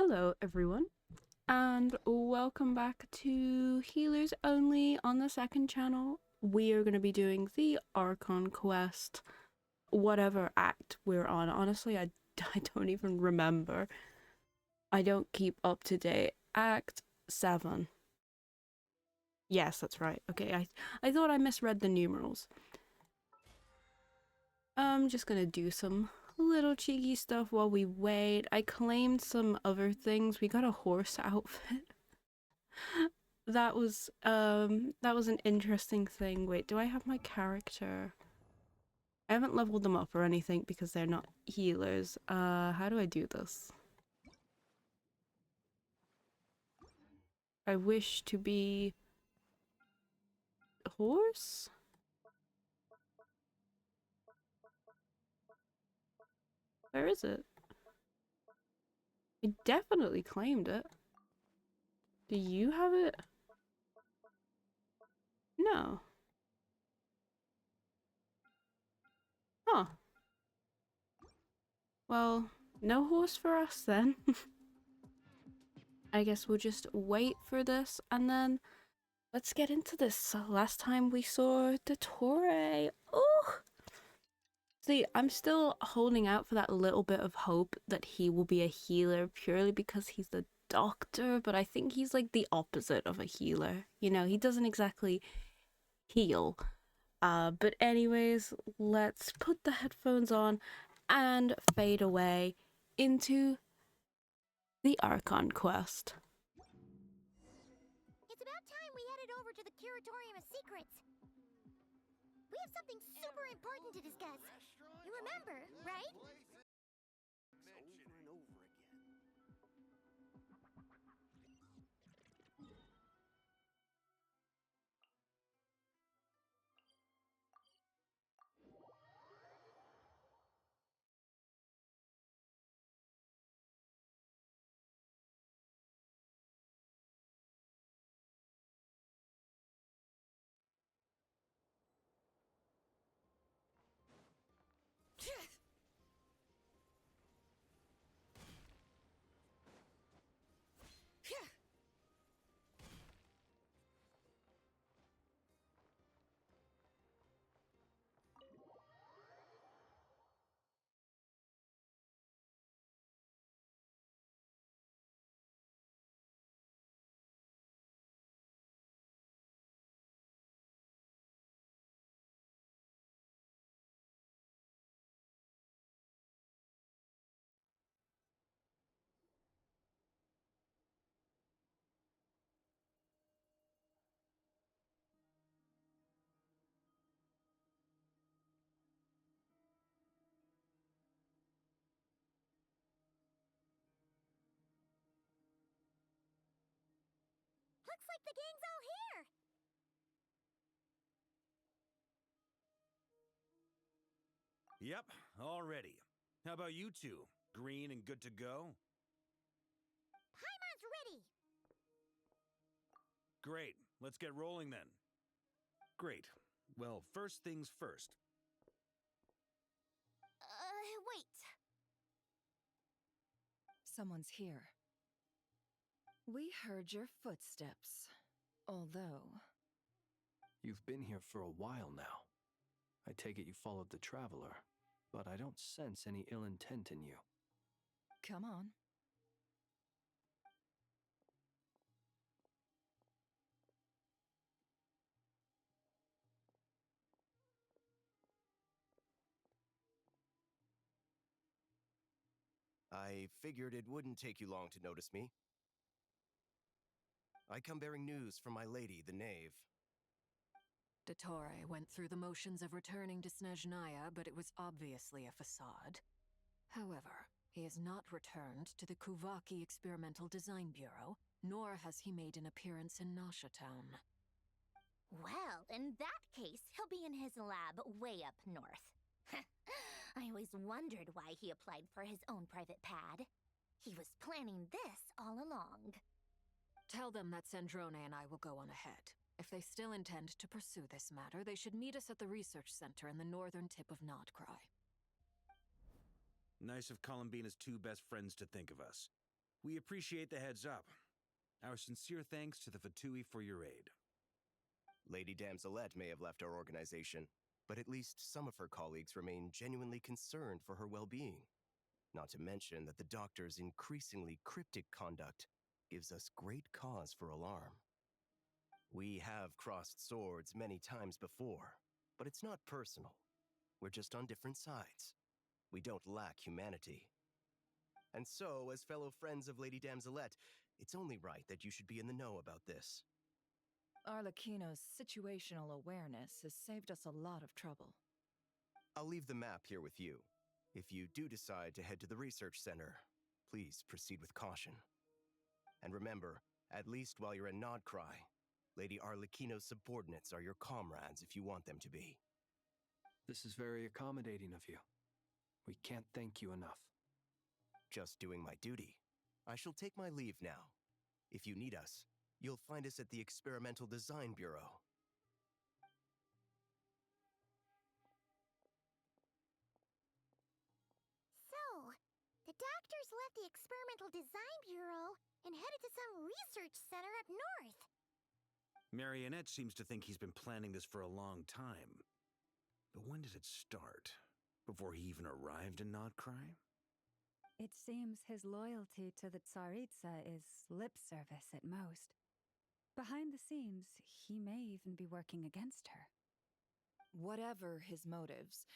Hello, everyone, and welcome back to Healers Only on the second channel. We are going to be doing the Archon quest, whatever act we're on. Honestly, I don't even remember. I don't keep up to date. Act 7. Yes, that's right. Okay, I thought I misread the numerals. I'm just gonna do some little cheeky stuff while we wait. I claimed some other things. We got a horse outfit. That was an interesting thing. Wait, do I have my character? I haven't leveled them up or anything because they're not healers. How do I do this? I wish to be a horse? Where is it? I definitely claimed it. Do you have it? No. Huh. Well, no horse for us then. I guess we'll just wait for this and then let's get into this. Last time we saw the Torre. Oh! See, I'm still holding out for that little bit of hope that he will be a healer purely because he's the doctor, but I think he's like the opposite of a healer. You know, he doesn't exactly heal. But anyways, let's put the headphones on and fade away into the Archon quest. It's about time we headed over to the Curatorium of Secrets. We have something super important to discuss. You remember, right? Looks like the gang's all here. Yep, all ready. How about you two? Green and good to go? Paimon's ready. Great, let's get rolling then. Great. Well, first things first. Wait. Someone's here. We heard your footsteps. Although... You've been here for a while now. I take it you followed the Traveler, but I don't sense any ill intent in you. Come on. I figured it wouldn't take you long to notice me. I come bearing news from my lady, the Knave. Dottore went through the motions of returning to Snezhnaya, but it was obviously a facade. However, he has not returned to the Kuvaki Experimental Design Bureau, nor has he made an appearance in Nasha Town. Well, in that case, he'll be in his lab way up north. I always wondered why he applied for his own private pad. He was planning this all along. Tell them that Sandrone and I will go on ahead. If they still intend to pursue this matter, they should meet us at the research center in the northern tip of Nod-Krai. Nice of Columbina's two best friends to think of us. We appreciate the heads up. Our sincere thanks to the Fatui for your aid. Lady Damselette may have left our organization, but at least some of her colleagues remain genuinely concerned for her well-being. Not to mention that the doctor's increasingly cryptic conduct gives us great cause for alarm. We have crossed swords many times before, but it's not personal. We're just on different sides. We don't lack humanity. And so, as fellow friends of Lady Damselette, it's only right that you should be in the know about this. Arlecchino's situational awareness has saved us a lot of trouble. I'll leave the map here with you. If you do decide to head to the research center, please proceed with caution. And remember, at least while you're in Nod-Krai, Lady Arlecchino's subordinates are your comrades if you want them to be. This is very accommodating of you. We can't thank you enough. Just doing my duty. I shall take my leave now. If you need us, you'll find us at the Experimental Design Bureau. So, the doctors left the Experimental Design Bureau and headed to some research center up north. Marionette seems to think he's been planning this for a long time. But when did it start? Before he even arrived in Nod-Krai? It seems his loyalty to the Tsaritsa is lip service at most. Behind the scenes, he may even be working against her. Whatever his motives,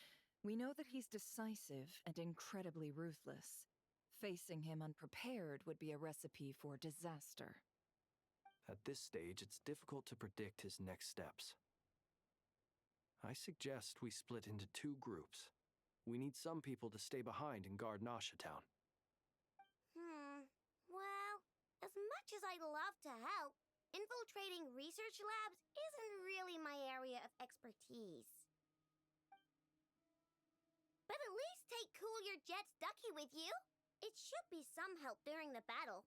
we know that he's decisive and incredibly ruthless. Facing him unprepared would be a recipe for disaster. At this stage, it's difficult to predict his next steps. I suggest we split into 2 groups. We need some people to stay behind and guard Nasha Town. Well, as much as I'd love to help, infiltrating research labs isn't really my area of expertise. But at least take Cool Your Jet's Ducky with you. It should be some help during the battle.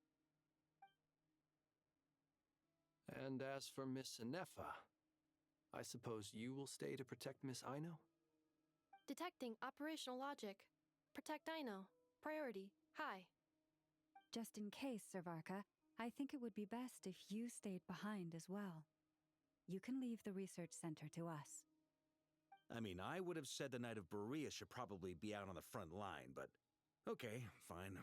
And as for Miss Inefa, I suppose you will stay to protect Miss Aino? Detecting operational logic. Protect Aino. Priority. High. Just in case, Servarka, I think it would be best if you stayed behind as well. You can leave the research center to us. I mean, I would have said the Knight of Berea should probably be out on the front line, but okay, fine.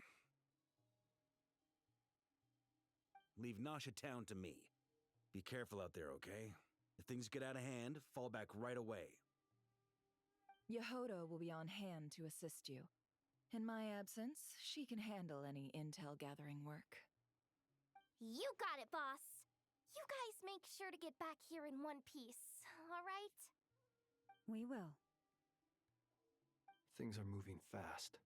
Leave Nasha Town to me. Be careful out there, okay? If things get out of hand, fall back right away. Yehoda will be on hand to assist you. In my absence, she can handle any intel gathering work. You got it, boss. You guys make sure to get back here in one piece, all right? We will. Things are moving fast.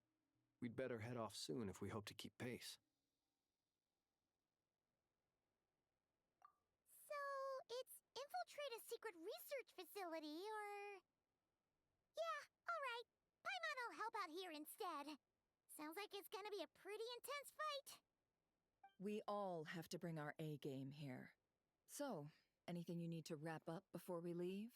We'd better head off soon if we hope to keep pace. So, it's infiltrate a secret research facility, or... Yeah, all right. Paimon'll help out here instead. Sounds like it's gonna be a pretty intense fight. We all have to bring our A game here. So, anything you need to wrap up before we leave?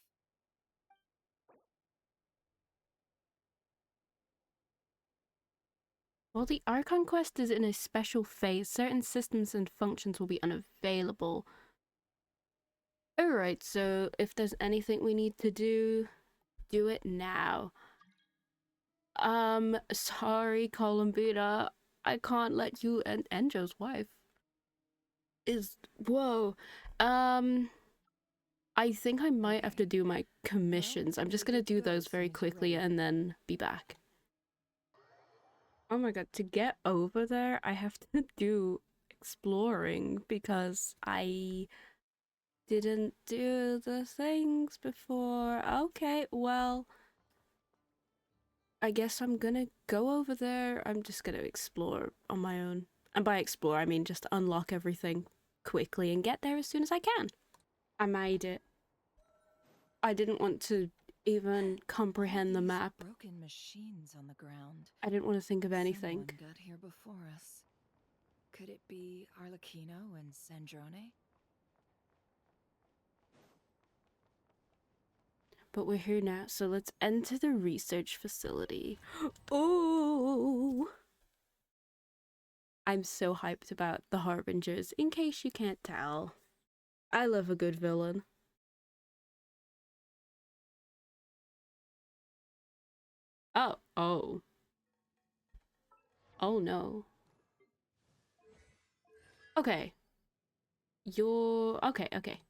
While the Archon quest is in a special phase, certain systems and functions will be unavailable. Alright, so if there's anything we need to do it now. Sorry, Columbina. I can't let you and Enjo's wife whoa. I think I might have to do my commissions. I'm just gonna do those very quickly and then be back. Oh my god, to get over there, I have to do exploring because I didn't do the things before. Okay, well, I guess I'm gonna go over there. I'm just gonna explore on my own. And by explore, I mean just unlock everything quickly and get there as soon as I can. I made it. I didn't want to even comprehend the map. Broken machines on the ground. I didn't want to think of anything. Someone got here before us. Could it be Arlecchino and Sandrone? But we're here now, so let's enter the research facility. Oh! I'm so hyped about the Harbingers, in case you can't tell. I love a good villain. Oh, oh. Oh no. Okay. Okay.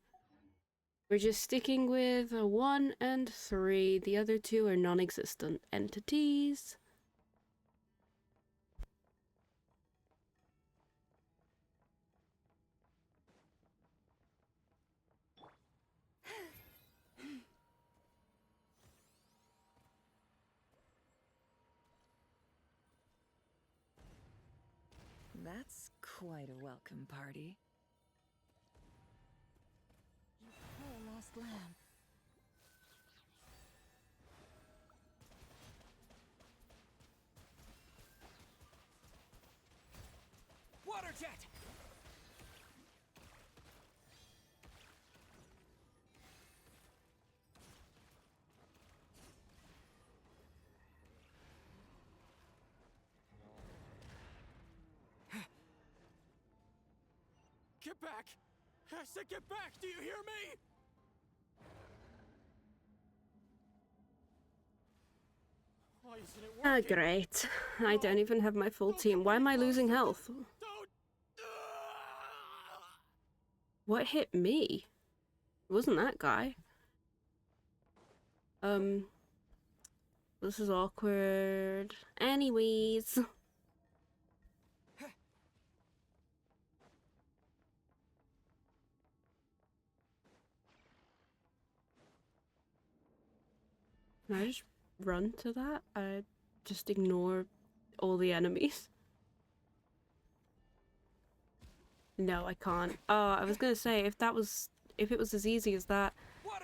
We're just sticking with 1 and 3. The other 2 are non-existent entities. That's quite a welcome party. You poor lost lamb. Water jet! Get back! I said get back! Do you hear me? Why isn't it Ah, working? great. I don't even have my full team. Why am I losing health? Don't! What hit me? It wasn't that guy. This is awkward. Anyways. Can I just run to that? I just ignore all the enemies. No, I can't. Oh, I was gonna say, if it was as easy as that,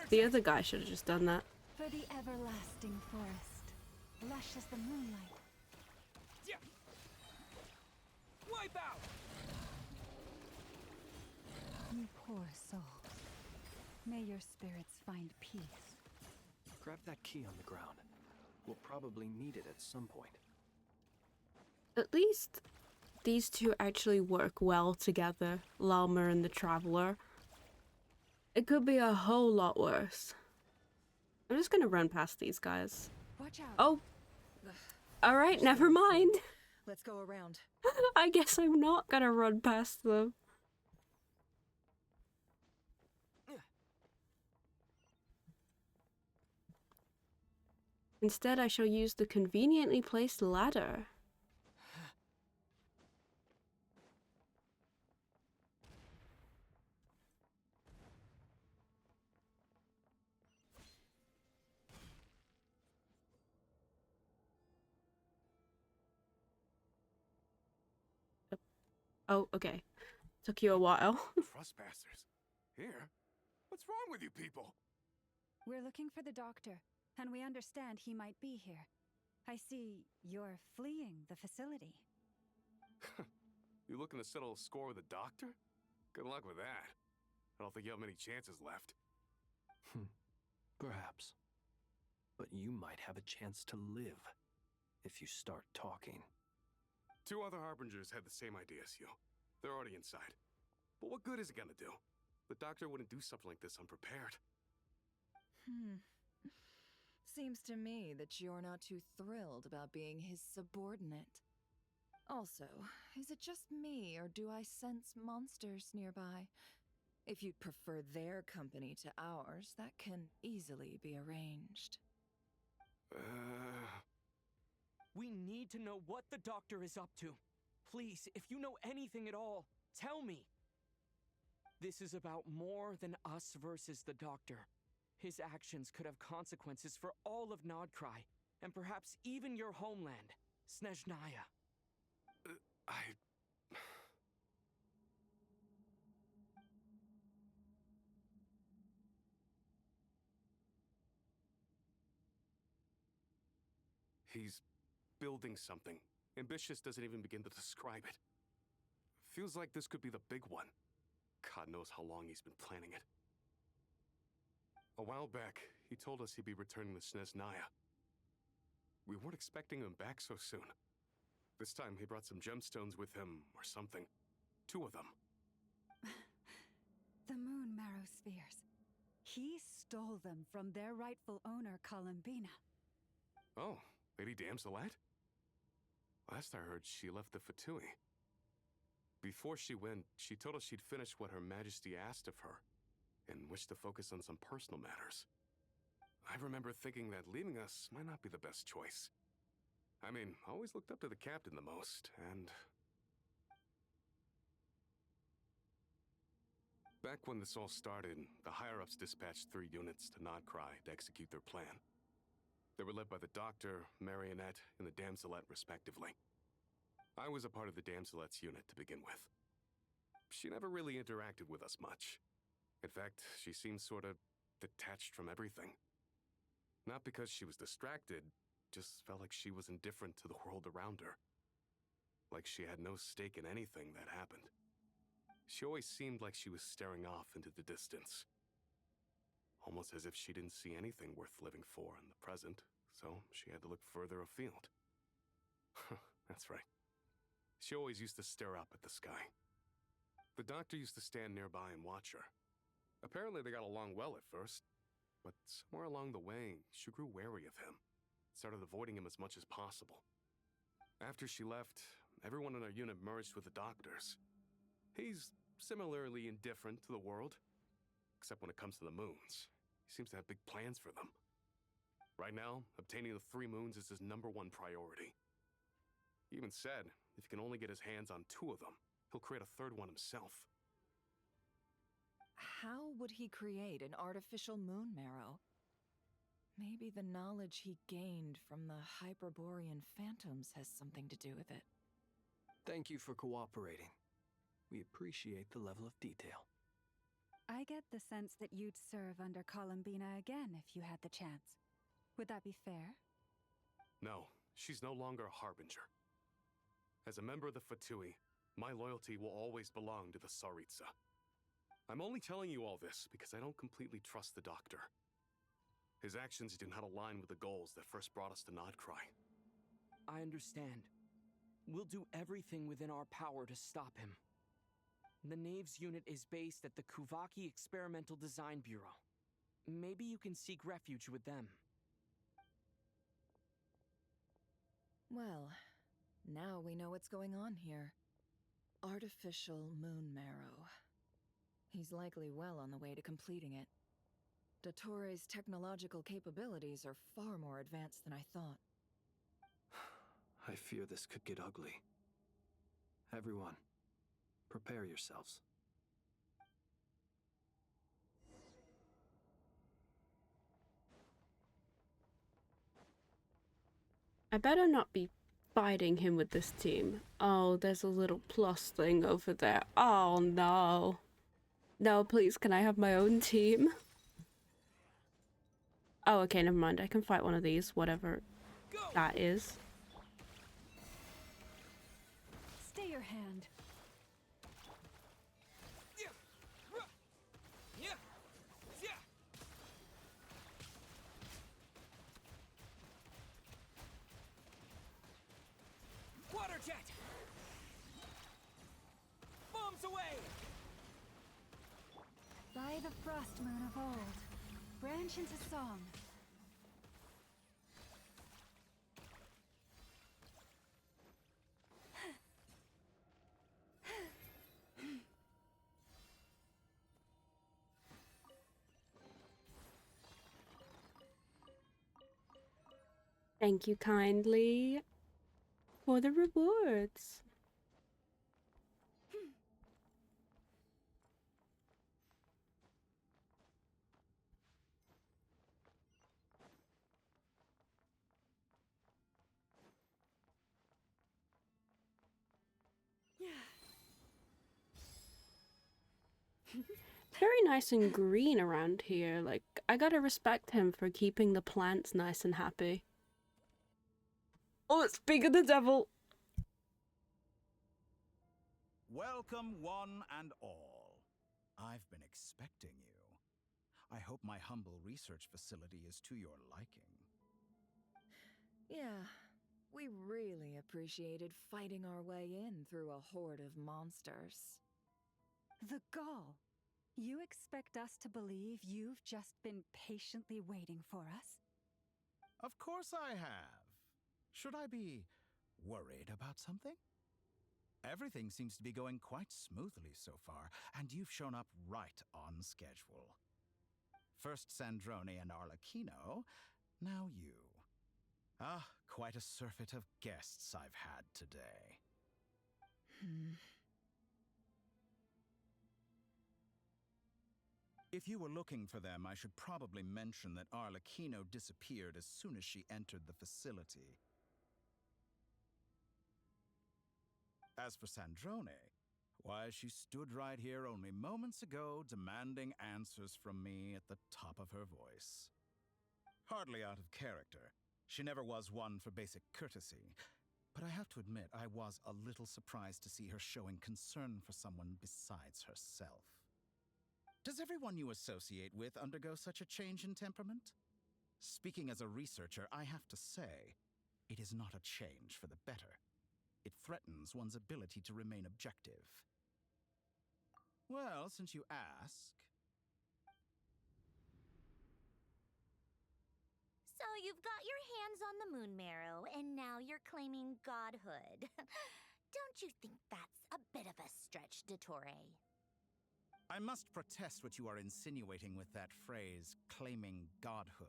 the other guy should have just done that. For the everlasting forest, lush as the moonlight. Yeah. Wipe out! You poor souls. May your spirits find peace. Grab that key on the ground. We'll probably need it at some point. At least these two actually work well together, Llama and the Traveler. It could be a whole lot worse. I'm just gonna run past these guys. Watch out. Oh! Alright, never mind. Let's go around. I guess I'm not gonna run past them. Instead, I shall use the conveniently placed ladder. Oh, okay. Took you a while. Trespassers. Here? What's wrong with you people? We're looking for the doctor, and we understand he might be here. I see you're fleeing the facility. You looking to settle a score with the doctor? Good luck with that. I don't think you have many chances left. Perhaps. But you might have a chance to live if you start talking. 2 other Harbingers had the same idea as you. They're already inside. But what good is it gonna do? The doctor wouldn't do something like this unprepared. Seems to me that you're not too thrilled about being his subordinate. Also, is it just me, or do I sense monsters nearby? If you'd prefer their company to ours, that can easily be arranged. We need to know what the doctor is up to. Please, if you know anything at all, tell me. This is about more than us versus the doctor. His actions could have consequences for all of Nod-Krai, and perhaps even your homeland, Snezhnaya. He's building something. Ambitious doesn't even begin to describe it. Feels like this could be the big one. God knows how long he's been planning it. A while back, he told us he'd be returning to Snezhnaya. We weren't expecting him back so soon. This time he brought some gemstones with him, or something. 2 of them. The moon marrow spheres. He stole them from their rightful owner, Columbina. Oh, Lady Damselette? Last I heard, she left the Fatui. Before she went, she told us she'd finished what Her Majesty asked of her, and wished to focus on some personal matters. I remember thinking that leaving us might not be the best choice. I mean, I always looked up to the captain the most, and... Back when this all started, the higher-ups dispatched 3 units to Nod-Krai to execute their plan. They were led by the Doctor, Marionette, and the Damselette, respectively. I was a part of the Damselette's unit to begin with. She never really interacted with us much. In fact, she seemed sort of detached from everything. Not because she was distracted, just felt like she was indifferent to the world around her. Like she had no stake in anything that happened. She always seemed like she was staring off into the distance. Almost as if she didn't see anything worth living for in the present, so she had to look further afield. That's right. She always used to stare up at the sky. The Doctor used to stand nearby and watch her. Apparently they got along well at first, but somewhere along the way, she grew wary of him. Started avoiding him as much as possible. After she left, everyone in our unit merged with the Doctor's. He's similarly indifferent to the world, except when it comes to the moons. He seems to have big plans for them. Right now, obtaining the 3 moons is his #1 priority. He even said, if he can only get his hands on 2 of them, he'll create a 3rd one himself. How would he create an artificial moon marrow? Maybe the knowledge he gained from the Hyperborean phantoms has something to do with it. Thank you for cooperating. We appreciate the level of detail. I get the sense that you'd serve under Columbina again if you had the chance. Would that be fair? No, she's no longer a harbinger. As a member of the Fatui, my loyalty will always belong to the Tsaritsa. I'm only telling you all this because I don't completely trust the Doctor. His actions do not align with the goals that first brought us to Nod-Krai. I understand. We'll do everything within our power to stop him. The Knave's unit is based at the Kuvaki Experimental Design Bureau. Maybe you can seek refuge with them. Well, now we know what's going on here. Artificial moon marrow. He's likely well on the way to completing it. Dottore's technological capabilities are far more advanced than I thought. I fear this could get ugly. Everyone, prepare yourselves. I better not be fighting him with this team. Oh, there's a little plus thing over there. Oh no. No, please, can I have my own team? Oh, okay, never mind. I can fight one of these, whatever that is. Stay your hand. Water jet! Bombs away! By the frost moon of old, branch into song. Thank you kindly for the rewards. Very nice and green around here. Like, I gotta respect him for keeping the plants nice and happy. Oh, speak of the devil! Welcome, one and all. I've been expecting you. I hope my humble research facility is to your liking. Yeah, We really appreciated fighting our way in through a horde of monsters. The gall! You expect us to believe you've just been patiently waiting for us? Of course I have. Should I be worried about something? Everything seems to be going quite smoothly so far, and you've shown up right on schedule. First Sandrone and Arlecchino, now you. Ah, quite a surfeit of guests I've had today. If you were looking for them, I should probably mention that Arlecchino disappeared as soon as she entered the facility. As for Sandrone, why, she stood right here only moments ago demanding answers from me at the top of her voice. Hardly out of character. She never was one for basic courtesy. But I have to admit, I was a little surprised to see her showing concern for someone besides herself. Does everyone you associate with undergo such a change in temperament? Speaking as a researcher, I have to say, it is not a change for the better. It threatens one's ability to remain objective. Well, since you ask... So you've got your hands on the moon marrow, and now you're claiming godhood. Don't you think that's a bit of a stretch, Dottore? I must protest what you are insinuating with that phrase, claiming godhood.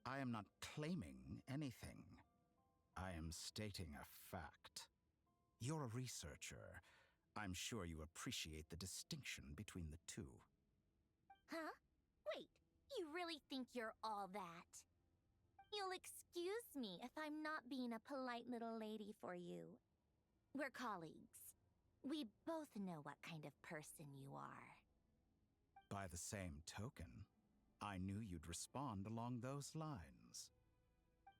I am not claiming anything. I am stating a fact. You're a researcher. I'm sure you appreciate the distinction between the two. Huh? Wait, you really think you're all that? You'll excuse me if I'm not being a polite little lady for you. We're colleagues. We both know what kind of person you are. By the same token, I knew you'd respond along those lines.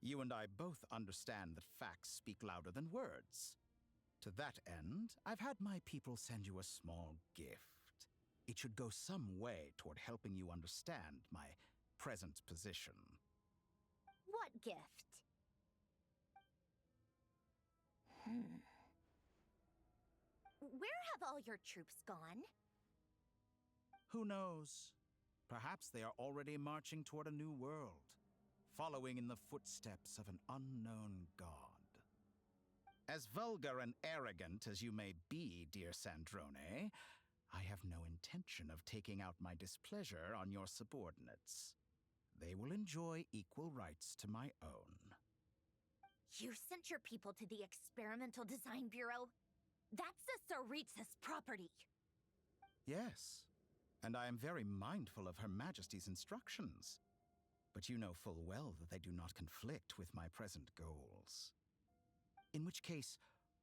You and I both understand that facts speak louder than words. To that end, I've had my people send you a small gift. It should go some way toward helping you understand my present position. What gift? Where have all your troops gone? Who knows? Perhaps they are already marching toward a new world, following in the footsteps of an unknown god. As vulgar and arrogant as you may be, dear Sandrone, I have no intention of taking out my displeasure on your subordinates. They will enjoy equal rights to my own. You sent your people to the Experimental Design Bureau? That's the Tsaritsa's property. Yes, and I am very mindful of Her Majesty's instructions. But you know full well that they do not conflict with my present goals. In which case,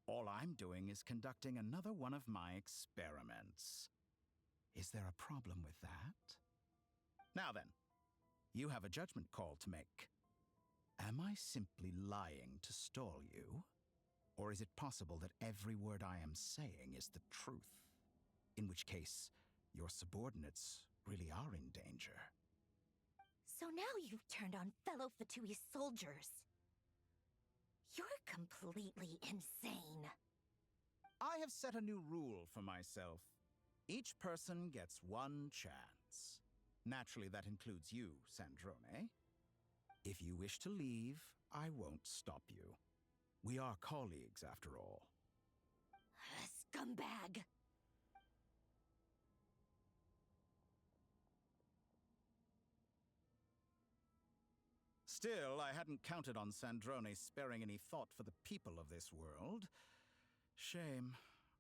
all I'm doing is conducting another one of my experiments. Is there a problem with that? Now then, you have a judgment call to make. Am I simply lying to stall you? Or is it possible that every word I am saying is the truth? In which case, your subordinates really are in danger. So now you've turned on fellow Fatui soldiers. You're completely insane. I have set a new rule for myself. Each person gets one chance. Naturally, that includes you, Sandrone. If you wish to leave, I won't stop you. We are colleagues, after all. Scumbag! Still, I hadn't counted on Sandrone sparing any thought for the people of this world. Shame.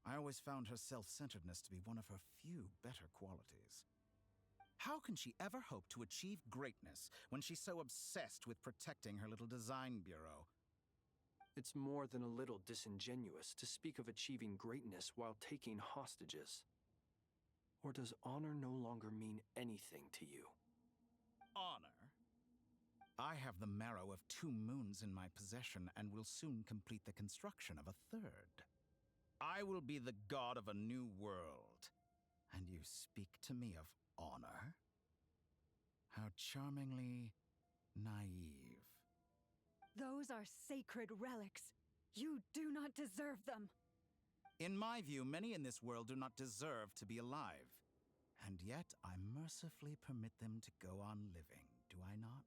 I always found her self-centeredness to be one of her few better qualities. How can she ever hope to achieve greatness when she's so obsessed with protecting her little design bureau? It's more than a little disingenuous to speak of achieving greatness while taking hostages. Or does honor no longer mean anything to you? Honor? I have the marrow of 2 moons in my possession and will soon complete the construction of a 3rd. I will be the god of a new world. And you speak to me of honor? How charmingly naive. Those are sacred relics. You do not deserve them. In my view, many in this world do not deserve to be alive. And yet, I mercifully permit them to go on living, do I not?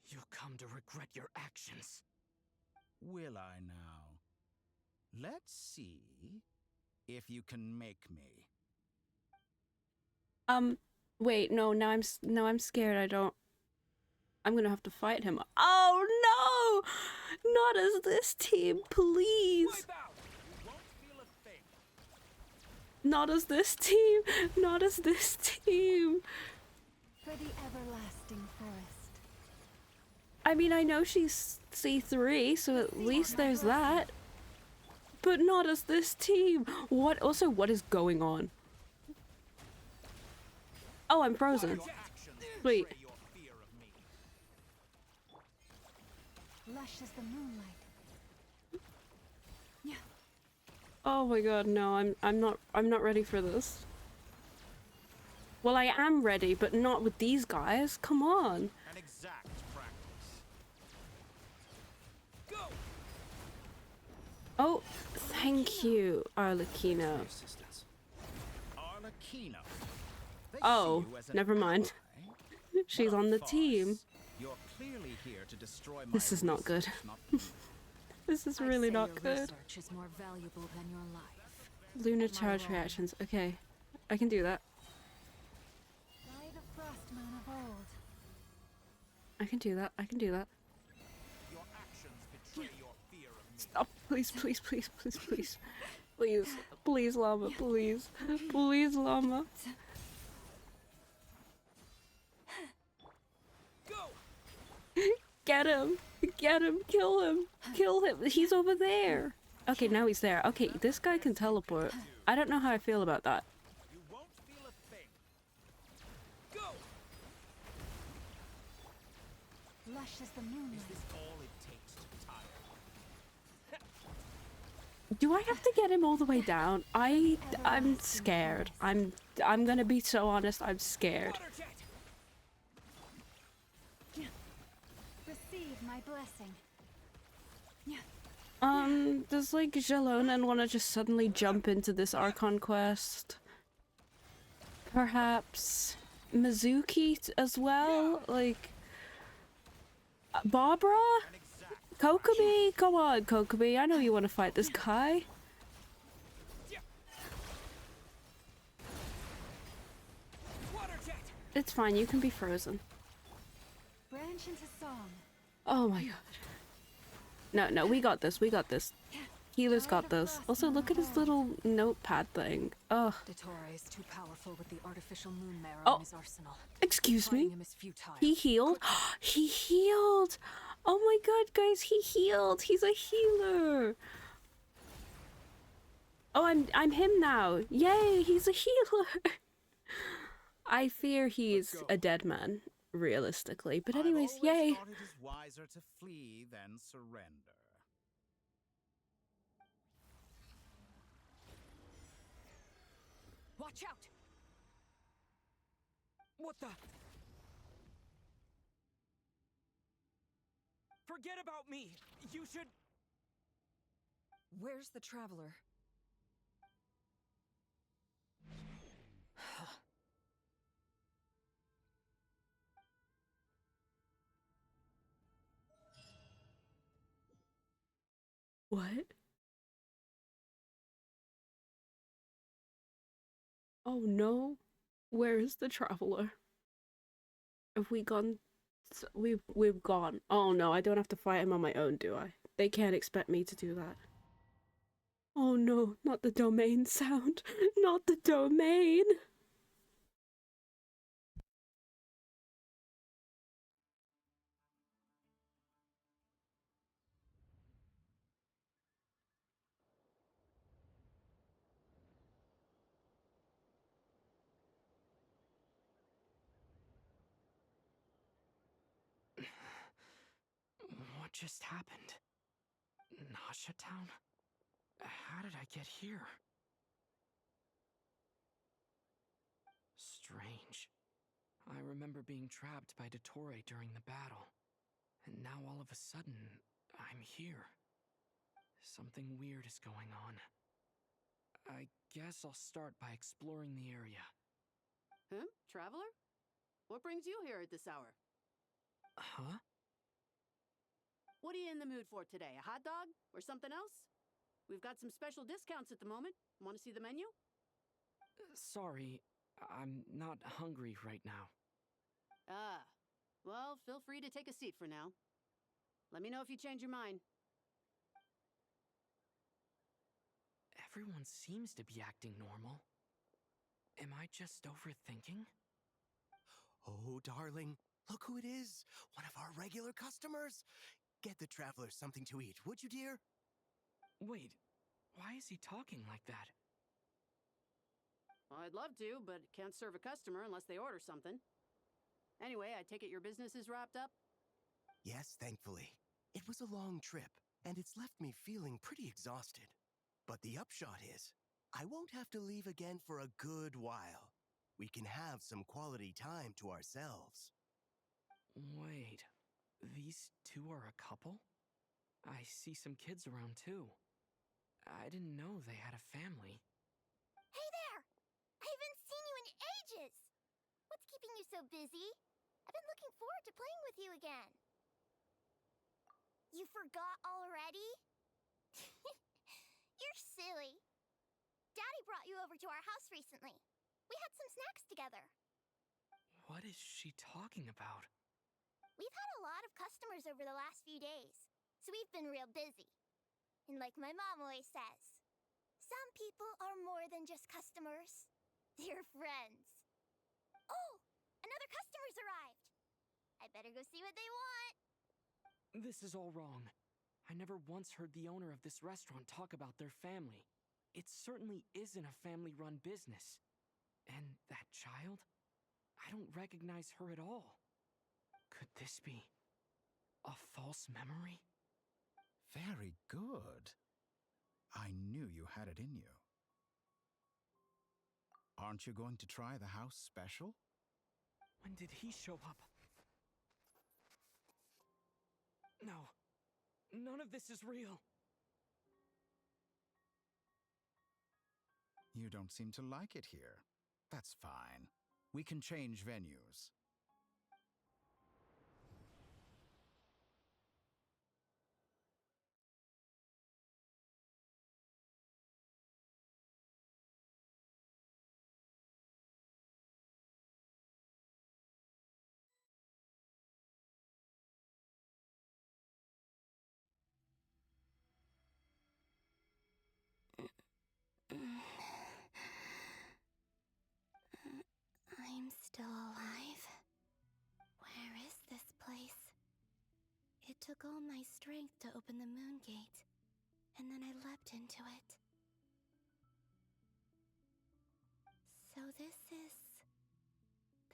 You'll come to regret your actions. Will I now? Let's see if you can make me. Wait, no, now I'm scared. I'm gonna have to fight him. Oh no! Not as this team, please! Not as this team! Not as this team! For the everlasting forest. I mean, I know she's C3, so at least there's that. But not as this team! What is going on? Oh, I'm frozen. Wait. Lush as the moonlight. Yeah. Oh my god, no, I'm not ready for this. Well, I am ready, but not with these guys. Come on. An exact practice. Go! Oh, thank you, Arlecchino. Arlecchino. They Oh, see you as an never mind. ally, She's but a on the farce. team. You're clearly here to destroy my This is not good. research, not me. This is I'd really say not your good. research is more valuable than your life. Lunar Am I charge wrong? reactions. Okay, I can do that. By the Frostman of old. I can do that. I can do that. Your actions betray your fear of me. Stop. Please, please, please, please, please. Please. Please, llama. Please. Please, llama. Get him! Get him! Kill him! Kill him! He's over there! Okay, now he's there. Okay, this guy can teleport. I don't know how I feel about that. You won't feel a thing. Go! Lush as the moonlight. Is this all it takes to tire? Do I have to get him all the way down? I'm scared. I'm gonna be so honest, I'm scared. Water jet! Receive my blessing. Does like Jalonen want to just suddenly jump into this Archon quest? Perhaps Mizuki as well? Like Barbara? An exact Kokomi? Come on, Kokomi. I know you want to fight this guy. Water jet! It's fine, you can be frozen. Branch into song. Oh my god. No, we got this, we got this. Healer's got this. Also, look at his little notepad thing. Ugh. Dottore is too powerful with the artificial moon marrow Oh. in his arsenal. Excuse Fighting me? him is futile. He healed? He healed! Oh my god, guys, he healed! He's a healer! Oh, I'm him now! Yay, he's a healer! I fear he's a dead man, realistically. But anyways, I've always yay! thought it is wiser to flee than surrender. Watch out! What the? Forget about me! You should... Where's the traveler? What? Oh no. Where is the traveler? Have we gone? We've gone. Oh no, I don't have to fight him on my own, do I? They can't expect me to do that. Oh no, not the domain sound. Not the domain. What just happened? Nasha Town? How did I get here? Strange. I remember being trapped by Dottore during the battle. And now all of a sudden, I'm here. Something weird is going on. I guess I'll start by exploring the area. Huh? Traveler? What brings you here at this hour? Huh? What are you in the mood for today? A hot dog? Or something else? We've got some special discounts at the moment. Want to see the menu? Sorry, I'm not hungry right now. Ah. Well, feel free to take a seat for now. Let me know if you change your mind. Everyone seems to be acting normal. Am I just overthinking? Oh, darling, look who it is. One of our regular customers. Get the traveler something to eat, would you, dear? Wait, why is he talking like that? Well, I'd love to, but can't serve a customer unless they order something. Anyway, I take it your business is wrapped up? Yes, thankfully. It was a long trip, and it's left me feeling pretty exhausted. But the upshot is, I won't have to leave again for a good while. We can have some quality time to ourselves. Wait, these two are a couple? I see some kids around too. I didn't know they had a family. Hey there! I haven't seen you in ages! What's keeping you so busy? I've been looking forward to playing with you again. You forgot already? You're silly. Daddy brought you over to our house recently. We had some snacks together. What is she talking about? We've had a lot of customers over the last few days, so we've been real busy. And like my mom always says, some people are more than just customers. They're friends. Oh, another customer's arrived. I better go see what they want. This is all wrong. I never once heard the owner of this restaurant talk about their family. It certainly isn't a family-run business. And that child? I don't recognize her at all. Could this be a false memory? Very good. I knew you had it in you. Aren't you going to try the house special? When did he show up? No. None of this is real. You don't seem to like it here. That's fine. We can change venues. I'm still alive. Where is this place? It took all my strength to open the moon gate, and then I leapt into it. So this is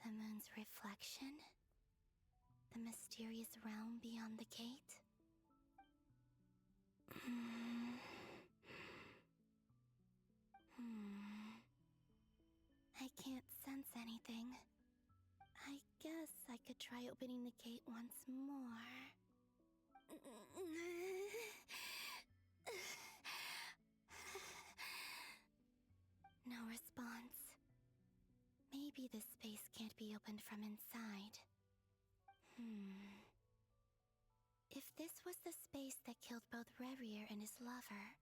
the moon's reflection? The mysterious realm beyond the gate? I can't sense anything. I guess I could try opening the gate once more. No response. Maybe this space can't be opened from inside. If this was the space that killed both Revier and his lover,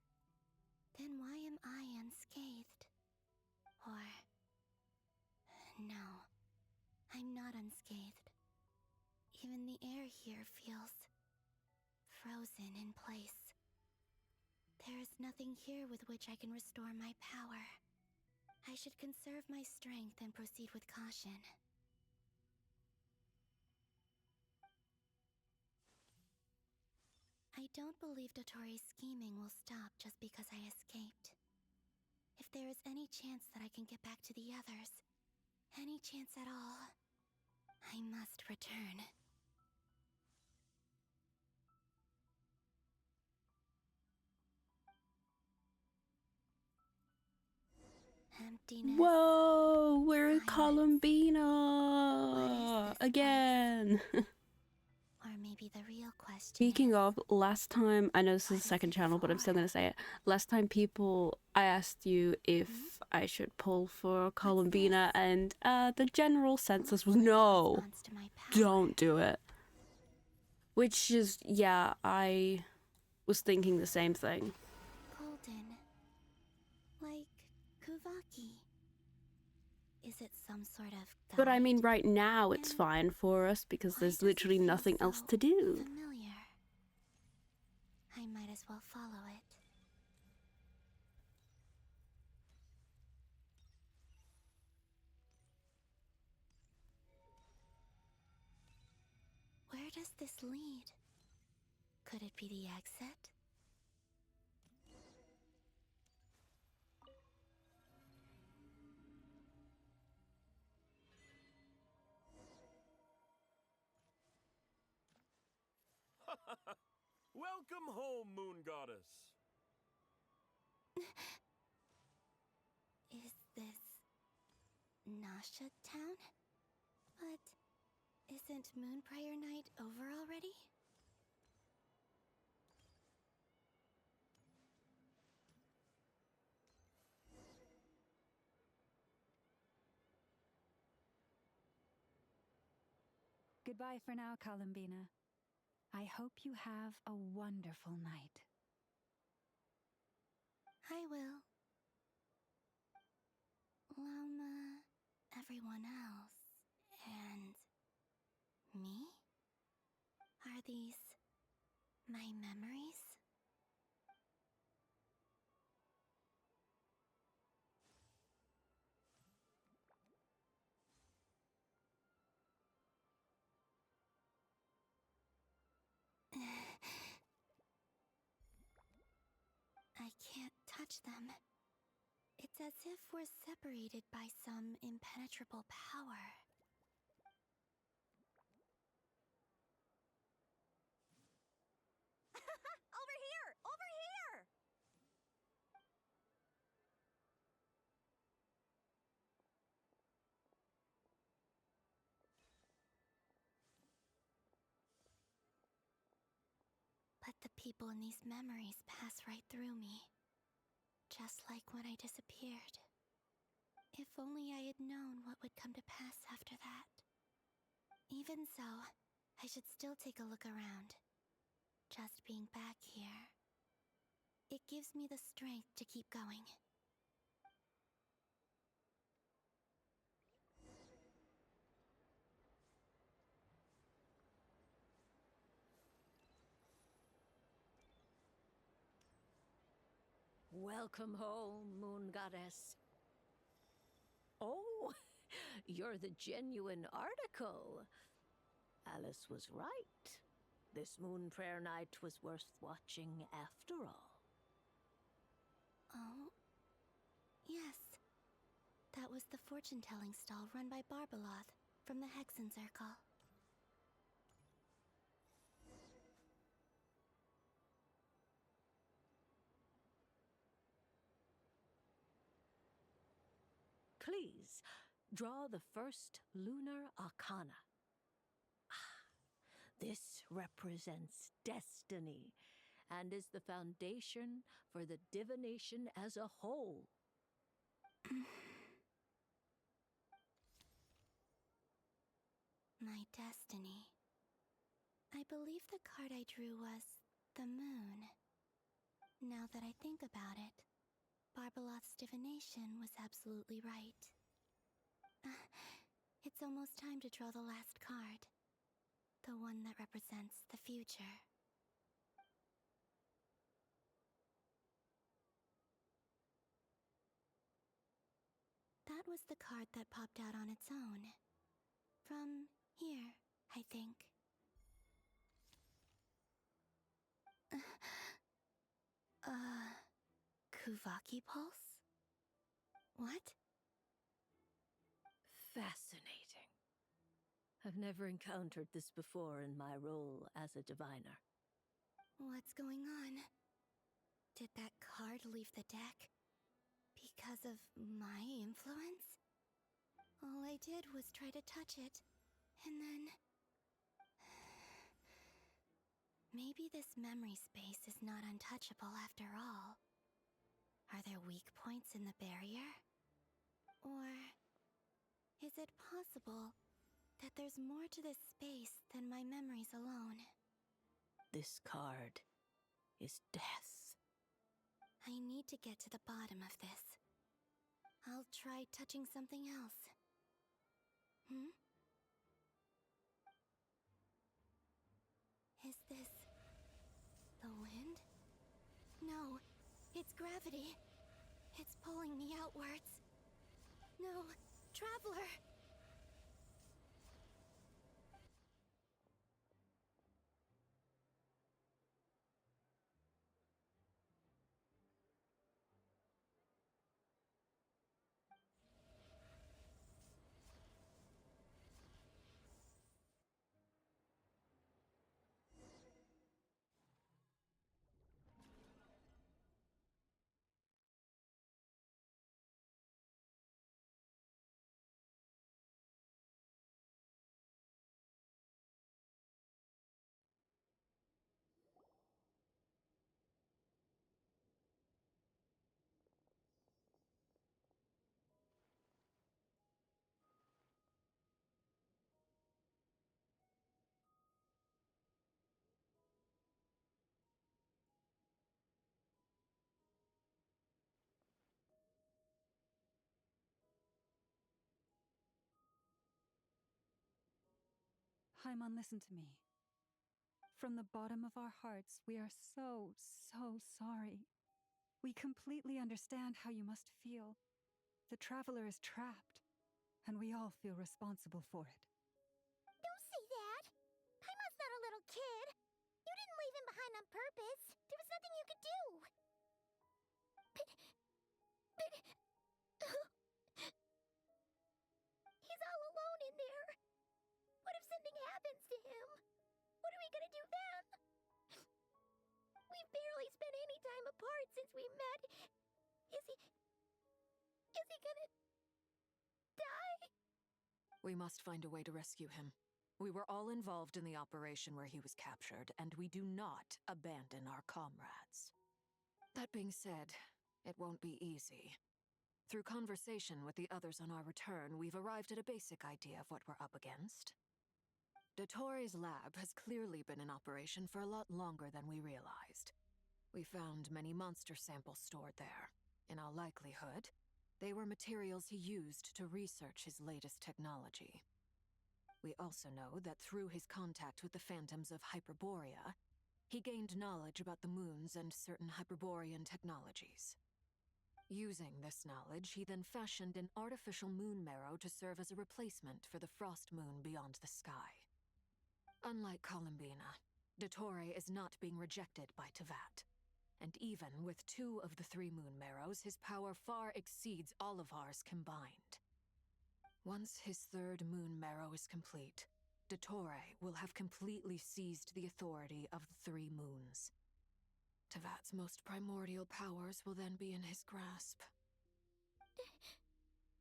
then why am I unscathed? Or... no, I'm not unscathed. Even the air here feels... frozen in place. There is nothing here with which I can restore my power. I should conserve my strength and proceed with caution. I don't believe Dotori's scheming will stop just because I escaped. If there is any chance that I can get back to the others, any chance at all, I must return. Emptiness. Whoa, we're in Silence. Columbina What is this again. Or maybe the real question. Speaking of, last time, I know this is the second channel, but I'm still going to say it. Last time I asked you if I should pull for Columbina, and the general census was no, don't do it. Which is, yeah, I was thinking the same thing. Golden. Like Kuvaki. Is it some sort of guide? But I mean, right now it's fine for us because there's literally nothing else to do. Familiar. I might as well follow it. Where does this lead? Could it be the exit? Welcome home, Moon Goddess. Is this Nasha Town? But isn't Moonprior Night over already? Goodbye for now, Columbina. I hope you have a wonderful night. I will. Lama, everyone else, and me? Are these my memories? I can't touch them. It's as if we're separated by some impenetrable power. Over here! Over here! But the people in these memories pass right through me. Just like when I disappeared. If only I had known what would come to pass after that. Even so, I should still take a look around. Just being back here, it gives me the strength to keep going. Welcome home, Moon Goddess. Oh, you're the genuine article. Alice was right. This moon prayer night was worth watching after all. Oh, yes. That was the fortune-telling stall run by Barbeloth from the Hexen Circle. Please, draw the first lunar arcana. This represents destiny and is the foundation for the divination as a whole. My destiny. I believe the card I drew was the moon. Now that I think about it, Barbeloth's divination was absolutely right. It's almost time to draw the last card. The one that represents the future. That was the card that popped out on its own. From here, I think. Kuvaki Pulse? What? Fascinating. I've never encountered this before in my role as a diviner. What's going on? Did that card leave the deck? Because of my influence? All I did was try to touch it, and then... Maybe this memory space is not untouchable after all. Are there weak points in the barrier? Or is it possible that there's more to this space than my memories alone? This card is death. I need to get to the bottom of this. I'll try touching something else. Is this the wind? No, it's gravity. It's pulling me outwards. No, Traveler! Haimon, listen to me. From the bottom of our hearts, we are so sorry. We completely understand how you must feel. The Traveler is trapped, and we all feel responsible for it. Don't say that! Paimon's not a little kid! You didn't leave him behind on purpose! There was nothing you could do! But... He's all alone in there! What if something happens to him? What are we gonna do then? We've barely spent any time apart since we met. Is he gonna... die? We must find a way to rescue him. We were all involved in the operation where he was captured, and we do not abandon our comrades. That being said, it won't be easy. Through conversation with the others on our return, we've arrived at a basic idea of what we're up against. Dottore's lab has clearly been in operation for a lot longer than we realized. We found many monster samples stored there. In all likelihood, they were materials he used to research his latest technology. We also know that through his contact with the phantoms of Hyperborea, he gained knowledge about the moons and certain Hyperborean technologies. Using this knowledge, he then fashioned an artificial moon marrow to serve as a replacement for the frost moon beyond the sky. Unlike Columbina, Dottore is not being rejected by Teyvat. And even with 2 of the 3 moon marrows, his power far exceeds all of ours combined. Once his 3rd moon marrow is complete, Dottore will have completely seized the authority of the 3 moons. Teyvat's most primordial powers will then be in his grasp.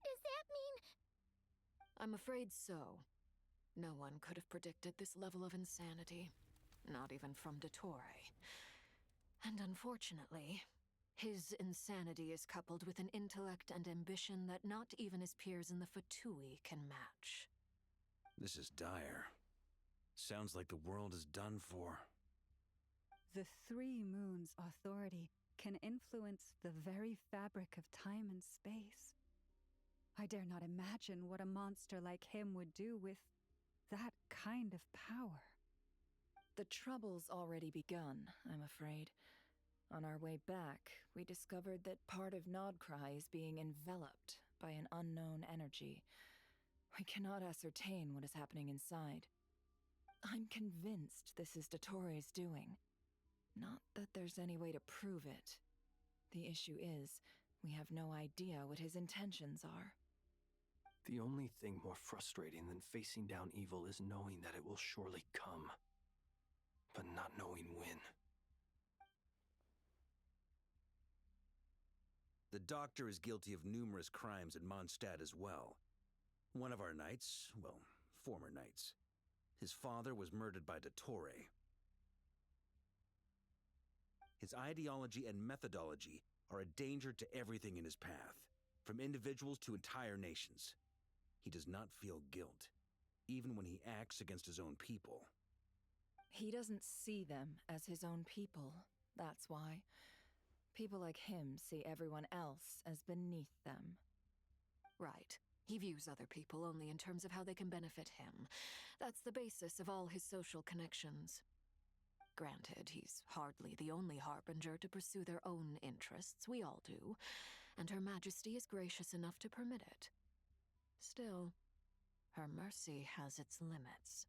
Does that mean... I'm afraid so. No one could have predicted this level of insanity. Not even from Dottore. And unfortunately, his insanity is coupled with an intellect and ambition that not even his peers in the Fatui can match. This is dire. Sounds like the world is done for. The 3 moons' authority can influence the very fabric of time and space. I dare not imagine what a monster like him would do with that kind of power. The trouble's already begun, I'm afraid. On our way back, we discovered that part of Nod-Krai is being enveloped by an unknown energy. We cannot ascertain what is happening inside. I'm convinced this is Dottore's doing. Not that there's any way to prove it. The issue is, we have no idea what his intentions are. The only thing more frustrating than facing down evil is knowing that it will surely come, but not knowing when. The Doctor is guilty of numerous crimes in Mondstadt as well. One of our knights, well, former knights, his father was murdered by Dottore. His ideology and methodology are a danger to everything in his path, from individuals to entire nations. He does not feel guilt, even when he acts against his own people. He doesn't see them as his own people, that's why. People like him see everyone else as beneath them. Right. He views other people only in terms of how they can benefit him. That's the basis of all his social connections. Granted, he's hardly the only harbinger to pursue their own interests. We all do. And Her Majesty is gracious enough to permit it. Still, her mercy has its limits.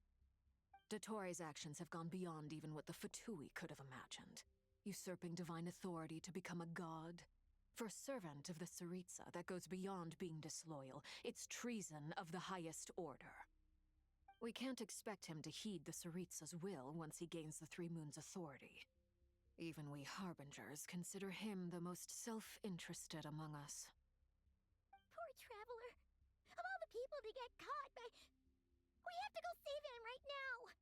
Dottore actions have gone beyond even what the Fatui could have imagined. Usurping divine authority to become a god. For a servant of the Tsaritsa, that goes beyond being disloyal. It's treason of the highest order. We can't expect him to heed the Tsaritsa's will once he gains the Three Moons' authority. Even we Harbingers consider him the most self-interested among us. Poor Traveler. Of all the people to get caught by... We have to go save him right now!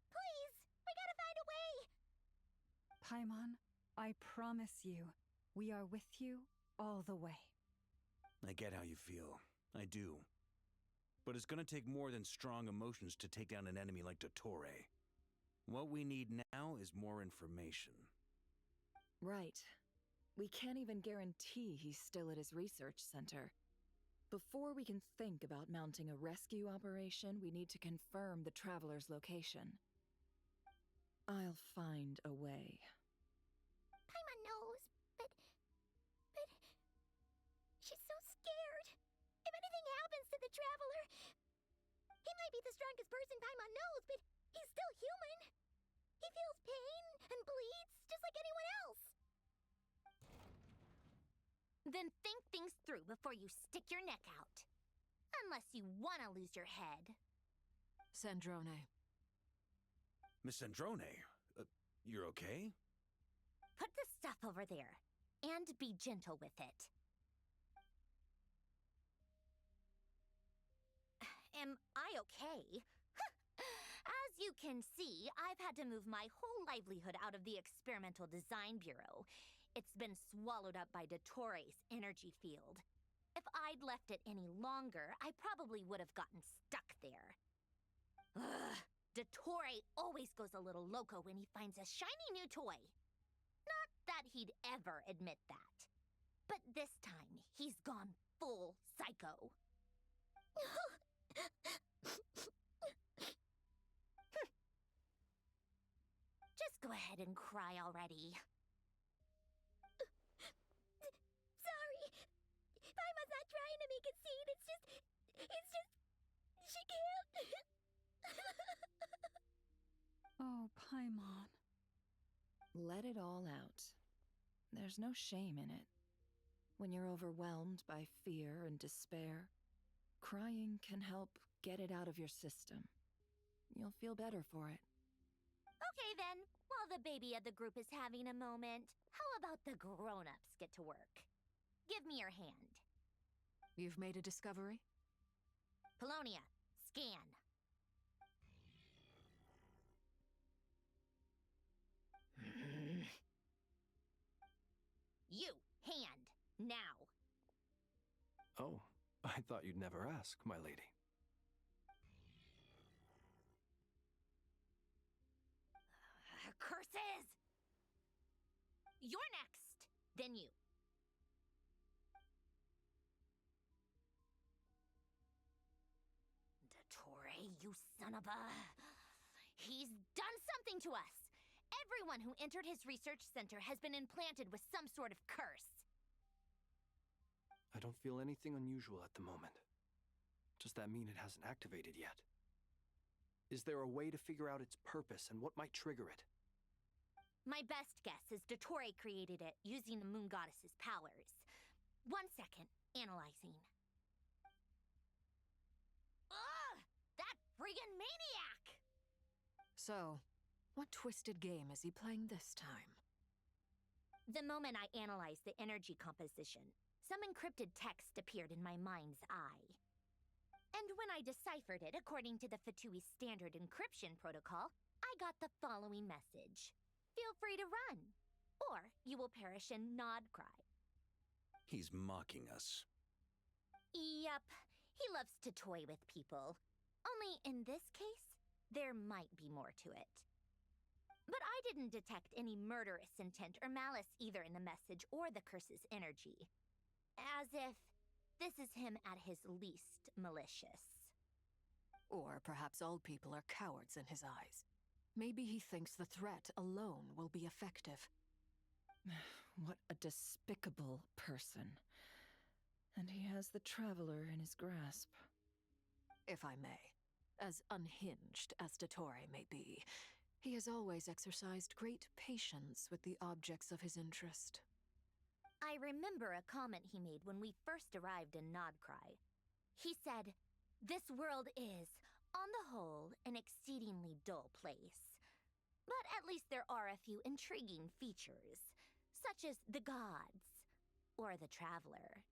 Please! We gotta find a way! Paimon, I promise you, we are with you all the way. I get how you feel. I do. But it's gonna take more than strong emotions to take down an enemy like Dottore. What we need now is more information. Right. We can't even guarantee he's still at his research center. Before we can think about mounting a rescue operation, we need to confirm the Traveler's location. I'll find a way. Paimon knows, but... She's so scared. If anything happens to the Traveler... He might be the strongest person Paimon knows, but he's still human. He feels pain and bleeds just like anyone else. Then think things through before you stick your neck out. Unless you want to lose your head. Sandrone. Miss Sandrone, you're okay? Put the stuff over there, and be gentle with it. Am I okay? As you can see, I've had to move my whole livelihood out of the Experimental Design Bureau. It's been swallowed up by Dottore's energy field. If I'd left it any longer, I probably would have gotten stuck there. Ugh, Dottore always goes a little loco when he finds a shiny new toy. Not that he'd ever admit that. But this time, he's gone full psycho. Just go ahead and cry already. Sorry. Paimon's not trying to make it seem. It's just... She can't. Oh, Paimon. Let it all out. There's no shame in it. When you're overwhelmed by fear and despair, crying can help get it out of your system. You'll feel better for it. Okay then, while the baby of the group is having a moment, how about the grown-ups get to work? Give me your hand. You've made a discovery? Polonia, scan. You, hand, now. Oh, I thought you'd never ask, my lady. Curses! You're next, then you. Dottore, you son of a... He's done something to us! Everyone who entered his research center has been implanted with some sort of curse. I don't feel anything unusual at the moment. Does that mean it hasn't activated yet? Is there a way to figure out its purpose and what might trigger it? My best guess is Dottore created it using the Moon Goddess's powers. 1 second, analyzing. Ugh! That friggin' maniac! So, what twisted game is he playing this time? The moment I analyzed the energy composition, some encrypted text appeared in my mind's eye. And when I deciphered it according to the Fatui standard encryption protocol, I got the following message. Feel free to run. or you will perish in Nod-Krai. He's mocking us. Yep, he loves to toy with people. Only in this case, there might be more to it. But I didn't detect any murderous intent or malice either in the message or the curse's energy. As if this is him at his least malicious. Or perhaps all people are cowards in his eyes. Maybe he thinks the threat alone will be effective. What a despicable person. And he has the Traveler in his grasp. If I may, as unhinged as Dottore may be, he has always exercised great patience with the objects of his interest. I remember a comment he made when we first arrived in Nod-Krai. He said, "This world is, on the whole, an exceedingly dull place. But at least there are a few intriguing features, such as the gods or the Traveler.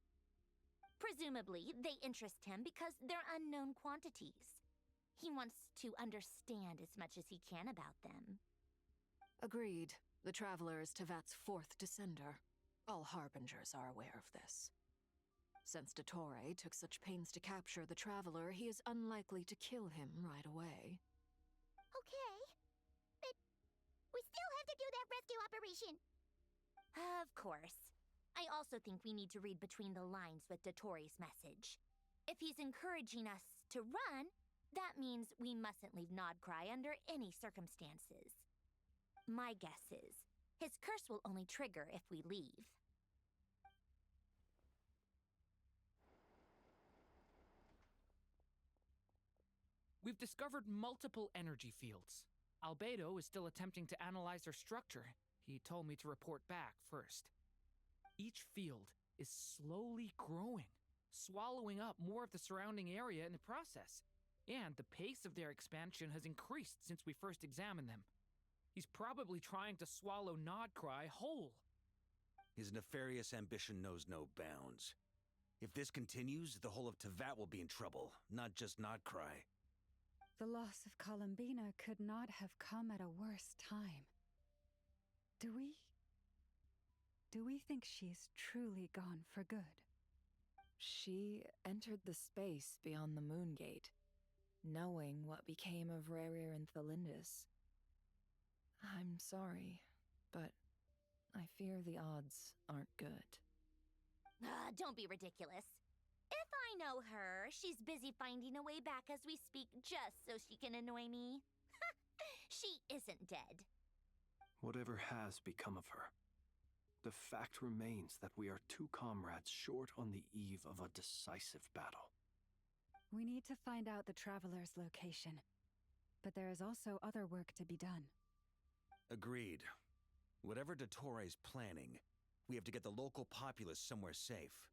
Presumably, they interest him because they're unknown quantities. He wants to understand as much as he can about them." Agreed. The Traveler is Tevat's fourth descender. All Harbingers are aware of this. Since Dottore took such pains to capture the Traveler, he is unlikely to kill him right away. Okay, but we still have to do that rescue operation. Of course. I also think we need to read between the lines with Dottore's message. If he's encouraging us to run, that means we mustn't leave Nod-Krai under any circumstances. My guess is, his curse will only trigger if we leave. We've discovered multiple energy fields. Albedo is still attempting to analyze their structure. He told me to report back first. Each field is slowly growing, swallowing up more of the surrounding area in the process. And the pace of their expansion has increased since we first examined them. He's probably trying to swallow Nod-Krai whole. His nefarious ambition knows no bounds. If this continues, the whole of Tevat will be in trouble, not just Nod-Krai. The loss of Columbina could not have come at a worse time. Do we think she's truly gone for good? She entered the space beyond the Moon Gate, knowing what became of Rerir and Thelindis. I'm sorry, but I fear the odds aren't good. Don't be ridiculous. If I know her, she's busy finding a way back as we speak just so she can annoy me. She isn't dead. Whatever has become of her, the fact remains that we are two comrades short on the eve of a decisive battle. We need to find out the Traveler's location. But there is also other work to be done. Agreed. Whatever Dottore's planning, we have to get the local populace somewhere safe.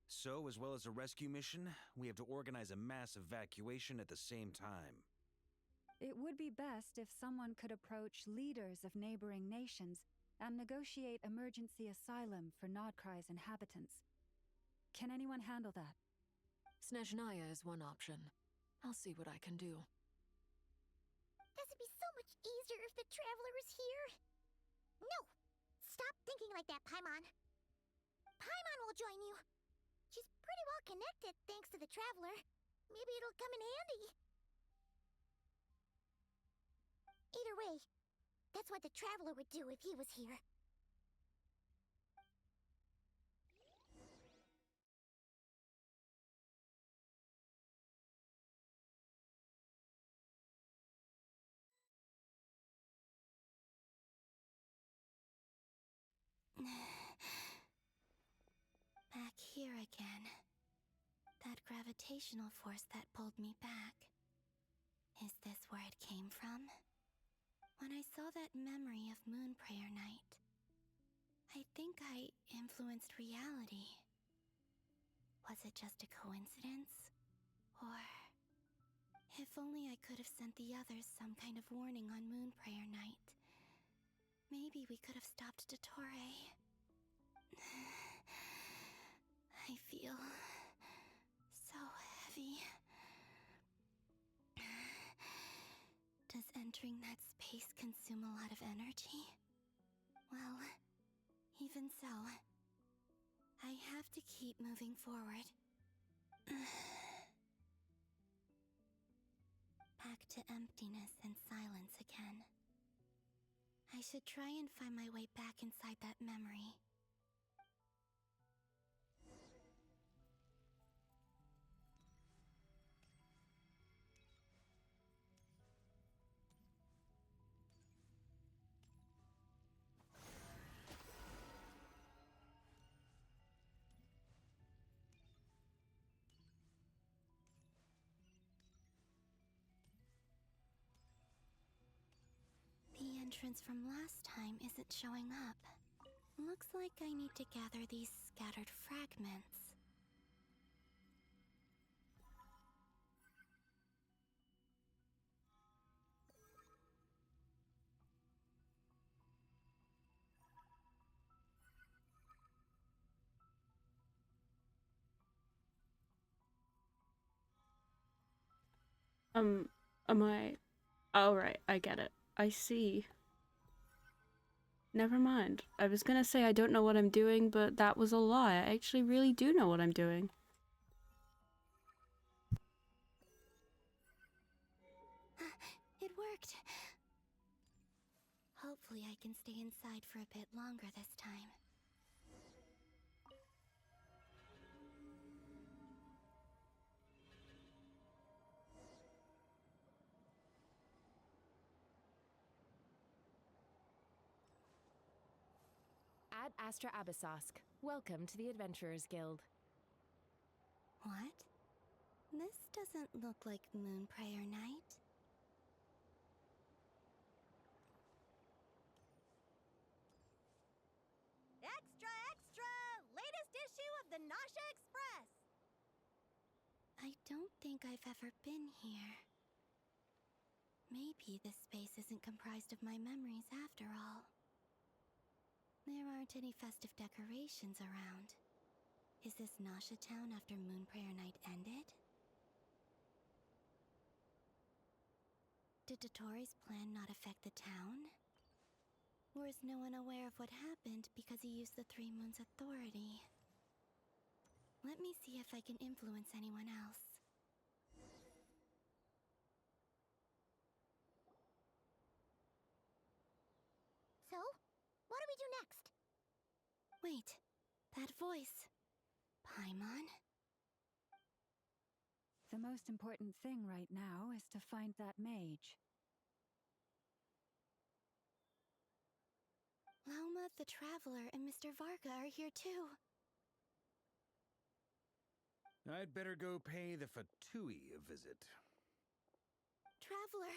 So, as well as a rescue mission, we have to organize a mass evacuation at the same time. It would be best if someone could approach leaders of neighboring nations and negotiate emergency asylum for Nod-Krai's inhabitants. Can anyone handle that? Snezhnaya is one option. I'll see what I can do. This would be so much easier if the Traveler was here. No! Stop thinking like that, Paimon. Paimon will join you. She's pretty well connected thanks to the Traveler. Maybe it'll come in handy. Either way, that's what the Traveler would do if he was here. Back here again. That gravitational force that pulled me back. Is this where it came from? When I saw that memory of Moon Prayer Night, I think I influenced reality. Was it just a coincidence? Or... if only I could have sent the others some kind of warning on Moon Prayer Night. Maybe we could have stopped Dottore. I feel so heavy. Does entering that space consume a lot of energy? Well, Even so, I have to keep moving forward. Back to emptiness and silence again. I should try and find my way back inside that memory. The entrance from last time isn't showing up. Looks like I need to gather these scattered fragments. Am I... Oh, right, I get it. I see. Never mind. I was gonna say I don't know what I'm doing, but that was a lie. I actually really do know what I'm doing. It worked. Hopefully I can stay inside for a bit longer this time. Ad Astra Abyssosk. Welcome to the Adventurers Guild. What? This doesn't look like Moonprayer Night. Extra, extra! Latest issue of the Nasha Express! I don't think I've ever been here. Maybe this space isn't comprised of my memories after all. There aren't any festive decorations around. Is this Nasha Town after Moonprayer Night ended? Did Dottoro's plan not affect the town? Or is no one aware of what happened because he used the Three Moons' authority? Let me see if I can influence anyone else. So, what do we do next? Wait, that voice. Paimon? The most important thing right now is to find that mage. Lauma the Traveler and Mr. Varga are here too. I'd better go pay the Fatui a visit. Traveler!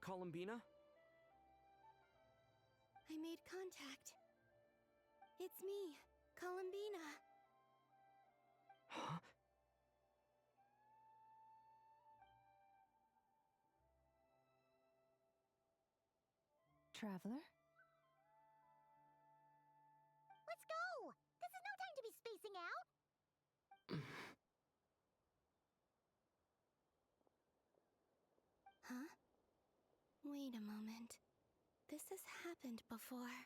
Columbina? I made contact. It's me, Columbina. Huh? Traveler? Let's go! This is no time to be spacing out! Huh? Wait a moment. This has happened before.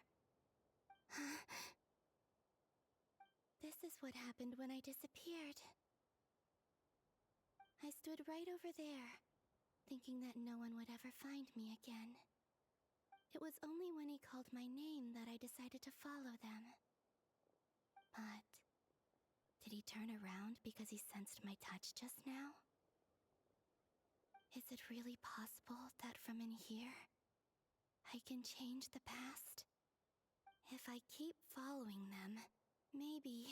This is what happened when I disappeared. I stood right over there, thinking that no one would ever find me again. It was only when he called my name that I decided to follow them. But did he turn around because he sensed my touch just now? Is it really possible that from in here, I can change the past? If I keep following them, maybe...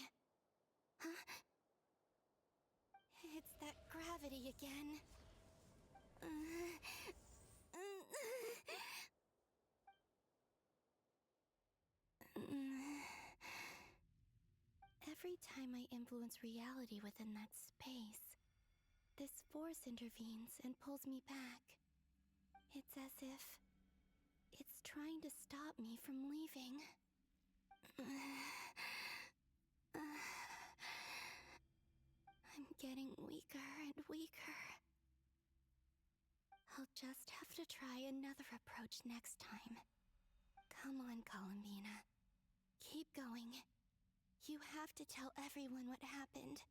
Huh? It's that gravity again. Every time I influence reality within that space, this force intervenes and pulls me back. It's as if it's trying to stop me from leaving. I'm getting weaker and weaker. I'll just have to try another approach next time. Come on, Columbina. Keep going. You have to tell everyone what happened.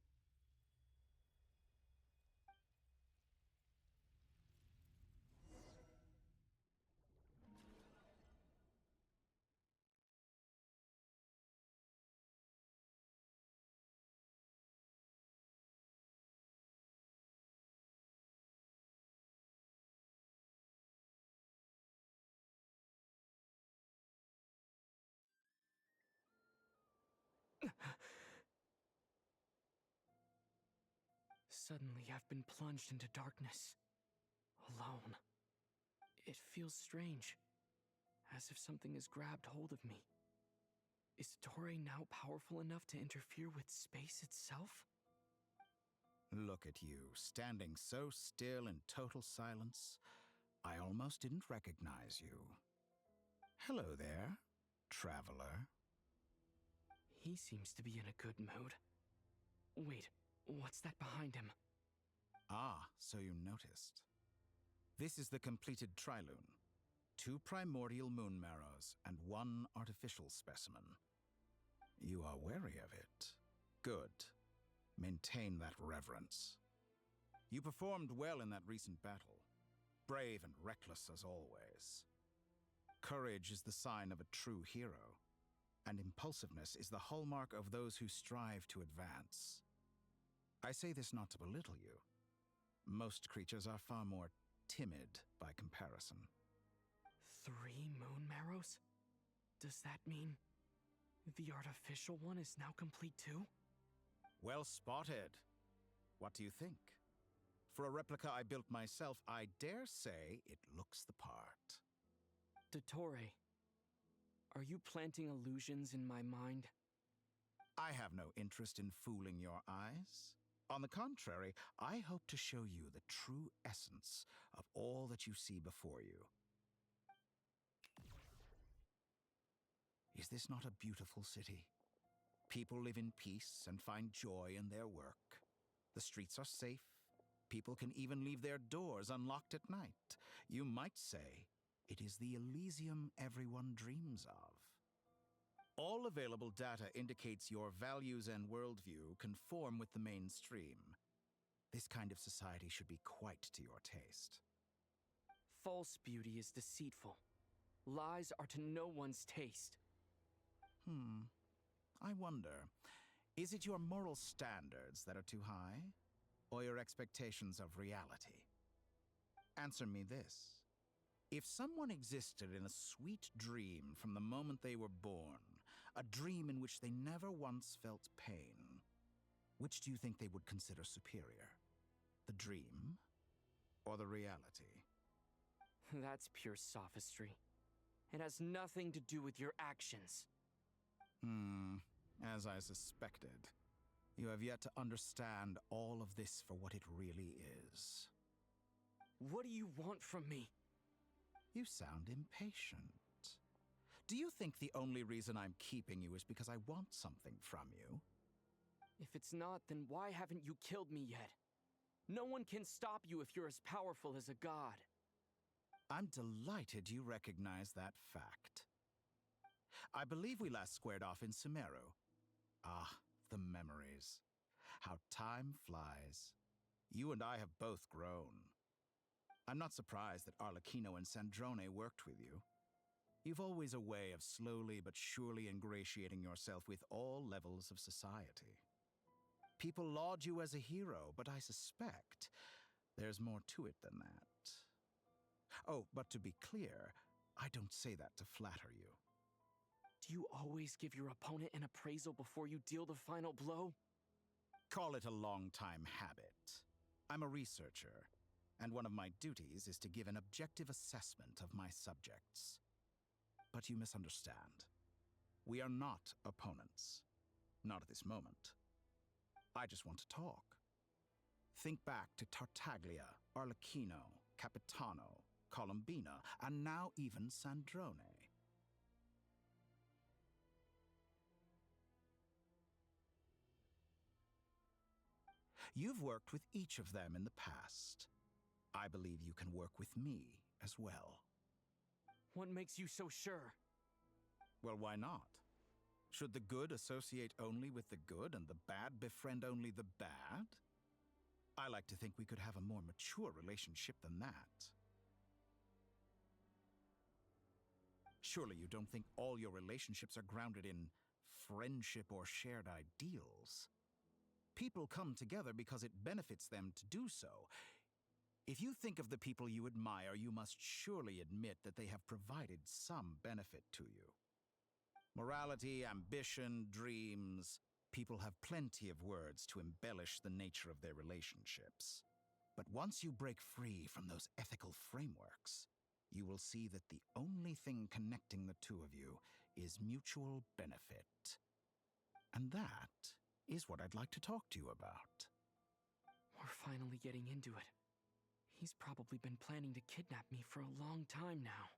Suddenly, I've been plunged into darkness. Alone. It feels strange. As if something has grabbed hold of me. Is Toray now powerful enough to interfere with space itself? Look at you, standing so still in total silence. I almost didn't recognize you. Hello there, traveler. He seems to be in a good mood. Wait, what's that behind him? Ah, so you noticed. This is the completed Trilune. 2 primordial moon marrows and 1 artificial specimen. You are wary of it. Good. Maintain that reverence. You performed well in that recent battle. Brave and reckless as always. Courage is the sign of a true hero, and impulsiveness is the hallmark of those who strive to advance. I say this not to belittle you. Most creatures are far more timid by comparison. 3 moon marrows? Does that mean the artificial one is now complete too? Well spotted. What do you think? For a replica I built myself, I dare say it looks the part. Dottore, are you planting illusions in my mind? I have no interest in fooling your eyes. On the contrary, I hope to show you the true essence of all that you see before you. Is this not a beautiful city? People live in peace and find joy in their work. The streets are safe. People can even leave their doors unlocked at night. You might say it is the Elysium everyone dreams of. All available data indicates your values and worldview conform with the mainstream. This kind of society should be quite to your taste. False beauty is deceitful. Lies are to no one's taste. I wonder, is it your moral standards that are too high, or your expectations of reality? Answer me this. If someone existed in a sweet dream from the moment they were born, a dream in which they never once felt pain, which do you think they would consider superior? The dream, or the reality? That's pure sophistry. It has nothing to do with your actions. As I suspected. You have yet to understand all of this for what it really is. What do you want from me? You sound impatient. Do you think the only reason I'm keeping you is because I want something from you? If it's not, then why haven't you killed me yet? No one can stop you if you're as powerful as a god. I'm delighted you recognize that fact. I believe we last squared off in Sumeru. Ah, the memories. How time flies. You and I have both grown. I'm not surprised that Arlecchino and Sandrone worked with you. You've always a way of slowly but surely ingratiating yourself with all levels of society. People laud you as a hero, but I suspect there's more to it than that. Oh, but to be clear, I don't say that to flatter you. Do you always give your opponent an appraisal before you deal the final blow? Call it a long-time habit. I'm a researcher, and one of my duties is to give an objective assessment of my subjects. But you misunderstand. We are not opponents. Not at this moment. I just want to talk. Think back to Tartaglia, Arlecchino, Capitano, Columbina, and now even Sandrone. You've worked with each of them in the past. I believe you can work with me as well. What makes you so sure? Well, why not? Should the good associate only with the good and the bad befriend only the bad? I like to think we could have a more mature relationship than that. Surely you don't think all your relationships are grounded in friendship or shared ideals. People come together because it benefits them to do so. If you think of the people you admire, you must surely admit that they have provided some benefit to you. Morality, ambition, dreams. People have plenty of words to embellish the nature of their relationships. But once you break free from those ethical frameworks, you will see that the only thing connecting the two of you is mutual benefit. And that is what I'd like to talk to you about. We're finally getting into it. He's probably been planning to kidnap me for a long time now.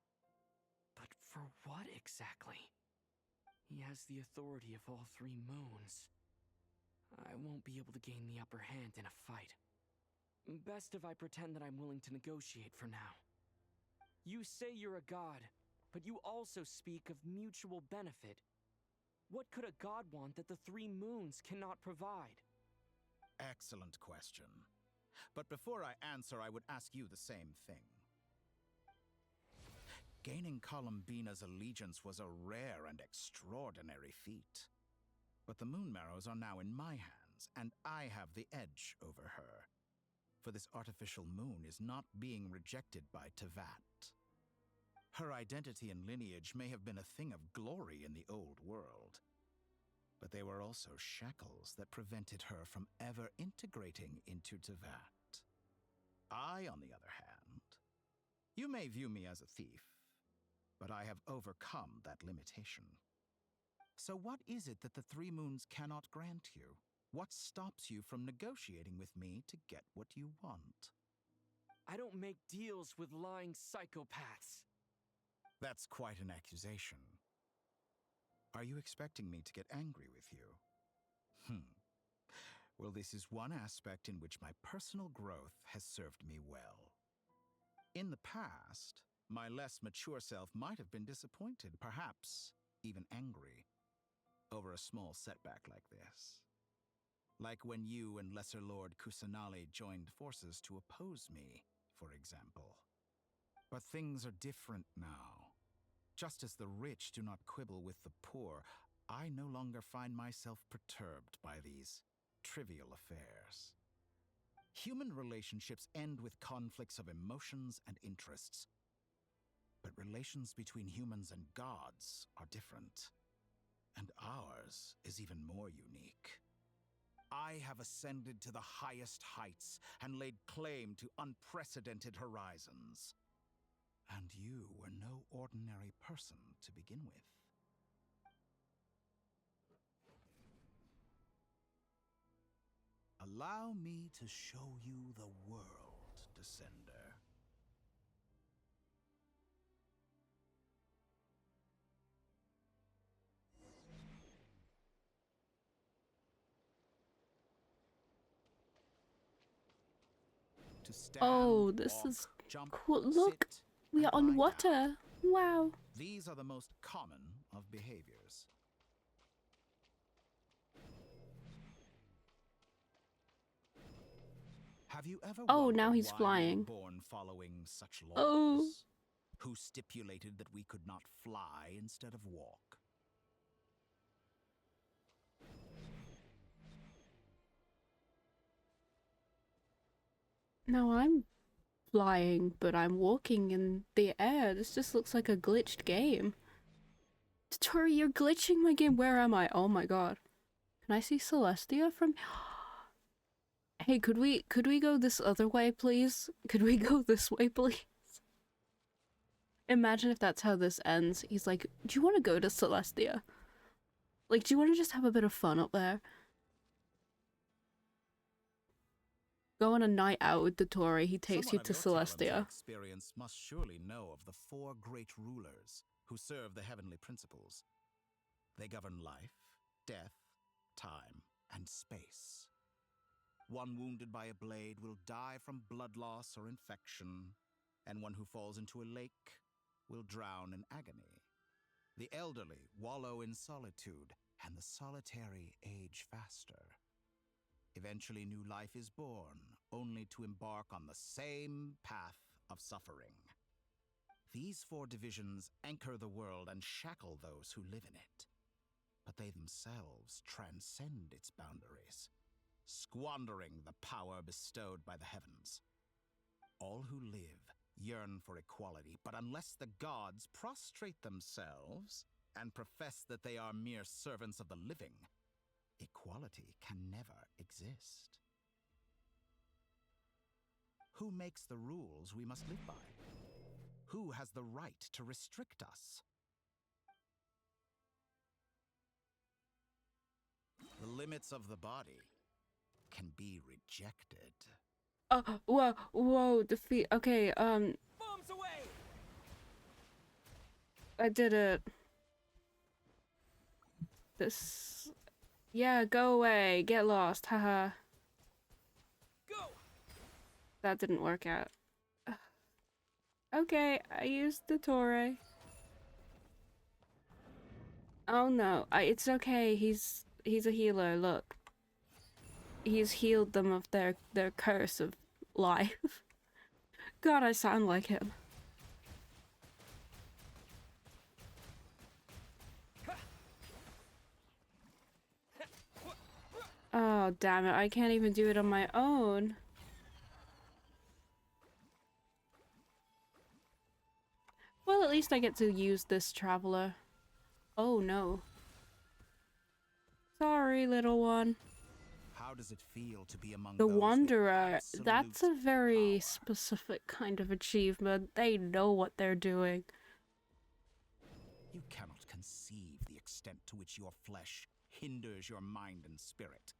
But for what exactly? He has the authority of all three moons. I won't be able to gain the upper hand in a fight. Best if I pretend that I'm willing to negotiate for now. You say you're a god, but you also speak of mutual benefit. What could a god want that the three moons cannot provide? Excellent question. But before I answer, I would ask you the same thing. Gaining Columbina's allegiance was a rare and extraordinary feat. But the Moon Marrows are now in my hands, and I have the edge over her. For this artificial moon is not being rejected by Tevat. Her identity and lineage may have been a thing of glory in the old world, but they were also shackles that prevented her from ever integrating into Tevat. I, on the other hand, you may view me as a thief, but I have overcome that limitation. So what is it that the three moons cannot grant you? What stops you from negotiating with me to get what you want? I don't make deals with lying psychopaths. That's quite an accusation. Are you expecting me to get angry with you? Well, this is one aspect in which my personal growth has served me well. In the past, my less mature self might have been disappointed, perhaps even angry, over a small setback like this. Like when you and Lesser Lord Kusanali joined forces to oppose me, for example. But things are different now. Just as the rich do not quibble with the poor, I no longer find myself perturbed by these trivial affairs. Human relationships end with conflicts of emotions and interests. But relations between humans and gods are different. And ours is even more unique. I have ascended to the highest heights and laid claim to unprecedented horizons. And you were no ordinary person to begin with. Allow me to show you the world, Descender. To stand, Oh, this walk, is jump, cool. Look, sit, we are and on lie water. down. Wow. These are the most common of behaviors. Have you ever Oh, now wondered he's why we flying. were born following such laws? Oh. Who stipulated that we could not fly instead of walk? Now I'm flying, but I'm walking in the air. This just looks like a glitched game. Tori, you're glitching my game. Where am I? Oh my god. Can I see Celestia from... Hey, could we go this other way, please? Could we go this way, please? Imagine if that's how this ends. He's like, do you want to go to Celestia? Like, do you want to just have a bit of fun up there? go on a night out with the Tory, he takes Someone you of to your talents and Celestia. experience must surely know of the 4 great rulers who serve the heavenly principles. They govern life, death, time, and space. One wounded by a blade will die from blood loss or infection, and one who falls into a lake will drown in agony. The elderly wallow in solitude, and the solitary age faster. Eventually, new life is born, only to embark on the same path of suffering. These 4 divisions anchor the world and shackle those who live in it. But they themselves transcend its boundaries, squandering the power bestowed by the heavens. All who live yearn for equality, but unless the gods prostrate themselves and profess that they are mere servants of the living, equality can never exist. Who makes the rules we must live by? Who has the right to restrict us? The limits of the body can be rejected. Oh, whoa, defeat. Okay, Bombs away! I did it. This... Yeah, go away. Get lost. Haha. Go! That didn't work out. Okay, I used the Torre. Oh no, it's okay. He's a healer. Look, he's healed them of their curse of life. God, I sound like him. Oh damn it! I can't even do it on my own. Well, at least I get to use this traveler. Oh no. Sorry, little one. How does it feel to be among The those with Wanderer, absolute that's a very specific kind of achievement. They know what they're doing. You cannot conceive the extent to which your flesh hinders your mind and spirit.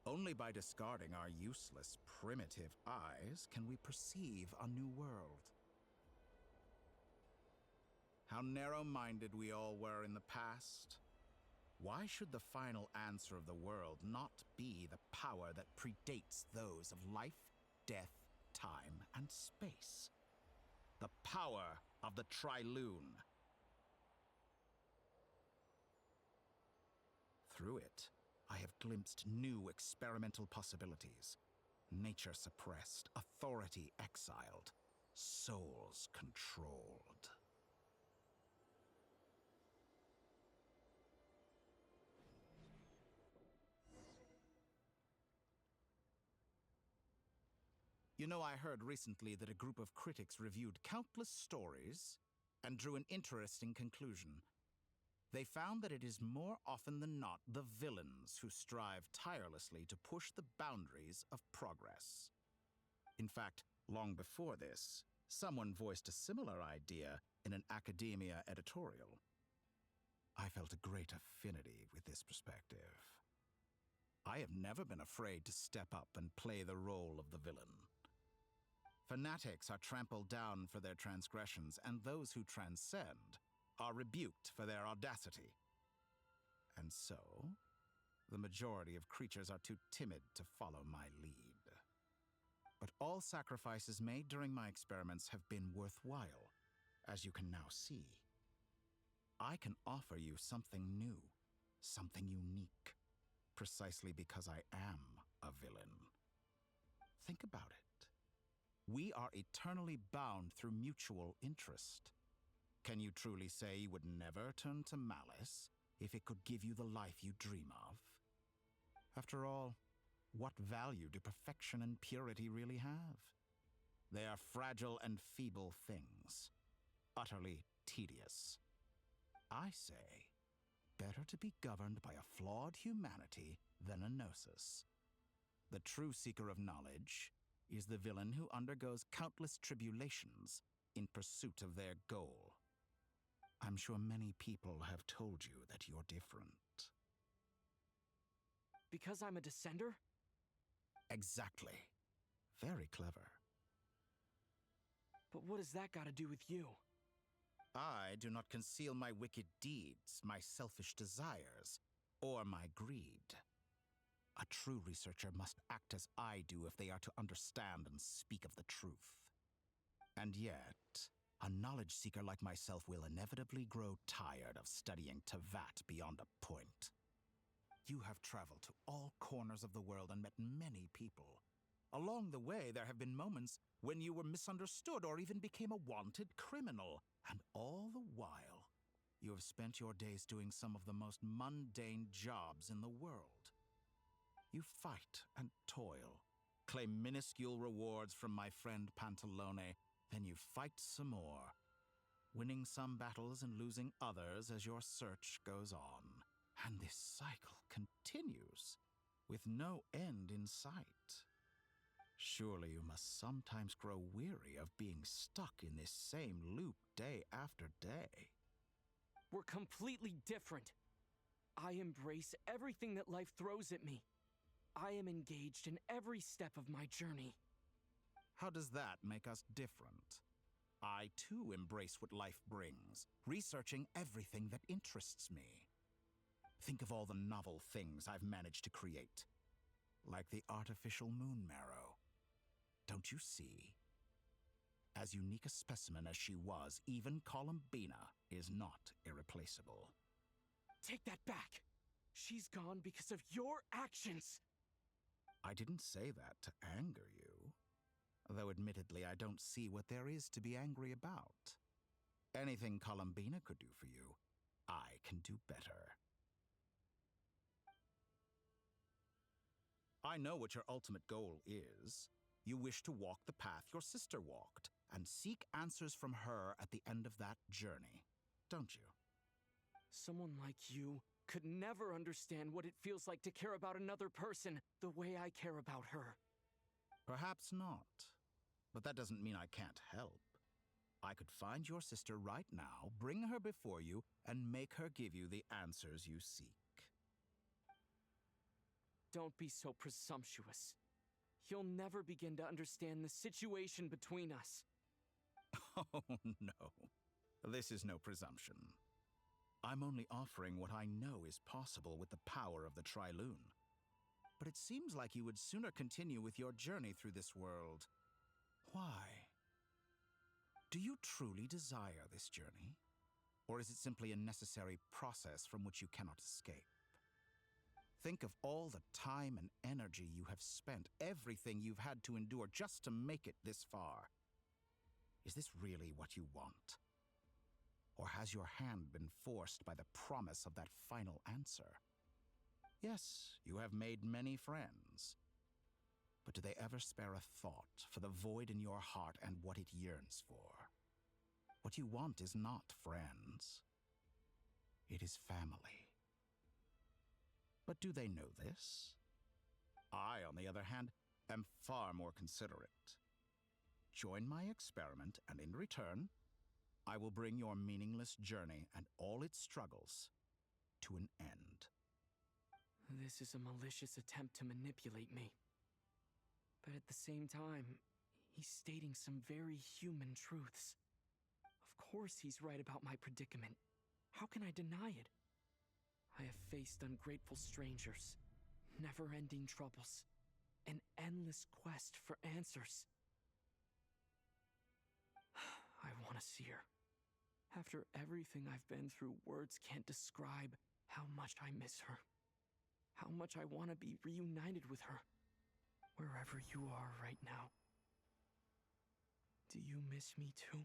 Only by discarding our useless, primitive eyes can we perceive a new world. How narrow-minded we all were in the past. Why should the final answer of the world not be the power that predates those of life, death, time, and space? The power of the Triloon. Through it, I have glimpsed new experimental possibilities. Nature suppressed, authority exiled, souls controlled. You know, I heard recently that a group of critics reviewed countless stories and drew an interesting conclusion. They found that it is more often than not the villains who strive tirelessly to push the boundaries of progress. In fact, long before this, someone voiced a similar idea in an academia editorial. I felt a great affinity with this perspective. I have never been afraid to step up and play the role of the villain. Fanatics are trampled down for their transgressions, and those who transcend are rebuked for their audacity. And so, the majority of creatures are too timid to follow my lead. But all sacrifices made during my experiments have been worthwhile, as you can now see. I can offer you something new, something unique, precisely because I am a villain. Think about it. We are eternally bound through mutual interest. Can you truly say you would never turn to malice if it could give you the life you dream of? After all, what value do perfection and purity really have? They are fragile and feeble things, utterly tedious. I say, better to be governed by a flawed humanity than a gnosis. The true seeker of knowledge is the villain who undergoes countless tribulations in pursuit of their goal. I'm sure many people have told you that you're different. Because I'm a descender? Exactly. Very clever. But what has that got to do with you? I do not conceal my wicked deeds, my selfish desires, or my greed. A true researcher must act as I do if they are to understand and speak of the truth. And yet, a knowledge seeker like myself will inevitably grow tired of studying Tevat beyond a point. You have traveled to all corners of the world and met many people. Along the way, there have been moments when you were misunderstood or even became a wanted criminal. And all the while, you have spent your days doing some of the most mundane jobs in the world. You fight and toil, claim minuscule rewards from my friend Pantalone, then you fight some more, winning some battles and losing others as your search goes on. And this cycle continues, with no end in sight. Surely you must sometimes grow weary of being stuck in this same loop day after day. We're completely different. I embrace everything that life throws at me. I am engaged in every step of my journey. How does that make us different? I too embrace what life brings, researching everything that interests me. Think of all the novel things I've managed to create, like the artificial moon marrow. Don't you see? As unique a specimen as she was, even Columbina is not irreplaceable. Take that back! She's gone because of your actions! I didn't say that to anger you. Though admittedly, I don't see what there is to be angry about. Anything Columbina could do for you, I can do better. I know what your ultimate goal is. You wish to walk the path your sister walked, and seek answers from her at the end of that journey, don't you? Someone like you could never understand what it feels like to care about another person the way I care about her. Perhaps not. But that doesn't mean I can't help. I could find your sister right now, bring her before you, and make her give you the answers you seek. Don't be so presumptuous. You'll never begin to understand the situation between us. Oh, no. This is no presumption. I'm only offering what I know is possible with the power of the Tri-Lune. But it seems like you would sooner continue with your journey through this world. Why? Do you truly desire this journey? Or is it simply a necessary process from which you cannot escape? Think of all the time and energy you have spent, everything you've had to endure just to make it this far. Is this really what you want? Or has your hand been forced by the promise of that final answer? Yes, you have made many friends. But do they ever spare a thought for the void in your heart and what it yearns for? What you want is not friends. It is family. But do they know this? I, on the other hand, am far more considerate. Join my experiment, and in return, I will bring your meaningless journey and all its struggles to an end. This is a malicious attempt to manipulate me. But at the same time, he's stating some very human truths. Of course he's right about my predicament. How can I deny it? I have faced ungrateful strangers, never-ending troubles, an endless quest for answers. I want to see her. After everything I've been through, words can't describe how much I miss her. How much I want to be reunited with her. Wherever you are right now. Do you miss me too?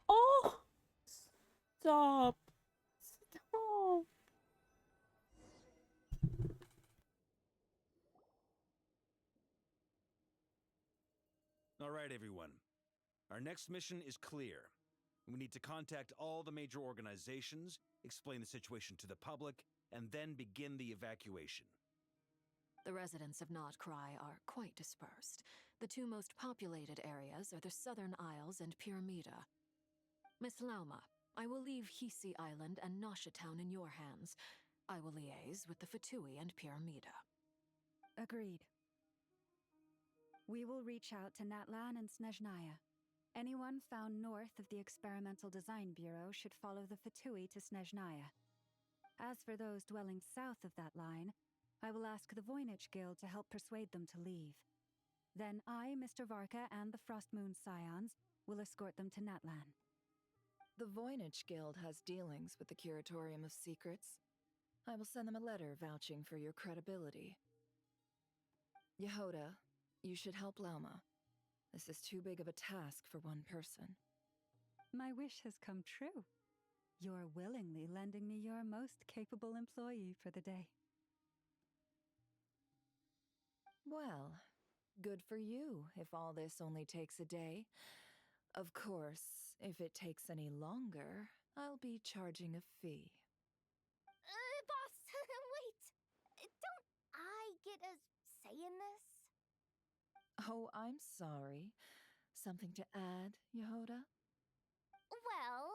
Oh! Stop. Stop. All right, everyone. Our next mission is clear. We need to contact all the major organizations, explain the situation to the public, and then begin the evacuation. The residents of Nod-Krai are quite dispersed. The two most populated areas are the Southern Isles and Pyramida. Miss Lauma, I will leave Hisi Island and Nasha Town in your hands. I will liaise with the Fatui and Pyramida. Agreed. We will reach out to Natlan and Snezhnaya. Anyone found north of the Experimental Design Bureau should follow the Fatui to Snezhnaya. As for those dwelling south of that line, I will ask the Voynich Guild to help persuade them to leave. Then I, Mr. Varka, and the Frostmoon Scions will escort them to Natlan. The Voynich Guild has dealings with the Curatorium of Secrets. I will send them a letter vouching for your credibility. Yehoda, you should help Lauma. This is too big of a task for one person. My wish has come true. You're willingly lending me your most capable employee for the day. Well, good for you if all this only takes a day. Of course, if it takes any longer, I'll be charging a fee. Boss, wait! Don't I get a say in this? Oh, I'm sorry. Something to add, Yehoda? Well,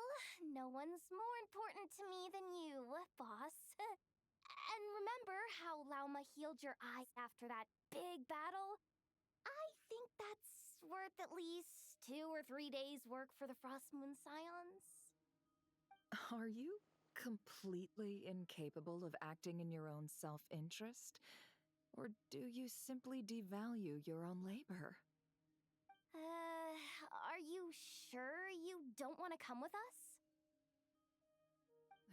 no one's more important to me than you, boss. And remember how Lauma healed your eyes after that big battle? I think that's worth at least 2 or 3 days' work for the Frostmoon Scions. Are you completely incapable of acting in your own self-interest? Or do you simply devalue your own labor? Are you sure you don't want to come with us?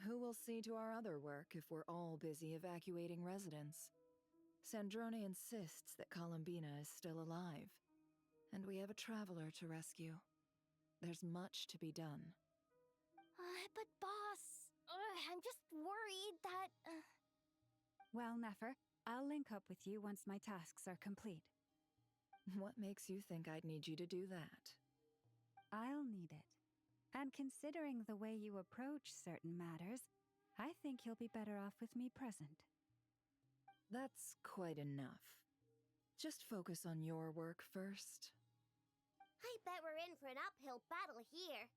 Who will see to our other work if we're all busy evacuating residents? Sandrone insists that Columbina is still alive, and we have a traveler to rescue. There's much to be done. But boss, I'm just worried that... Well, Nefer, I'll link up with you once my tasks are complete. What makes you think I'd need you to do that? I'll need it. And considering the way you approach certain matters, I think you'll be better off with me present. That's quite enough. Just focus on your work first. I bet we're in for an uphill battle here.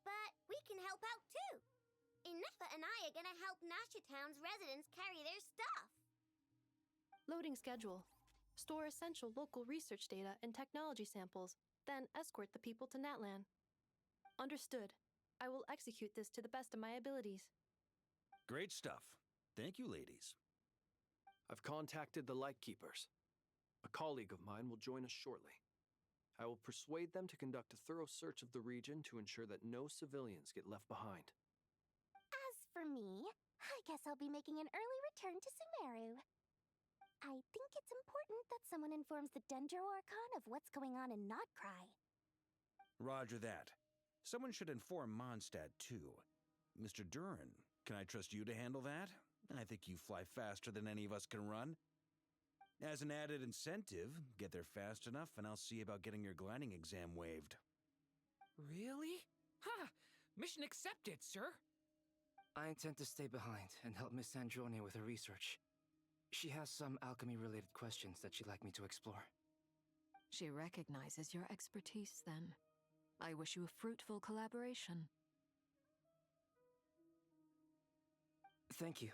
But we can help out too. Inefa and I are gonna help Nasha Town's residents carry their stuff. Loading schedule. Store essential local research data and technology samples, then escort the people to Natlan. Understood. I will execute this to the best of my abilities. Great stuff. Thank you, ladies. I've contacted the Lightkeepers. A colleague of mine will join us shortly. I will persuade them to conduct a thorough search of the region to ensure that no civilians get left behind. As for me, I guess I'll be making an early return to Sumeru. I think it's important that someone informs the Dendro Archon of what's going on in Nod-Krai. Roger that. Someone should inform Mondstadt, too. Mr. Durin, can I trust you to handle that? I think you fly faster than any of us can run. As an added incentive, get there fast enough and I'll see about getting your gliding exam waived. Really? Ha! Mission accepted, sir! I intend to stay behind and help Miss Sandrone with her research. She has some alchemy-related questions that she'd like me to explore. She recognizes your expertise, then. I wish you a fruitful collaboration. Thank you.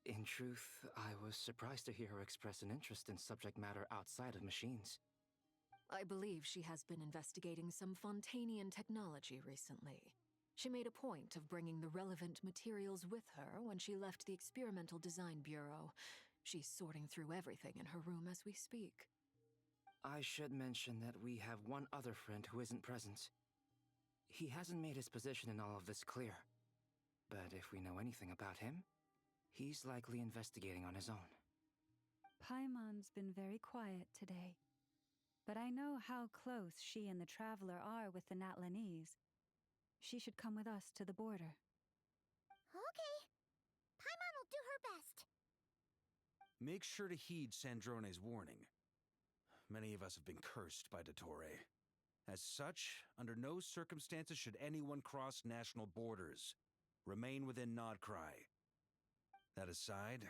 In truth, I was surprised to hear her express an interest in subject matter outside of machines. I believe she has been investigating some Fontanian technology recently. She made a point of bringing the relevant materials with her when she left the Experimental Design Bureau. She's sorting through everything in her room as we speak. I should mention that we have one other friend who isn't present. He hasn't made his position in all of this clear. But if we know anything about him, he's likely investigating on his own. Paimon's been very quiet today. But I know how close she and the Traveler are with the Natlanese. She should come with us to the border. Okay. Paimon will do her best. Make sure to heed Sandrone's warning. Many of us have been cursed by Dottore. As such, under no circumstances should anyone cross national borders. Remain within Nod-Krai. That aside,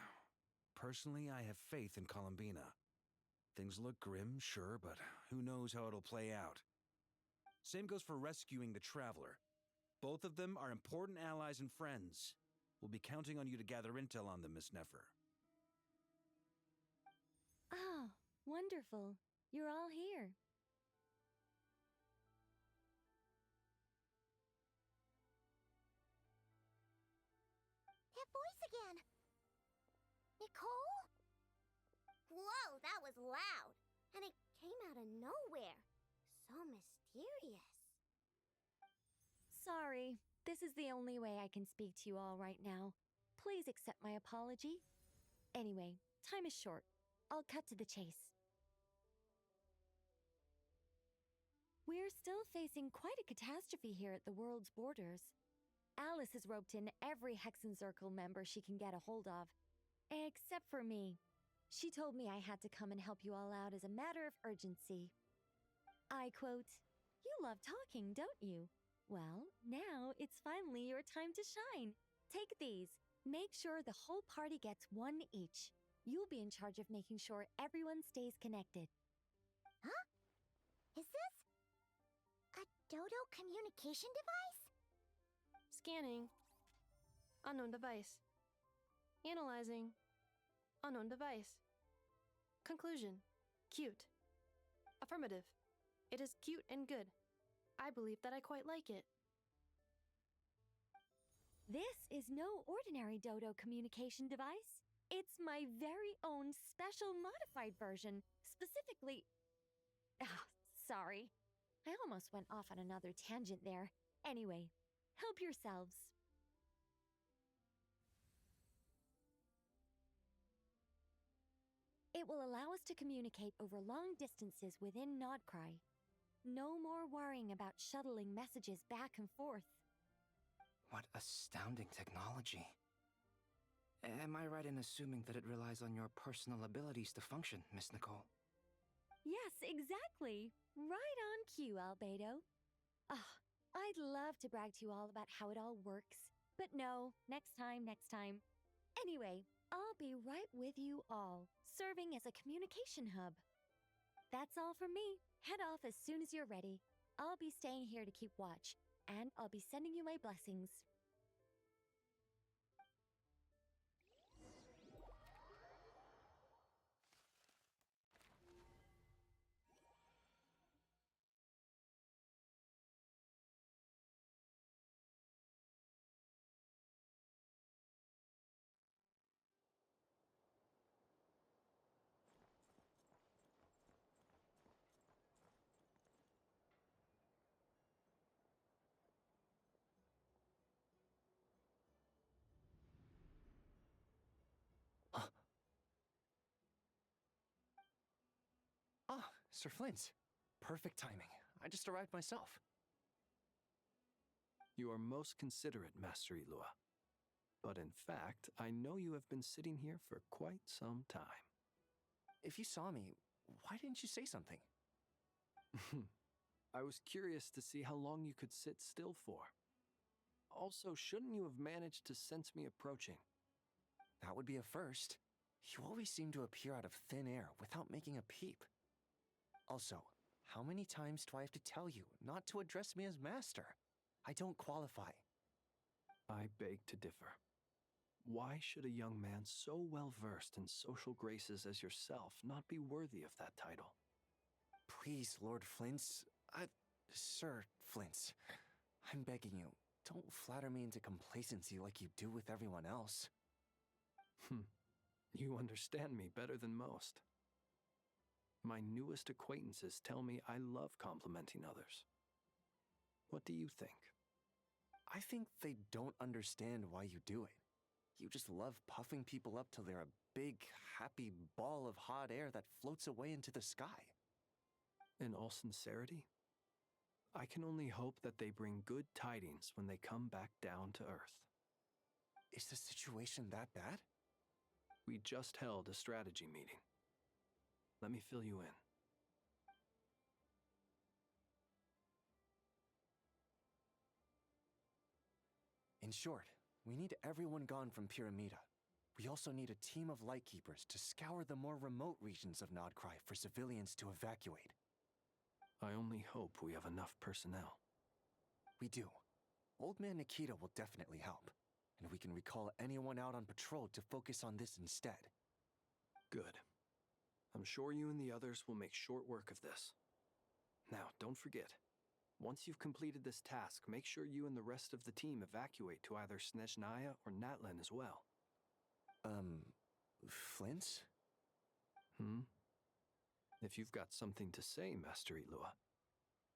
Personally, I have faith in Columbina. Things look grim, sure, but who knows how it'll play out. Same goes for rescuing the Traveler. Both of them are important allies and friends. We'll be counting on you to gather intel on them, Miss Nefer. Ah, wonderful. You're all here. That voice again! Nicole? Whoa, that was loud! And it came out of nowhere. So mysterious. Sorry, this is the only way I can speak to you all right now. Please accept my apology. Anyway, time is short. I'll cut to the chase. We're still facing quite a catastrophe here at the world's borders. Alice has roped in every Hexencircle member she can get a hold of. Except for me. She told me I had to come and help you all out as a matter of urgency. I quote, "You love talking, don't you? Well, now it's finally your time to shine. Take these. Make sure the whole party gets one each. You'll be in charge of making sure everyone stays connected." Huh? Is this a Dodo communication device? Scanning. Unknown device. Analyzing. Unknown device. Conclusion. Cute. Affirmative. It is cute and good. I believe that I quite like it. This is no ordinary Dodo communication device. It's my very own special modified version, specifically... Ah, sorry. I almost went off on another tangent there. Anyway, help yourselves. It will allow us to communicate over long distances within Nod-Krai. No more worrying about shuttling messages back and forth. What astounding technology. Am I right in assuming that it relies on your personal abilities to function, Miss Nicole? Yes, exactly. Right on cue, Albedo. Ah, I'd love to brag to you all about how it all works. But no, next time. Anyway, I'll be right with you all, serving as a communication hub. That's all from me. Head off as soon as you're ready. I'll be staying here to keep watch, and I'll be sending you my blessings. Ah, Sir Flint. Perfect timing. I just arrived myself. You are most considerate, Master Ilua. But in fact, I know you have been sitting here for quite some time. If you saw me, why didn't you say something? I was curious to see how long you could sit still for. Also, shouldn't you have managed to sense me approaching? That would be a first. You always seem to appear out of thin air without making a peep. Also, how many times do I have to tell you not to address me as master? I don't qualify. I beg to differ. Why should a young man so well versed in social graces as yourself not be worthy of that title? Please, Lord Flint's... Sir Flint's. I'm begging you, don't flatter me into complacency like you do with everyone else. You understand me better than most. My newest acquaintances tell me I love complimenting others. What do you think? I think they don't understand why you do it. You just love puffing people up till they're a big, happy ball of hot air that floats away into the sky. In all sincerity, I can only hope that they bring good tidings when they come back down to Earth. Is the situation that bad? We just held a strategy meeting. Let me fill you in. In short, we need everyone gone from Pyramida. We also need a team of lightkeepers to scour the more remote regions of Nod-Krai for civilians to evacuate. I only hope we have enough personnel. We do. Old Man Nikita will definitely help, and we can recall anyone out on patrol to focus on this instead. Good. I'm sure you and the others will make short work of this. Now, don't forget, once you've completed this task, make sure you and the rest of the team evacuate to either Snezhnaya or Natlan as well. Flint? If you've got something to say, Master Ilua,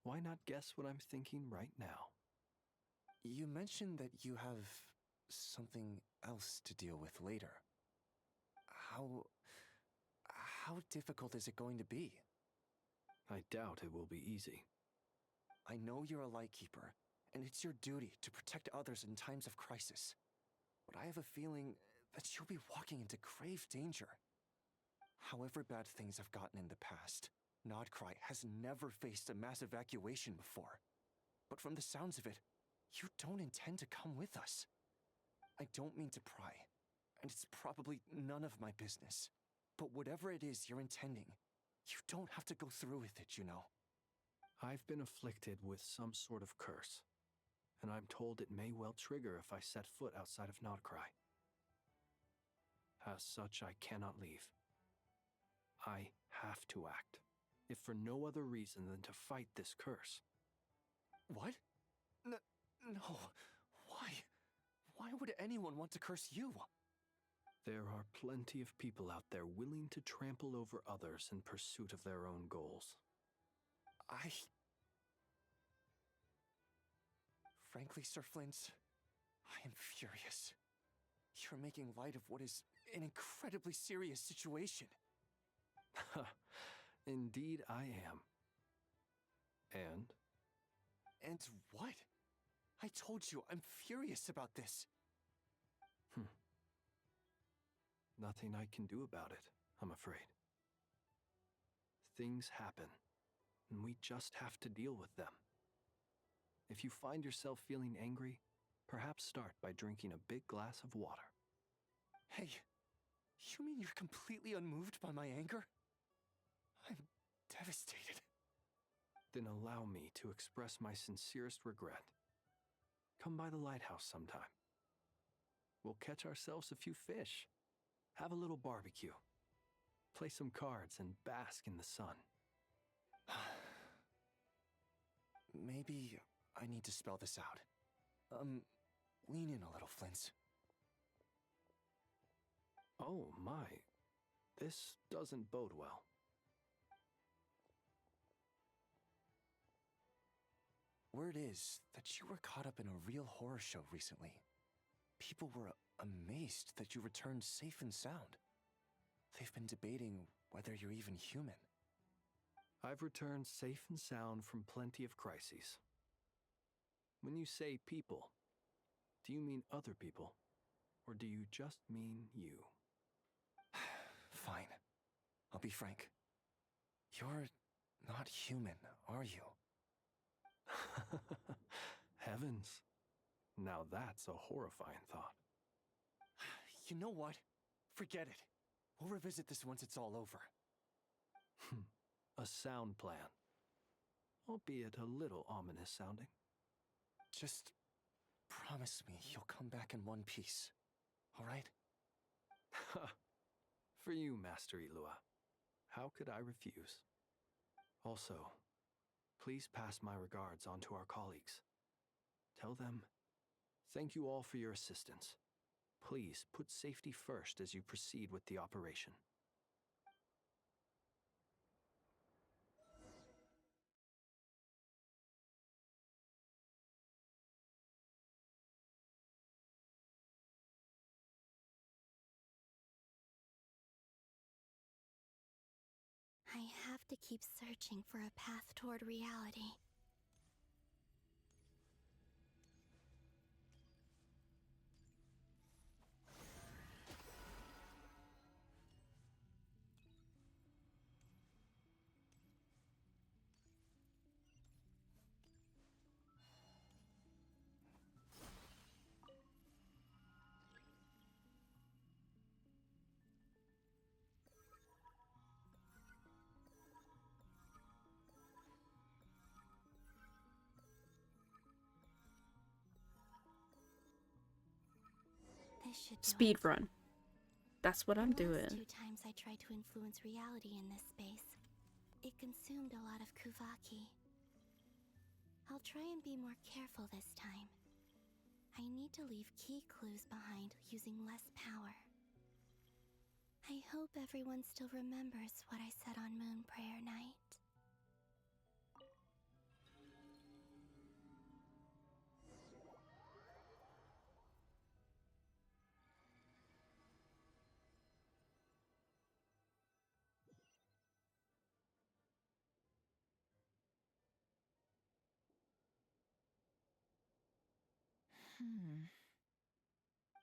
why not guess what I'm thinking right now? You mentioned that you have something else to deal with later. How difficult is it going to be? I doubt it will be easy. I know you're a lightkeeper, and it's your duty to protect others in times of crisis. But I have a feeling that you'll be walking into grave danger. However bad things have gotten in the past, Nod-Krai has never faced a mass evacuation before. But from the sounds of it, you don't intend to come with us. I don't mean to pry, and it's probably none of my business. But whatever it is you're intending, you don't have to go through with it, you know. I've been afflicted with some sort of curse, and I'm told it may well trigger if I set foot outside of Nod-Krai. As such, I cannot leave. I have to act, if for no other reason than to fight this curse. What? No. Why? Why would anyone want to curse you? There are plenty of people out there willing to trample over others in pursuit of their own goals. Frankly, Sir Flint, I am furious. You're making light of what is an incredibly serious situation. Indeed I am. And what? I told you, I'm furious about this. Nothing I can do about it, I'm afraid. Things happen, and we just have to deal with them. If you find yourself feeling angry, perhaps start by drinking a big glass of water. Hey, you mean you're completely unmoved by my anger? I'm devastated. Then allow me to express my sincerest regret. Come by the lighthouse sometime. We'll catch ourselves a few fish, have a little barbecue, play some cards, and bask in the sun. Maybe I need to spell this out. Lean in a little, Flint. Oh my, this doesn't bode well. Word is that you were caught up in a real horror show recently. People were amazed that you returned safe and sound. They've been debating whether you're even human. I've returned safe and sound from plenty of crises. When you say people, do you mean other people? Or do you just mean you? Fine. I'll be frank. You're not human, are you? Heavens. Now that's a horrifying thought. You know what? Forget it. We'll revisit this once it's all over. A sound plan. Albeit a little ominous sounding. Just promise me you'll come back in one piece, all right? For you, Master Ilua. How could I refuse? Also, please pass my regards on to our colleagues. Tell them, thank you all for your assistance. Please put safety first as you proceed with the operation. I have to keep searching for a path toward reality. This should do Speed it. run. That's what I'm The doing. last 2 times I tried to influence reality in this space, it consumed a lot of Kuvaki. I'll try and be more careful this time. I need to leave key clues behind using less power. I hope everyone still remembers what I said on Moon Prayer Night.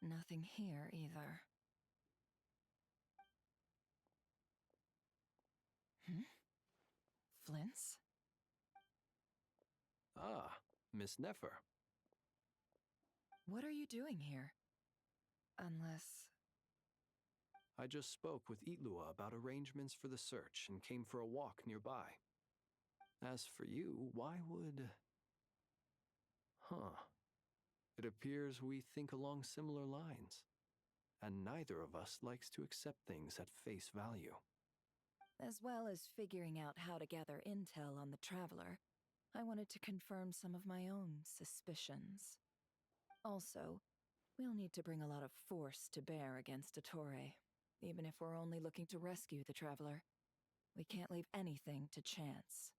Nothing here either. Flints? Ah, Miss Nefer. What are you doing here? Unless... I just spoke with Itlua about arrangements for the search and came for a walk nearby. As for you, why would... Huh. It appears we think along similar lines, and neither of us likes to accept things at face value. As well as figuring out how to gather intel on the Traveler, I wanted to confirm some of my own suspicions. Also, we'll need to bring a lot of force to bear against Dottore, even if we're only looking to rescue the Traveler. We can't leave anything to chance.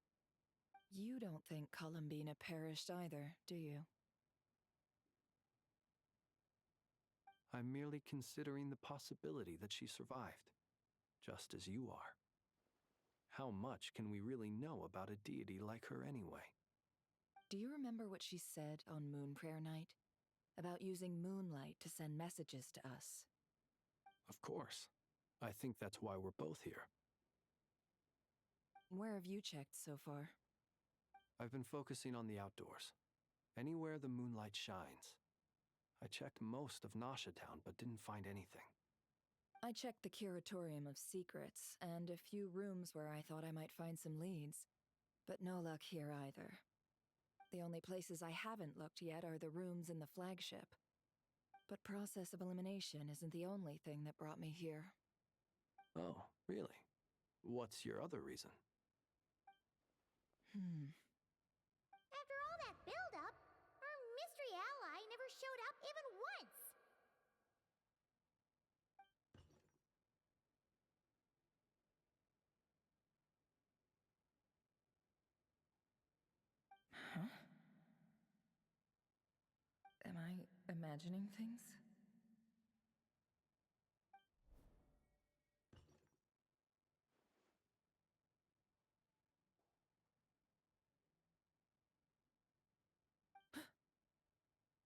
You don't think Columbina perished either, do you? I'm merely considering the possibility that she survived, just as you are. How much can we really know about a deity like her anyway? Do you remember what she said on Moon Prayer Night? About using moonlight to send messages to us? Of course. I think that's why we're both here. Where have you checked so far? I've been focusing on the outdoors. Anywhere the moonlight shines. I checked most of Nasha Town, but didn't find anything. I checked the Curatorium of Secrets, and a few rooms where I thought I might find some leads. But no luck here either. The only places I haven't looked yet are the rooms in the flagship. But process of elimination isn't the only thing that brought me here. Oh, really? What's your other reason? After all that build-up, our mystery ally never showed up even once! Huh? Am I imagining things?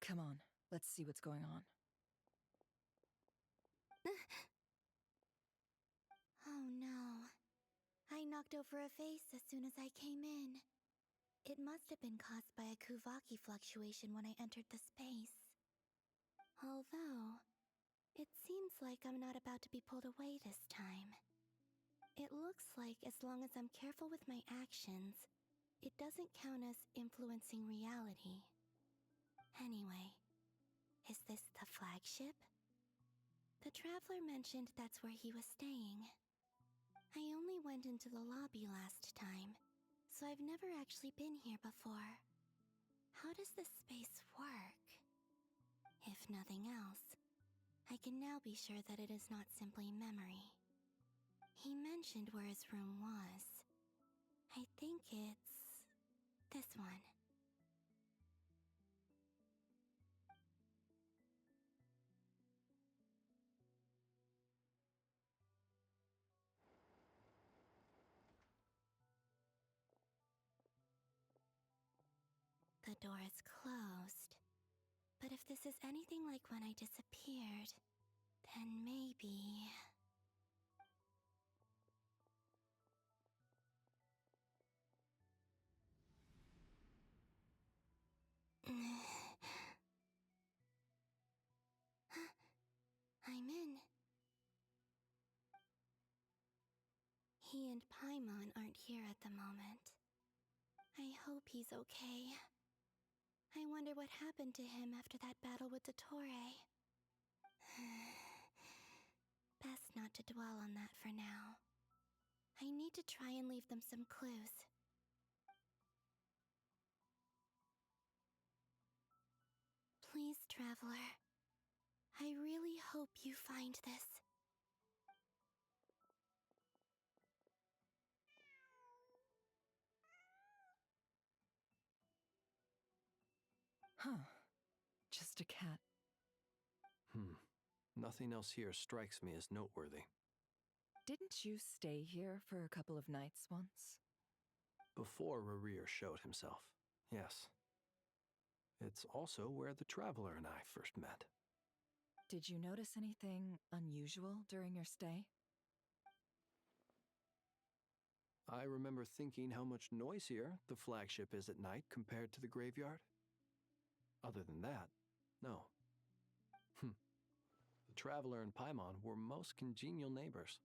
Come on, let's see what's going on. Oh no. I knocked over a vase as soon as I came in. It must have been caused by a Kuvaki fluctuation when I entered the space. Although, it seems like I'm not about to be pulled away this time. It looks like as long as I'm careful with my actions, it doesn't count as influencing reality. Anyway, is this the flagship? The Traveler mentioned that's where he was staying. I only went into the lobby last time, so I've never actually been here before. How does this space work? If nothing else, I can now be sure that it is not simply memory. He mentioned where his room was. I think it's this one. The door is closed. But if this is anything like when I disappeared, then maybe... I'm in. He and Paimon aren't here at the moment. I hope he's okay. I wonder what happened to him after that battle with Dottore. to dwell on that for now. I need to try and leave them some clues. Please, Traveler. I really hope you find this. Huh. Just a cat. Nothing else here strikes me as noteworthy. Didn't you stay here for a couple of nights once? Before Rerir showed himself, yes. It's also where the Traveler and I first met. Did you notice anything unusual during your stay? I remember thinking how much noisier the flagship is at night compared to the graveyard. Other than that, no. The Traveler and Paimon were most congenial neighbors.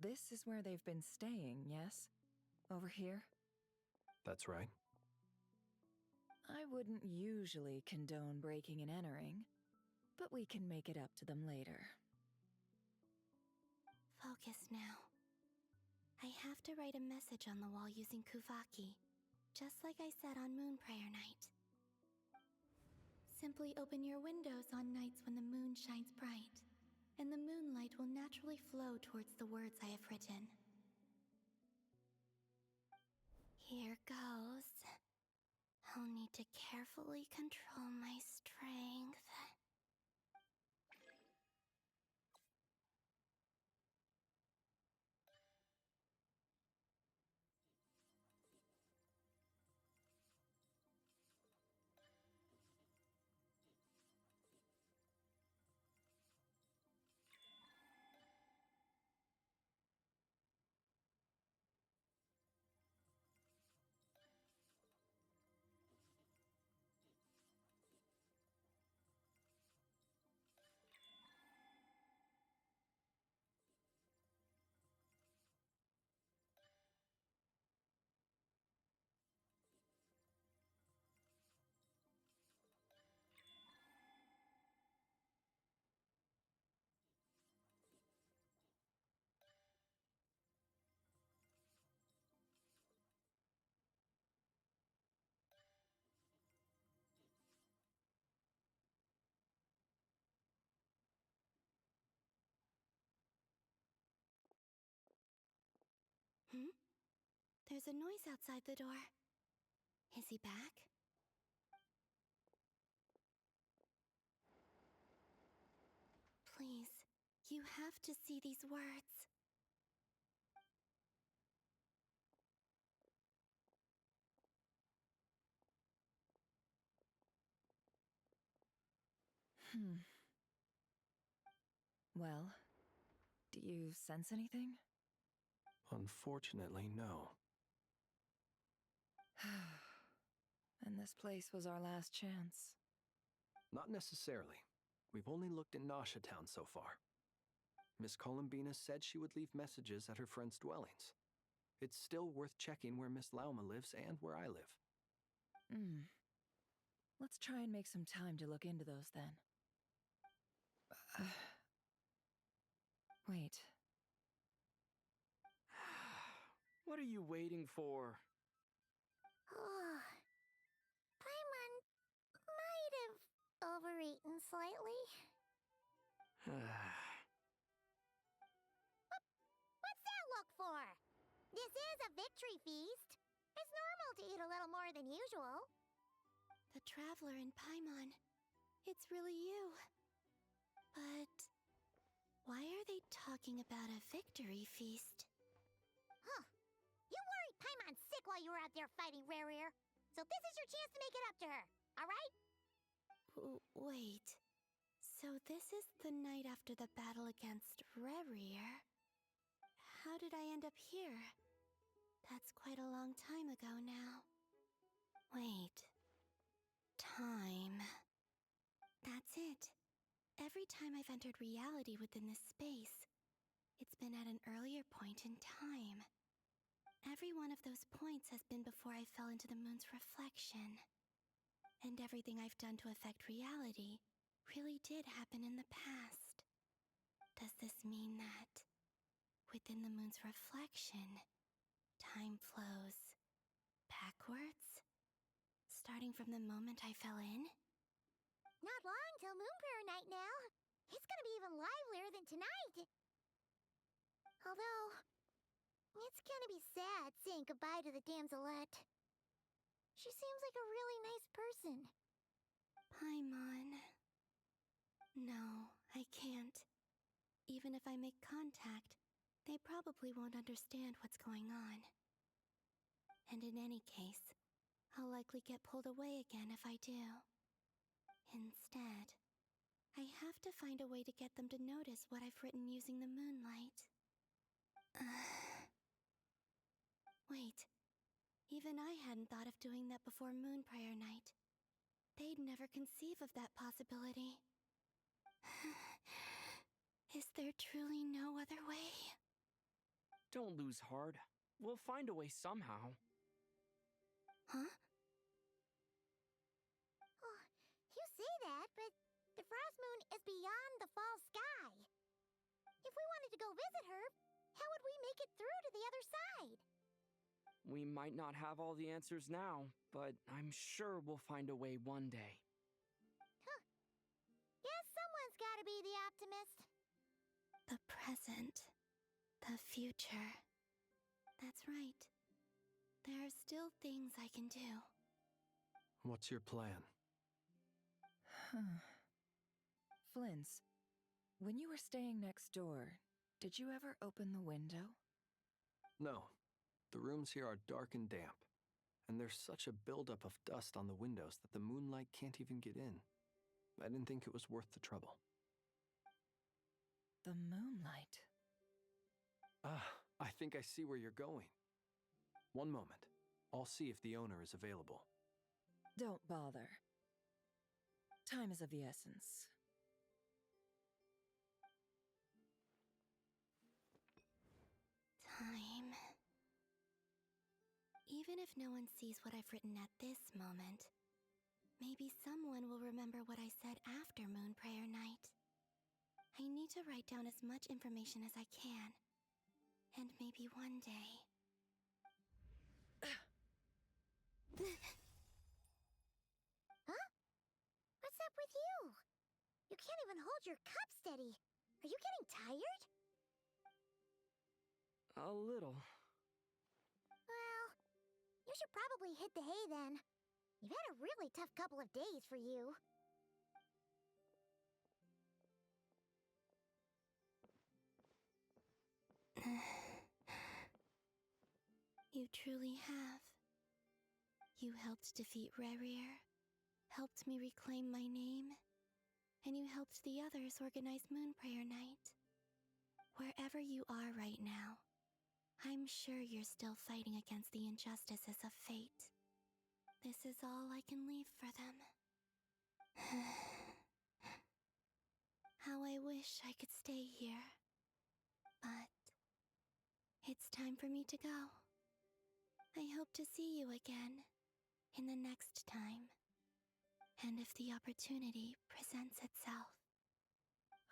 This is where they've been staying, yes? Over here? That's right. I wouldn't usually condone breaking and entering, but we can make it up to them later. Focus now. I have to write a message on the wall using Kuvaki, just like I said on Moon Prayer Night. Simply open your windows on nights when the moon shines bright, and the moonlight will naturally flow towards the words I have written. Here goes. I'll need to carefully control my strength. There's a noise outside the door. Is he back? Please, you have to see these words. Well, do you sense anything? Unfortunately, no. And this place was our last chance. Not necessarily. We've only looked in Nasha Town so far. Miss Columbina said she would leave messages at her friends' dwellings. It's still worth checking where Miss Lauma lives and where I live. Let's try and make some time to look into those then. Wait. What are you waiting for? Paimon might have overeaten slightly. What's that look for? This is a victory feast. It's normal to eat a little more than usual. The Traveler and Paimon. It's really you. But why are they talking about a victory feast? Huh. You worried Paimon sick while you were out there fighting Rerir. So this is your chance to make it up to her, alright? Wait. So this is the night after the battle against Rerir. How did I end up here? That's quite a long time ago now. Wait. Time. That's it. Every time I've entered reality within this space, it's been at an earlier point in time. Every one of those points has been before I fell into the moon's reflection. And everything I've done to affect reality really did happen in the past. Does this mean that within the moon's reflection, time flows backwards, starting from the moment I fell in. Not long till Moon Prayer Night now. It's gonna be even livelier than tonight. Although, it's gonna be sad saying goodbye to the damselette. She seems like a really nice person. Paimon. No, I can't. Even if I make contact, they probably won't understand what's going on. And in any case, I'll likely get pulled away again if I do. Instead, I have to find a way to get them to notice what I've written using the moonlight. Wait, even I hadn't thought of doing that before Moon Prayer Night. They'd never conceive of that possibility. Is there truly no other way? Don't lose heart. We'll find a way somehow. Huh? Oh, you say that, but the Frost Moon is beyond the fall sky. If we wanted to go visit her, how would we make it through to the other side? We might not have all the answers now, but I'm sure we'll find a way one day. Huh. Guess someone's gotta be the optimist. The present. The future. That's right. There are still things I can do. What's your plan? Flint's, when you were staying next door, did you ever open the window? No. The rooms here are dark and damp, and there's such a buildup of dust on the windows that the moonlight can't even get in. I didn't think it was worth the trouble. The moonlight? I think I see where you're going. One moment. I'll see if the owner is available. Don't bother. Time is of the essence. Time. Even if no one sees what I've written at this moment, maybe someone will remember what I said after Moon Prayer Night. I need to write down as much information as I can. And maybe one day... Huh? What's up with you? You can't even hold your cup steady. Are you getting tired? A little. Well, you should probably hit the hay then. You've had a really tough couple of days for you. You truly have. You helped defeat Rerir, helped me reclaim my name, and you helped the others organize Moon Prayer Night. Wherever you are right now, I'm sure you're still fighting against the injustices of fate. This is all I can leave for them. How I wish I could stay here. But it's time for me to go. I hope to see you again in the next time. And if the opportunity presents itself.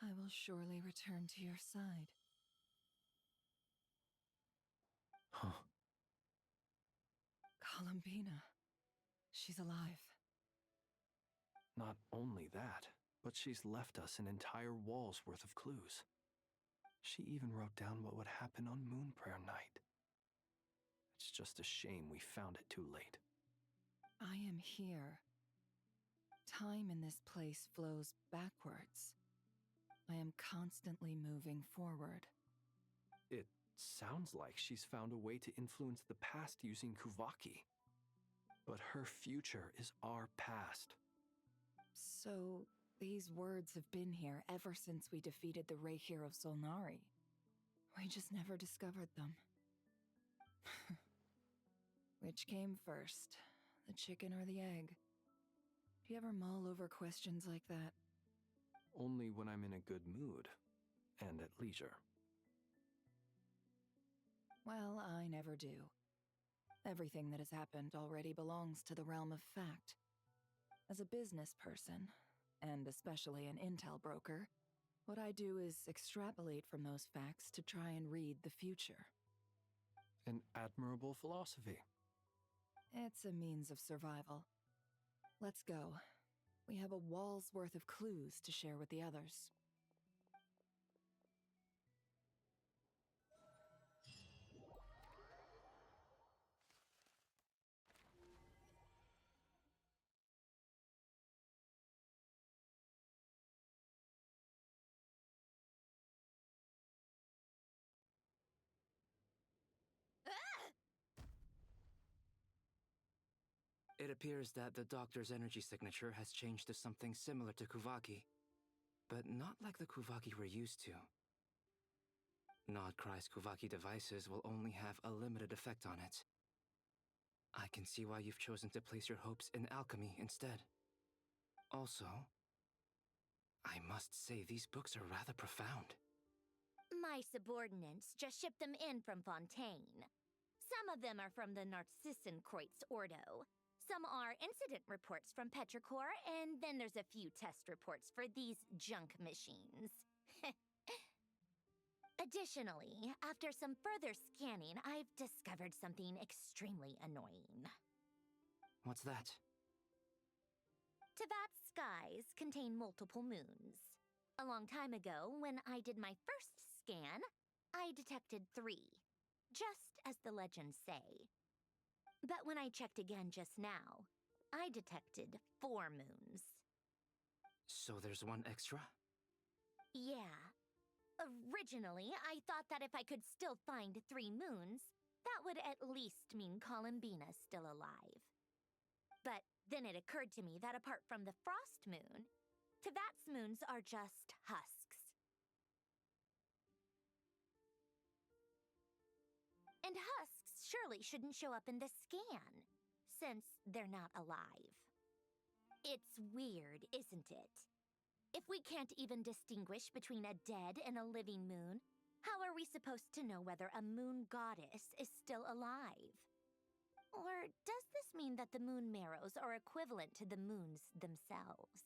I will surely return to your side. Huh. Columbina. She's alive. Not only that, but she's left us an entire wall's worth of clues. She even wrote down what would happen on Moon Prayer Night. It's just a shame we found it too late. I am here. Time in this place flows backwards. I am constantly moving forward. It sounds like she's found a way to influence the past using Kuvaki. But her future is our past. So, these words have been here ever since we defeated the Ray Hero Solnari. We just never discovered them. Which came first, the chicken or the egg? Do you ever mull over questions like that? Only when I'm in a good mood and at leisure. Well, I never do. Everything that has happened already belongs to the realm of fact. As a business person, and especially an intel broker, What I do is extrapolate from those facts to try and read the future. An admirable philosophy. It's a means of survival. Let's go. We have a wall's worth of clues to share with the others. It appears that the doctor's energy signature has changed to something similar to Kuvaki, but not like the Kuvaki we're used to. Nod-Krai's Kuvaki devices will only have a limited effect on it. I can see why you've chosen to place your hopes in alchemy instead. Also, I must say these books are rather profound. My subordinates just shipped them in from Fontaine. Some of them are from the Narcissenkreuz Ordo. Some are incident reports from Petrichor, and then there's a few test reports for these junk machines. Additionally, after some further scanning, I've discovered something extremely annoying. What's that? Teyvat's skies contain multiple moons. A long time ago, when I did my first scan, I detected 3, just as the legends say. But when I checked again just now, I detected 4 moons. So there's one extra? Yeah. Originally, I thought that if I could still find 3 moons, that would at least mean Columbina's still alive. But then it occurred to me that apart from the frost moon, Teyvat's moons are just husks. And husks surely shouldn't show up in the scan, since they're not alive. It's weird, isn't it? If we can't even distinguish between a dead and a living moon, how are we supposed to know whether a moon goddess is still alive? Or does this mean that the moon marrows are equivalent to the moons themselves?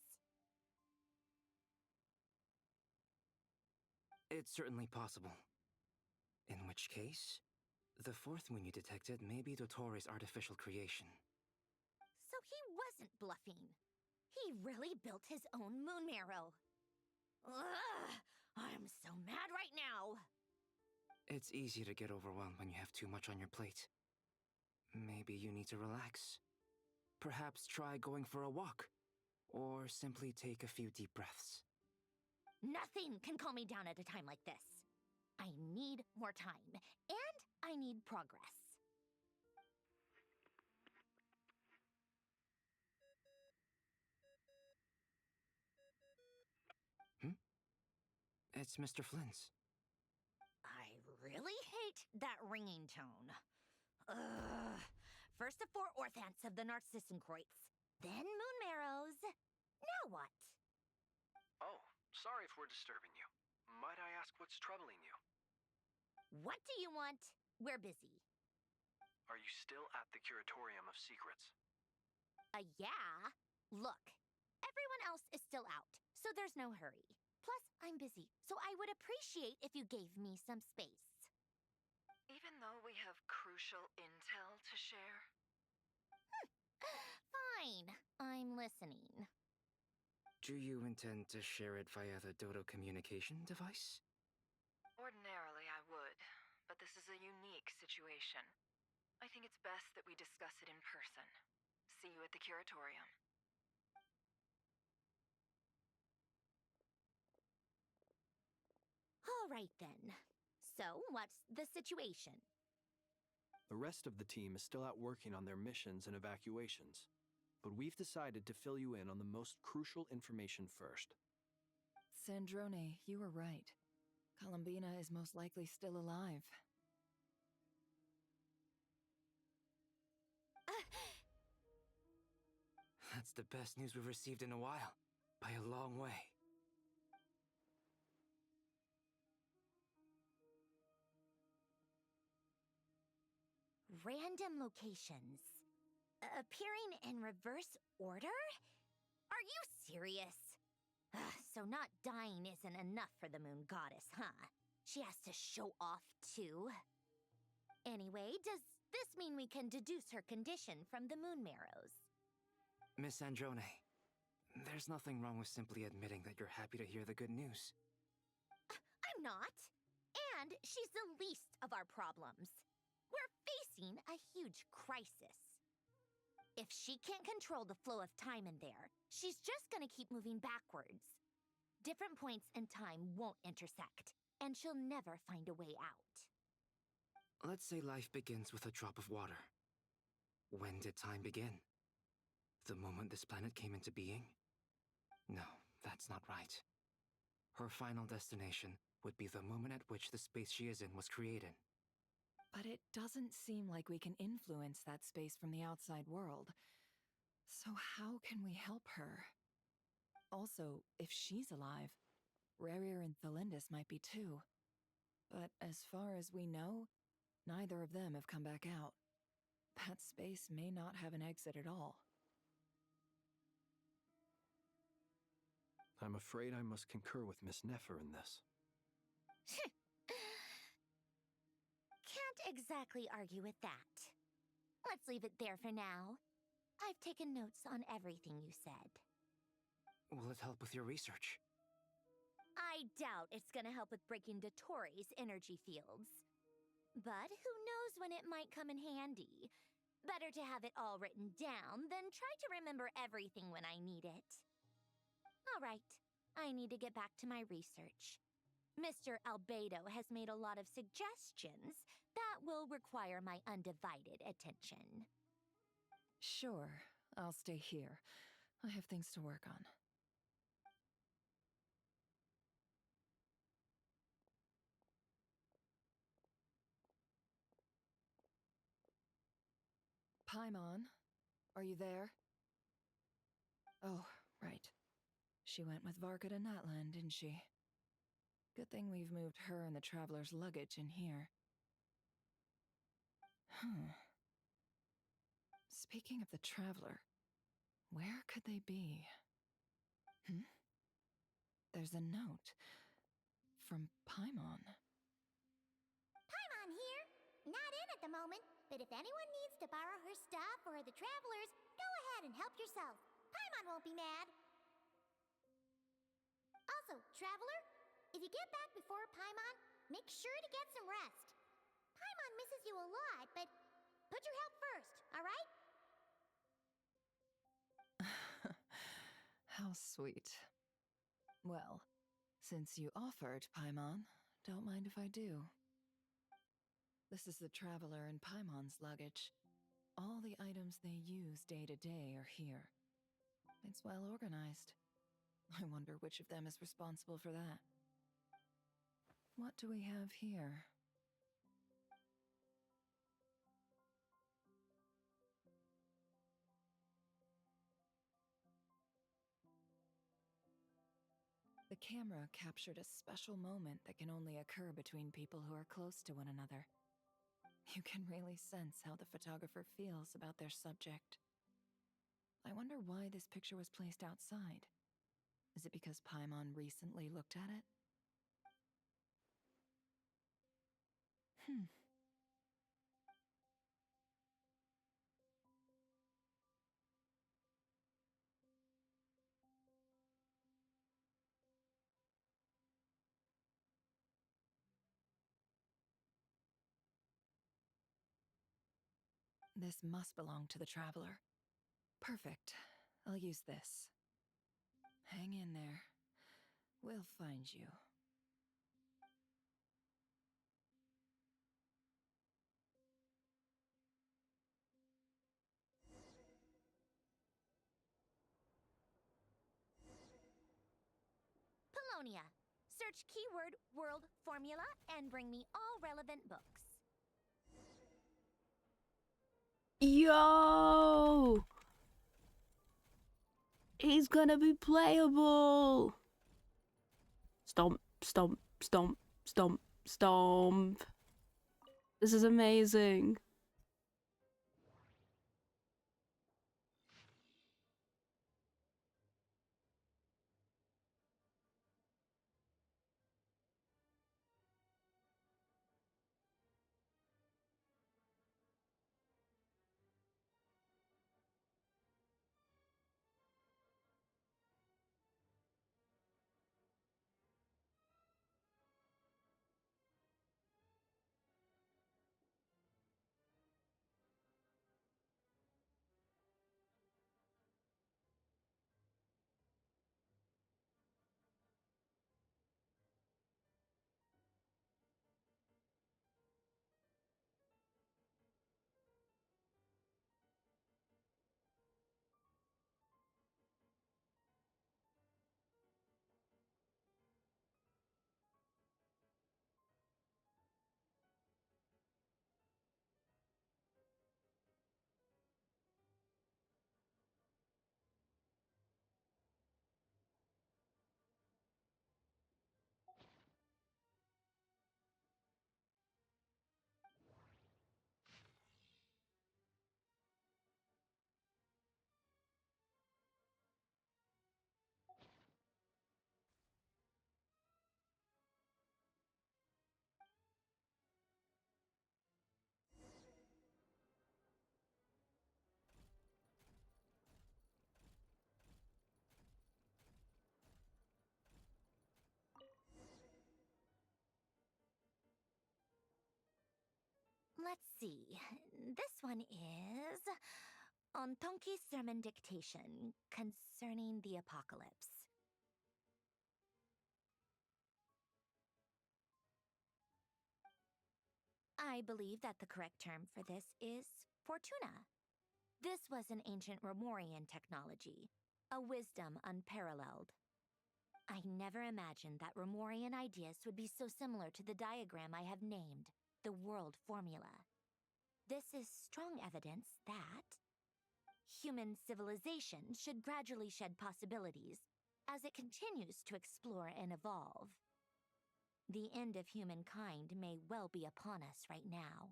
It's certainly possible. In which case, the 4th moon you detected may be Dottore artificial creation. So he wasn't bluffing. He really built his own moon marrow. Ugh! I'm so mad right now! It's easy to get overwhelmed when you have too much on your plate. Maybe you need to relax. Perhaps try going for a walk, or simply take a few deep breaths. Nothing can calm me down at a time like this. I need more time, and I need progress. It's Mr. Flynn's. I really hate that ringing tone. Ugh. First the 4 orthants of the Narcissenkreuz, then moon marrows. Now what? Oh, sorry if we're disturbing you. Might I ask what's troubling you? What do you want? We're busy. Are you still at the Curatorium of Secrets? Yeah. Look, everyone else is still out, so there's no hurry. Plus, I'm busy, so I would appreciate if you gave me some space. Even though we have crucial intel to share? Fine, I'm listening. Do you intend to share it via the Dodo communication device? Ordinarily, I would, but this is a unique situation. I think it's best that we discuss it in person. See you at the Curatorium. All right then. So, what's the situation? The rest of the team is still out working on their missions and evacuations, but we've decided to fill you in on the most crucial information first. Sandrone, you were right. Columbina is most likely still alive. That's the best news we've received in a while, by a long way. Random locations. Appearing in reverse order? Are you serious? So not dying isn't enough for the moon goddess, huh? She has to show off too. Anyway, does this mean we can deduce her condition from the moon marrows? Miss Androne, there's nothing wrong with simply admitting that you're happy to hear the good news. I'm not. And she's the least of our problems. We're facing a huge crisis. If she can't control the flow of time in there, she's just gonna keep moving backwards. Different points in time won't intersect, and she'll never find a way out. Let's say life begins with a drop of water. When did time begin? The moment this planet came into being? No, that's not right. Her final destination would be the moment at which the space she is in was created. But it doesn't seem like we can influence that space from the outside world. So how can we help her? Also, if she's alive, Rarir and Thalindus might be too. But as far as we know, neither of them have come back out. That space may not have an exit at all. I'm afraid I must concur with Miss Nefer in this. Can't exactly argue with that. Let's leave it there for now. I've taken notes on everything you said. Will it help with your research? I doubt it's gonna help with breaking Dottoro's energy fields. But who knows when it might come in handy. Better to have it all written down than try to remember everything when I need it. All right, I need to get back to my research. Mr. Albedo has made a lot of suggestions that will require my undivided attention. Sure, I'll stay here. I have things to work on. Paimon, are you there? Oh, right. She went with Varka to Natlan, didn't she? Good thing we've moved her and the Traveler's luggage in here. Speaking of the Traveler, where could they be? There's a note from Paimon. Paimon here. Not in at the moment, but if anyone needs to borrow her stuff or the Travelers, go ahead and help yourself. Paimon won't be mad. Also, Traveler, if you get back before Paimon, make sure to get some rest. Paimon misses you a lot, but put your health first, alright? How sweet. Well, since you offered, Paimon, don't mind if I do. This is the Traveler and Paimon's luggage. All the items they use day to day are here. It's well organized. I wonder which of them is responsible for that. What do we have here? The camera captured a special moment that can only occur between people who are close to one another. You can really sense how the photographer feels about their subject. I wonder why this picture was placed outside. Is it because Paimon recently looked at it? This must belong to the Traveler. Perfect. I'll use this. Hang in there. We'll find you. Polonia. Search keyword world formula and bring me all relevant books. Yo! He's gonna be playable! Stomp, stomp, stomp, stomp, stomp. This is amazing. let's see. This one is Ontonki's sermon dictation concerning the apocalypse. I believe that the correct term for this is Fortuna. This was an ancient Romorian technology, a wisdom unparalleled. I never imagined that Romorian ideas would be so similar to the diagram I have named, the World Formula. This is strong evidence that human civilization should gradually shed possibilities as it continues to explore and evolve. The end of humankind may well be upon us right now.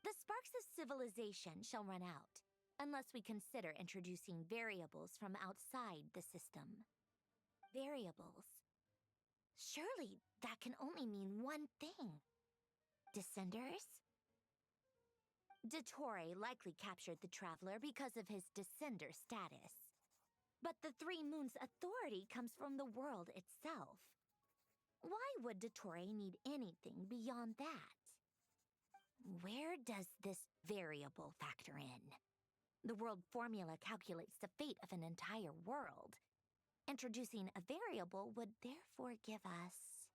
The sparks of civilization shall run out, unless we consider introducing variables from outside the system. Variables. Surely that can only mean one thing. Descenders? Dottore likely captured the traveler because of his descender status. But the Three Moons' authority comes from the world itself. Why would Dottore need anything beyond that? Where does this variable factor in? The world formula calculates the fate of an entire world. Introducing a variable would therefore give us...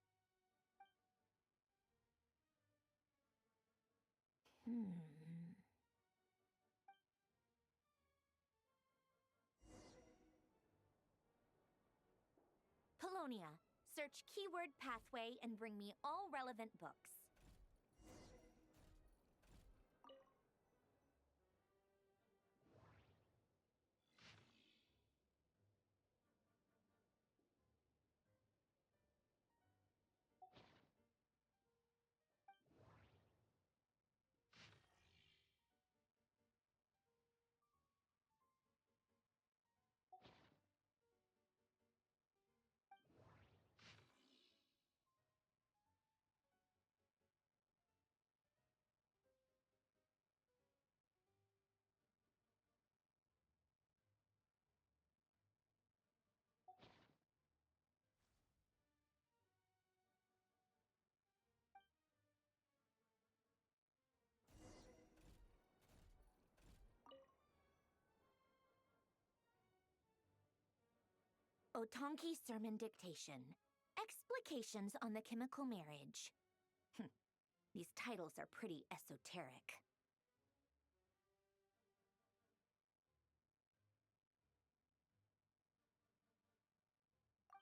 Polonia, search keyword pathway and bring me all relevant books. Otonki Sermon Dictation. Explications on the Chemical Marriage. These titles are pretty esoteric.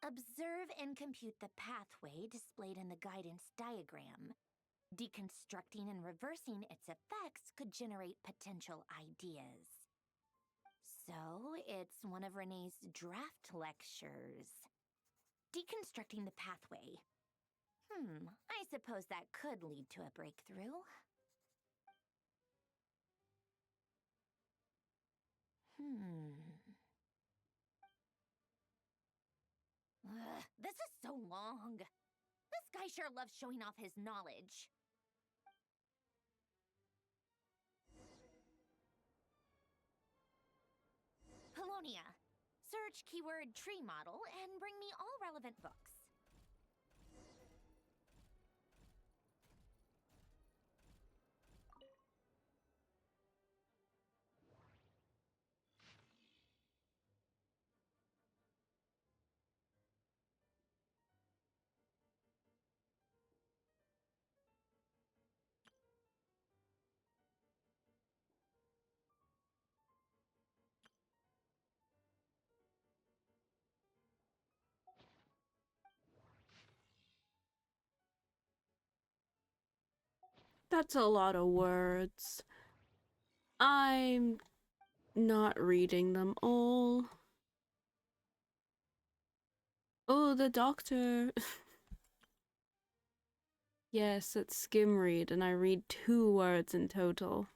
Observe and compute the pathway displayed in the guidance diagram. Deconstructing and reversing its effects could generate potential ideas. So, it's one of Renee's draft lectures. Deconstructing the pathway. I suppose that could lead to a breakthrough. This is so long. This guy sure loves showing off his knowledge. Polonia. Search keyword tree model and bring me all relevant books. That's a lot of words. I'm not reading them all. Oh, the doctor. Yes, it's skim read, and I read 2 words in total.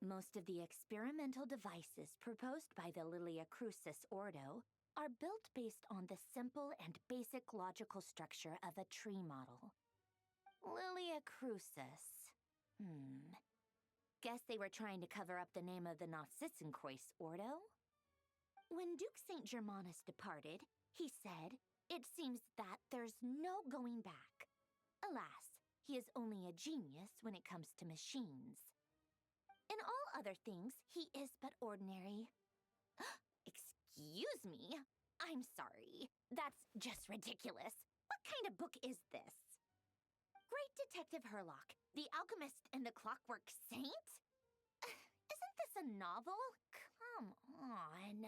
Most of the experimental devices proposed by the Lilia Crucis Ordo are built based on the simple and basic logical structure of a tree model. Lilia Crucis. Guess they were trying to cover up the name of the Nod-Krai Ordo? When Duke St. Germanus departed, he said, "It seems that there's no going back." Alas, he is only a genius when it comes to machines. In all other things, he is but ordinary. Excuse me? I'm sorry. That's just ridiculous. What kind of book is this? Great Detective Herlock, the Alchemist and the Clockwork Saint? Isn't this a novel? Come on.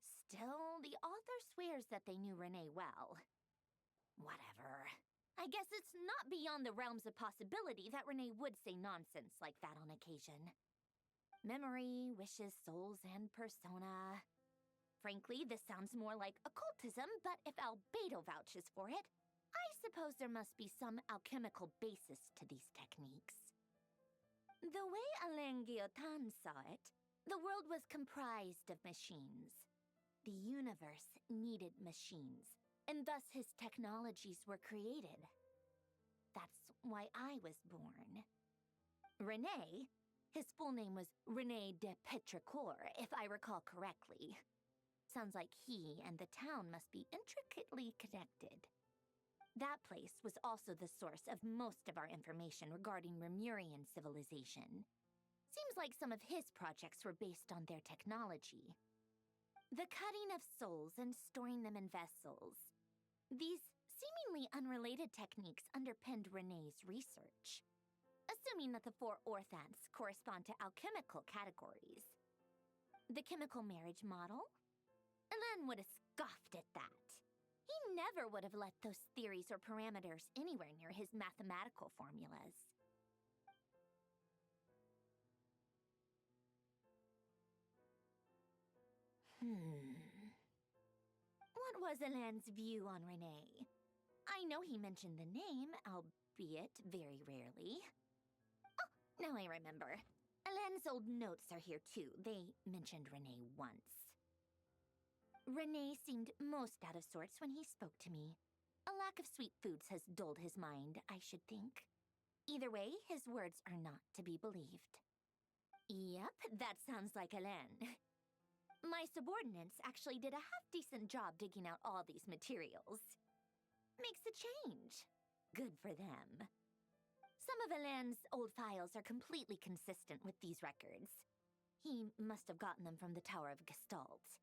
Still, the author swears that they knew Renee well. Whatever. I guess it's not beyond the realms of possibility that Renee would say nonsense like that on occasion. Memory, wishes, souls, and persona. Frankly, this sounds more like occultism, but if Albedo vouches for it, I suppose there must be some alchemical basis to these techniques. The way Alain Guillotin saw it, the world was comprised of machines. The universe needed machines, and thus his technologies were created. That's why I was born. Renee, his full name was Renee de Petrichor, if I recall correctly. Sounds like he and the town must be intricately connected. That place was also the source of most of our information regarding Remurian civilization. Seems like some of his projects were based on their technology. The cutting of souls and storing them in vessels. These seemingly unrelated techniques underpinned Renee's research. Assuming that the 4 orthants correspond to alchemical categories. The chemical marriage model? Alain would have scoffed at that. He never would have let those theories or parameters anywhere near his mathematical formulas. What was Alain's view on Renee? I know he mentioned the name, albeit very rarely. Oh, now I remember. Alain's old notes are here too. They mentioned Renee once. Renee seemed most out of sorts when he spoke to me. A lack of sweet foods has dulled his mind, I should think. Either way, his words are not to be believed. Yep, that sounds like Alain. My subordinates actually did a half-decent job digging out all these materials. Makes a change. Good for them. Some of Alain's old files are completely consistent with these records. He must have gotten them from the Tower of Gestalt.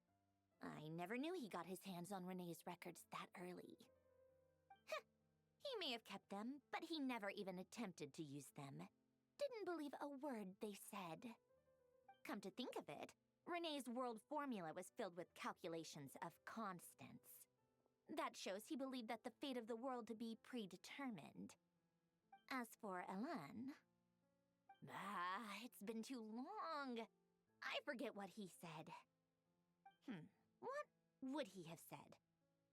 I never knew he got his hands on Renee's records that early. He may have kept them, but he never even attempted to use them. Didn't believe a word they said. Come to think of it, Renee's world formula was filled with calculations of constants. That shows he believed that the fate of the world to be predetermined. As for Alain... it's been too long. I forget what he said. What would he have said?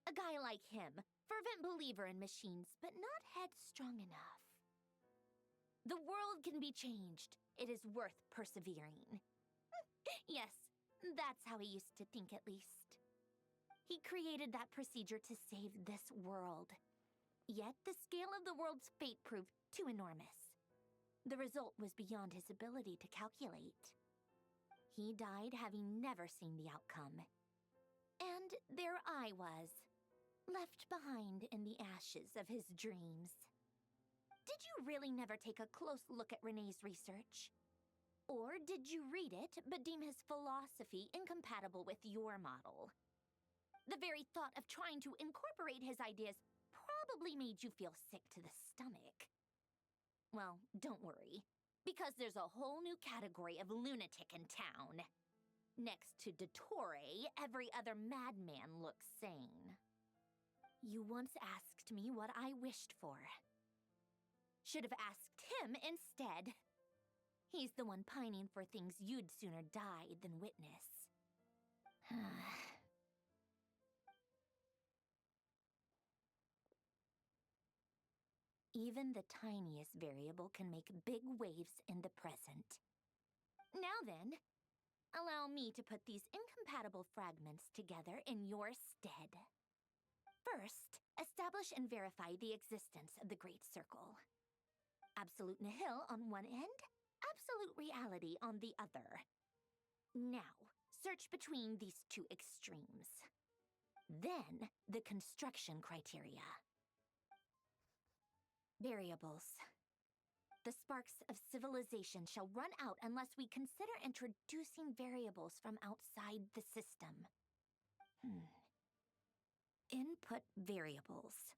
A guy like him, fervent believer in machines, but not headstrong enough. The world can be changed. It is worth persevering. Yes, that's how he used to think at least. He created that procedure to save this world. Yet the scale of the world's fate proved too enormous. The result was beyond his ability to calculate. He died having never seen the outcome. And there I was, left behind in the ashes of his dreams. Did you really never take a close look at Renee's research? Or did you read it but deem his philosophy incompatible with your model? The very thought of trying to incorporate his ideas probably made you feel sick to the stomach. Well, don't worry, because there's a whole new category of lunatic in town. Next to Dottore, every other madman looks sane. You once asked me what I wished for. Should have asked him instead. He's the one pining for things you'd sooner die than witness. Even the tiniest variable can make big waves in the present. Now then, allow me to put these incompatible fragments together in your stead. First, establish and verify the existence of the Great Circle. Absolute nihil on one end, absolute reality on the other. Now, search between these two extremes. Then, the construction criteria. Variables. The sparks of civilization shall run out unless we consider introducing variables from outside the system. Input variables.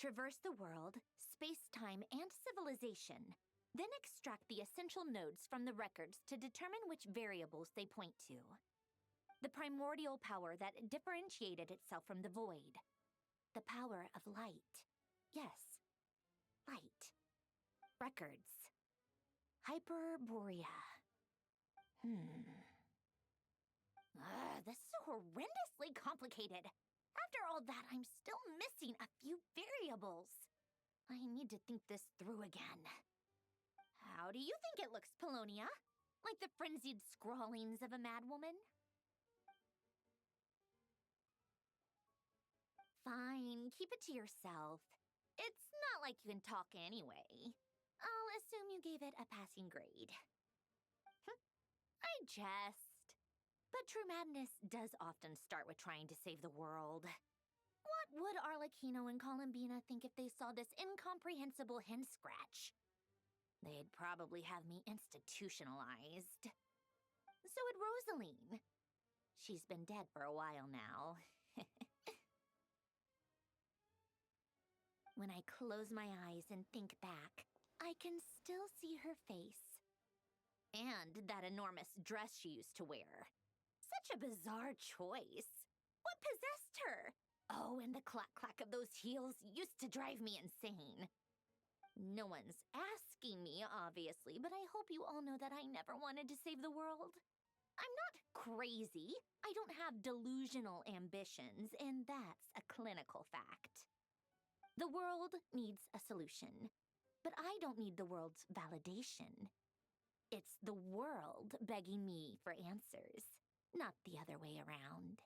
Traverse the world, space-time, and civilization, then extract the essential nodes from the records to determine which variables they point to. The primordial power that differentiated itself from the void. The power of light. Yes, light. Records. Hyperborea. This is horrendously complicated. After all that, I'm still missing a few variables. I need to think this through again. How do you think it looks, Polonia? Like the frenzied scrawlings of a madwoman? Fine, keep it to yourself. It's not like you can talk anyway. I'll assume you gave it a passing grade. I jest. But true madness does often start with trying to save the world. What would Arlecchino and Columbina think if they saw this incomprehensible hen scratch? They'd probably have me institutionalized. So would Rosaline. She's been dead for a while now. When I close my eyes and think back, I can still see her face. And that enormous dress she used to wear. Such a bizarre choice. What possessed her? Oh, and the clack-clack of those heels used to drive me insane. No one's asking me, obviously, but I hope you all know that I never wanted to save the world. I'm not crazy. I don't have delusional ambitions, and that's a clinical fact. The world needs a solution, but I don't need the world's validation. It's the world begging me for answers. Not the other way around.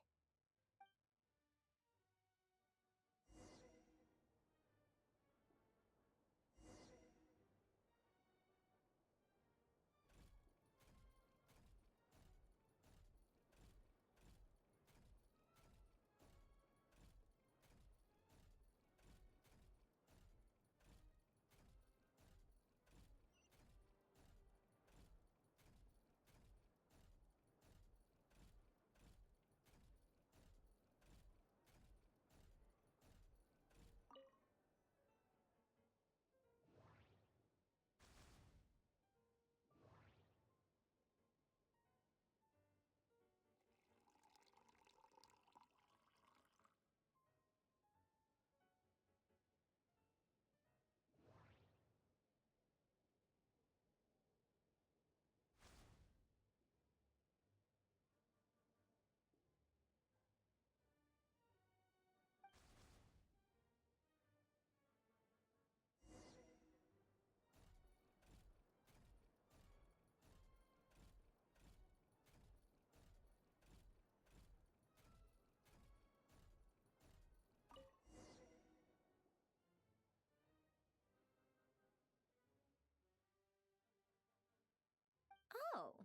Oh,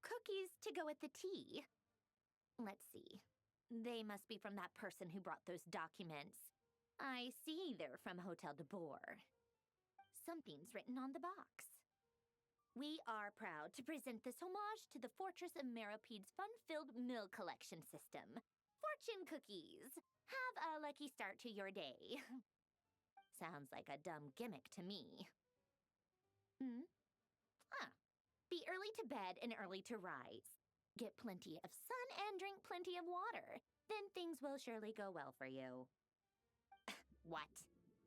cookies to go with the tea. Let's see. They must be from that person who brought those documents. I see they're from Hotel de Boer. Something's written on the box. We are proud to present this homage to the Fortress of Meropede's fun-filled meal collection system. Fortune cookies. Have a lucky start to your day. Sounds like a dumb gimmick to me. Be early to bed and early to rise. Get plenty of sun and drink plenty of water. Then things will surely go well for you. What?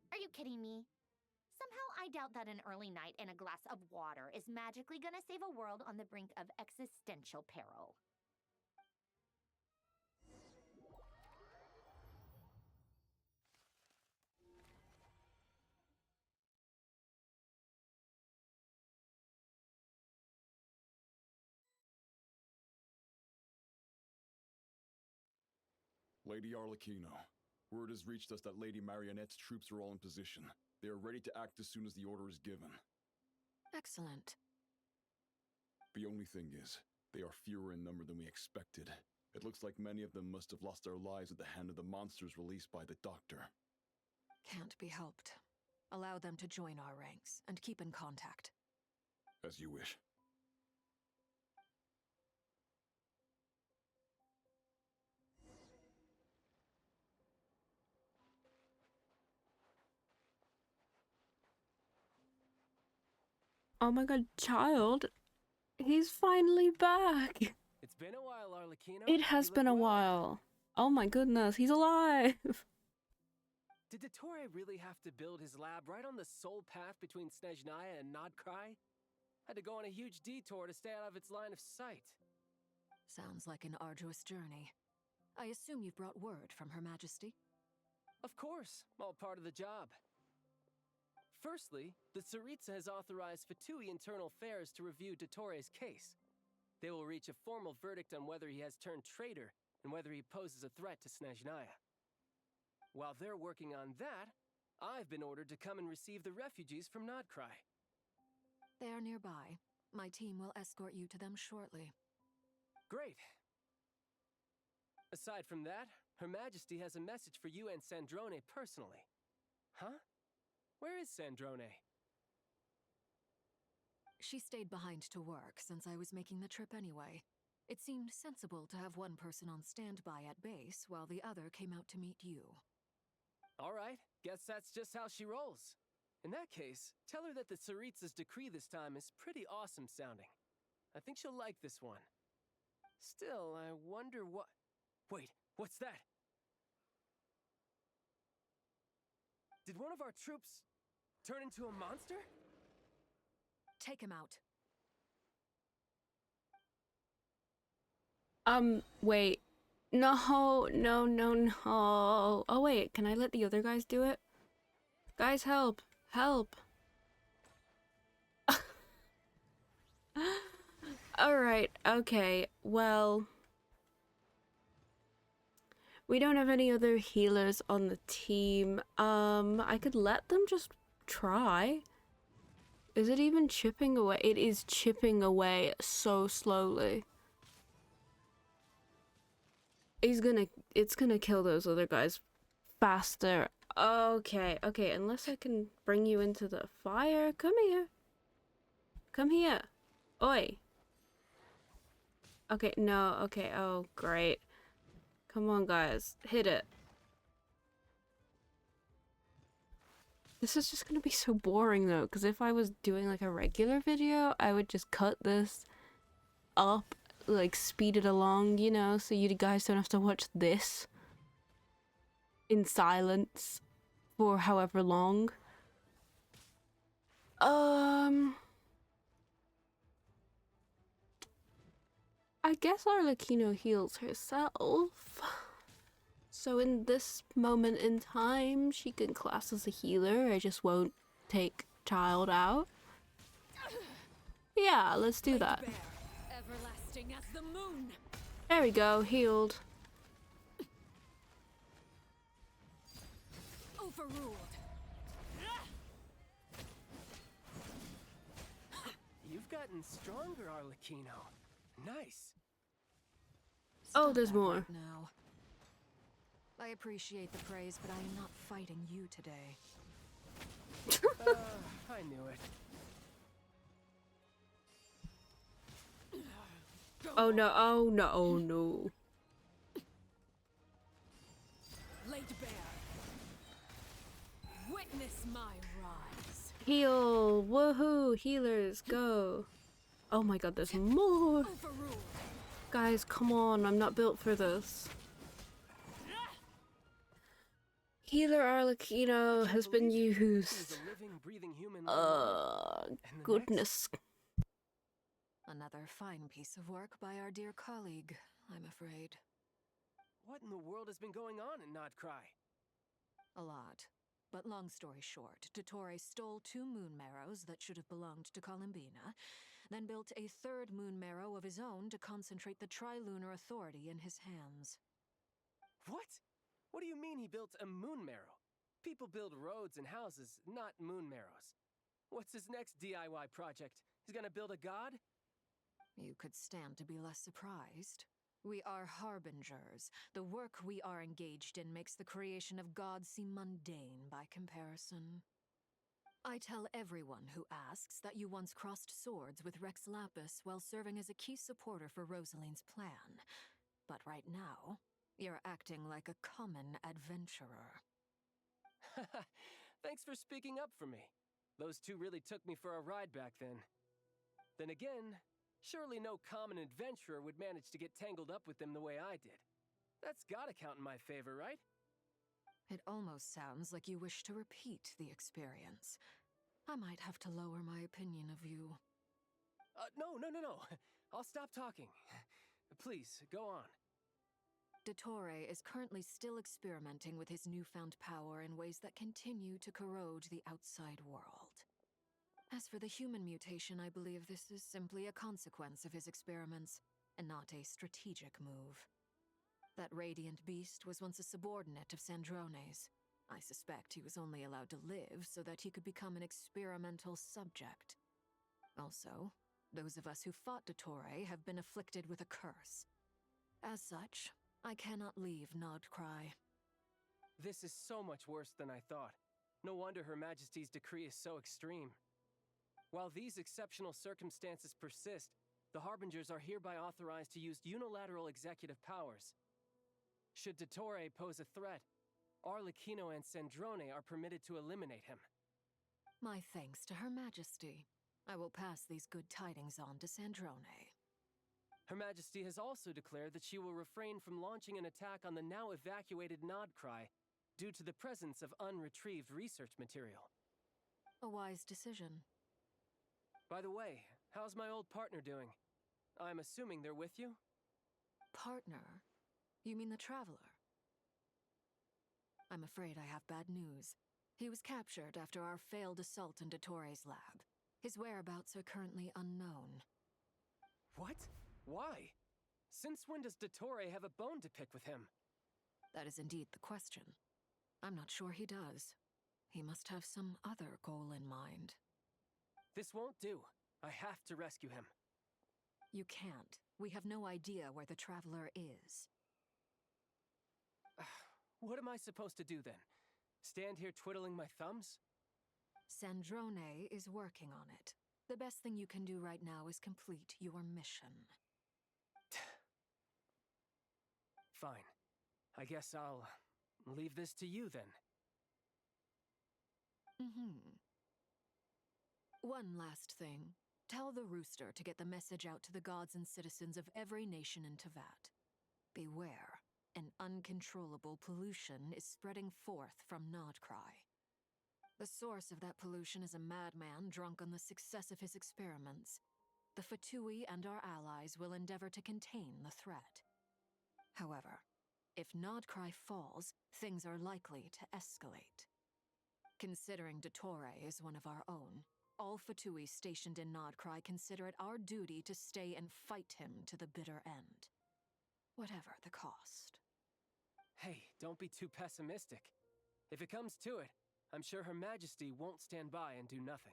Are you kidding me? Somehow I doubt that an early night and a glass of water is magically gonna save a world on the brink of existential peril. Lady Arlecchino, word has reached us that Lady Marionette's troops are all in position. They are ready to act as soon as the order is given. Excellent. The only thing is, they are fewer in number than we expected. It looks like many of them must have lost their lives at the hand of the monsters released by the Doctor. Can't be helped. Allow them to join our ranks, and keep in contact. As you wish. Oh my god, child. He's finally back. It's been a while, Arlecchino. It has You look been a well. while. Oh my goodness, he's alive. Did Dottore really have to build his lab right on the sole path between Snezhnaya and Nod-Krai? Had to go on a huge detour to stay out of its line of sight. Sounds like an arduous journey. I assume you've brought word from Her Majesty? Of course, all part of the job. Firstly, the Tsaritsa has authorized Fatui Internal Affairs to review Dottore's case. They will reach a formal verdict on whether he has turned traitor and whether he poses a threat to Snezhnaya. While they're working on that, I've been ordered to come and receive the refugees from Nod-Krai. They are nearby. My team will escort you to them shortly. Great. Aside from that, Her Majesty has a message for you and Sandrone personally. Huh? Where is Sandrone? She stayed behind to work since I was making the trip anyway. It seemed sensible to have one person on standby at base while the other came out to meet you. All right, guess that's just how she rolls. In that case, tell her that the Tsaritsa's decree this time is pretty awesome sounding. I think she'll like this one. Still, I wonder what... Wait, what's that? Did one of our troops turn into a monster? Take him out. Wait. No, no, no, no. Oh, wait, can I let the other guys do it? Guys, help. Help. Alright, okay, well... We don't have any other healers on the team. I could let them just try. Is it even chipping away? It is chipping away so slowly. It's gonna kill those other guys faster. Okay, okay, unless I can bring you into the fire. Come here. Come here. Oi. Okay, no, okay, oh, great. Come on, guys. Hit it. This is just gonna be so boring, though, because if I was doing, like, a regular video, I would just cut this up, like, speed it along, you know, so you guys don't have to watch this in silence for however long. I guess Arlecchino heals herself. So in this moment in time, she can class as a healer. I just won't take child out. Yeah, let's do that. Everlasting as the moon. There we go, healed. Overruled. You've gotten stronger, Arlecchino. Nice. Oh, there's more. Right now. I appreciate the praise, but I am not fighting you today. I knew it. Oh no, oh no, oh no. Laid bare. Witness my rise. Heal, woohoo, healers, go. Oh my god, there's more. Overruled. Guys, come on, I'm not built for this. Healer Arlecchino has been used. Goodness. Another fine piece of work by our dear colleague, I'm afraid. What in the world has been going on in Nod-Krai? A lot. But long story short, Dottore stole 2 moon marrows that should have belonged to Columbina, then built a 3rd moon marrow of his own to concentrate the Tri-Lunar Authority in his hands. What? What do you mean he built a moon marrow? People build roads and houses, not moon marrows. What's his next DIY project? He's gonna build a god? You could stand to be less surprised. We are harbingers. The work we are engaged in makes the creation of gods seem mundane by comparison. I tell everyone who asks that you once crossed swords with Rex Lapis while serving as a key supporter for Rosaline's plan. But right now, you're acting like a common adventurer. Thanks for speaking up for me. Those two really took me for a ride back then. Then again, surely no common adventurer would manage to get tangled up with them the way I did. That's gotta count in my favor, right? It almost sounds like you wish to repeat the experience. I might have to lower my opinion of you. No. I'll stop talking. Please, go on. Dottore is currently still experimenting with his newfound power in ways that continue to corrode the outside world. As for the human mutation, I believe this is simply a consequence of his experiments, and not a strategic move. That radiant beast was once a subordinate of Sandrone's. I suspect he was only allowed to live so that he could become an experimental subject. Also, those of us who fought Dottore have been afflicted with a curse. As such, I cannot leave Nod-Krai. This is so much worse than I thought. No wonder Her Majesty's decree is so extreme. While these exceptional circumstances persist, the Harbingers are hereby authorized to use unilateral executive powers. Should Dottore pose a threat, Arlecchino and Sandrone are permitted to eliminate him. My thanks to Her Majesty. I will pass these good tidings on to Sandrone. Her Majesty has also declared that she will refrain from launching an attack on the now evacuated Nod-Krai due to the presence of unretrieved research material. A wise decision. By the way, how's my old partner doing? I'm assuming they're with you? Partner? You mean the Traveler? I'm afraid I have bad news. He was captured after our failed assault in Dottore's lab. His whereabouts are currently unknown. What? Why? Since when does Dottore have a bone to pick with him? That is indeed the question. I'm not sure he does. He must have some other goal in mind. This won't do. I have to rescue him. You can't. We have no idea where the Traveler is. What am I supposed to do then? Stand here twiddling my thumbs? Sandrone is working on it. The best thing you can do right now is complete your mission. Fine. I guess I'll leave this to you then. One last thing. Tell the Rooster to get the message out to the gods and citizens of every nation in Teyvat. Beware. An uncontrollable pollution is spreading forth from Nod-Krai. The source of that pollution is a madman drunk on the success of his experiments. The Fatui and our allies will endeavor to contain the threat. However, if Nod-Krai falls, things are likely to escalate. Considering Dottore is one of our own, all Fatui stationed in Nod-Krai consider it our duty to stay and fight him to the bitter end. Whatever the cost. Hey, don't be too pessimistic. If it comes to it, I'm sure Her Majesty won't stand by and do nothing.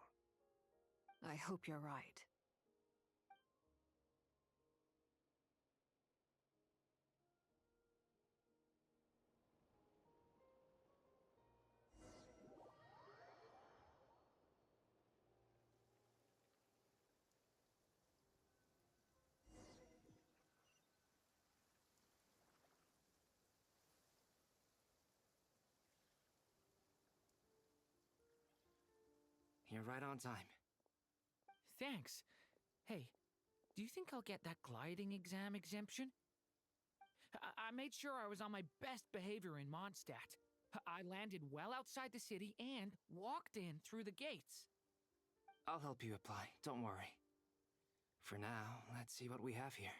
I hope you're right. You're right on time. Thanks. Hey, do you think I'll get that gliding exam exemption? I made sure I was on my best behavior in Mondstadt. I landed well outside the city and walked in through the gates. I'll help you apply, don't worry. For now, let's see what we have here.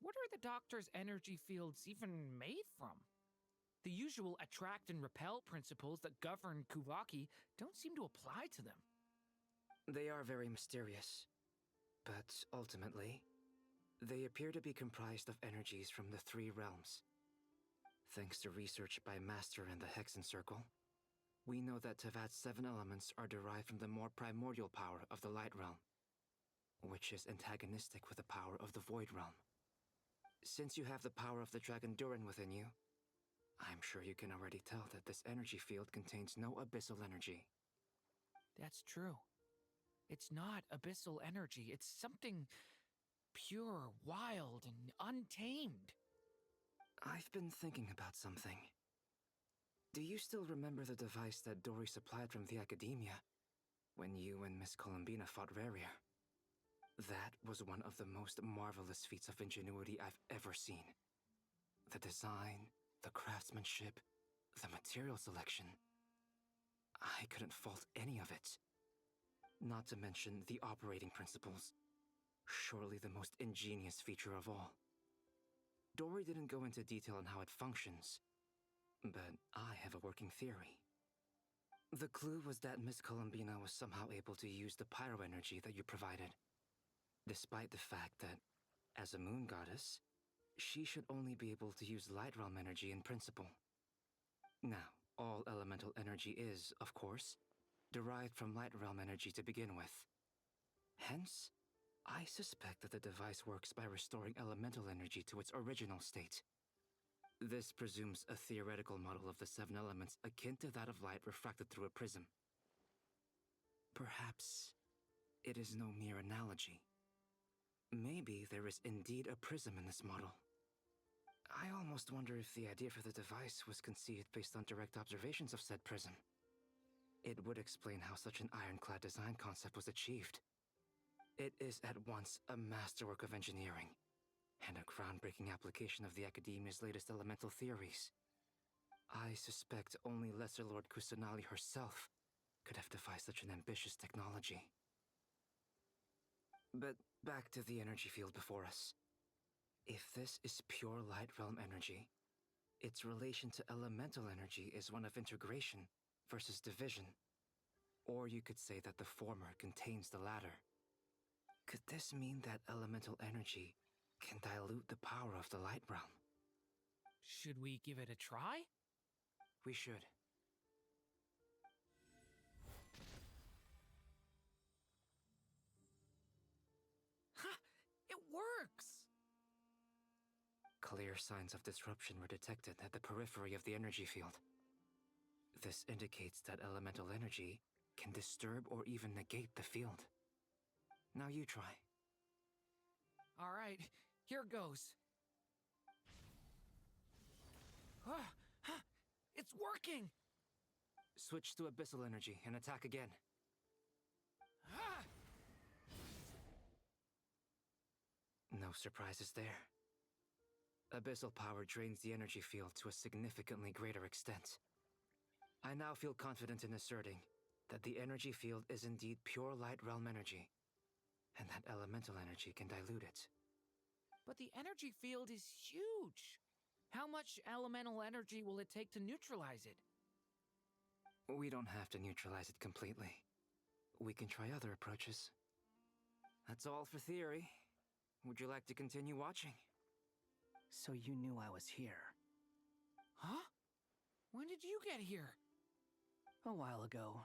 What are the doctor's energy fields even made from? The usual attract and repel principles that govern Kuvaki don't seem to apply to them. They are very mysterious. But ultimately, they appear to be comprised of energies from the three realms, Thanks to research by Master and the Hexen Circle, we know that Tevat's 7 elements are derived from the more primordial power of the Light Realm, which is antagonistic with the power of the Void Realm. Since you have the power of the Dragon Durin within you, I'm sure you can already tell that this energy field contains no abyssal energy. That's true. It's not abyssal energy. It's something pure, wild, and untamed. I've been thinking about something. Do you still remember the device that Dory supplied from the Academia when you and Miss Columbina fought Rarier? That was one of the most marvelous feats of ingenuity I've ever seen. The design, the craftsmanship, the material selection. I couldn't fault any of it. Not to mention the operating principles. Surely the most ingenious feature of all. Dory didn't go into detail on how it functions, but I have a working theory. The clue was that Miss Columbina was somehow able to use the pyro energy that you provided, despite the fact that, as a moon goddess, she should only be able to use Light Realm energy in principle. Now, all elemental energy is, of course, derived from Light Realm energy to begin with. Hence, I suspect that the device works by restoring elemental energy to its original state. This presumes a theoretical model of the 7 elements akin to that of light refracted through a prism. Perhaps it is no mere analogy. Maybe there is indeed a prism in this model. I almost wonder if the idea for the device was conceived based on direct observations of said prism. It would explain how such an ironclad design concept was achieved. It is at once a masterwork of engineering and a groundbreaking application of the Academia's latest elemental theories. I suspect only Lesser Lord Kusanali herself could have devised such an ambitious technology. But back to the energy field before us. If this is pure Light Realm energy, its relation to elemental energy is one of integration versus division. Or you could say that the former contains the latter. Could this mean that elemental energy can dilute the power of the Light Realm? Should we give it a try? We should. Ha! It works! Clear signs of disruption were detected at the periphery of the energy field. This indicates that elemental energy can disturb or even negate the field. Now you try. All right, here goes. It's working! Switch to abyssal energy and attack again. No surprises there. Abyssal power drains the energy field to a significantly greater extent. I now feel confident in asserting that the energy field is indeed pure Light Realm energy, and that elemental energy can dilute it. But the energy field is huge. How much elemental energy will it take to neutralize it? We don't have to neutralize it completely. We can try other approaches. That's all for theory. Would you like to continue watching? So you knew I was here. Huh? When did you get here? A while ago.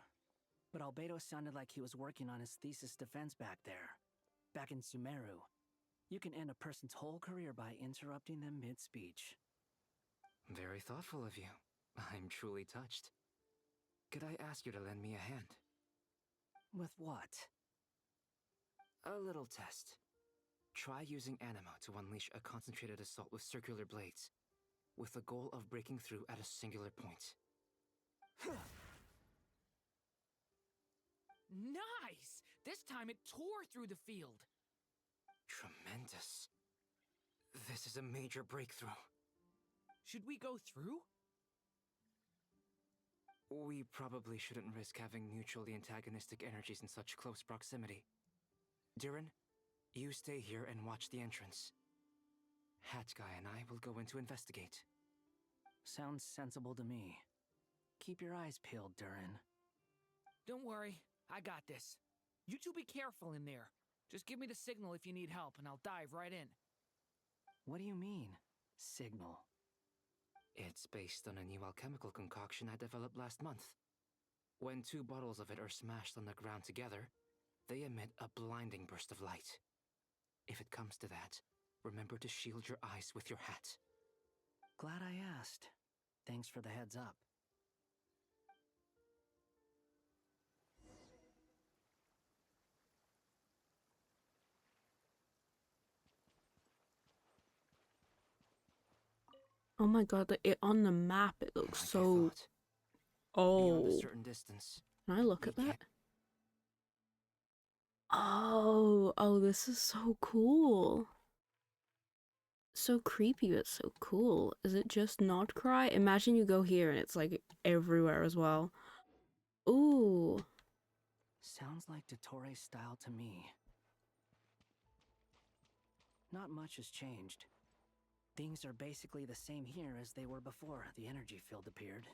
But Albedo sounded like he was working on his thesis defense back there. Back in Sumeru. You can end a person's whole career by interrupting them mid-speech. Very thoughtful of you. I'm truly touched. Could I ask you to lend me a hand? With what? A little test. Try using Animo to unleash a concentrated assault with circular blades, with the goal of breaking through at a singular point. Nice! This time it tore through the field. Tremendous. This is a major breakthrough. Should we go through? We probably shouldn't risk having mutually antagonistic energies in such close proximity. Durin, you stay here and watch the entrance. Hat Guy and I will go in to investigate. Sounds sensible to me. Keep your eyes peeled, Durin. Don't worry, I got this. You two be careful in there. Just give me the signal if you need help, and I'll dive right in. What do you mean, signal? It's based on a new alchemical concoction I developed last month. When 2 bottles of it are smashed on the ground together, they emit a blinding burst of light. If it comes to that, remember to shield your eyes with your hat. Glad I asked. Thanks for the heads up. Oh my god, on the map it looks so... Beyond a Oh. certain distance, Can I look at that? Oh, this is so cool. So creepy, but so cool. Is it just Nod-Krai? Imagine you go here and it's like everywhere as well. Ooh. Sounds like Dottore style to me. Not much has changed. Things are basically the same here as they were before the energy field appeared.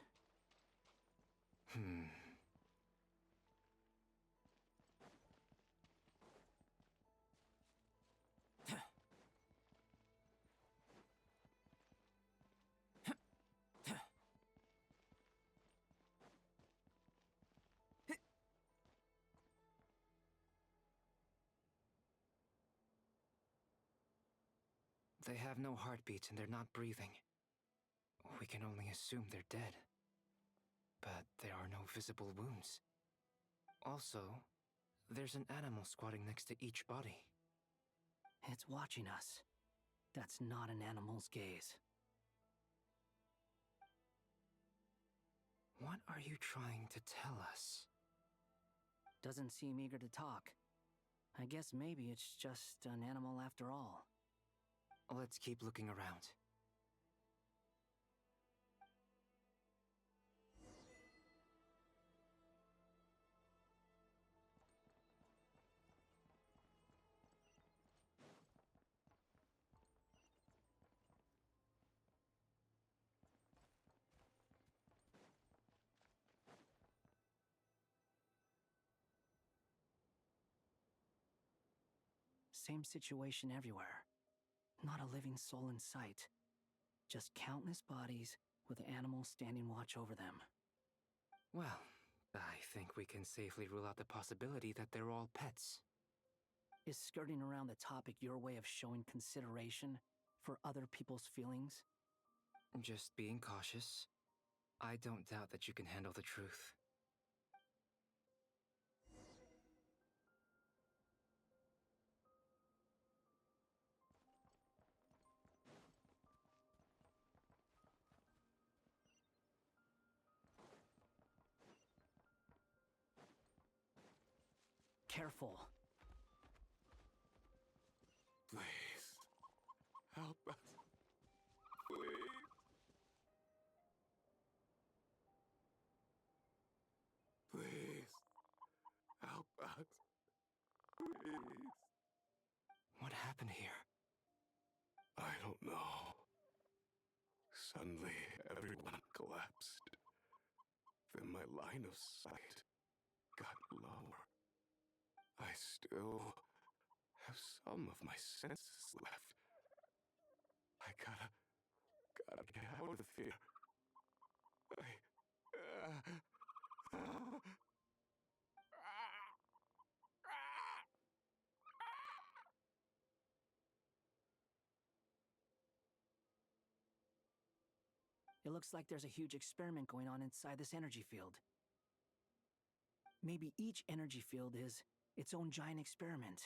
They have no heartbeat and they're not breathing. We can only assume they're dead. But there are no visible wounds. Also, there's an animal squatting next to each body. It's watching us. That's not an animal's gaze. What are you trying to tell us? Doesn't seem eager to talk. I guess maybe it's just an animal after all. Let's keep looking around. Same situation everywhere. Not a living soul in sight. Just countless bodies with animals standing watch over them. Well, I think we can safely rule out the possibility that they're all pets. Is skirting around the topic your way of showing consideration for other people's feelings? Just being cautious. I don't doubt that you can handle the truth. Careful. Please. Help us. Please. Please. Help us. Please. What happened here? I don't know. Suddenly, everyone collapsed. Then my line of sight got lower. I still have some of my senses left. I gotta get out of here. It looks like there's a huge experiment going on inside this energy field. Maybe each energy field is its own giant experiment.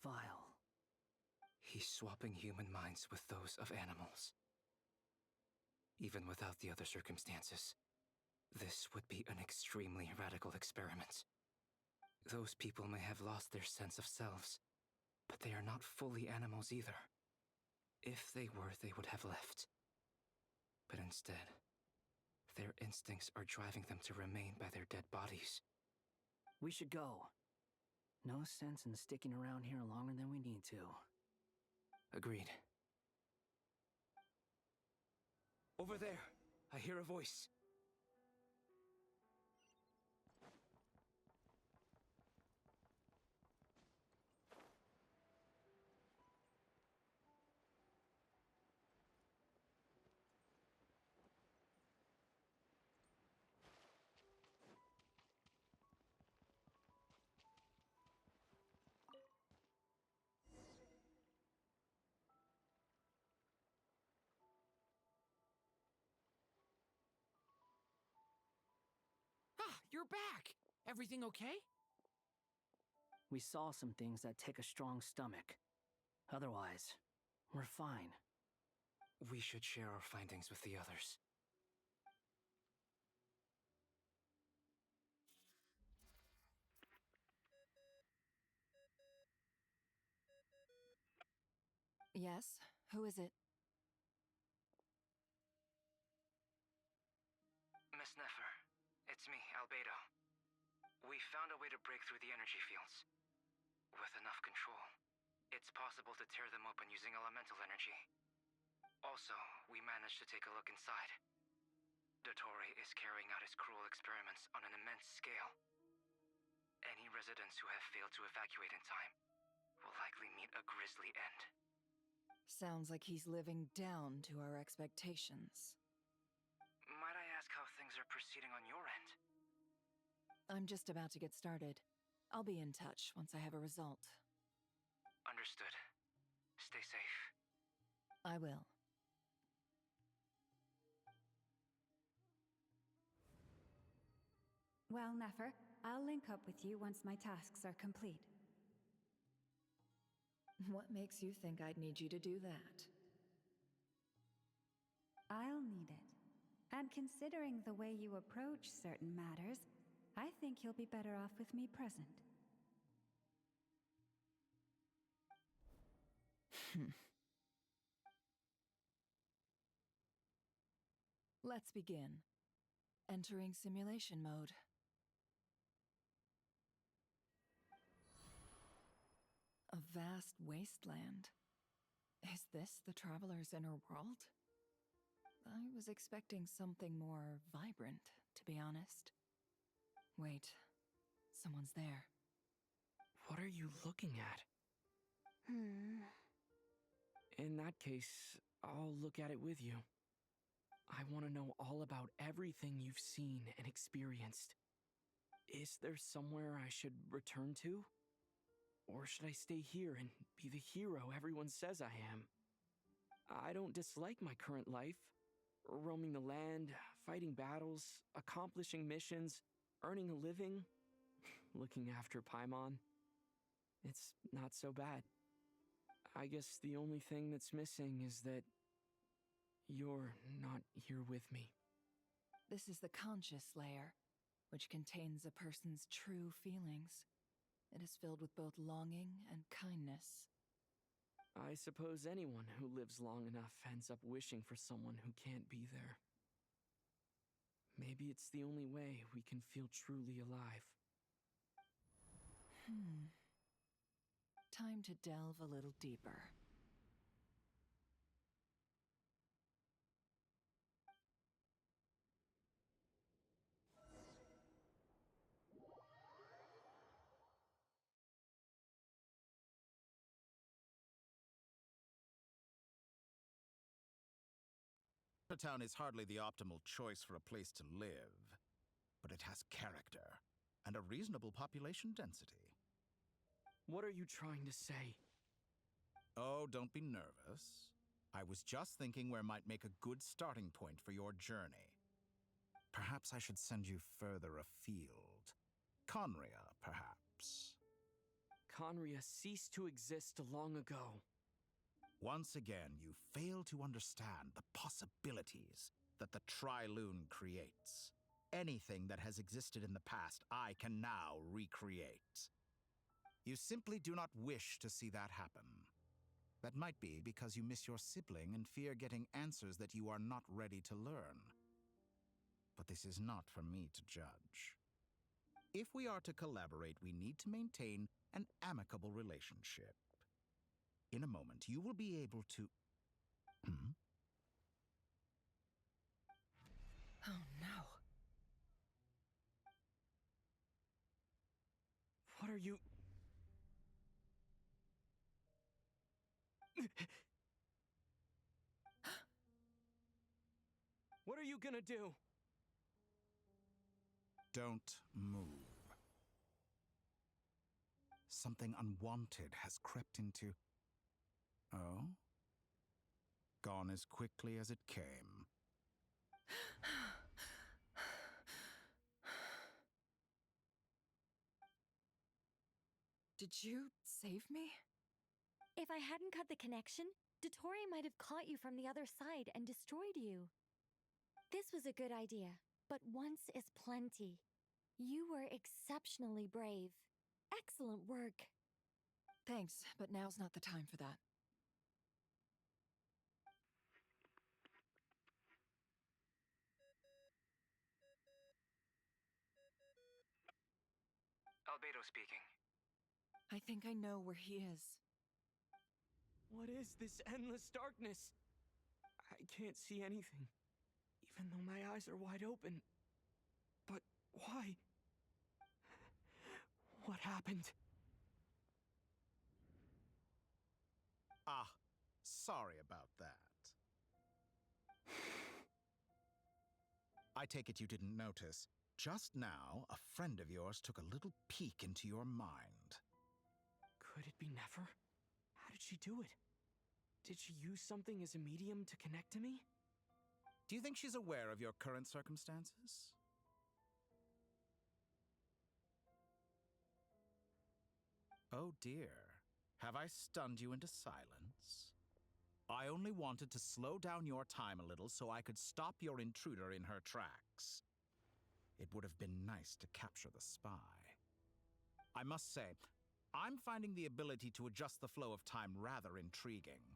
Vile. He's swapping human minds with those of animals. Even without the other circumstances, this would be an extremely radical experiment. Those people may have lost their sense of selves, but they are not fully animals either. If they were, they would have left. But instead, their instincts are driving them to remain by their dead bodies. We should go. No sense in sticking around here longer than we need to. Agreed. Over there, I hear a voice. We're back! Everything okay? We saw some things that take a strong stomach. Otherwise, we're fine. We should share our findings with the others. Yes? Who is it? Miss Nefer, it's me, Albedo. We found a way to break through the energy fields. With enough control, it's possible to tear them open using elemental energy. Also, we managed to take a look inside. Dottore is carrying out his cruel experiments on an immense scale. Any residents who have failed to evacuate in time will likely meet a grisly end. Sounds like he's living down to our expectations. Might I ask how things are proceeding on your end? I'm just about to get started. I'll be in touch once I have a result. Understood. Stay safe. I will. Well, Nefer, I'll link up with you once my tasks are complete. What makes you think I'd need you to do that? I'll need it. And considering the way you approach certain matters, I think you'll be better off with me present. Let's begin. Entering simulation mode. A vast wasteland. Is this the Traveler's inner world? I was expecting something more vibrant, to be honest. Wait, someone's there. What are you looking at? In that case, I'll look at it with you. I want to know all about everything you've seen and experienced. Is there somewhere I should return to? Or should I stay here and be the hero everyone says I am? I don't dislike my current life. Roaming the land, fighting battles, accomplishing missions, earning a living, looking after Paimon. It's not so bad. I guess the only thing that's missing is that you're not here with me. This is the conscious layer, which contains a person's true feelings. It is filled with both longing and kindness. I suppose anyone who lives long enough ends up wishing for someone who can't be there. Maybe it's the only way we can feel truly alive. Time to delve a little deeper. The town is hardly the optimal choice for a place to live, but it has character and a reasonable population density. What are you trying to say? Oh, don't be nervous. I was just thinking where might make a good starting point for your journey. Perhaps I should send you further afield. Conria, perhaps. Conria ceased to exist long ago. Once again, you fail to understand the possibilities that the Tri-Lune creates. Anything that has existed in the past, I can now recreate. You simply do not wish to see that happen. That might be because you miss your sibling and fear getting answers that you are not ready to learn. But this is not for me to judge. If we are to collaborate, we need to maintain an amicable relationship. In a moment, you will be able to... Oh no. What are you... What are you gonna do? Don't move. Something unwanted has crept into... Oh? Gone as quickly as it came. Did you save me? If I hadn't cut the connection, Dottore might have caught you from the other side and destroyed you. This was a good idea, but once is plenty. You were exceptionally brave. Excellent work. Thanks, but now's not the time for that. Albedo speaking. I think I know where he is. What is this endless darkness? I can't see anything, even though my eyes are wide open. But why? What happened? Ah, sorry about that. I take it you didn't notice. Just now, a friend of yours took a little peek into your mind. Could it be Nefer? How did she do it? Did she use something as a medium to connect to me? Do you think she's aware of your current circumstances? Oh dear. Have I stunned you into silence? I only wanted to slow down your time a little so I could stop your intruder in her tracks. It would have been nice to capture the spy. I must say, I'm finding the ability to adjust the flow of time rather intriguing.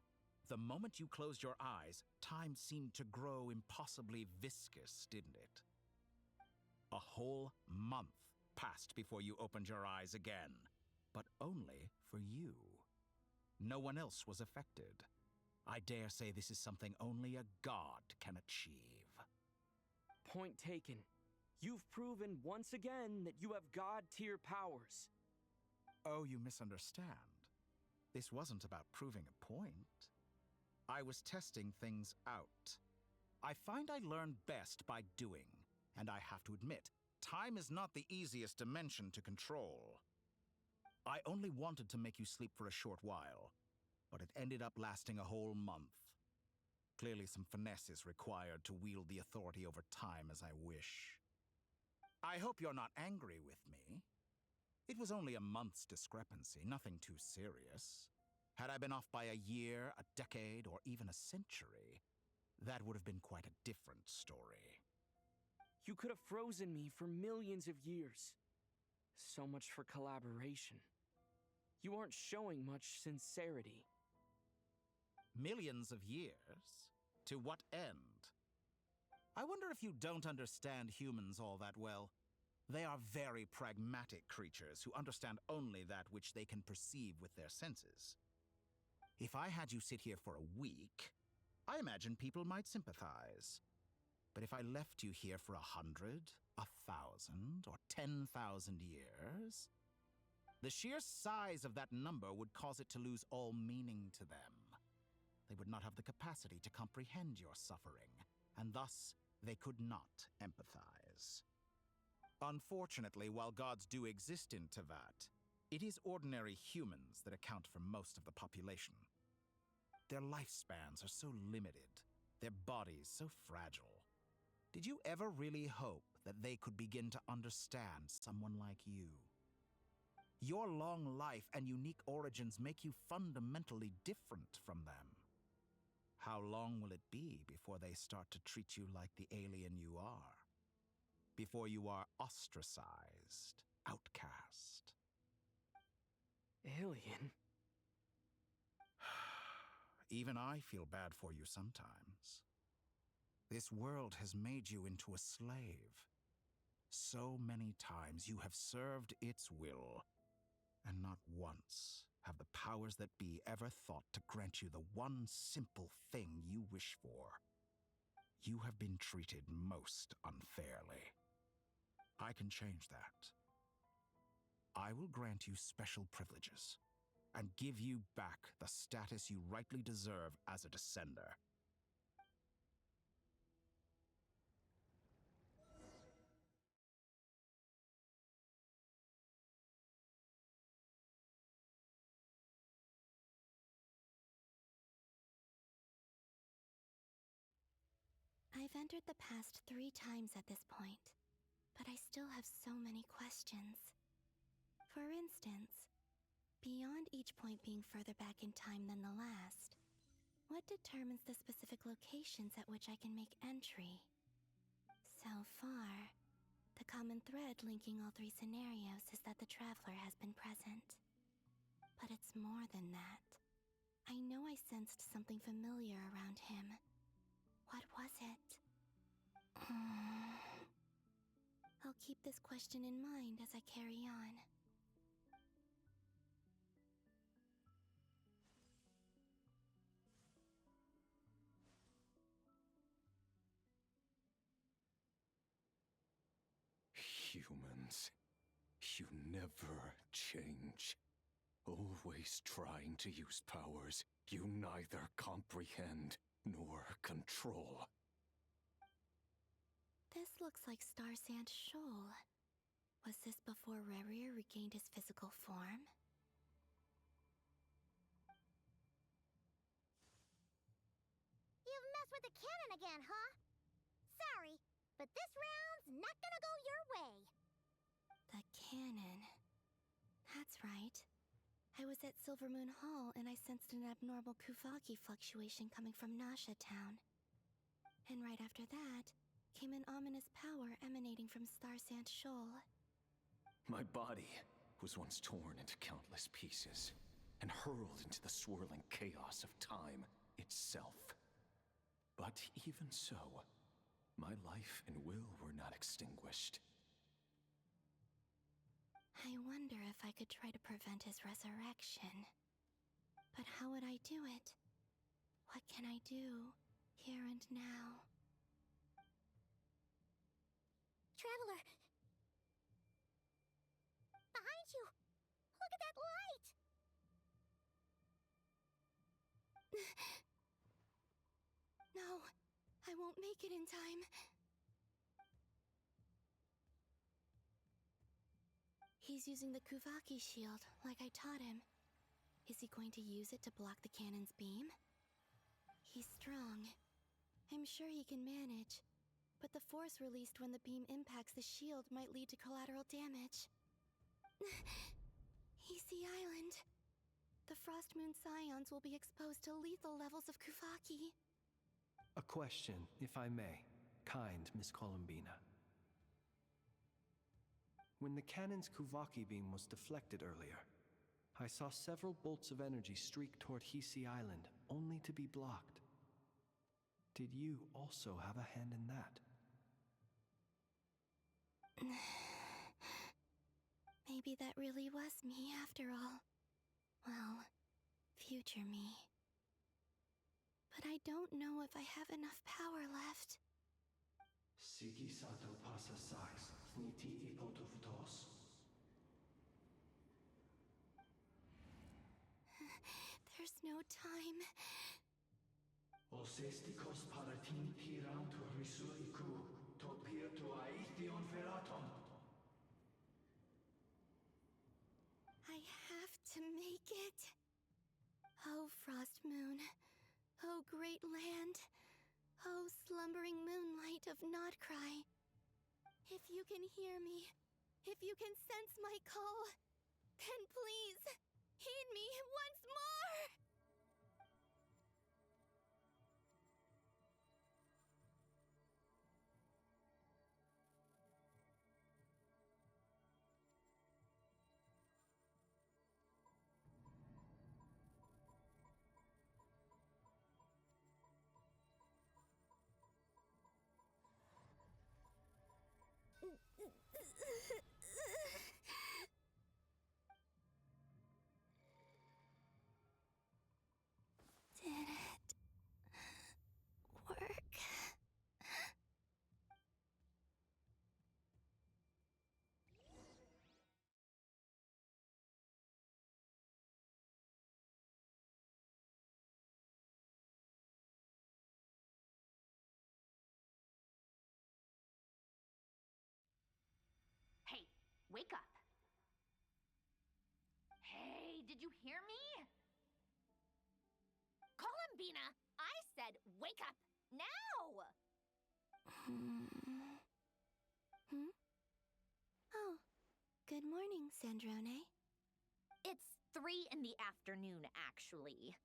The moment you closed your eyes, time seemed to grow impossibly viscous, didn't it? A whole month passed before you opened your eyes again, but only for you. No one else was affected. I dare say this is something only a god can achieve. Point taken. You've proven once again that you have god-tier powers. Oh, you misunderstand. This wasn't about proving a point. I was testing things out. I find I learn best by doing, and I have to admit, time is not the easiest dimension to control. I only wanted to make you sleep for a short while, but it ended up lasting a whole month. Clearly some finesse is required to wield the authority over time as I wish. I hope you're not angry with me. It was only a month's discrepancy, nothing too serious. Had I been off by a year, a decade, or even a century, that would have been quite a different story. You could have frozen me for millions of years. So much for collaboration. You aren't showing much sincerity. Millions of years? To what end? I wonder if you don't understand humans all that well. They are very pragmatic creatures who understand only that which they can perceive with their senses. If I had you sit here for a week, I imagine people might sympathize. But if I left you here for 100, 1,000, or 10,000 years, the sheer size of that number would cause it to lose all meaning to them. They would not have the capacity to comprehend your suffering, and thus they could not empathize. Unfortunately, while gods do exist in Teyvat, it is ordinary humans that account for most of the population. Their lifespans are so limited, their bodies so fragile. Did you ever really hope that they could begin to understand someone like you? Your long life and unique origins make you fundamentally different from them. How long will it be before they start to treat you like the alien you are? Before you are ostracized, outcast? Alien? Even I feel bad for you sometimes. This world has made you into a slave. So many times you have served its will, and not once have the powers that be ever thought to grant you the one simple thing you wish for. You have been treated most unfairly. I can change that. I will grant you special privileges and give you back the status you rightly deserve as a descender. I've entered the past 3 times at this point, but I still have so many questions. For instance, Beyond each point being further back in time than the last, what determines the specific locations at which I can make entry? So far, the common thread linking all three scenarios is that the traveler has been present. But it's more than that. I know I sensed something familiar around him. What was it? I'll keep this question in mind as I carry on. Humans, you never change. Always trying to use powers you neither comprehend nor control. This looks like Star Sand Shoal. Was this before Rerir regained his physical form? You've messed with the cannon again, huh? Sorry, but this round's not gonna go your way. The cannon. That's right. I was at Silvermoon Hall and I sensed an abnormal Kuvaki fluctuation coming from Nasha Town. And right after that, came an ominous power emanating from Star Sand Shoal. My body was once torn into countless pieces and hurled into the swirling chaos of time itself. But even so, my life and will were not extinguished. I wonder if I could try to prevent his resurrection. But how would I do it? What can I do, here and now? Traveler! Behind you! Look at that light! No, I won't make it in time. He's using the Kuvaki shield, like I taught him. Is he going to use it to block the cannon's beam? He's strong. I'm sure he can manage. But the force released when the beam impacts the shield might lead to collateral damage. Easy Island. The Frost Moon Scions will be exposed to lethal levels of Kuvaki. A question, if I may. Kind Miss Columbina. When the cannon's Kuvaki beam was deflected earlier, I saw several bolts of energy streak toward Hisi Island, only to be blocked. Did you also have a hand in that? Maybe that really was me after all. Well, future me. But I don't know if I have enough power left. Siki sato pasa sax, sniti ipotuftos. There's no time. Osestikos paratin tiran to risu iku, topir to aithion feraton. I have to make it. Oh, Frost Moon. Oh, great land. Oh, slumbering moonlight of Nod-Krai. If you can hear me, if you can sense my call, then please, heed me once more! Did it work? Hey, wake up! Hey, did you hear me? Columbina! I said wake up! Now! Oh, good morning, Sandrone. It's 3 in the afternoon, actually.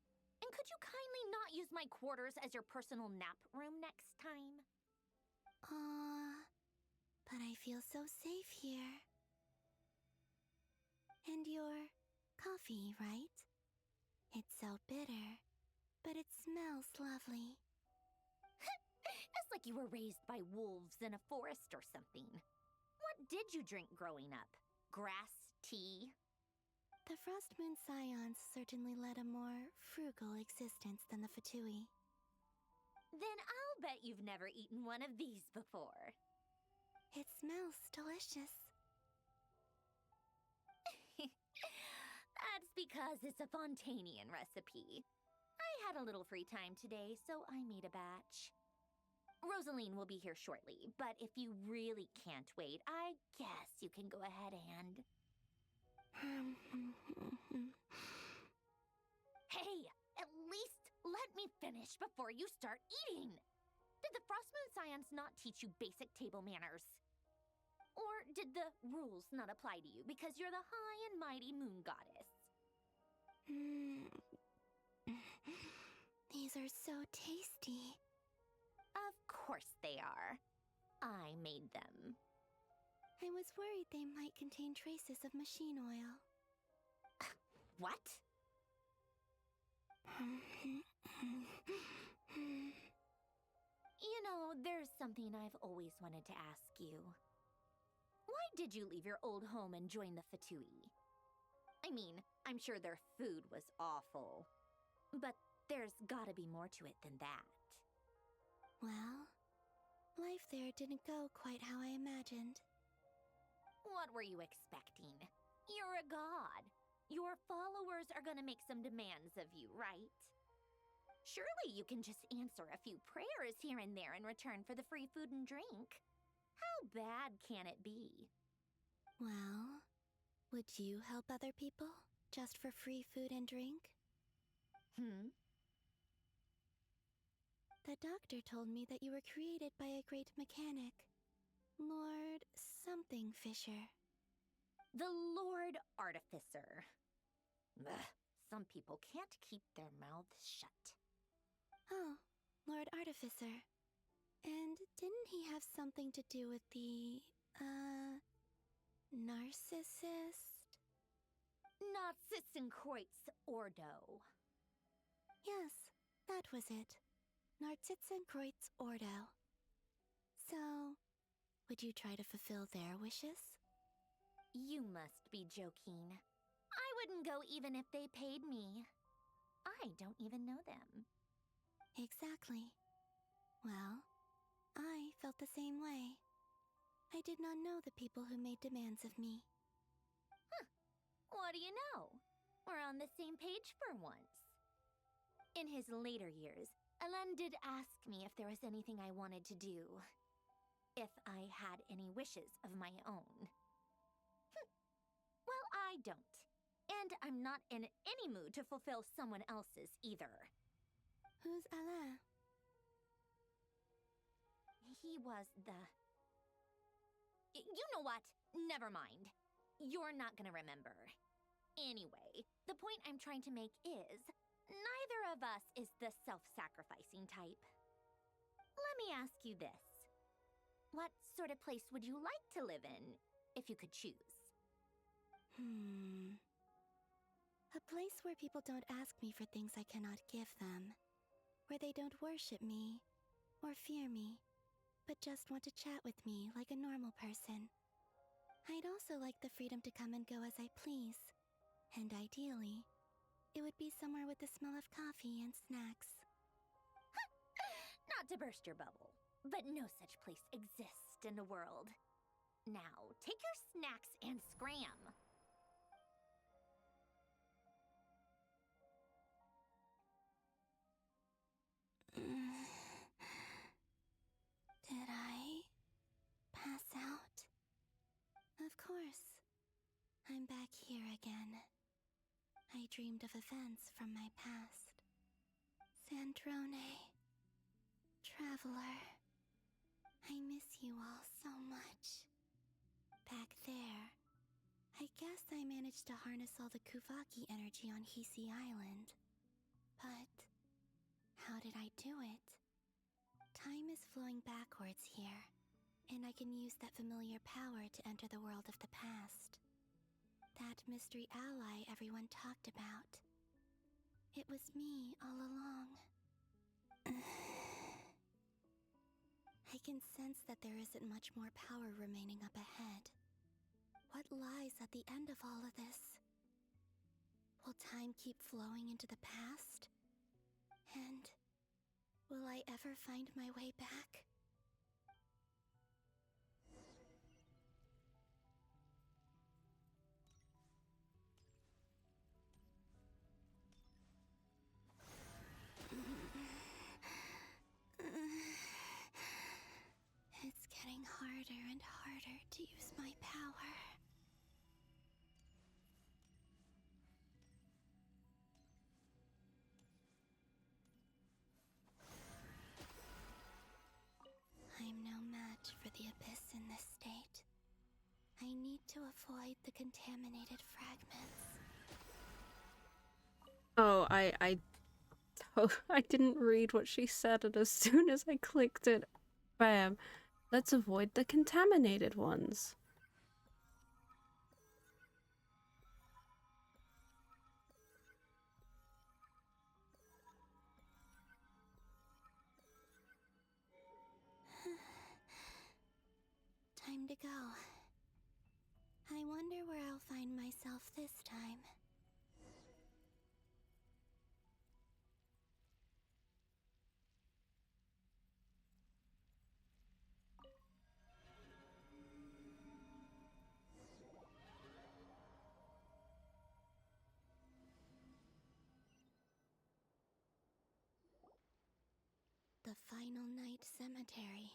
And could you kindly not use my quarters as your personal nap room next time? But I feel so safe here. And your coffee, right? It's so bitter, but it smells lovely. It's like you were raised by wolves in a forest or something. What did you drink growing up? Grass tea? The Frost Moon Scions certainly led a more frugal existence than the Fatui. Then I'll bet you've never eaten one of these before. It smells delicious. That's because it's a Fontanian recipe. I had a little free time today, so I made a batch. Rosaline will be here shortly, but if you really can't wait, I guess you can go ahead and... Hey, at least let me finish before you start eating! Did the Frost Moon Scions not teach you basic table manners? Or did the rules not apply to you because you're the high and mighty moon goddess? These are so tasty. Of course they are. I made them. I was worried they might contain traces of machine oil. What? You know, there's something I've always wanted to ask you. Why did you leave your old home and join the Fatui? I mean, I'm sure their food was awful. But there's gotta be more to it than that. Well, life there didn't go quite how I imagined. What were you expecting? You're a god. Your followers are gonna make some demands of you, right? Surely you can just answer a few prayers here and there in return for the free food and drink. How bad can it be? Well, would you help other people just for free food and drink? The doctor told me that you were created by a great mechanic, Lord something Fisher. The Lord Artificer. Ugh, some people can't keep their mouths shut. Oh, Lord Artificer. And didn't he have something to do with the, narcissist? Narcissenkreuz Ordo. Yes, that was it. Narcissenkreuz Ordo. So, would you try to fulfill their wishes? You must be joking. I wouldn't go even if they paid me. I don't even know them. Exactly. Well, I felt the same way. I did not know the people who made demands of me. Huh. What do you know? We're on the same page for once. In his later years, Alan did ask me if there was anything I wanted to do. If I had any wishes of my own. Well, I don't. And I'm not in any mood to fulfill someone else's either. Who's Alain? He was the... You know what? Never mind. You're not gonna remember. Anyway, the point I'm trying to make is, neither of us is the self-sacrificing type. Let me ask you this. What sort of place would you like to live in, if you could choose? A place where people don't ask me for things I cannot give them. Where they don't worship me, or fear me, but just want to chat with me like a normal person. I'd also like the freedom to come and go as I please. And ideally, it would be somewhere with the smell of coffee and snacks. Not to burst your bubble, but no such place exists in the world. Now, take your snacks and scram. Did I pass out? Of course. I'm back here again. I dreamed of events from my past. Sandrone. Traveler. I miss you all so much. Back there, I guess I managed managed to harness all the Kuvaki energy on Hisi Island. But how did I do it? Time is flowing backwards here, and I can use that familiar power to enter the world of the past. That mystery ally everyone talked about. It was me all along. I can sense that there isn't much more power remaining up ahead. What lies at the end of all of this? Will time keep flowing into the past? And will I ever find my way back? It's getting harder and harder to use my power. I'm no match for the Abyss in this state. I need to avoid the contaminated fragments. Oh, I didn't read what she said, and as soon as I clicked it, bam. Let's avoid the contaminated ones. Time to go. I wonder where I'll find myself this time. The Final Night Cemetery.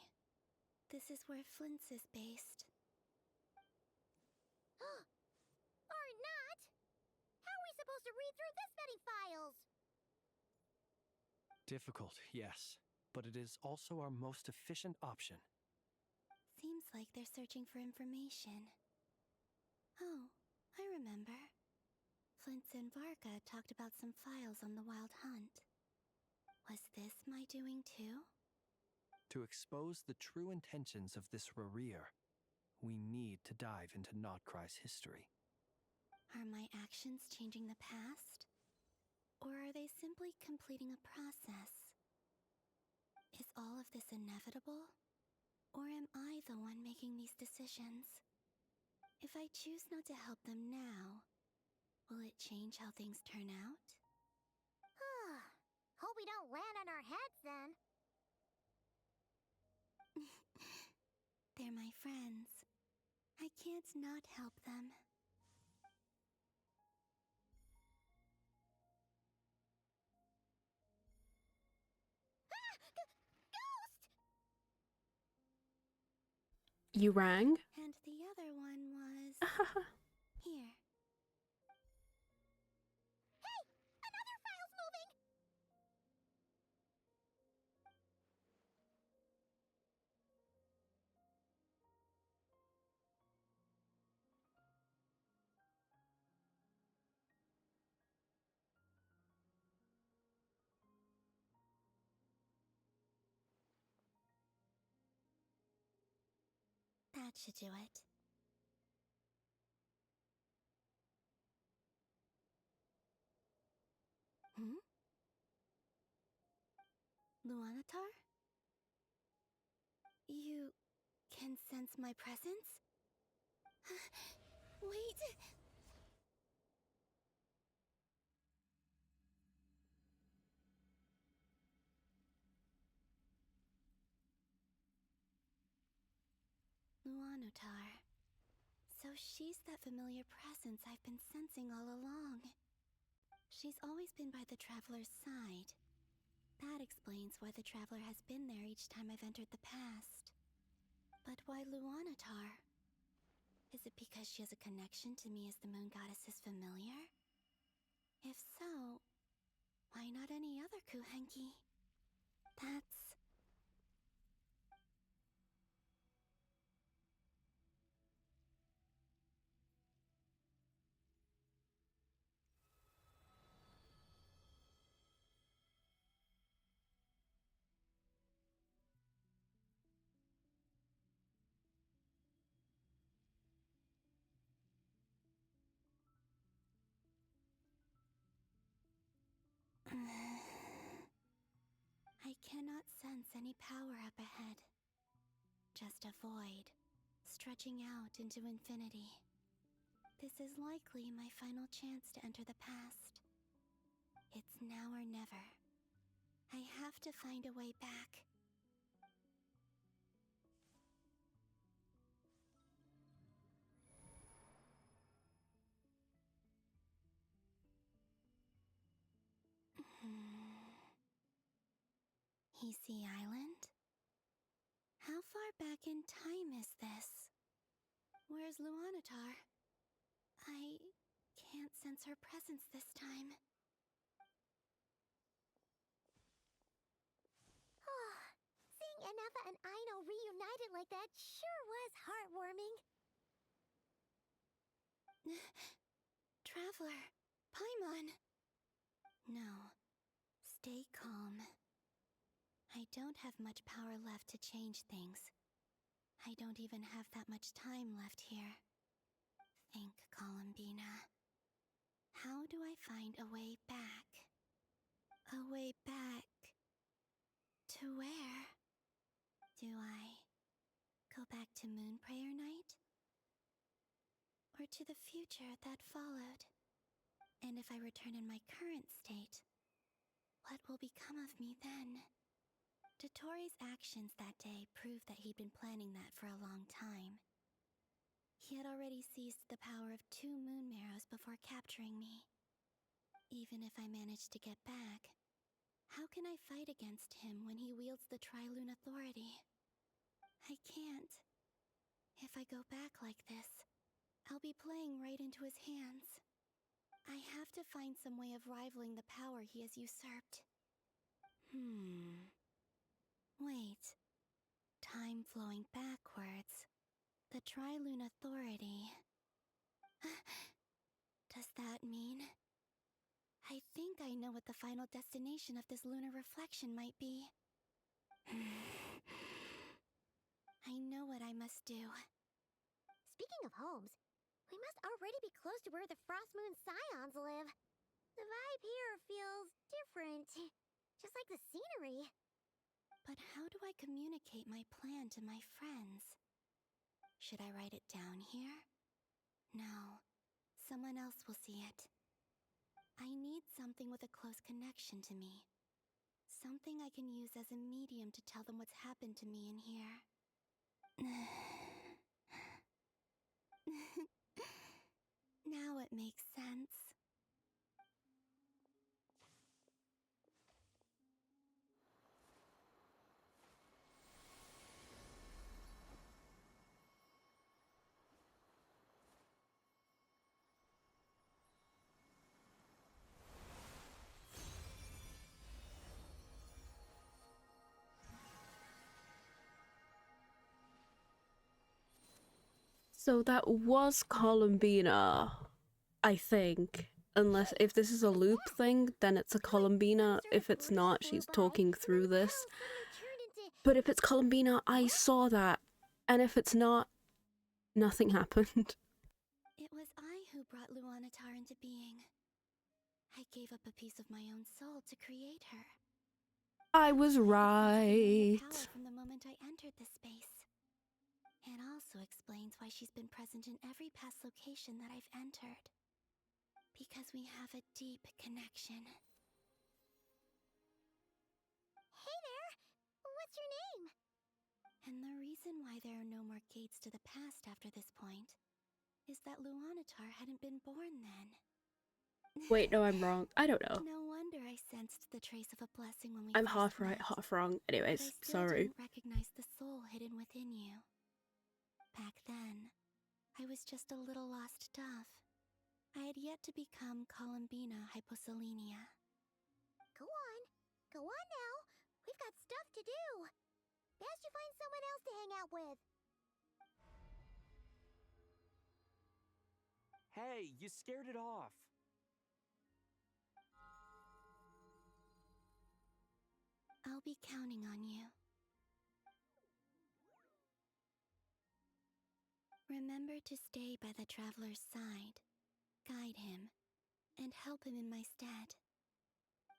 This is where Flint's is based. Or not! How are we supposed to read through this many files? Difficult, yes, but it is also our most efficient option. Seems like they're searching for information. Oh, I remember. Flint's and Varka talked about some files on the Wild Hunt. Was this my doing too? To expose the true intentions of this Rarir, we need to dive into Nod-Krai's history. Are my actions changing the past? Or are they simply completing a process? Is all of this inevitable? Or am I the one making these decisions? If I choose not to help them now, will it change how things turn out? Hope we don't land on our heads then. They're my friends. I can't not help them. You rang? And the other one was... here. Hey! Another file's moving! That should do it. Luanatar? You can sense my presence? Wait! Luanatar. So she's that familiar presence I've been sensing all along. She's always been by the Traveler's side. That explains why the Traveler has been there each time I've entered the past. But why Luanatar? Is it because she has a connection to me as the Moon Goddess's familiar? If so, why not any other Kuhenki? That's... sense any power up ahead. Just a void, stretching out into infinity. This is likely my final chance to enter the past. It's now or never. I have to find a way back. Heasy Island? How far back in time is this? Where's Luanatar? I can't sense her presence this time. Oh, seeing Anafa and Aino reunited like that sure was heartwarming. Traveler, Paimon! No, stay calm. I don't have much power left to change things. I don't even have that much time left here. Think, Columbina. How do I find a way back? A way back... to where? Do I go back to Moonprayer Night? Or to the future that followed? And if I return in my current state, what will become of me then? Dotori's actions that day proved that he'd been planning that for a long time. He had already seized the power of 2 moon marrows before capturing me. Even if I managed to get back, how can I fight against him when he wields the Tri-Lune Authority? I can't. If I go back like this, I'll be playing right into his hands. I have to find some way of rivaling the power he has usurped. Wait. Time flowing backwards. The Tri-Lune Authority. Does that mean... I think I know what the final destination of this lunar reflection might be. I know what I must do. Speaking of homes, we must already be close to where the Frost Moon Scions live. The vibe here feels different, just like the scenery. But how do I communicate my plan to my friends? Should I write it down here? No, someone else will see it. I need something with a close connection to me. Something I can use as a medium to tell them what's happened to me in here. Now it makes sense. So that was Columbina, I think. Unless, if this is a loop thing, then it's a Columbina. If it's not, she's talking through this. But if it's Columbina, I saw that. And if it's not, nothing happened. It was I who brought Luanatar into being. I gave up a piece of my own soul to create her. I was right. Power from the moment I entered this space. It also explains why she's been present in every past location that I've entered. Because we have a deep connection. Hey there! What's your name? And the reason why there are no more gates to the past after this point is that Luanatar hadn't been born then. Wait, no, I'm wrong. I don't know. No wonder I sensed the trace of a blessing when we I'm first half right, met. half wrong. Anyways, But I still sorry. didn't recognize the soul hidden within you. Back then, I was just a little lost dove. I had yet to become Columbina Hyposelenia. Go on. Go on now. We've got stuff to do. Best you find someone else to hang out with. Hey, you scared it off. I'll be counting on you. Remember to stay by the traveler's side, guide him, and help him in my stead.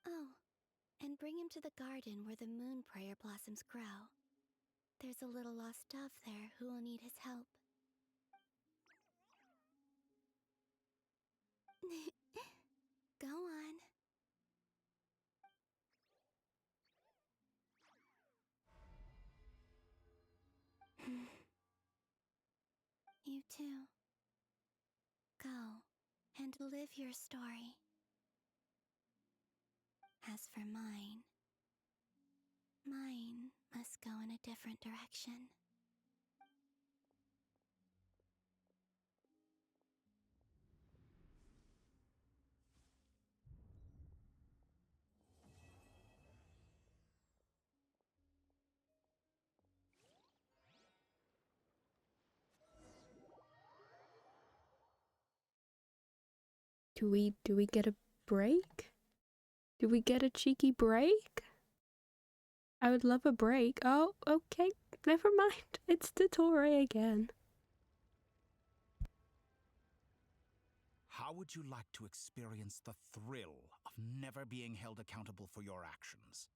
Oh, and bring him to the garden where the moon prayer blossoms grow. There's a little lost dove there who will need his help. Go on. You too. Go and live your story. As for mine must go in a different direction. Do we get a break? Do we get a cheeky break? I would love a break. Oh, okay. Never mind. It's Dottore again. How would you like to experience the thrill of never being held accountable for your actions?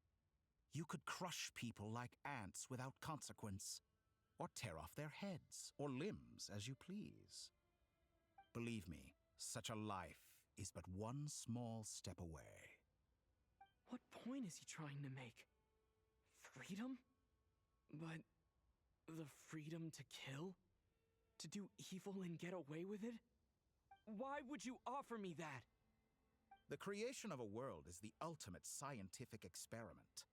You could crush people like ants without consequence, or tear off their heads or limbs as you please. Believe me, such a life is but one small step away. What point is he trying to make? Freedom? But the freedom to kill? To do evil and get away with it? Why would you offer me that? The creation of a world is the ultimate scientific experiment.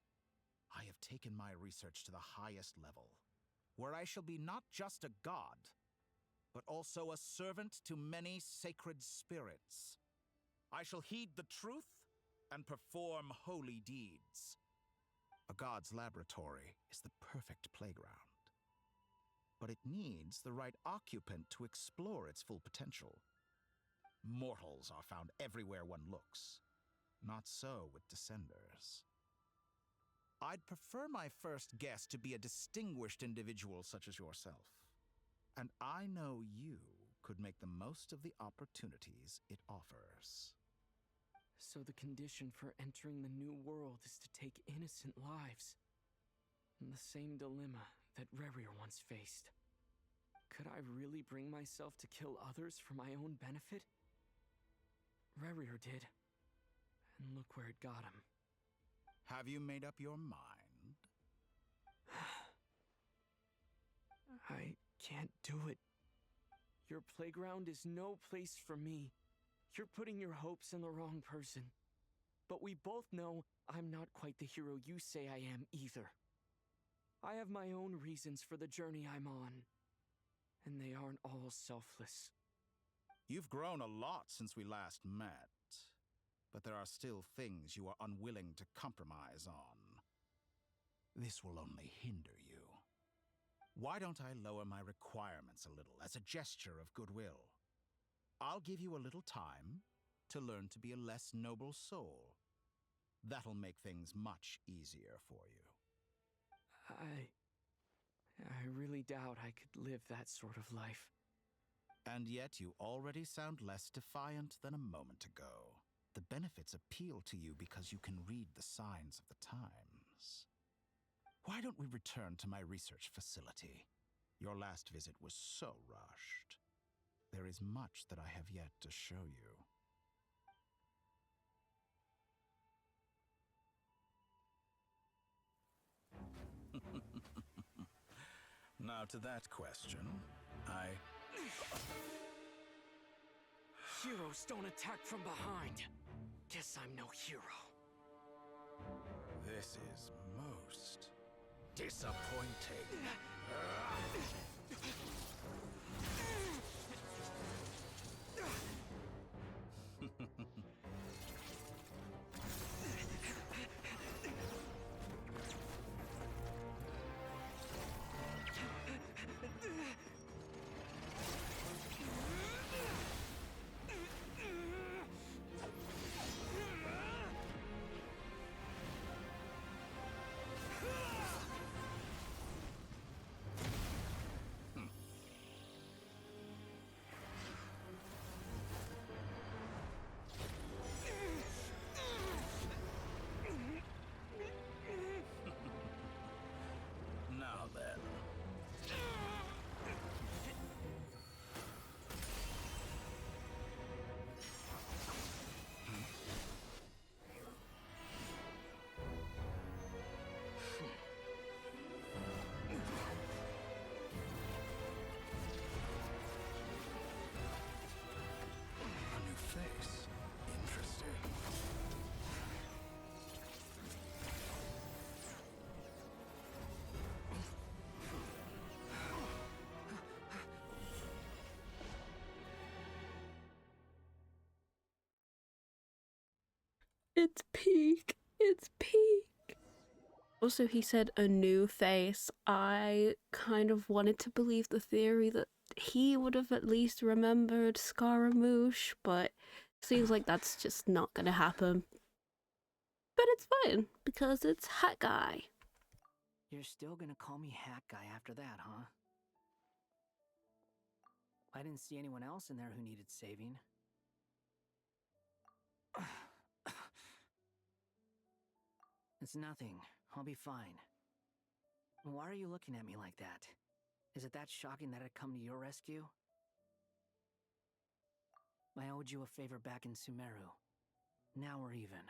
I have taken my research to the highest level, where I shall be not just a god, but also a servant to many sacred spirits. I shall heed the truth and perform holy deeds. A god's laboratory is the perfect playground, but it needs the right occupant to explore its full potential. Mortals are found everywhere one looks. Not so with Descenders. I'd prefer my first guest to be a distinguished individual such as yourself. And I know you could make the most of the opportunities it offers. So the condition for entering the new world is to take innocent lives. The same dilemma that Rerir once faced. Could I really bring myself to kill others for my own benefit? Rerir did. And look where it got him. Have you made up your mind? I can't do it. Your playground is no place for me. You're putting your hopes in the wrong person. But we both know I'm not quite the hero you say I am either. I have my own reasons for the journey I'm on. And they aren't all selfless. You've grown a lot since we last met, but there are still things you are unwilling to compromise on. This will only hinder you. Why don't I lower my requirements a little as a gesture of goodwill? I'll give you a little time to learn to be a less noble soul. That'll make things much easier for you. I really doubt I could live that sort of life. And yet you already sound less defiant than a moment ago. The benefits appeal to you because you can read the signs of the times. Why don't we return to my research facility? Your last visit was so rushed. There is much that I have yet to show you. Now to that question, Heroes don't attack from behind. Guess I'm no hero. This is most disappointing. It's peak. It's peak. Also, he said a new face. I kind of wanted to believe the theory that he would have at least remembered Scaramouche, but seems like that's just not gonna happen. But it's fine, because it's Hat Guy. You're still gonna call me Hat Guy after that, huh? I didn't see anyone else in there who needed saving. It's nothing. I'll be fine. Why are you looking at me like that? Is it that shocking that I'd come to your rescue? I owed you a favor back in Sumeru. Now we're even.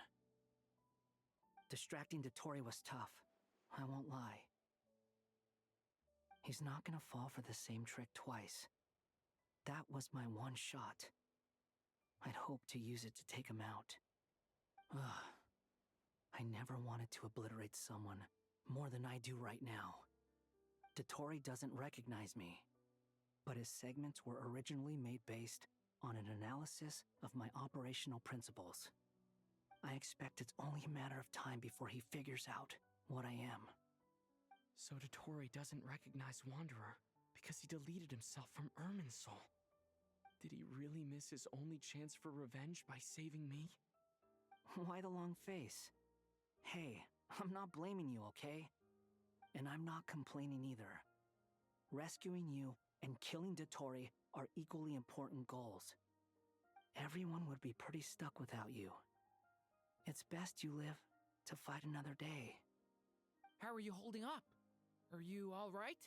Distracting Dotori was tough. I won't lie. He's not gonna fall for the same trick twice. That was my one shot. I'd hoped to use it to take him out. Ugh. I never wanted to obliterate someone more than I do right now. Dotori doesn't recognize me, but his segments were originally made based on an analysis of my operational principles. I expect it's only a matter of time before he figures out what I am. So Dotori doesn't recognize Wanderer because he deleted himself from Irminsul. Did he really miss his only chance for revenge by saving me? Why the long face? Hey, I'm not blaming you, okay? And I'm not complaining either. Rescuing you and killing Dotori are equally important goals. Everyone would be pretty stuck without you. It's best you live to fight another day. How are you holding up? Are you all right?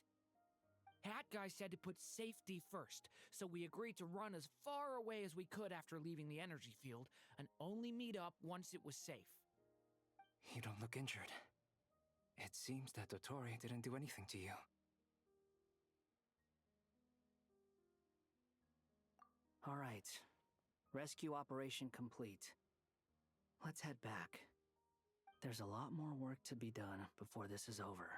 Hat Guy said to put safety first, so we agreed to run as far away as we could after leaving the energy field and only meet up once it was safe. You don't look injured. It seems that Dotori didn't do anything to you. All right. Rescue operation complete. Let's head back. There's a lot more work to be done before this is over.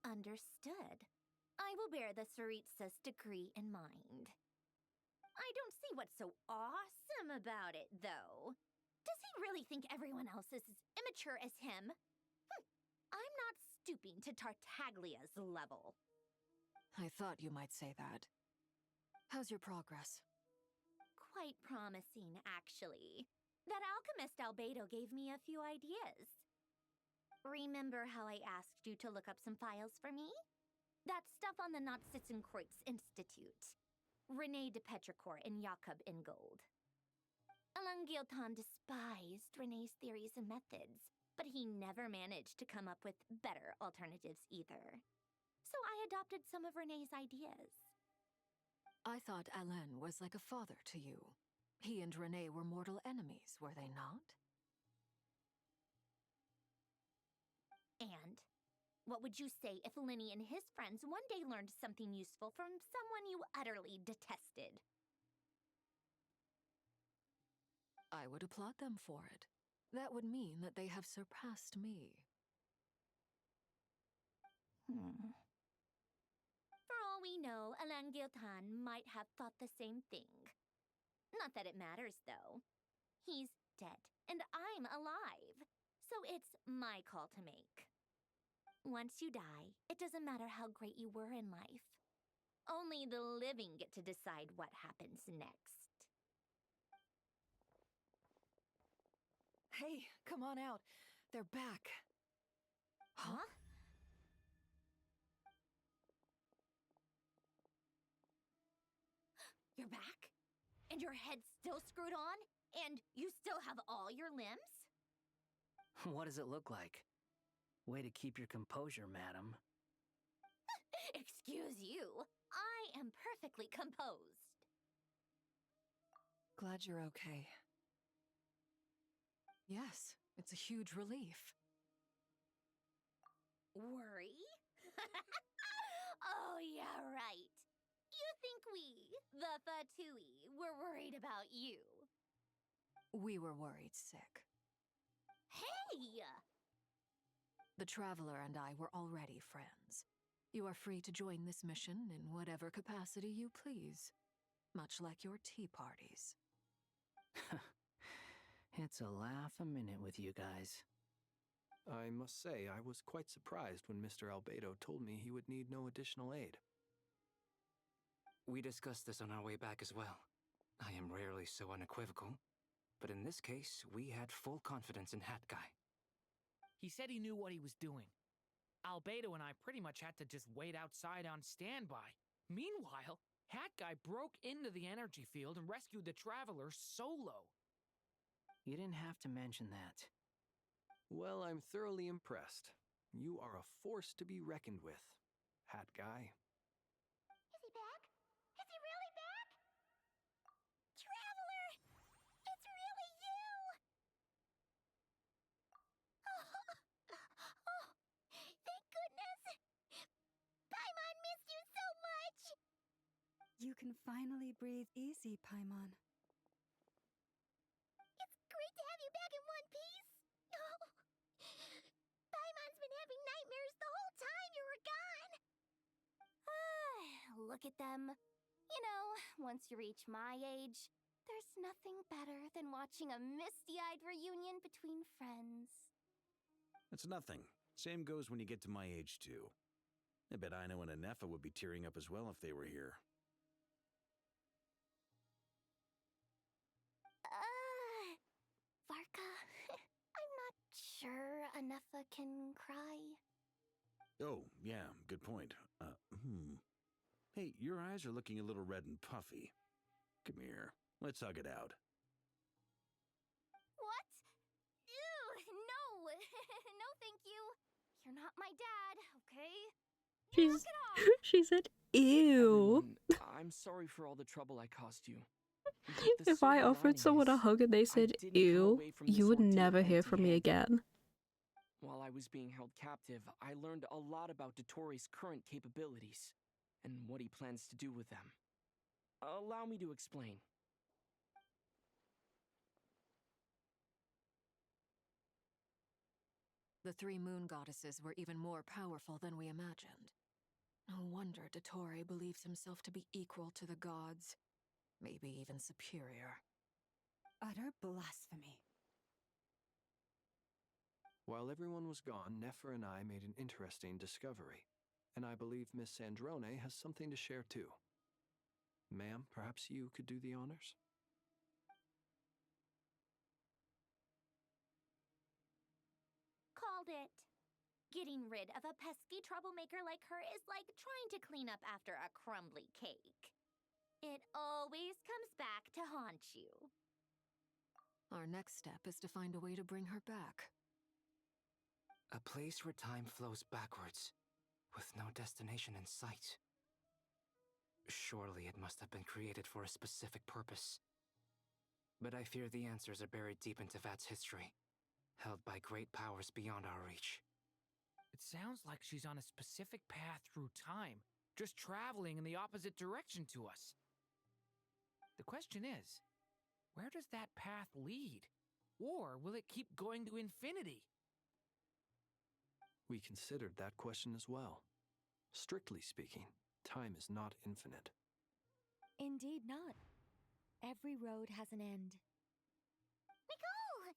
Understood. I will bear the Tsaritsa's decree in mind. I don't see what's so awesome about it, though. Does he really think everyone else is as immature as him? I'm not stooping to Tartaglia's level. I thought you might say that. How's your progress? Quite promising, actually. That alchemist Albedo gave me a few ideas. Remember how I asked you to look up some files for me? That stuff on the Nazi-Kreuz Institute. René de Petrichor and Jakob Ingold. Alain Guillotin despised René's theories and methods, but he never managed to come up with better alternatives either. So I adopted some of René's ideas. I thought Alain was like a father to you. He and René were mortal enemies, were they not? And what would you say if Linny and his friends one day learned something useful from someone you utterly detested? I would applaud them for it. That would mean that they have surpassed me. For all we know, Alain Guillotin might have thought the same thing. Not that it matters, though. He's dead, and I'm alive. So it's my call to make. Once you die, it doesn't matter how great you were in life. Only the living get to decide what happens next. Hey, come on out. They're back. Huh? You're back? And your head's still screwed on? And you still have all your limbs? What does it look like? Way to keep your composure, madam. Excuse you. I am perfectly composed. Glad you're okay. Yes, it's a huge relief. Worry? Oh, yeah, right. You think we, the Fatui, were worried about you? We were worried sick. Hey! The Traveler and I were already friends. You are free to join this mission in whatever capacity you please, much like your tea parties. It's a laugh a minute with you guys. I must say, I was quite surprised when Mr. Albedo told me he would need no additional aid. We discussed this on our way back as well. I am rarely so unequivocal, but in this case, we had full confidence in Hat Guy. He said he knew what he was doing. Albedo and I pretty much had to just wait outside on standby. Meanwhile, Hat Guy broke into the energy field and rescued the Traveler solo. You didn't have to mention that. Well, I'm thoroughly impressed. You are a force to be reckoned with, Hat Guy. Is he back? Is he really back? Traveler! It's really you! Oh, thank goodness! Paimon missed you so much! You can finally breathe easy, Paimon. It's great to have you back in one piece! Oh, Paimon's been having nightmares the whole time you were gone! Look at them. You know, once you reach my age, there's nothing better than watching a misty-eyed reunion between friends. That's nothing. Same goes when you get to my age, too. I bet Ino and Anefa would be tearing up as well if they were here. Varka, I'm not sure Anefa can cry. Oh, yeah, good point. Hey, your eyes are looking a little red and puffy. Come here, let's hug it out. What? Ew, no! No, thank you. You're not my dad, okay? She said, ew. Everyone, I'm sorry for all the trouble I caused you. But the If I silver offered lining someone a is, hug and they said, didn't come ew, away from this you would ordeal never hear from me empty-handed. again. While I was being held captive, I learned a lot about Dotori's current capabilities and what he plans to do with them. Allow me to explain. The three moon goddesses were even more powerful than we imagined. No wonder Dottore believes himself to be equal to the gods, maybe even superior. Utter blasphemy. While everyone was gone, Nefer and I made an interesting discovery, and I believe Miss Sandrone has something to share too. Ma'am, perhaps you could do the honors? Called it. Getting rid of a pesky troublemaker like her is like trying to clean up after a crumbly cake. It always comes back to haunt you. Our next step is to find a way to bring her back. A place where time flows backwards, with no destination in sight. Surely it must have been created for a specific purpose. But I fear the answers are buried deep into Vat's history, held by great powers beyond our reach. It sounds like she's on a specific path through time, just traveling in the opposite direction to us. The question is, where does that path lead? Or will it keep going to infinity? We considered that question as well. Strictly speaking, time is not infinite. Indeed not. Every road has an end. Nicole!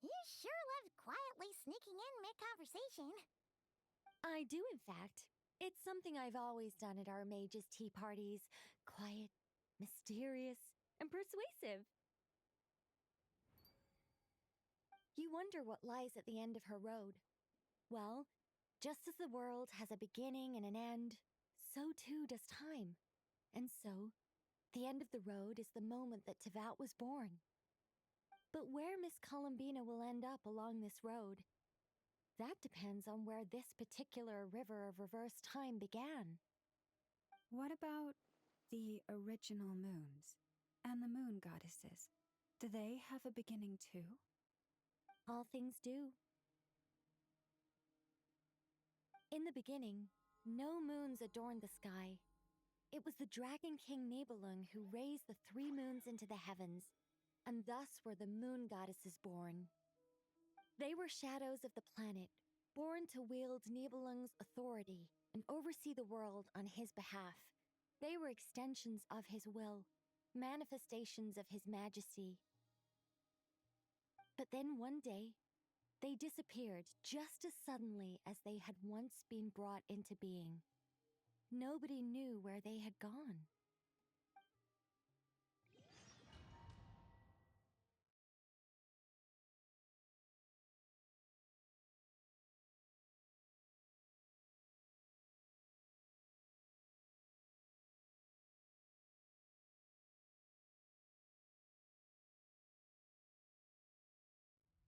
You sure loved quietly sneaking in mid-conversation. I do, in fact. It's something I've always done at our mages' tea parties. Quiet, mysterious, and persuasive. You wonder what lies at the end of her road. Well, just as the world has a beginning and an end, so too does time. And so, the end of the road is the moment that Tevat was born. But where Miss Columbina will end up along this road, That depends on where this particular river of reverse time began. What about the original moons and the moon goddesses? Do they have a beginning too? All things do. In the beginning, no moons adorned the sky. It was the Dragon King Nibelung who raised the 3 moons into the heavens, and thus were the moon goddesses born. They were shadows of the planet, born to wield Nibelung's authority and oversee the world on his behalf. They were extensions of his will, manifestations of his majesty. But then one day, they disappeared just as suddenly as they had once been brought into being. Nobody knew where they had gone.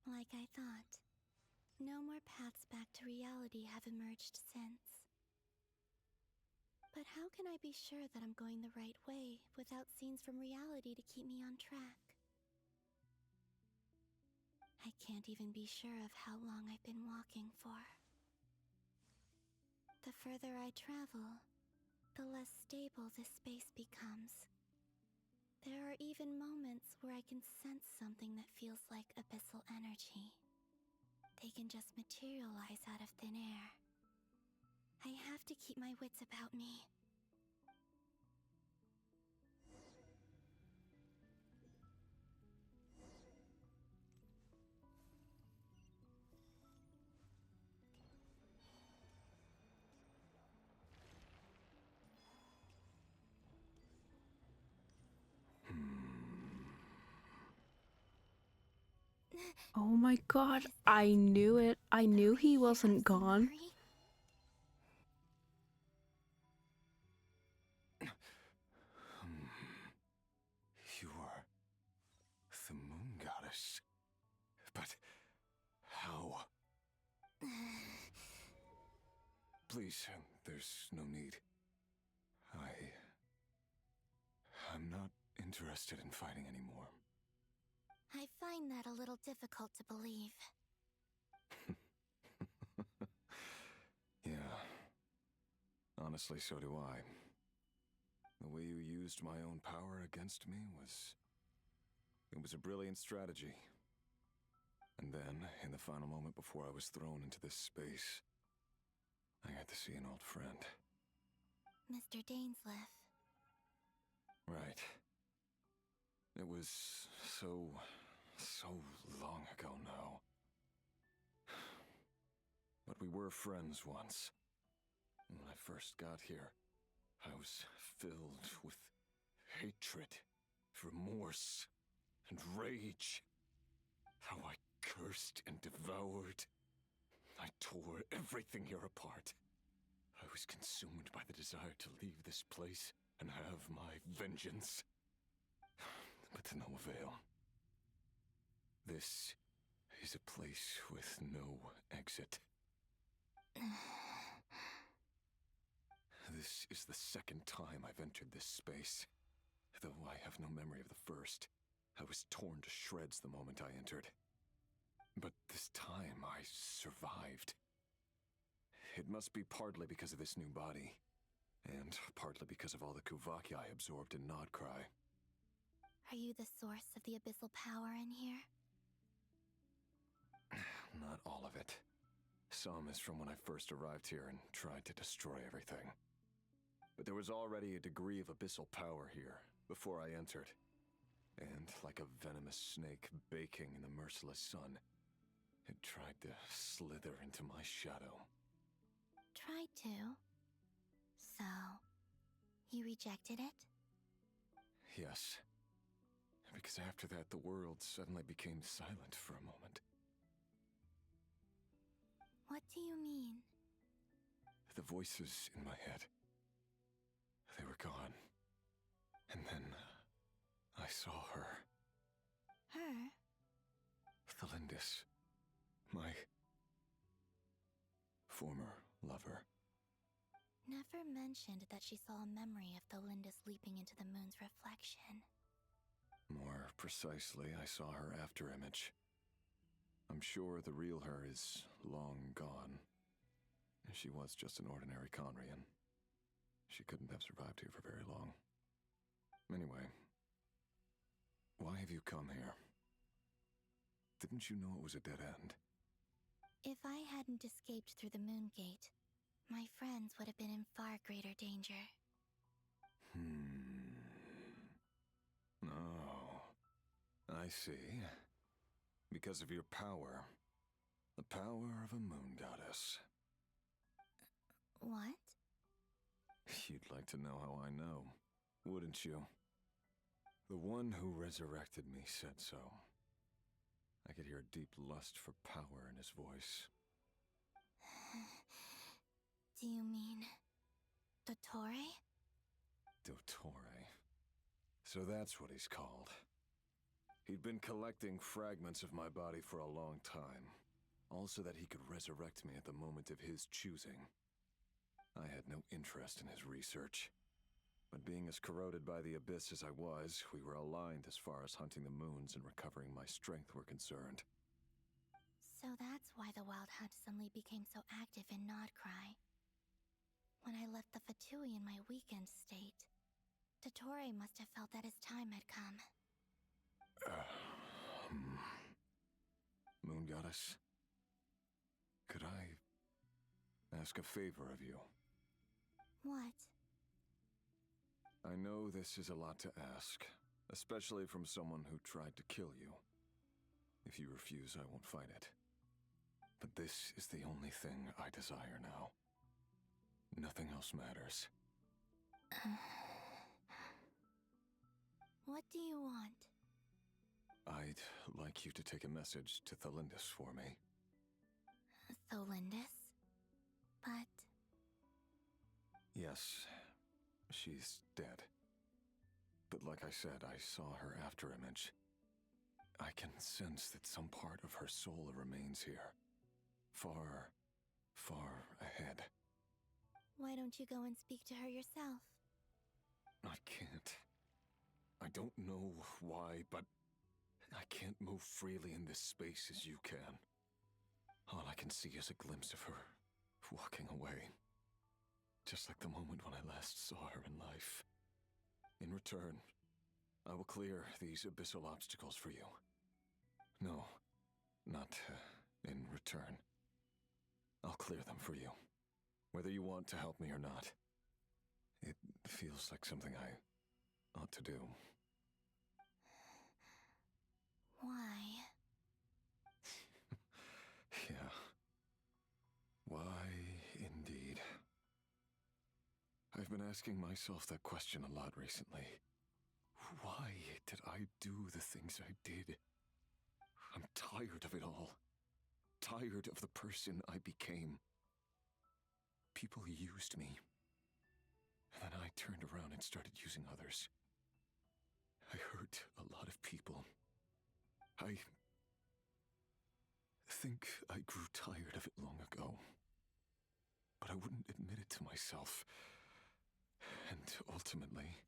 Like I thought. No more paths back to reality have emerged since. But how can I be sure that I'm going the right way without scenes from reality to keep me on track? I can't even be sure of how long I've been walking for. The further I travel, the less stable this space becomes. There are even moments where I can sense something that feels like abyssal energy. They can just materialize out of thin air. I have to keep my wits about me. Oh my god, I knew it. I knew he wasn't gone. You are the moon goddess. But how? Please, there's no need. I'm not interested in fighting anymore. I find that a little difficult to believe. Yeah. Honestly, so do I. The way you used my own power against me it was a brilliant strategy. And then, in the final moment before I was thrown into this space, I got to see an old friend. Mr. Dainsleif. Right. It was so long ago now. But we were friends once. When I first got here, I was filled with hatred, remorse, and rage. How I cursed and devoured. I tore everything here apart. I was consumed by the desire to leave this place and have my vengeance. But to no avail. This is a place with no exit. This is the second time I've entered this space. Though I have no memory of the first. I was torn to shreds the moment I entered. But this time I survived. It must be partly because of this new body, and partly because of all the Kuvaki I absorbed in Nod-Krai. Are you the source of the abyssal power in here? Not all of it. Some is from when I first arrived here and tried to destroy everything. But there was already a degree of abyssal power here before I entered. And like a venomous snake baking in the merciless sun, it tried to slither into my shadow. Tried to? So, you rejected it? Yes. Because after that, the world suddenly became silent for a moment. What do you mean? The voices in my head, they were gone. And then I saw her. Her? Thelindis. former lover. Never mentioned that she saw a memory of Tholindis leaping into the moon's reflection. More precisely, I saw her afterimage. I'm sure the real her is long gone. She was just an ordinary Conrian. She couldn't have survived here for very long. Anyway, why have you come here? Didn't you know it was a dead end? If I hadn't escaped through the moon gate, my friends would have been in far greater danger. Oh, I see. Because of your power. The power of a moon goddess. What? You'd like to know how I know, wouldn't you? The one who resurrected me said so. I could hear a deep lust for power in his voice. Do you mean... Dottore? Dottore. So that's what he's called. He'd been collecting fragments of my body for a long time, all so that he could resurrect me at the moment of his choosing. I had no interest in his research, but being as corroded by the abyss as I was, we were aligned as far as hunting the moons and recovering my strength were concerned. So that's why the Wild Hunt suddenly became so active in Nod-Krai. When I left the Fatui in my weakened state, Dottore must have felt that his time had come. Moon Goddess, could I ask a favor of you? What? I know this is a lot to ask, especially from someone who tried to kill you. If you refuse, I won't fight it. But this is the only thing I desire now. Nothing else matters. What do you want? I'd like you to take a message to Tholindis for me. Tholindis? But... Yes, she's dead. But like I said, I saw her afterimage. I can sense that some part of her soul remains here. Far, far ahead. Why don't you go and speak to her yourself? I can't. I don't know why, but I can't move freely in this space as you can. All I can see is a glimpse of her walking away. Just like the moment when I last saw her in life. In return, I will clear these abyssal obstacles for you. No, not in return. I'll clear them for you, whether you want to help me or not. It feels like something I ought to do. Why? Yeah. Why, indeed. I've been asking myself that question a lot recently. Why did I do the things I did? I'm tired of it all. Tired of the person I became. People used me. And then I turned around and started using others. I hurt a lot of people. I think I grew tired of it long ago. But I wouldn't admit it to myself. And ultimately,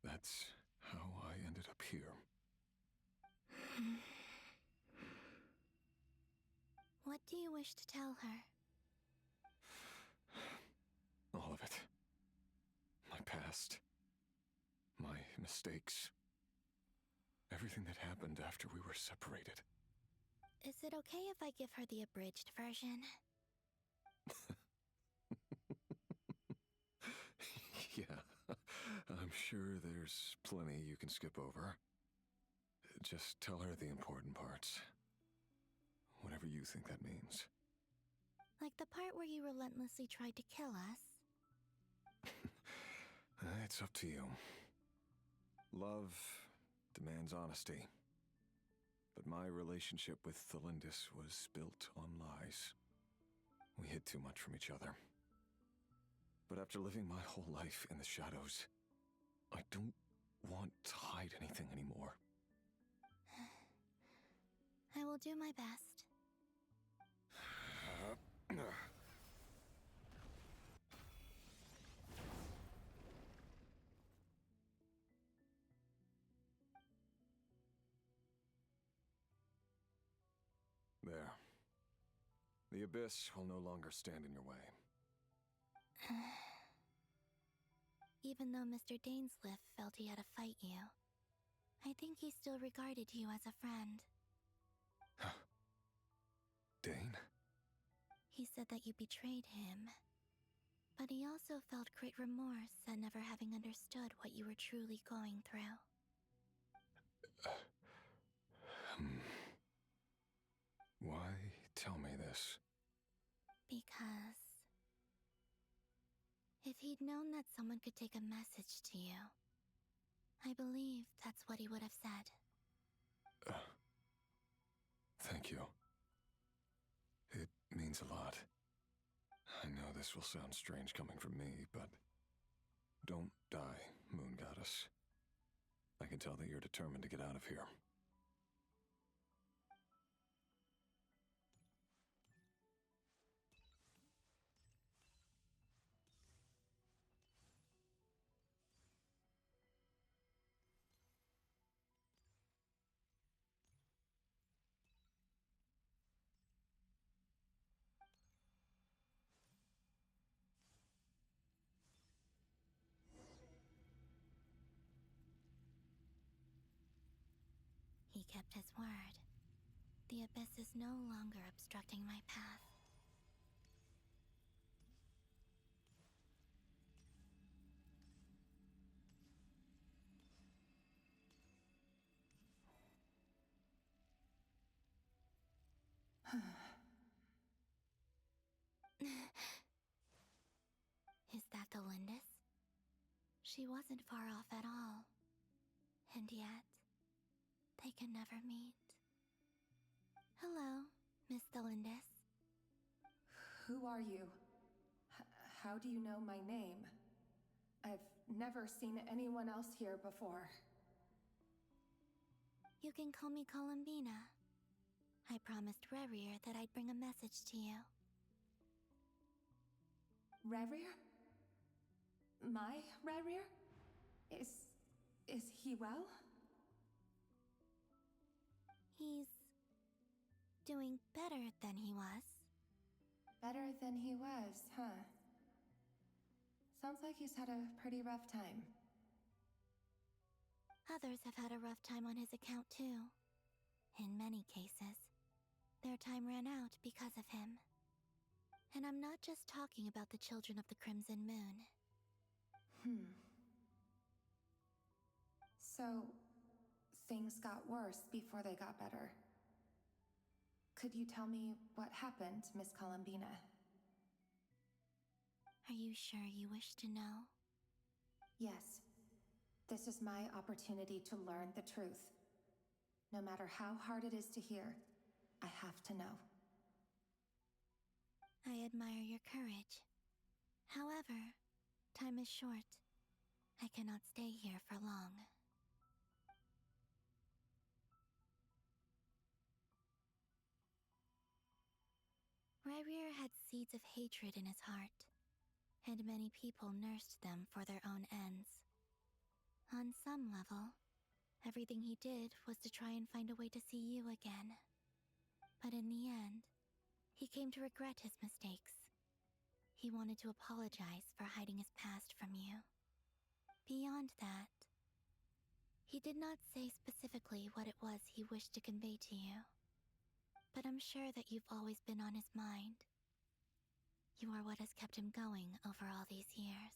that's how I ended up here. What do you wish to tell her? All of it. My past. My mistakes. Everything that happened after we were separated. Is it okay if I give her the abridged version? Yeah, I'm sure there's plenty you can skip over. Just tell her the important parts. Whatever you think that means. Like the part where you relentlessly tried to kill us? It's up to you. Love demands honesty. But my relationship with Tholindis was built on lies. We hid too much from each other. But after living my whole life in the shadows, I don't want to hide anything anymore. I will do my best. The Abyss will no longer stand in your way. Even though Mr. Dainsliff felt he had to fight you, I think he still regarded you as a friend. Dane? He said that you betrayed him, but he also felt great remorse at never having understood what you were truly going through. Why tell me this? Because if he'd known that someone could take a message to you, I believe that's what he would have said. Thank you. It means a lot. I know this will sound strange coming from me, but don't die, Moon Goddess. I can tell that you're determined to get out of here. He kept his word. The Abyss is no longer obstructing my path. Is that the Lindis? She wasn't far off at all. And yet, they can never meet. Hello, Miss Lindis. Who are you? How do you know my name? I've never seen anyone else here before. You can call me Columbina. I promised Rerir that I'd bring a message to you. Rerir? My Rerir? Is he well? He's doing better than he was. Better than he was, huh? Sounds like he's had a pretty rough time. Others have had a rough time on his account too. In many cases, their time ran out because of him. And I'm not just talking about the children of the Crimson Moon. So, things got worse before they got better. Could you tell me what happened, Miss Columbina? Are you sure you wish to know? Yes. This is my opportunity to learn the truth. No matter how hard it is to hear, I have to know. I admire your courage. However, time is short. I cannot stay here for long. Rerir had seeds of hatred in his heart, and many people nursed them for their own ends. On some level, everything he did was to try and find a way to see you again. But in the end, he came to regret his mistakes. He wanted to apologize for hiding his past from you. Beyond that, he did not say specifically what it was he wished to convey to you. But I'm sure that you've always been on his mind. You are what has kept him going over all these years.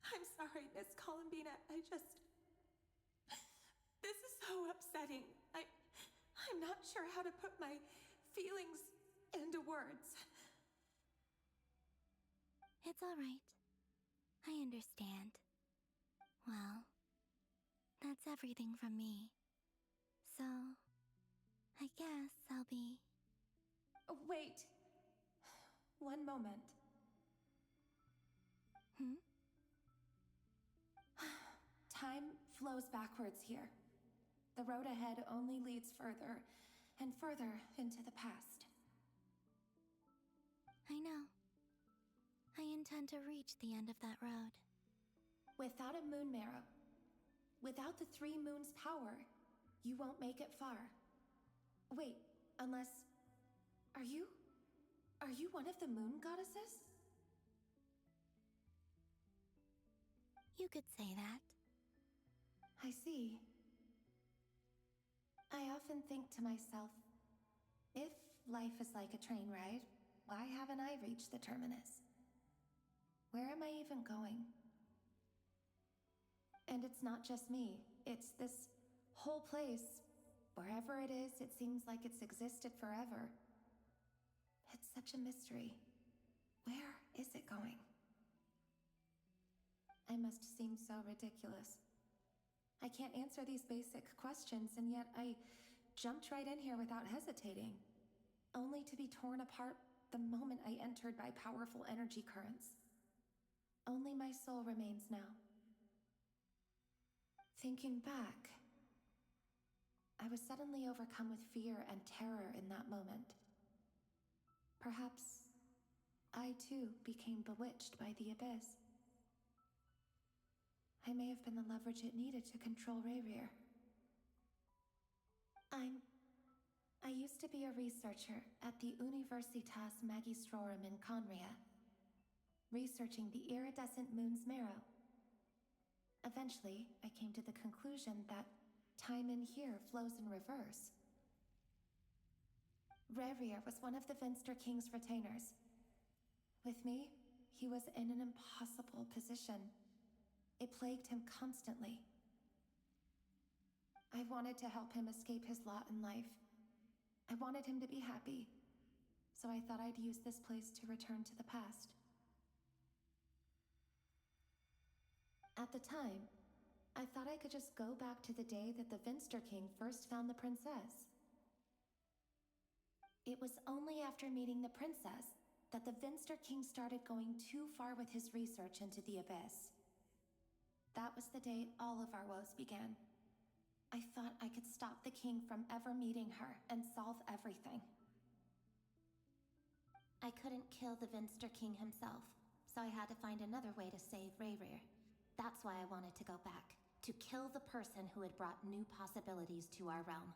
I'm sorry, Miss Columbina. This is so upsetting. I'm not sure how to put my feelings into words. It's all right. I understand. Well, that's everything from me. So, I guess I'll be... Wait. One moment. Time flows backwards here. The road ahead only leads further and further into the past. I know. I intend to reach the end of that road. Without a moon marrow, Without the three moons' power, you won't make it far. Wait, unless... Are you one of the moon goddesses? You could say that. I see. I often think to myself, if life is like a train ride, why haven't I reached the terminus? Where am I even going? And it's not just me, it's this whole place. Wherever it is, it seems like it's existed forever. It's such a mystery. Where is it going? I must seem so ridiculous. I can't answer these basic questions, and yet I jumped right in here without hesitating, only to be torn apart the moment I entered by powerful energy currents. Only my soul remains now. Thinking back, I was suddenly overcome with fear and terror in that moment. Perhaps I too became bewitched by the abyss. I may have been the leverage it needed to control Rayrir. I used to be a researcher at the Universitas Magistrorum in Conria, researching the iridescent moon's marrow. Eventually, I came to the conclusion that time in here flows in reverse. Rayrir was one of the Vinster King's retainers. With me, he was in an impossible position. It plagued him constantly. I wanted to help him escape his lot in life. I wanted him to be happy, so I thought I'd use this place to return to the past. At the time, I thought I could just go back to the day that the Vinster King first found the princess. It was only after meeting the princess that the Vinster King started going too far with his research into the abyss. That was the day all of our woes began. I thought I could stop the king from ever meeting her and solve everything. I couldn't kill the Vinster King himself, so I had to find another way to save Rayrir. That's why I wanted to go back, to kill the person who had brought new possibilities to our realm.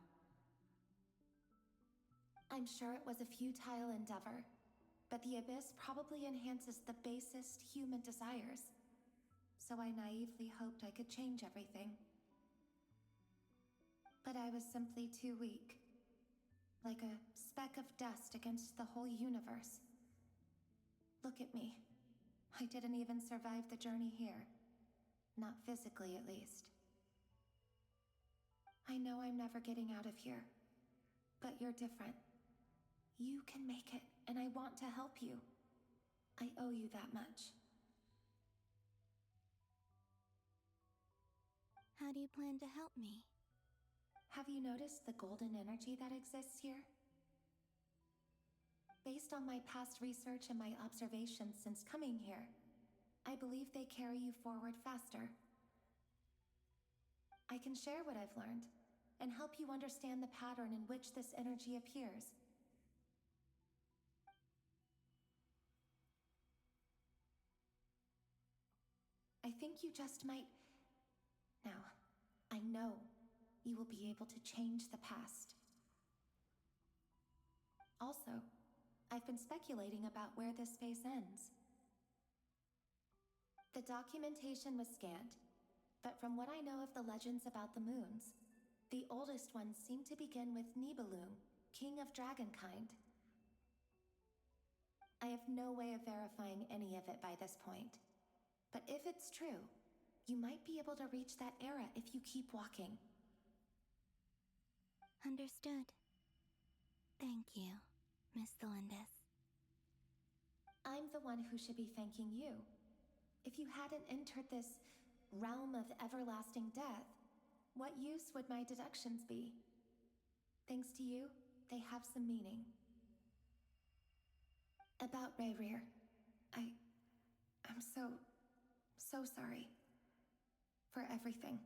I'm sure it was a futile endeavor, but the abyss probably enhances the basest human desires. So I naively hoped I could change everything. But I was simply too weak. Like a speck of dust against the whole universe. Look at me. I didn't even survive the journey here. Not physically, at least. I know I'm never getting out of here. But you're different. You can make it, and I want to help you. I owe you that much. How do you plan to help me? Have you noticed the golden energy that exists here? Based on my past research and my observations since coming here, I believe they carry you forward faster. I can share what I've learned and help you understand the pattern in which this energy appears. I think you just might... Now, I know you will be able to change the past. Also, I've been speculating about where this space ends. The documentation was scanned, but from what I know of the legends about the moons, the oldest ones seem to begin with Nibelung, king of dragonkind. I have no way of verifying any of it by this point, but if it's true, you might be able to reach that era if you keep walking. Understood. Thank you, Miss Thelindis. I'm the one who should be thanking you. If you hadn't entered this realm of everlasting death, what use would my deductions be? Thanks to you, they have some meaning. About Rayrir, I'm so sorry. For everything.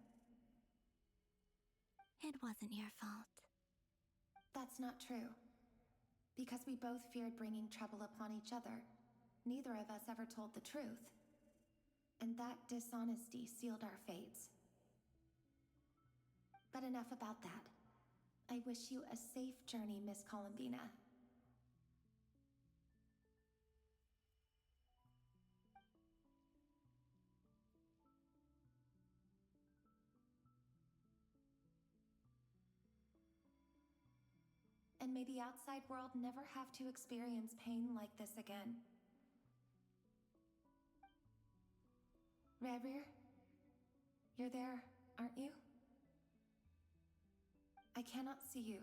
It wasn't your fault. That's not true. Because we both feared bringing trouble upon each other, neither of us ever told the truth. And that dishonesty sealed our fates. But enough about that. I wish you a safe journey, Miss Columbina. And may the outside world never have to experience pain like this again. Rerir, you're there, aren't you? I cannot see you,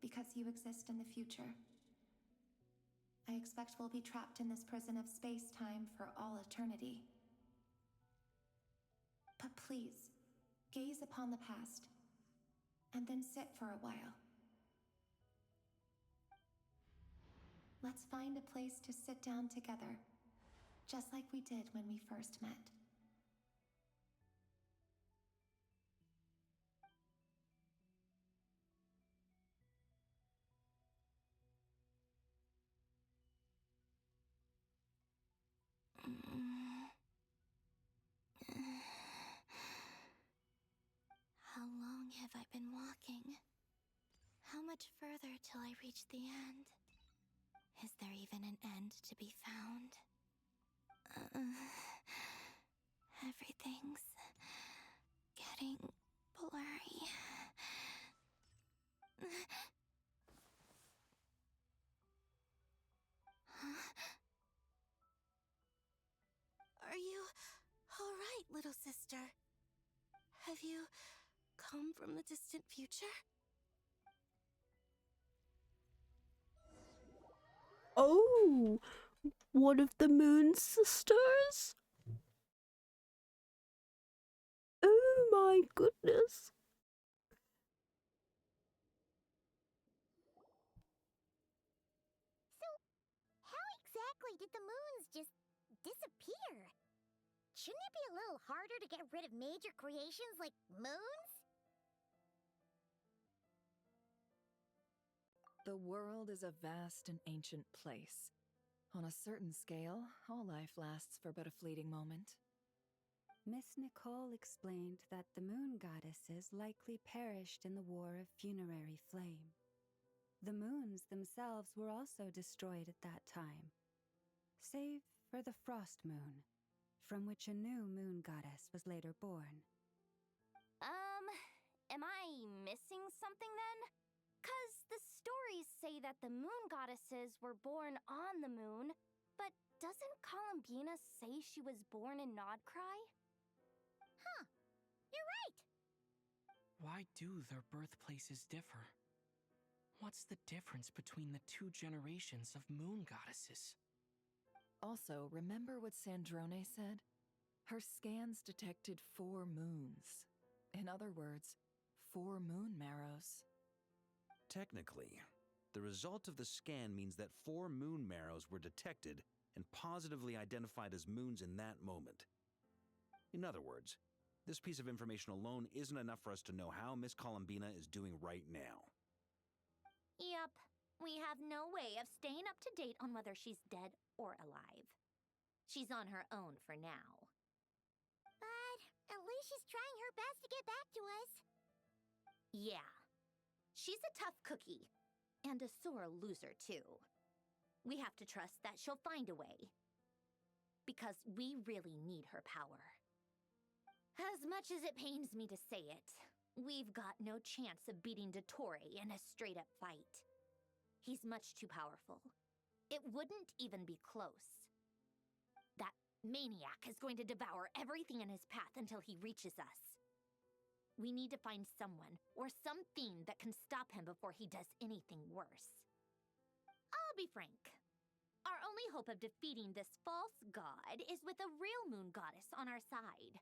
because you exist in the future. I expect we'll be trapped in this prison of space-time for all eternity. But please, gaze upon the past, and then sit for a while. Let's find a place to sit down together, just like we did when we first met. How long have I been walking? How much further till I reach the end? Is there even an end to be found? Everything's getting blurry. Huh? Are you all right, little sister? Have you come from the distant future? Oh, one of the Moon Sisters? Oh my goodness. So, how exactly did the moons just disappear? Shouldn't it be a little harder to get rid of major creations like moons? The world is a vast and ancient place. On a certain scale, all life lasts for but a fleeting moment. Miss Nicole explained that the moon goddesses likely perished in the War of Funerary Flame. The moons themselves were also destroyed at that time, save for the Frost Moon, from which a new moon goddess was later born. Am I missing something then? 'Cause the stories say that the moon goddesses were born on the moon, but doesn't Columbina say she was born in Nod-Krai? Huh, you're right! Why do their birthplaces differ? What's the difference between the two generations of moon goddesses? Also, remember what Sandrone said? Her scans detected 4 moons. In other words, 4 moon marrows. Technically, the result of the scan means that 4 moon marrows were detected and positively identified as moons in that moment. In other words, this piece of information alone isn't enough for us to know how Miss Columbina is doing right now. Yep, we have no way of staying up to date on whether she's dead or alive. She's on her own for now. But at least she's trying her best to get back to us. Yeah. She's a tough cookie. And a sore loser, too. We have to trust that she'll find a way. Because we really need her power. As much as it pains me to say it, we've got no chance of beating Dottore in a straight-up fight. He's much too powerful. It wouldn't even be close. That maniac is going to devour everything in his path until he reaches us. We need to find someone or something that can stop him before he does anything worse. I'll be frank. Our only hope of defeating this false god is with a real moon goddess on our side.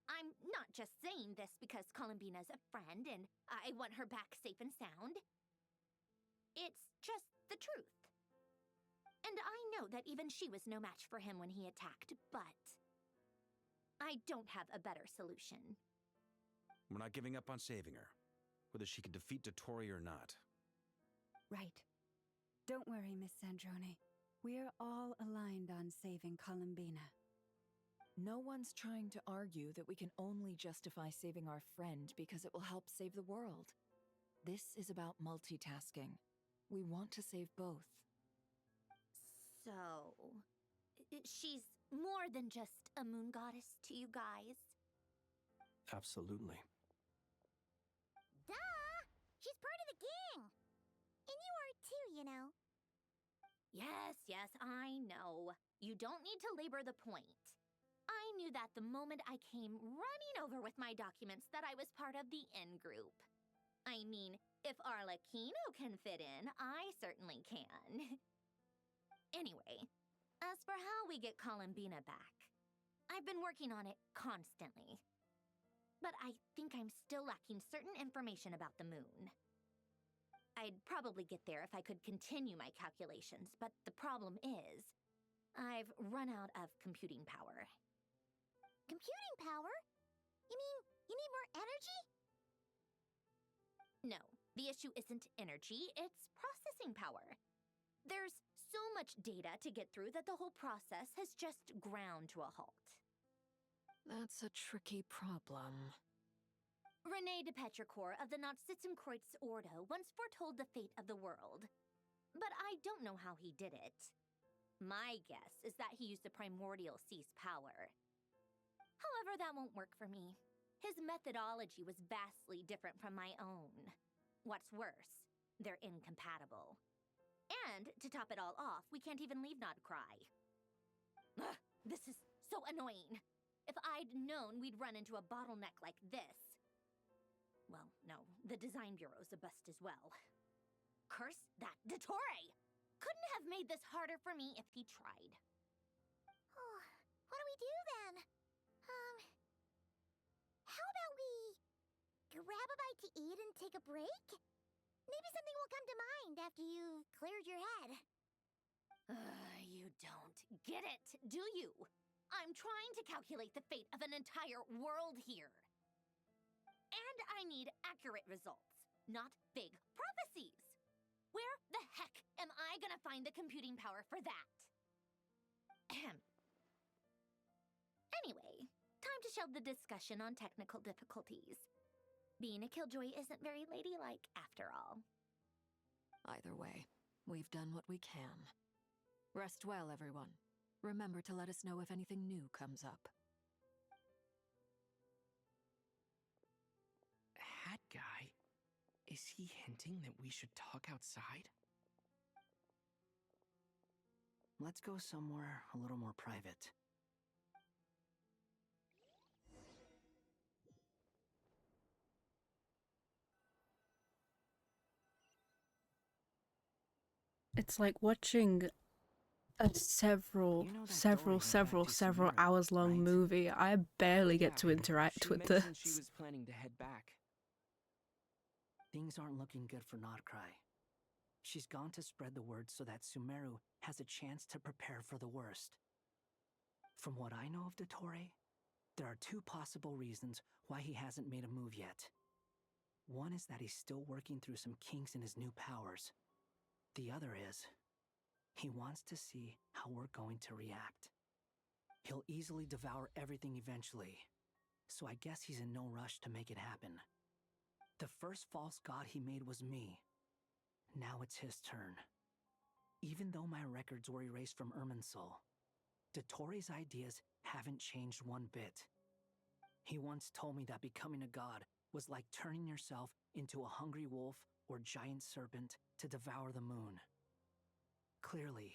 I'm not just saying this because Columbina's a friend and I want her back safe and sound. It's just the truth. And I know that even she was no match for him when he attacked, but I don't have a better solution. We're not giving up on saving her, whether she can defeat Dottore or not. Right. Don't worry, Miss Sandrone. We're all aligned on saving Columbina. No one's trying to argue that we can only justify saving our friend because it will help save the world. This is about multitasking. We want to save both. So, she's more than just a moon goddess to you guys? Absolutely. Duh! She's part of the gang! And you are too, you know. Yes, I know. You don't need to labor the point. I knew that the moment I came running over with my documents that I was part of the in-group. I mean, if Arlecchino can fit in, I certainly can. Anyway, as for how we get Columbina back, I've been working on it constantly. But I think I'm still lacking certain information about the moon. I'd probably get there if I could continue my calculations, but the problem is, I've run out of computing power. Computing power? You mean you need more energy? No, the issue isn't energy, it's processing power. There's so much data to get through that the whole process has just ground to a halt. That's a tricky problem. René de Petrichor of the Nautitzenkreuz Ordo once foretold the fate of the world. But I don't know how he did it. My guess is that he used the primordial sea's power. However, that won't work for me. His methodology was vastly different from my own. What's worse, they're incompatible. And, to top it all off, we can't even leave Nod-Krai. Ugh, this is so annoying. If I'd known we'd run into a bottleneck like this... Well, no, the design bureau's a bust as well. Curse that Dottore! Couldn't have made this harder for me if he tried. Oh, what do we do then? How about we grab a bite to eat and take a break? Maybe something will come to mind after you've cleared your head. You don't get it, do you? I'm trying to calculate the fate of an entire world here. And I need accurate results, not vague prophecies. Where the heck am I gonna find the computing power for that? Ahem. Anyway, time to shelve the discussion on technical difficulties. Being a killjoy isn't very ladylike, after all. Either way, we've done what we can. Rest well, everyone. Remember to let us know if anything new comes up. Hat guy? Is he hinting that we should talk outside? Let's go somewhere a little more private. It's like watching a several hours long movie. I barely get to interact with this. She was planning to head back. Things aren't looking good for Nod-Krai. She's gone to spread the word so that Sumeru has a chance to prepare for the worst. From what I know of Dottore, there are two possible reasons why he hasn't made a move yet. One is that he's still working through some kinks in his new powers. The other is, he wants to see how we're going to react. He'll easily devour everything eventually, so I guess he's in no rush to make it happen. The first false god he made was me. Now it's his turn. Even though my records were erased from Irminsul, Dottore's ideas haven't changed one bit. He once told me that becoming a god was like turning yourself into a hungry wolf or giant serpent to devour the moon. Clearly,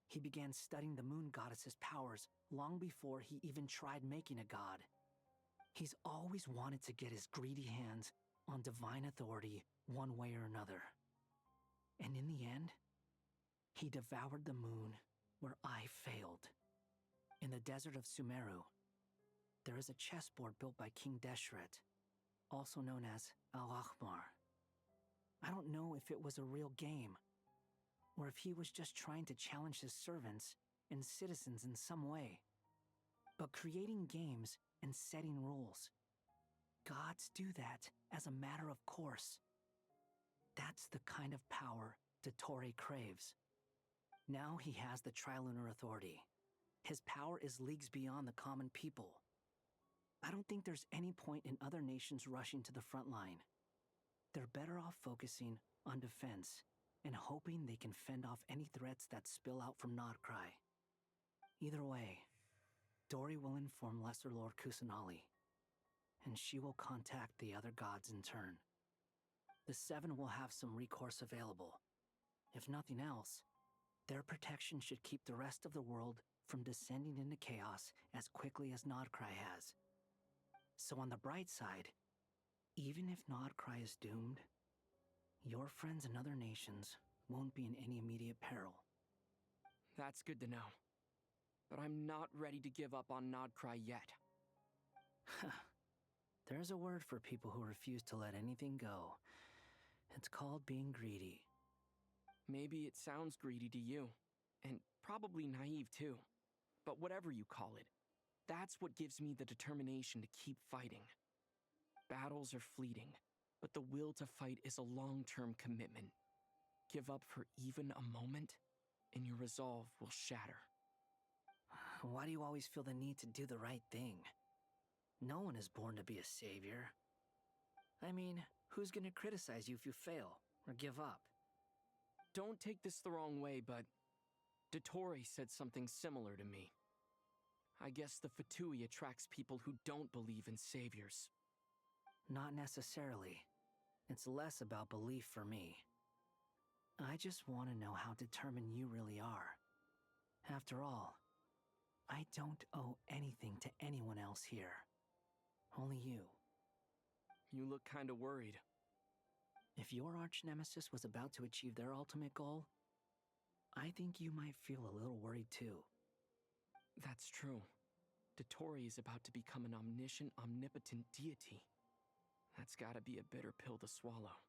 he began studying the moon goddess's powers long before he even tried making a god. He's always wanted to get his greedy hands on divine authority one way or another. And in the end, he devoured the moon where I failed. In the desert of Sumeru, there is a chessboard built by King Deshret, also known as Al-Ahmar. I don't know if it was a real game, or if he was just trying to challenge his servants and citizens in some way. But creating games and setting rules, gods do that as a matter of course. That's the kind of power Dottore craves. Now he has the Trilunar Authority, His power is leagues beyond the common people. I don't think there's any point in other nations rushing to the front line. They're better off focusing on defense and hoping they can fend off any threats that spill out from Nod-Krai. Either way, Dory will inform Lesser Lord Kusanali, and she will contact the other gods in turn. The Seven will have some recourse available. If nothing else, their protection should keep the rest of the world from descending into chaos as quickly as Nod-Krai has. So on the bright side, even if Nod-Krai is doomed, your friends in other nations won't be in any immediate peril. That's good to know. But I'm not ready to give up on Nod-Krai yet. There's a word for people who refuse to let anything go. It's called being greedy. Maybe it sounds greedy to you, and probably naive too. But whatever you call it, that's what gives me the determination to keep fighting. Battles are fleeting, but the will to fight is a long-term commitment. Give up for even a moment, and your resolve will shatter. Why do you always feel the need to do the right thing? No one is born to be a savior. I mean, who's gonna criticize you if you fail or give up? Don't take this the wrong way, but Dottore said something similar to me. I guess the Fatui attracts people who don't believe in saviors. Not necessarily. It's less about belief for me. I just want to know how determined you really are. After all, I don't owe anything to anyone else here. Only you. You look kinda worried. If your arch-nemesis was about to achieve their ultimate goal, I think you might feel a little worried too. That's true. Dottore is about to become an omniscient, omnipotent deity. That's gotta be a bitter pill to swallow.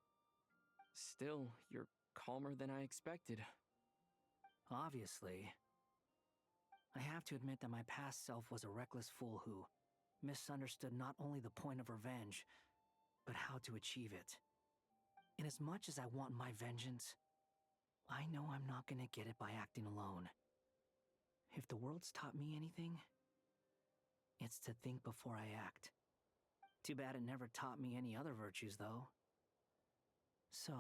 Still, you're calmer than I expected. Obviously. I have to admit that my past self was a reckless fool who misunderstood not only the point of revenge, but how to achieve it. And as much as I want my vengeance, I know I'm not gonna get it by acting alone. If the world's taught me anything, it's to think before I act. Too bad it never taught me any other virtues, though. So,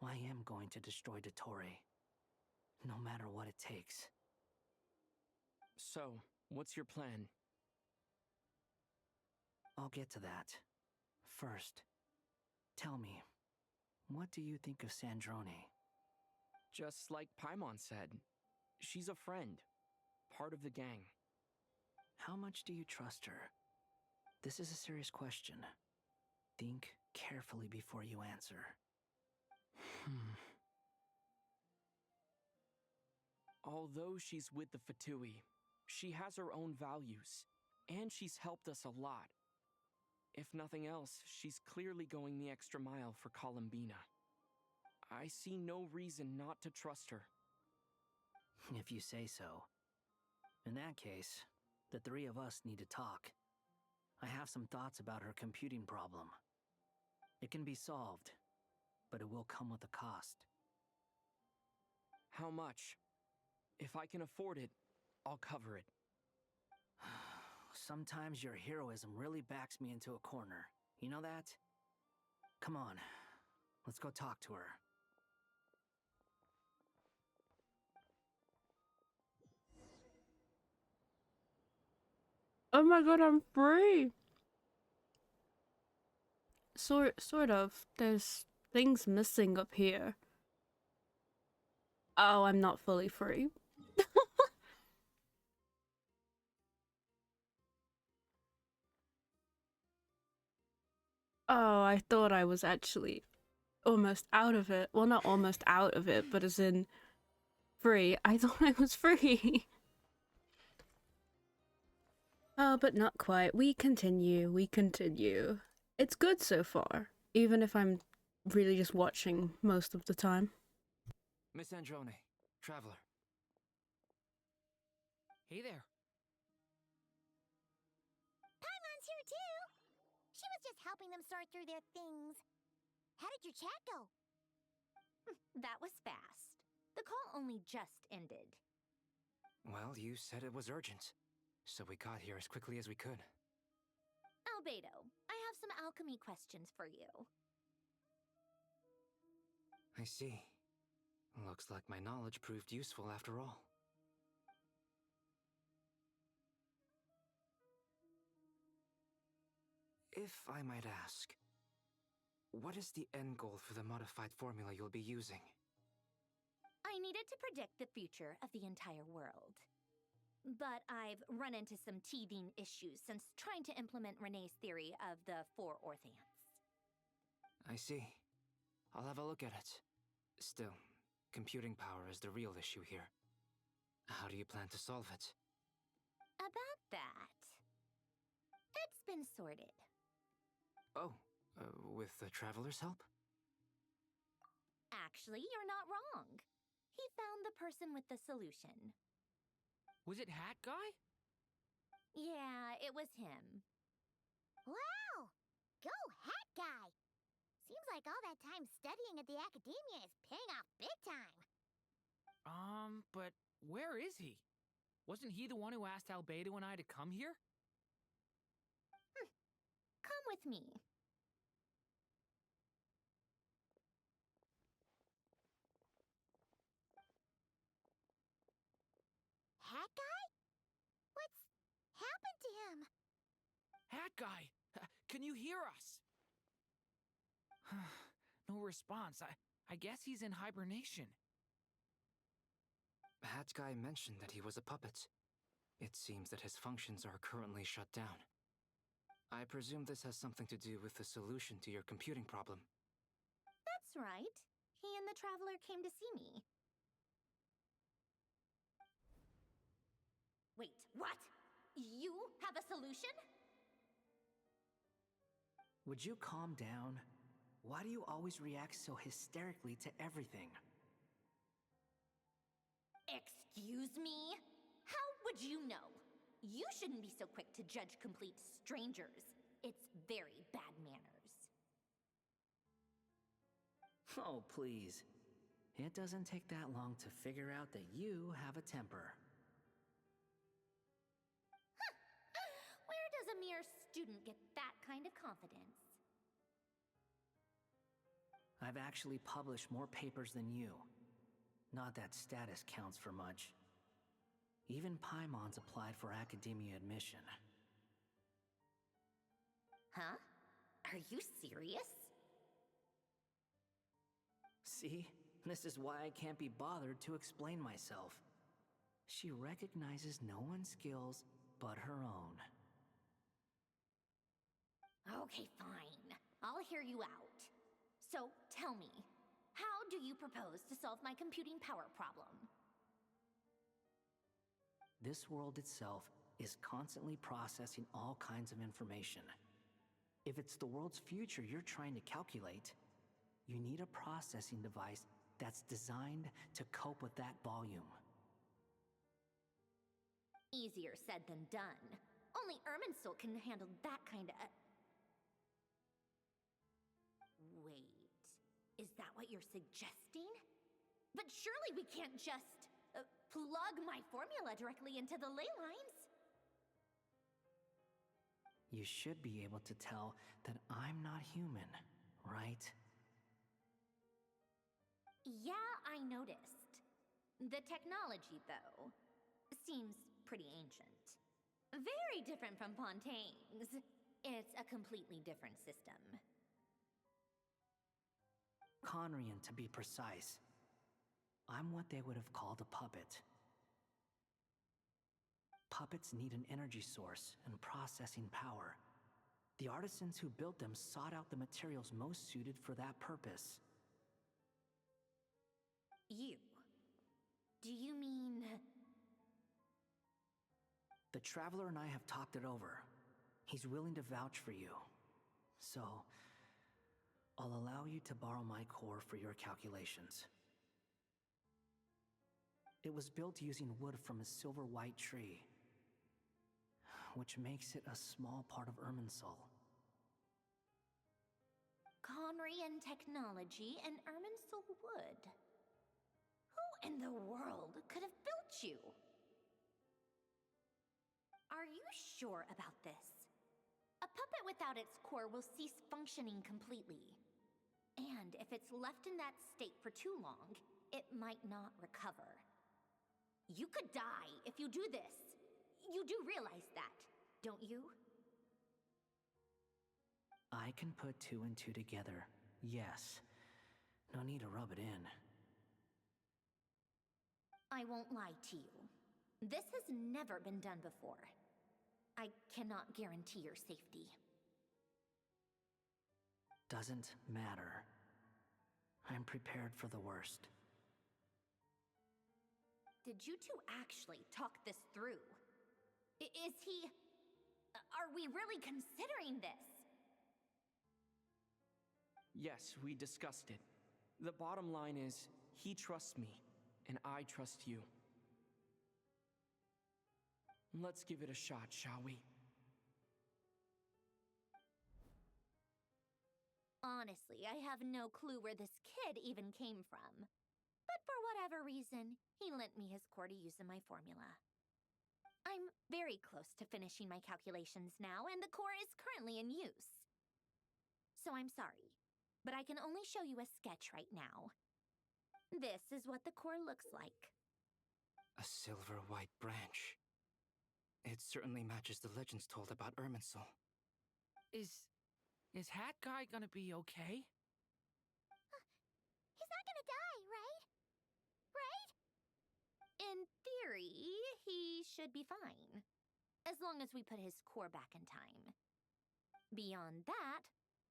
I am going to destroy Dottore, no matter what it takes. So, what's your plan? I'll get to that. First, tell me, what do you think of Sandrone? Just like Paimon said, she's a friend, part of the gang. How much do you trust her? This is a serious question. Think carefully before you answer. Although she's with the Fatui, she has her own values, and she's helped us a lot. If nothing else, she's clearly going the extra mile for Columbina. I see no reason not to trust her. If you say so. In that case, the three of us need to talk. I have some thoughts about her computing problem. It can be solved, but it will come with a cost. How much? If I can afford it, I'll cover it. Sometimes your heroism really backs me into a corner. You know that? Come on, let's go talk to her. Oh my god, I'm free! Sort of. There's things missing up here. Oh, I'm not fully free. Oh, I thought I was actually almost out of it. Well, not almost out of it, but as in free. I thought I was free. Oh, but not quite. We continue. It's good so far, even if I'm really just watching most of the time. Miss Androne, traveler. Hey there. Paimon's here too! She was just helping them sort through their things. How did your chat go? That was fast. The call only just ended. Well, you said it was urgent, so we got here as quickly as we could. Albedo, I have some alchemy questions for you. I see. Looks like my knowledge proved useful after all. If I might ask, what is the end goal for the modified formula you'll be using? I needed to predict the future of the entire world. But I've run into some teething issues since trying to implement Renee's theory of the four orthants. I see. I'll have a look at it. Still, computing power is the real issue here. How do you plan to solve it? About that, it's been sorted. Oh, with the Traveler's help? Actually, you're not wrong. He found the person with the solution. Was it Hat Guy? Yeah, it was him. Wow! Go Hat Guy! Seems like all that time studying at the academia is paying off big time. But where is he? Wasn't he the one who asked Albedo and I to come here? Come with me. Hat Guy? What's happened to him? Hat Guy! Can you hear us? No response. I guess he's in hibernation. Hat Guy mentioned that he was a puppet. It seems that his functions are currently shut down. I presume this has something to do with the solution to your computing problem. That's right. He and the Traveler came to see me. Wait, what? You have a solution? Would you calm down? Why do you always react so hysterically to everything? Excuse me? How would you know? You shouldn't be so quick to judge complete strangers. It's very bad manners. Oh, please. It doesn't take that long to figure out that you have a temper. Where does a mere student get that kind of confidence? I've actually published more papers than you. Not that status counts for much. Even Paimon's applied for academia admission. Huh? Are you serious? See? This is why I can't be bothered to explain myself. She recognizes no one's skills but her own. Okay, fine. I'll hear you out. So, tell me, how do you propose to solve my computing power problem? This world itself is constantly processing all kinds of information. If it's the world's future you're trying to calculate, you need a processing device that's designed to cope with that volume. Easier said than done. Only Irminsul can handle that kind of... Wait, is that what you're suggesting? But surely we can't just plug my formula directly into the ley lines. You should be able to tell that I'm not human, right? Yeah, I noticed. The technology, though, seems pretty ancient. Very different from Fontaine's. It's a completely different system. Conrian, to be precise. I'm what they would have called a puppet. Puppets need an energy source and processing power. The artisans who built them sought out the materials most suited for that purpose. You? Do you mean... The Traveler and I have talked it over. He's willing to vouch for you. So, I'll allow you to borrow my core for your calculations. It was built using wood from a silver-white tree, which makes it a small part of Irminsul. Conrian technology and Irminsul wood. Who in the world could have built you? Are you sure about this? A puppet without its core will cease functioning completely. And if it's left in that state for too long, it might not recover. You could die if you do this. You do realize that, don't you? I can put 2 and 2 together, yes. No need to rub it in. I won't lie to you. This has never been done before. I cannot guarantee your safety. Doesn't matter. I'm prepared for the worst. Did you two actually talk this through? Is he... Are we really considering this? Yes, we discussed it. The bottom line is, he trusts me, and I trust you. Let's give it a shot, shall we? Honestly, I have no clue where this kid even came from. But for whatever reason, he lent me his core to use in my formula. I'm very close to finishing my calculations now, and the core is currently in use. So I'm sorry, but I can only show you a sketch right now. This is what the core looks like. A silver-white branch. It certainly matches the legends told about Irminsul. Is Hat Guy gonna be okay? He's not gonna die, right? Right? In theory, he should be fine. As long as we put his core back in time. Beyond that,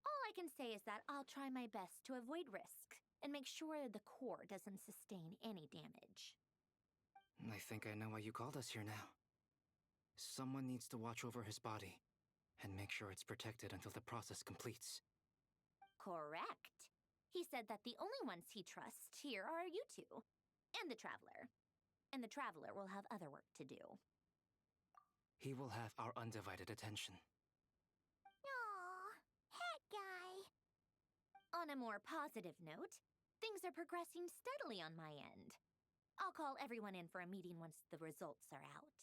all I can say is that I'll try my best to avoid risk and make sure the core doesn't sustain any damage. I think I know why you called us here now. Someone needs to watch over his body and make sure it's protected until the process completes. Correct. He said that the only ones he trusts here are you two, and the Traveler. And the Traveler will have other work to do. He will have our undivided attention. Aww, Hat Guy. On a more positive note, things are progressing steadily on my end. I'll call everyone in for a meeting once the results are out.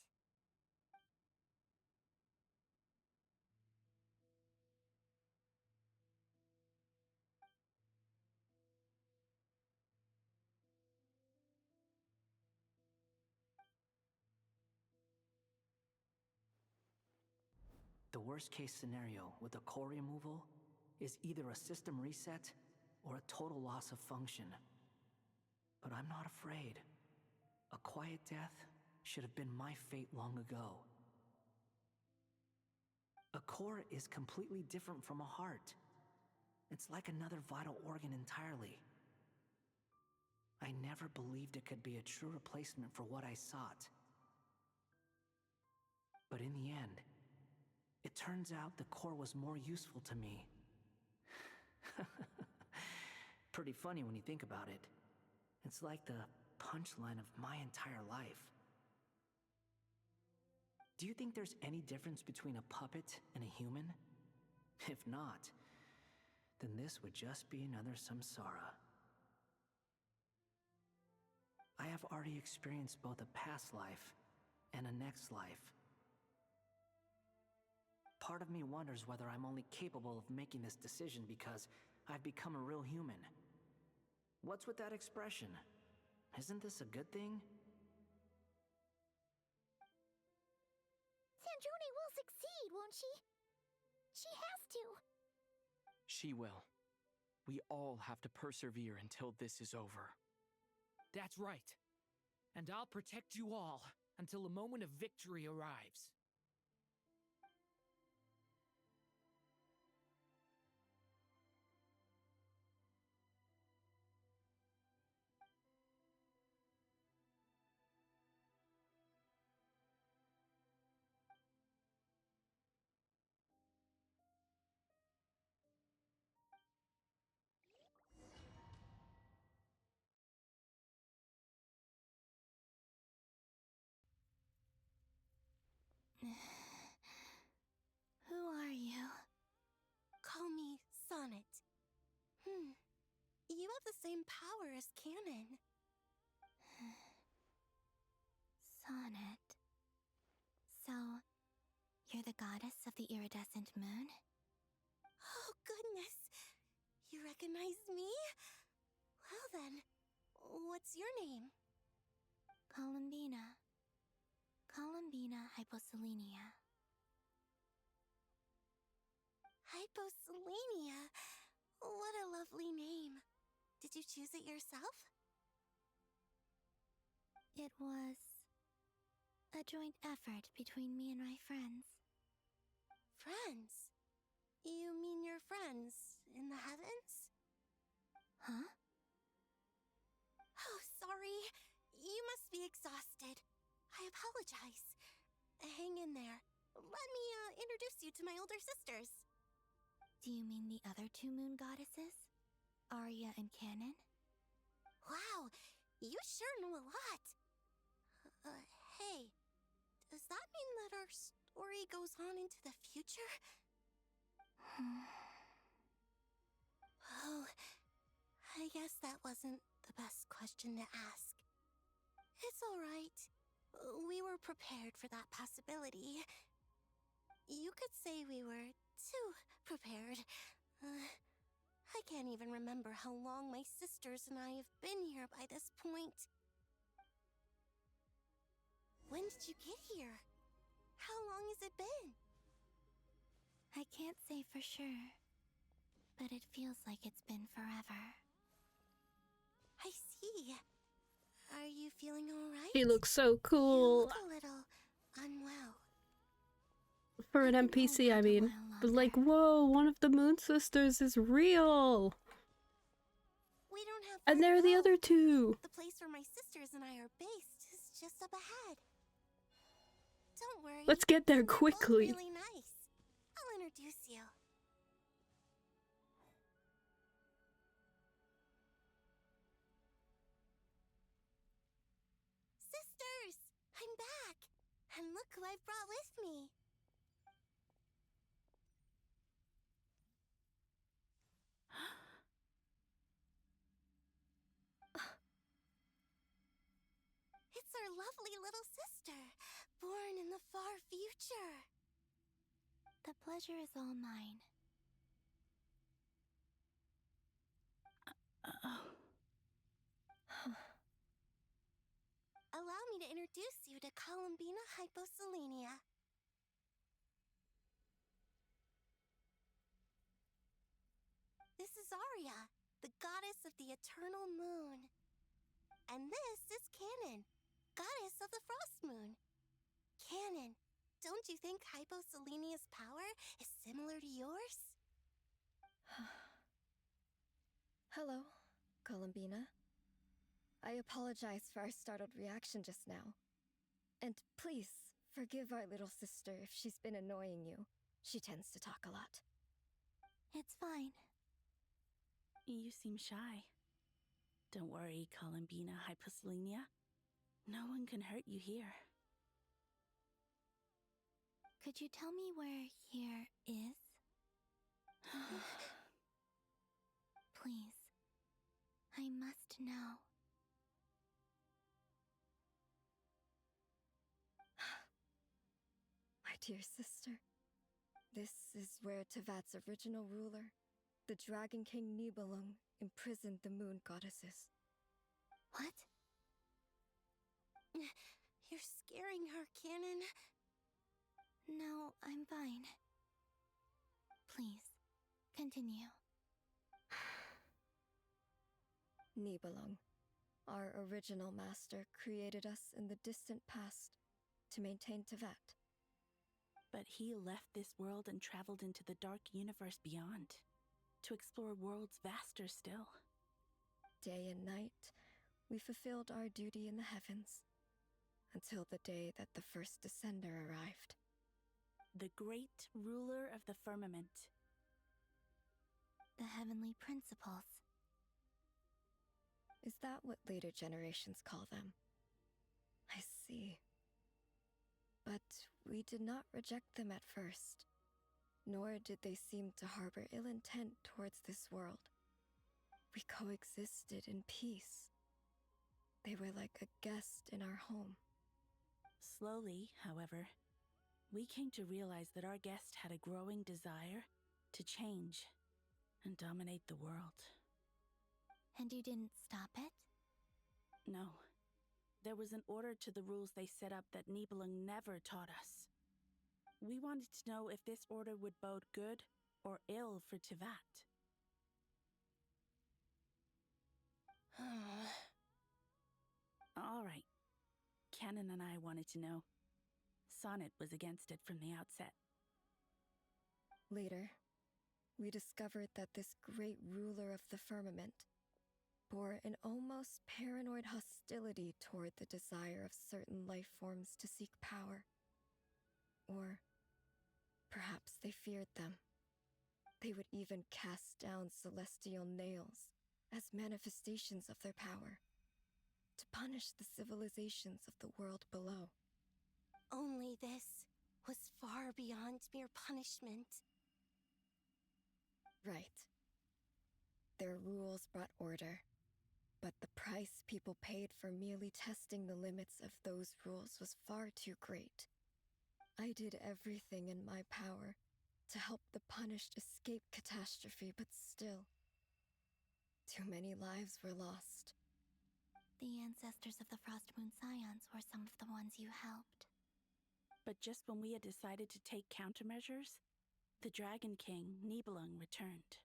The worst case scenario with the core removal is either a system reset or a total loss of function. But I'm not afraid. A quiet death should have been my fate long ago. A core is completely different from a heart. It's like another vital organ entirely. I never believed it could be a true replacement for what I sought. But in the end, it turns out the core was more useful to me. Pretty funny when you think about it. It's like the punchline of my entire life. Do you think there's any difference between a puppet and a human? If not, then this would just be another samsara. I have already experienced both a past life and a next life. Part of me wonders whether I'm only capable of making this decision because I've become a real human. What's with that expression? Isn't this a good thing? Sandrone will succeed, won't she? She has to. She will. We all have to persevere until this is over. That's right. And I'll protect you all until a moment of victory arrives. Who are you? Call me Sonnet. You have the same power as Canon. Sonnet. So, You're the goddess of the iridescent moon? Oh, goodness! You recognize me? Well then, what's your name? Columbina. Columbina Hyposelenia. Hyposelenia? What a lovely name. Did you choose it yourself? It was a joint effort between me and my friends. Friends? You mean your friends in the heavens? Huh? Oh, sorry. You must be exhausted. I apologize. Hang in there. Let me introduce you to my older sisters. Do you mean the other two moon goddesses? Arya and Canon? Wow, you sure know a lot. Hey, does that mean that our story goes on into the future? Oh, I guess that wasn't the best question to ask. It's alright. We were prepared for that possibility. You could say we were too prepared. I can't even remember how long my sisters and I have been here by this point. When did you get here? How long has it been? I can't say for sure, but it feels like it's been forever. I see. Are you feeling alright? She looks so You cool. look a little unwell. For an NPC, I mean. But like, whoa, one of the Moon Sisters is real! We don't have And there are the other two! The place where my sisters and I are based is just up ahead. Don't worry. Let's get there they're both quickly! really nice. I'll introduce you. Sisters! I'm back! And look who I've brought with me. It's our lovely little sister, born in the far future. The pleasure is all mine. Allow me to introduce you to Columbina Hyposelenia. This is Arya, the goddess of the eternal moon. And this is Canon, goddess of the frost moon. Canon, don't you think Hyposelenia's power is similar to yours? Hello, Columbina. I apologize for our startled reaction just now. And please, forgive our little sister if she's been annoying you. She tends to talk a lot. It's fine. You seem shy. Don't worry, Columbina Hyposelenia. No one can hurt you here. Could you tell me where here is? Please. I must know. My dear sister, this is where Tevat's original ruler, the Dragon King Nibelung, imprisoned the moon goddesses. What? You're scaring her, Canon. No, I'm fine. Please, continue. Nibelung, our original master, created us in the distant past to maintain Tevat. But he left this world and traveled into the dark universe beyond, to explore worlds vaster still. Day and night, we fulfilled our duty in the heavens, until the day that the first descender arrived. The great ruler of the firmament. The heavenly principles. Is that what later generations call them? I see. But we did not reject them at first, nor did they seem to harbor ill intent towards this world. We coexisted in peace. They were like a guest in our home. Slowly, however, we came to realize that our guest had a growing desire to change and dominate the world. And you didn't stop it? No. There was an order to the rules they set up that Nibelung never taught us. We wanted to know if this order would bode good or ill for Tivat. All right. Canon and I wanted to know. Sonnet was against it from the outset. Later, we discovered that this great ruler of the firmament bore an almost paranoid hostility toward the desire of certain life forms to seek power. Or perhaps they feared them. They would even cast down celestial nails as manifestations of their power, to punish the civilizations of the world below. Only this was far beyond mere punishment. Right. Their rules brought order, but the price people paid for merely testing the limits of those rules was far too great. I did everything in my power to help the punished escape catastrophe, but still, too many lives were lost. The ancestors of the Frost Moon Scions were some of the ones you helped. But just when we had decided to take countermeasures, the Dragon King, Nibelung, returned.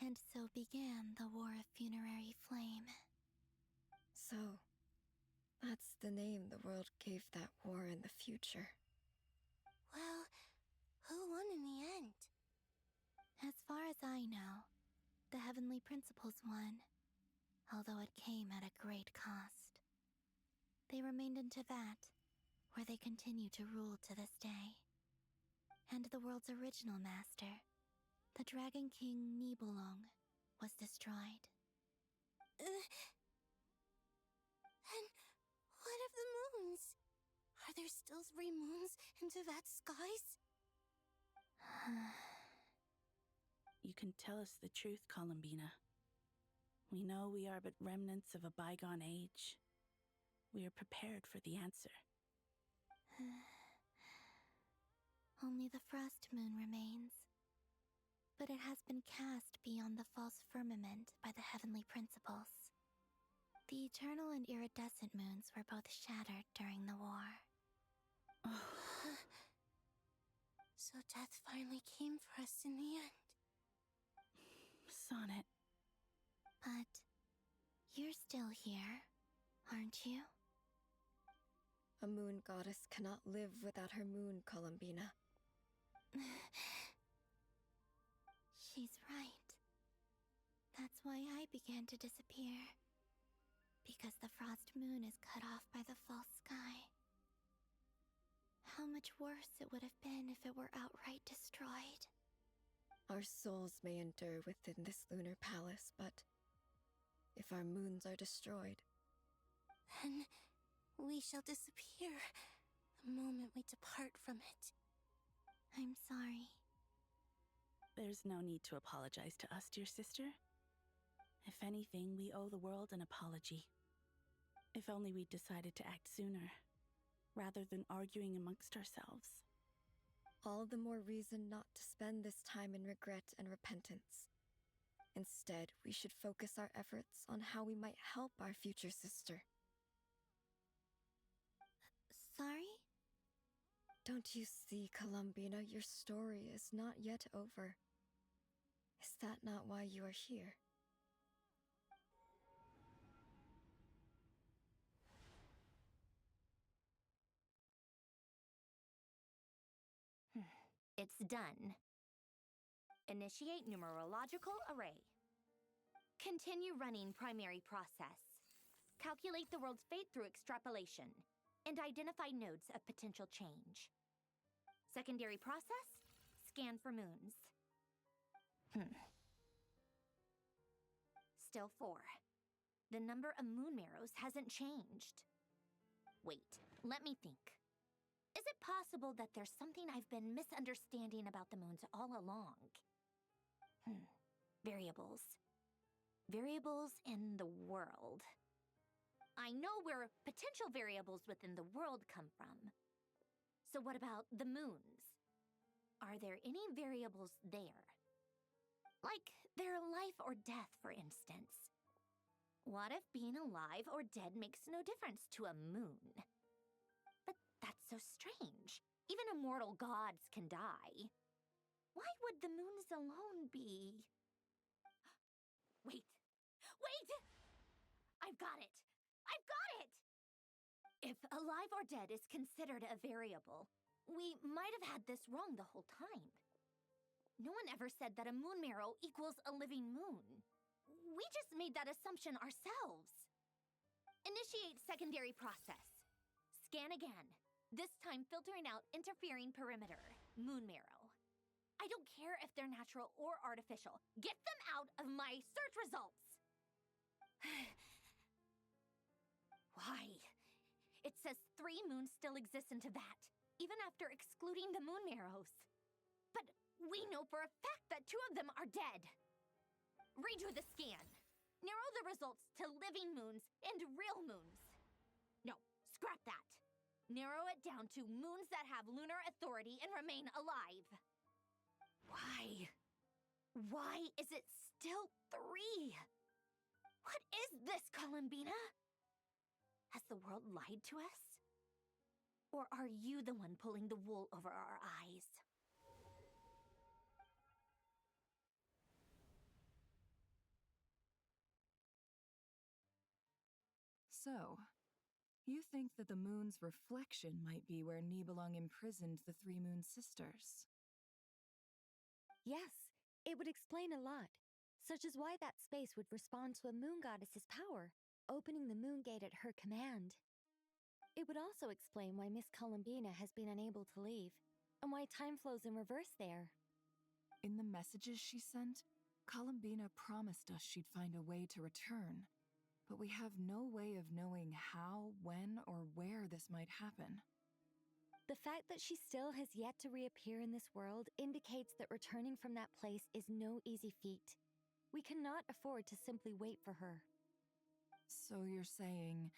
And so began the War of Funerary Flame. So, that's the name the world gave that war in the future. Well, who won in the end? As far as I know, the Heavenly Principles won, although it came at a great cost. They remained in Tivat, where they continue to rule to this day. And the world's original master, the Dragon King Nibelung, was destroyed. And what of the moons? Are there still 3 moons in Tivat's skies? You can tell us the truth, Columbina. We know we are but remnants of a bygone age. We are prepared for the answer. Only the Frost Moon remains. But it has been cast beyond the false firmament by the Heavenly Principles. The eternal and iridescent moons were both shattered during the war. So death finally came for us in the end. Sonnet. But you're still here, aren't you? A moon goddess cannot live without her moon, Columbina. She's right. That's why I began to disappear. Because the Frost Moon is cut off by the false sky. How much worse it would have been if it were outright destroyed. Our souls may endure within this lunar palace, but if our moons are destroyed, then we shall disappear the moment we depart from it. I'm sorry. There's no need to apologize to us, dear sister. If anything, we owe the world an apology. If only we'd decided to act sooner, rather than arguing amongst ourselves. all the more reason not to spend this time in regret and repentance. Instead, we should focus our efforts on how we might help our future sister. Sorry? Don't you see, Columbina, your story is not yet over. Is that not why you are here? It's done. Initiate numerological array. Continue running primary process. Calculate the world's fate through extrapolation, and identify nodes of potential change. Secondary process, scan for moons. Still 4. The number of moon marrows hasn't changed. Wait, let me think. Is it possible that there's something I've been misunderstanding about the moons all along? Variables. Variables in the world. I know where potential variables within the world come from. So what about the moons? Are there any variables there? Like their life or death, for instance. What if being alive or dead makes no difference to a moon? But that's so strange. Even immortal gods can die. Why would the moons alone be? Wait! Wait! I've got it! I've got it! If alive or dead is considered a variable, we might have had this wrong the whole time. No one ever said that a moon marrow equals a living moon. We just made that assumption ourselves. Initiate secondary process. Scan again. This time filtering out interfering perimeter. Moon marrow. I don't care if they're natural or artificial. Get them out of my search results! Why? It says 3 moons still exist in Teyvat, even after excluding the moon marrows. But we know for a fact that 2 of them are dead. Redo the scan. Narrow the results to living moons and real moons. No, scrap that. Narrow it down to moons that have lunar authority and remain alive. Why? Why is it still 3? What is this, Columbina? Has the world lied to us? Or are you the one pulling the wool over our eyes? So, you think that the moon's reflection might be where Nibelung imprisoned the 3 moon sisters? Yes, it would explain a lot, such as why that space would respond to a moon goddess's power, opening the moon gate at her command. It would also explain why Miss Columbina has been unable to leave, and why time flows in reverse there. In the messages she sent, Columbina promised us she'd find a way to return, but we have no way of knowing how, when, or where this might happen. The fact that she still has yet to reappear in this world indicates that returning from that place is no easy feat. We cannot afford to simply wait for her. So you're saying,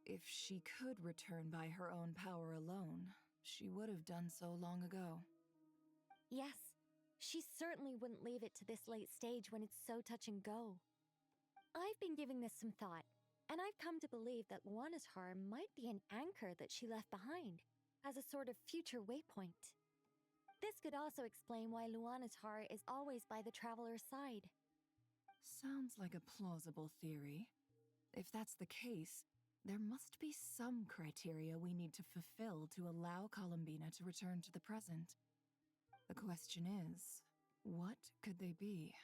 if she could return by her own power alone, she would have done so long ago? Yes, she certainly wouldn't leave it to this late stage when it's so touch and go. I've been giving this some thought, and I've come to believe that Luanatar might be an anchor that she left behind, as a sort of future waypoint. This could also explain why Luanatar is always by the traveler's side. Sounds like a plausible theory. If that's the case, there must be some criteria we need to fulfill to allow Columbina to return to the present. The question is, what could they be?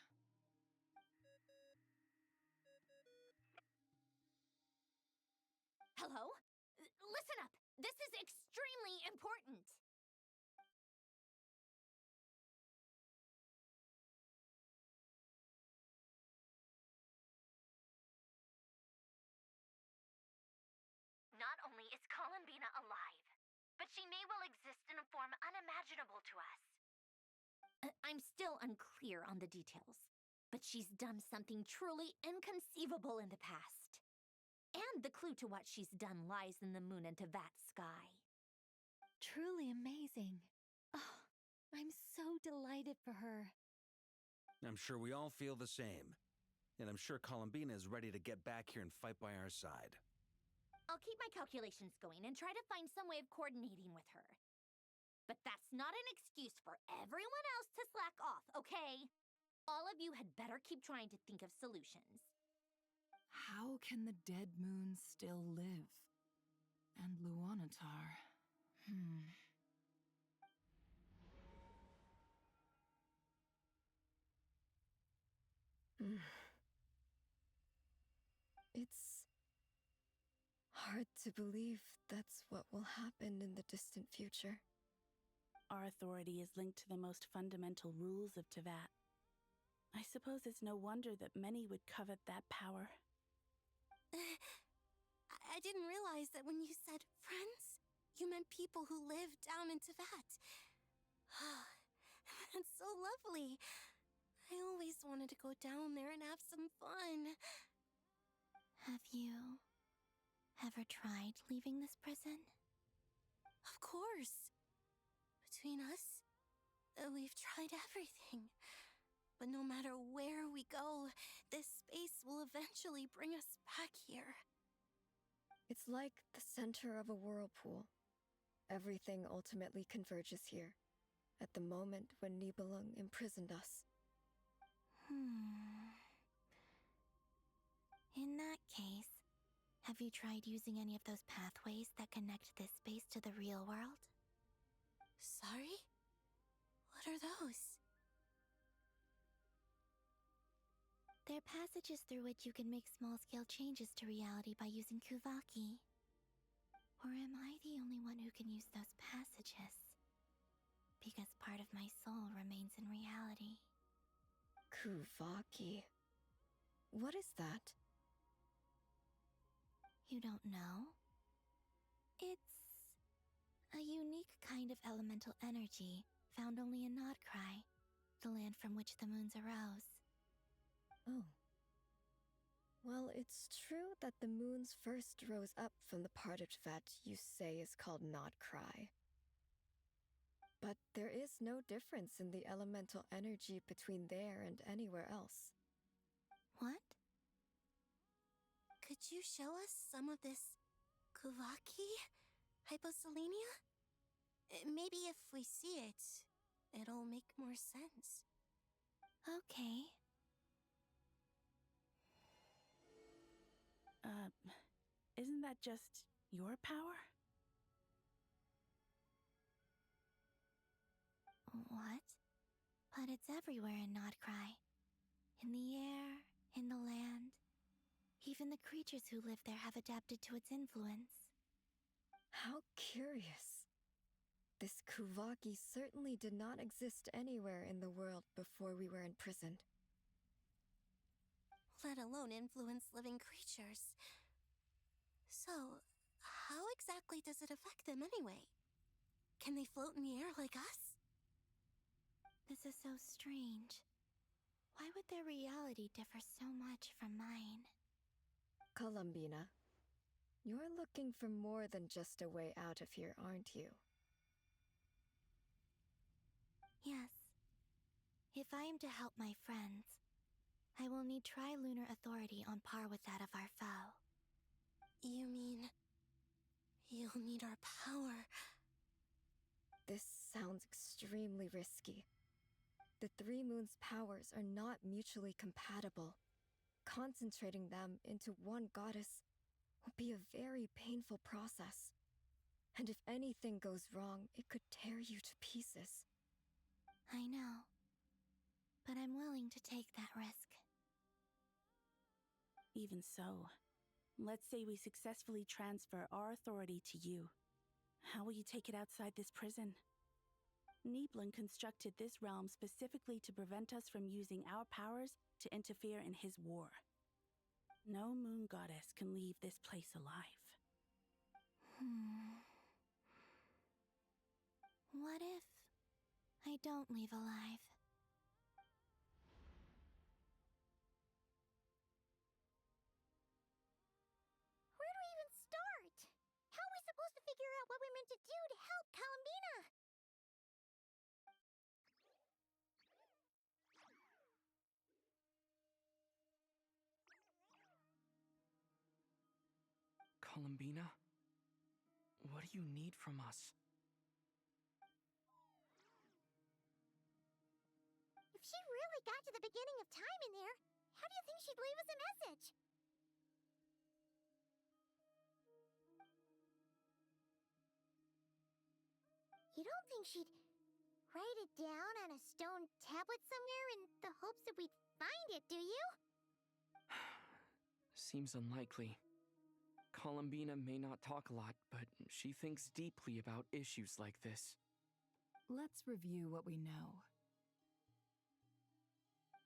Hello? Listen up! This is extremely important! Not only is Columbina alive, but she may well exist in a form unimaginable to us. I'm still unclear on the details, but she's done something truly inconceivable in the past. And the clue to what she's done lies in the moon and Teyvat sky. Truly amazing. Oh, I'm so delighted for her. I'm sure we all feel the same. And I'm sure Columbina is ready to get back here and fight by our side. I'll keep my calculations going and try to find some way of coordinating with her. But that's not an excuse for everyone else to slack off, okay? All of you had better keep trying to think of solutions. How can the dead moon still live? And Luanatar... It's hard to believe that's what will happen in the distant future. Our authority is linked to the most fundamental rules of Teyvat. I suppose it's no wonder that many would covet that power. I didn't realize that when you said friends, you meant people who live down in Teyvat. That's so lovely. I always wanted to go down there and have some fun. Have you Ever tried leaving this prison? Of course. Between us, we've tried everything. But no matter where we go, this space will eventually bring us back here. It's like the center of a whirlpool. Everything ultimately converges here, at the moment when Nibelung imprisoned us. In that case, have you tried using any of those pathways that connect this space to the real world? Sorry? What are those? They're passages through which you can make small-scale changes to reality by using Kuvaki. Or am I the only one who can use those passages? Because part of my soul remains in reality. Kuvaki. What is that? You don't know? It's a unique kind of elemental energy found only in Nod-Krai, the land from which the moons arose. Oh. Well, it's true that the moons first rose up from the part of Tibet you say is called Nod-Krai. But there is no difference in the elemental energy between there and anywhere else. What? Could you show us some of this Kuvaki hyposelenia? Maybe if we see it, it'll make more sense. Okay. Isn't that just your power? What? But it's everywhere in Nod-Krai. In the air, in the land. Even the creatures who live there have adapted to its influence. How curious. This Kuvaki certainly did not exist anywhere in the world before we were imprisoned. Let alone influence living creatures. So, how exactly does it affect them anyway? Can they float in the air like us? This is so strange. Why would their reality differ so much from mine? Columbina, you're looking for more than just a way out of here, aren't you? Yes. If I am to help my friends, I will need tri-lunar authority on par with that of our foe. You mean... you'll need our power? This sounds extremely risky. The Three Moons' powers are not mutually compatible. Concentrating them into one goddess will be a very painful process. And if anything goes wrong, it could tear you to pieces. I know. But I'm willing to take that risk. Even so, let's say we successfully transfer our authority to you. How will you take it outside this prison? Nibelung constructed this realm specifically to prevent us from using our powers to interfere in his war. No moon goddess can leave this place alive. What if I don't leave alive? Where do we even start? How are we supposed to figure out what we're meant to do to help Columbina? Columbina? What do you need from us? If she really got to the beginning of time in there, how do you think she'd leave us a message? You don't think she'd write it down on a stone tablet somewhere in the hopes that we'd find it, do you? Seems unlikely. Columbina may not talk a lot, but she thinks deeply about issues like this. Let's review what we know.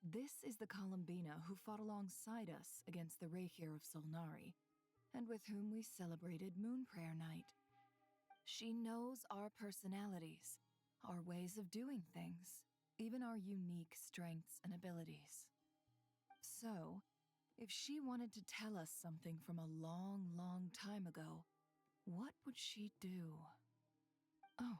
This is the Columbina who fought alongside us against the Reikir of Solnari, and with whom we celebrated Moon Prayer Night. She knows our personalities, our ways of doing things, even our unique strengths and abilities. So, If she wanted to tell us something from a long, long time ago, what would she do? Oh.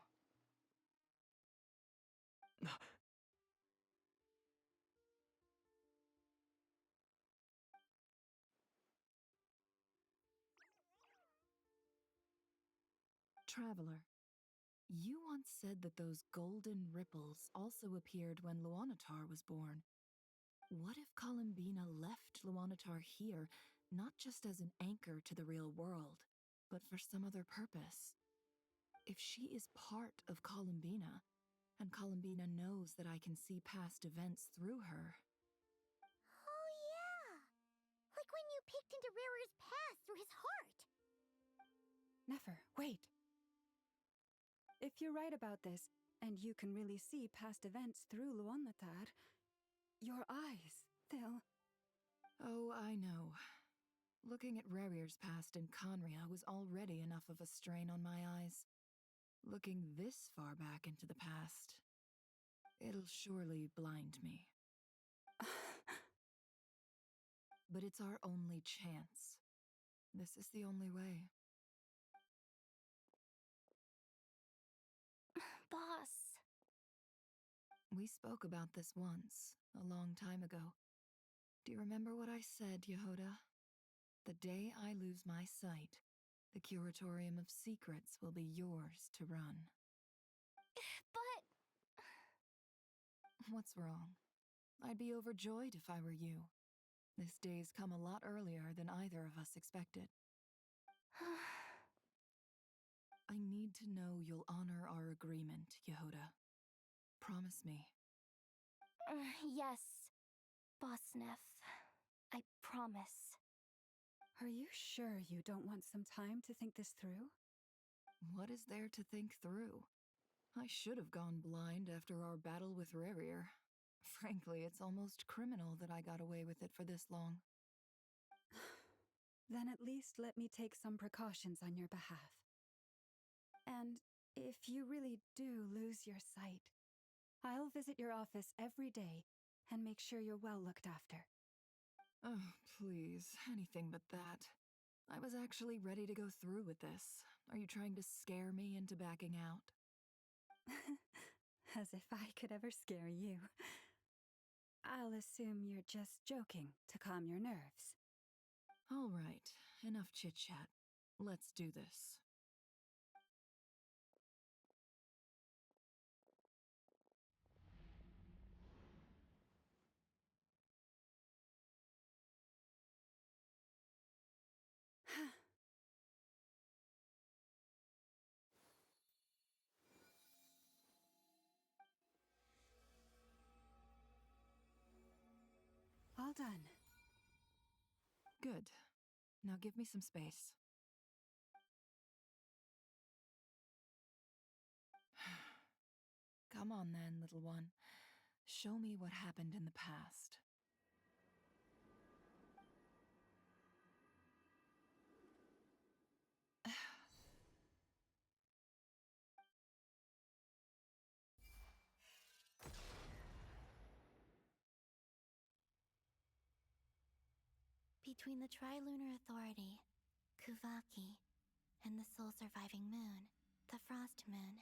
Traveler, you once said that those golden ripples also appeared when Luanatar was born. What if Columbina left Luanatar here, not just as an anchor to the real world, but for some other purpose? If she is part of Columbina, and Columbina knows that I can see past events through her. Oh, yeah! Like when you peeked into Rarer's past through his heart! Nefer, wait! If you're right about this, and you can really see past events through Luanatar, your eyes, they'll... Oh, I know. Looking at Rerir's past in Conria was already enough of a strain on my eyes. Looking this far back into the past, it'll surely blind me. But it's our only chance. This is the only way. Boss. We spoke about this once, a long time ago. Do you remember what I said, Yehoda? The day I lose my sight, the Curatorium of Secrets will be yours to run. But... What's wrong? I'd be overjoyed if I were you. This day's come a lot earlier than either of us expected. I need to know you'll honor our agreement, Yehoda. Promise me. Yes, Boss Neff. I promise. Are you sure you don't want some time to think this through? What is there to think through? I should have gone blind after our battle with Rerir. Frankly, it's almost criminal that I got away with it for this long. Then at least let me take some precautions on your behalf. And if you really do lose your sight, I'll visit your office every day and make sure you're well looked after. Oh, please, anything but that. I was actually ready to go through with this. Are you trying to scare me into backing out? As if I could ever scare you. I'll assume you're just joking to calm your nerves. All right, enough chit-chat. Let's do this. All done. Good. Now give me some space. Come on then, little one. Show me what happened in the past. Between the Trilunar Authority, Kuvaki, and the soul-surviving moon, the Frost Moon,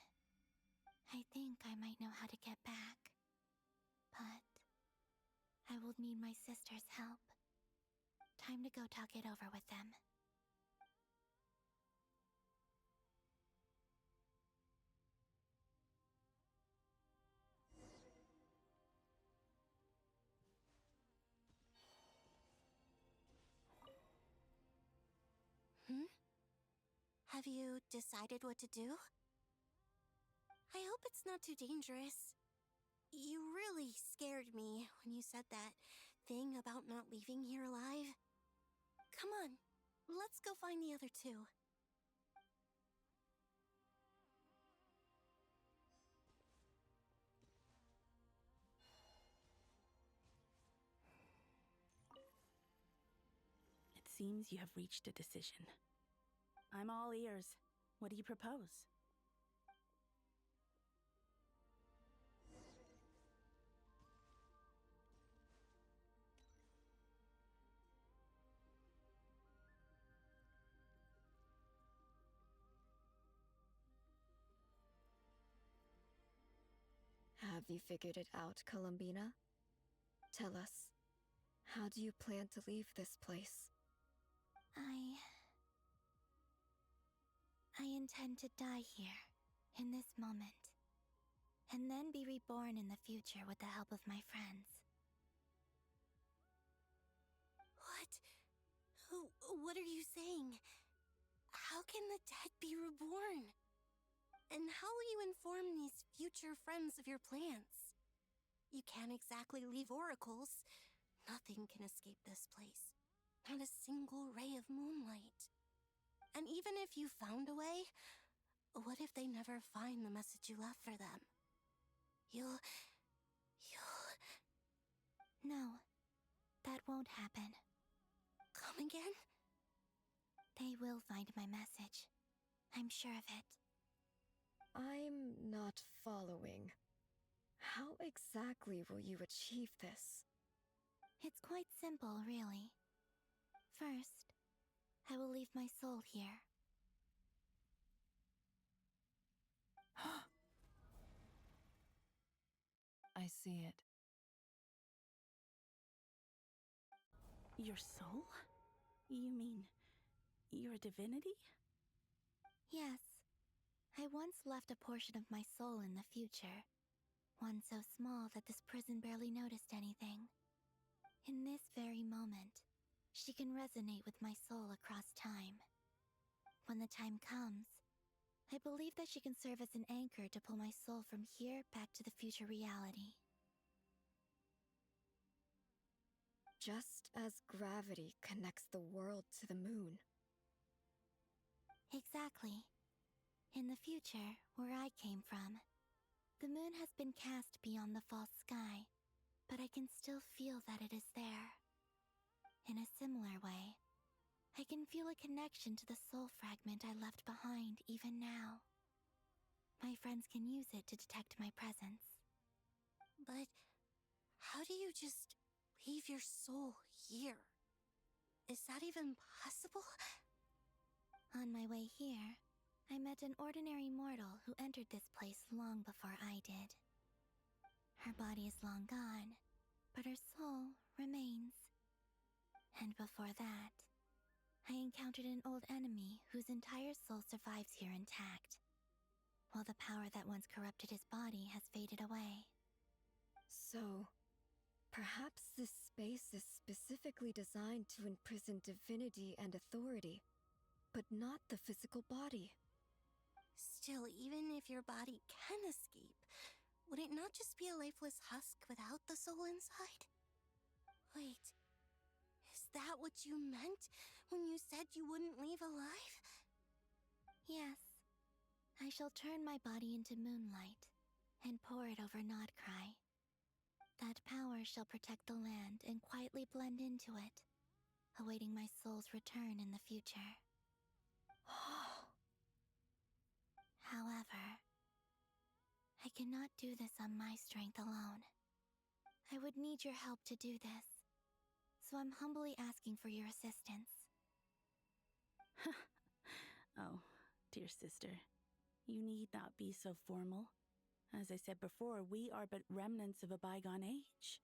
I think I might know how to get back. But I will need my sister's help. Time to go talk it over with them. Have you decided what to do? I hope it's not too dangerous. You really scared me when you said that thing about not leaving here alive. Come on, let's go find the other two. It seems you have reached a decision. I'm all ears. What do you propose? Have you figured it out, Columbina? Tell us, how do you plan to leave this place? I intend to die here, in this moment, and then be reborn in the future with the help of my friends. What are you saying? How can the dead be reborn? And how will you inform these future friends of your plans? You can't exactly leave oracles. Nothing can escape this place. Not a single ray of moonlight. And even if you found a way, what if they never find the message you left for them? You'll... No, that won't happen. Come again? They will find my message. I'm sure of it. I'm not following. How exactly will you achieve this? It's quite simple, really. First, I will leave my soul here. I see it. Your soul? You mean your divinity? Yes. I once left a portion of my soul in the future. One so small that this prison barely noticed anything. In this very moment, she can resonate with my soul across time. When the time comes, I believe that she can serve as an anchor to pull my soul from here back to the future reality. Just as gravity connects the world to the moon. Exactly. In the future, where I came from, the moon has been cast beyond the false sky, but I can still feel that it is there. In a similar way, I can feel a connection to the soul fragment I left behind even now. My friends can use it to detect my presence. But how do you just leave your soul here? Is that even possible? On my way here, I met an ordinary mortal who entered this place long before I did. Her body is long gone, but her soul remains. And before that, I encountered an old enemy whose entire soul survives here intact, while the power that once corrupted his body has faded away. So, perhaps this space is specifically designed to imprison divinity and authority, but not the physical body. Still, even if your body can escape, would it not just be a lifeless husk without the soul inside? Wait, is that what you meant when you said you wouldn't leave alive? Yes. I shall turn my body into moonlight and pour it over Nod-Krai. That power shall protect the land and quietly blend into it, awaiting my soul's return in the future. However, I cannot do this on my strength alone. I would need your help to do this, so I'm humbly asking for your assistance. Oh, dear sister, you need not be so formal. As I said before, we are but remnants of a bygone age.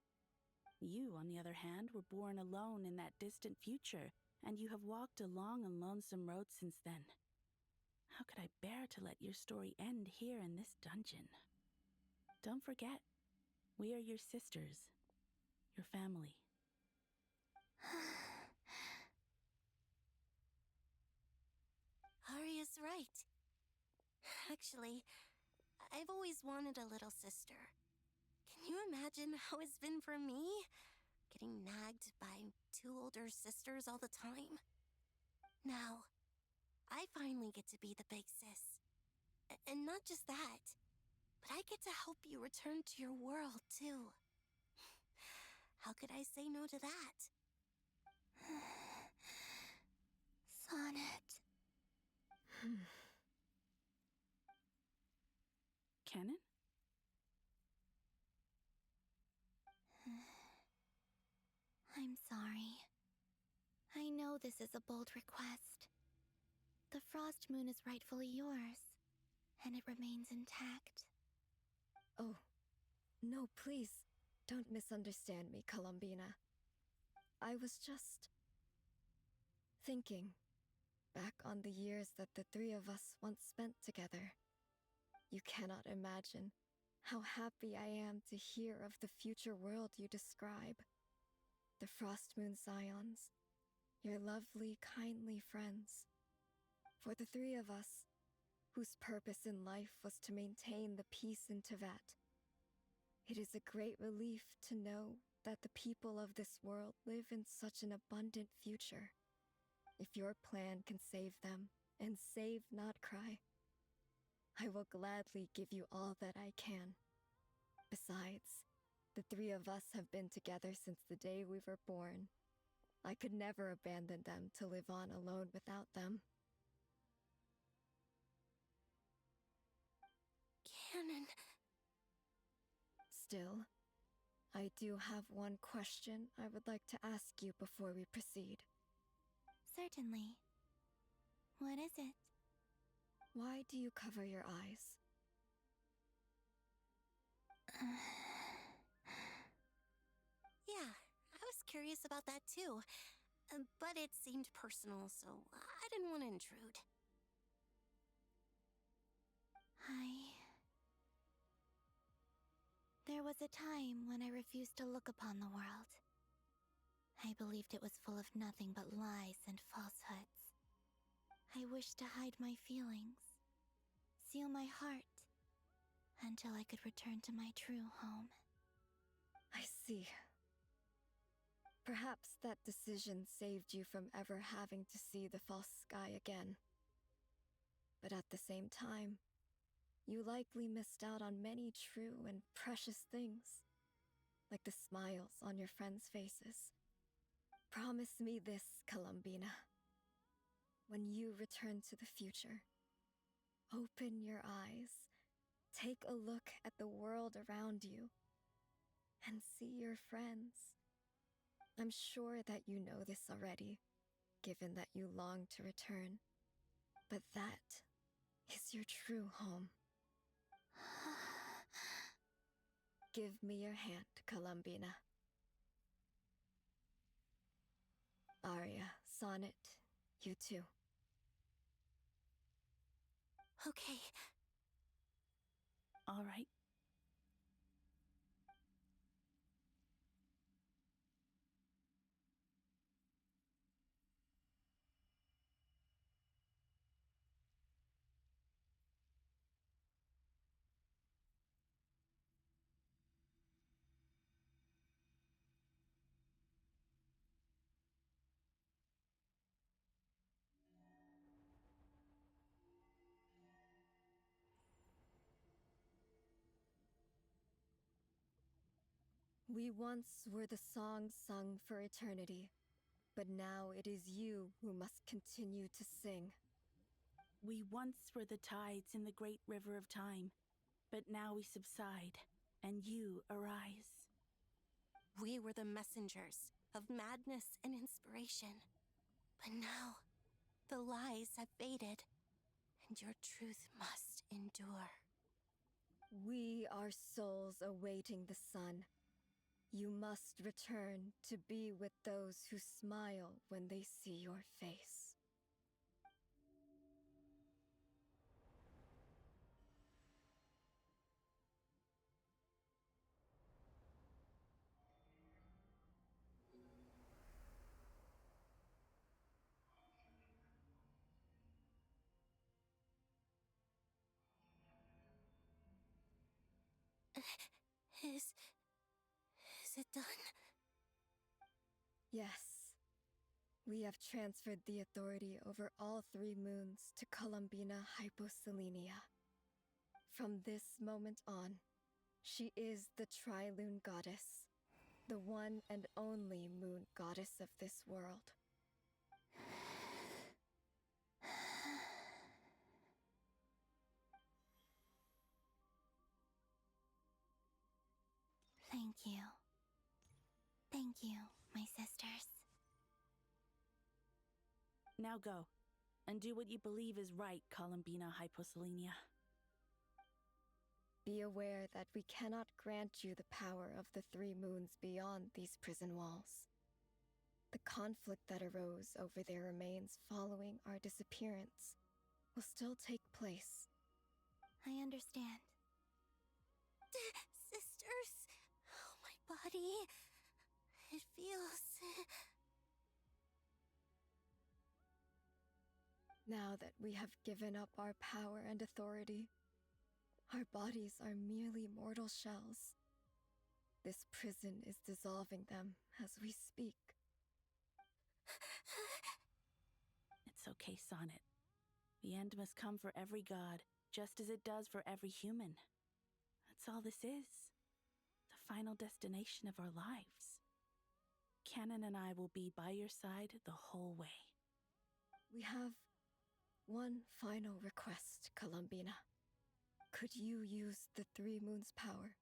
You, on the other hand, were born alone in that distant future, and you have walked a long and lonesome road since then. How could I bear to let your story end here in this dungeon? Don't forget, we are your sisters, your family. Arya's right. Actually, I've always wanted a little sister. Can you imagine how it's been for me? Getting nagged by two older sisters all the time. Now, I finally get to be the big sis. And not just that, but I get to help you return to your world, too. How could I say no to that? Sonnet. Canon? I'm sorry. I know this is a bold request. The Frost Moon is rightfully yours, and it remains intact. Oh, No, please, don't misunderstand me, Columbina. I was just thinking back on the years that the three of us once spent together. You cannot imagine how happy I am to hear of the future world you describe. The Frostmoon Scions, your lovely, kindly friends. For the three of us, whose purpose in life was to maintain the peace in Teyvat, it is a great relief to know that the people of this world live in such an abundant future. If your plan can save them and save Nod-Krai, I will gladly give you all that I can. Besides, the three of us have been together since the day we were born. I could never abandon them to live on alone without them. Canon. Still, I do have one question I would like to ask you before we proceed. Certainly. What is it? Why do you cover your eyes? Yeah, I was curious about that too. But it seemed personal, so I didn't want to intrude. There was a time when I refused to look upon the world. I believed it was full of nothing but lies and falsehoods. I wished to hide my feelings, seal my heart, until I could return to my true home. I see. Perhaps that decision saved you from ever having to see the false sky again. But at the same time, you likely missed out on many true and precious things, like the smiles on your friends' faces. Promise me this, Columbina. When you return to the future, open your eyes, take a look at the world around you, and see your friends. I'm sure that you know this already, given that you long to return. But that is your true home. Give me your hand, Columbina. Aria, Sonnet, you too. Okay. All right. We once were the songs sung for eternity, but now it is you who must continue to sing. We once were the tides in the great river of time, but now we subside, and you arise. We were the messengers of madness and inspiration. But now, the lies have faded, and your truth must endure. We are souls awaiting the sun. You must return to be with those who smile when they see your face. Is it done? Yes. We have transferred the authority over all 3 moons to Columbina Hyposelenia. From this moment on, she is the Tri-Lune Goddess, the one and only moon goddess of this world. Thank you. Thank you, my sisters. Now go, and do what you believe is right, Columbina Hyposelenia. Be aware that we cannot grant you the power of the three moons beyond these prison walls. The conflict that arose over their remains following our disappearance will still take place. I understand. Sisters! Oh, my body. It feels. Now that we have given up our power and authority, our bodies are merely mortal shells. This prison is dissolving them as we speak. It's okay, Sonnet. The end must come for every god, just as it does for every human. That's all this is. The final destination of our lives. Canon and I will be by your side the whole way. We have one final request, Columbina. Could you use the Three Moons' power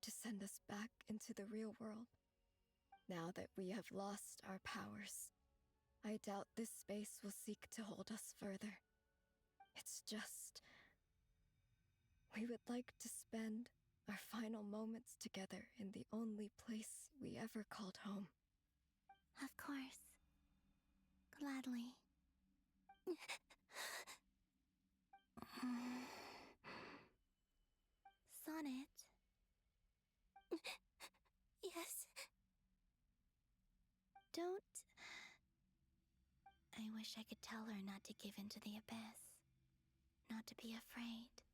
to send us back into the real world? Now that we have lost our powers, I doubt this space will seek to hold us further. It's just... we would like to spend our final moments together in the only place we ever called home. Of course. Gladly. Sonnet? Yes? Don't... I wish I could tell her not to give in to the abyss. Not to be afraid.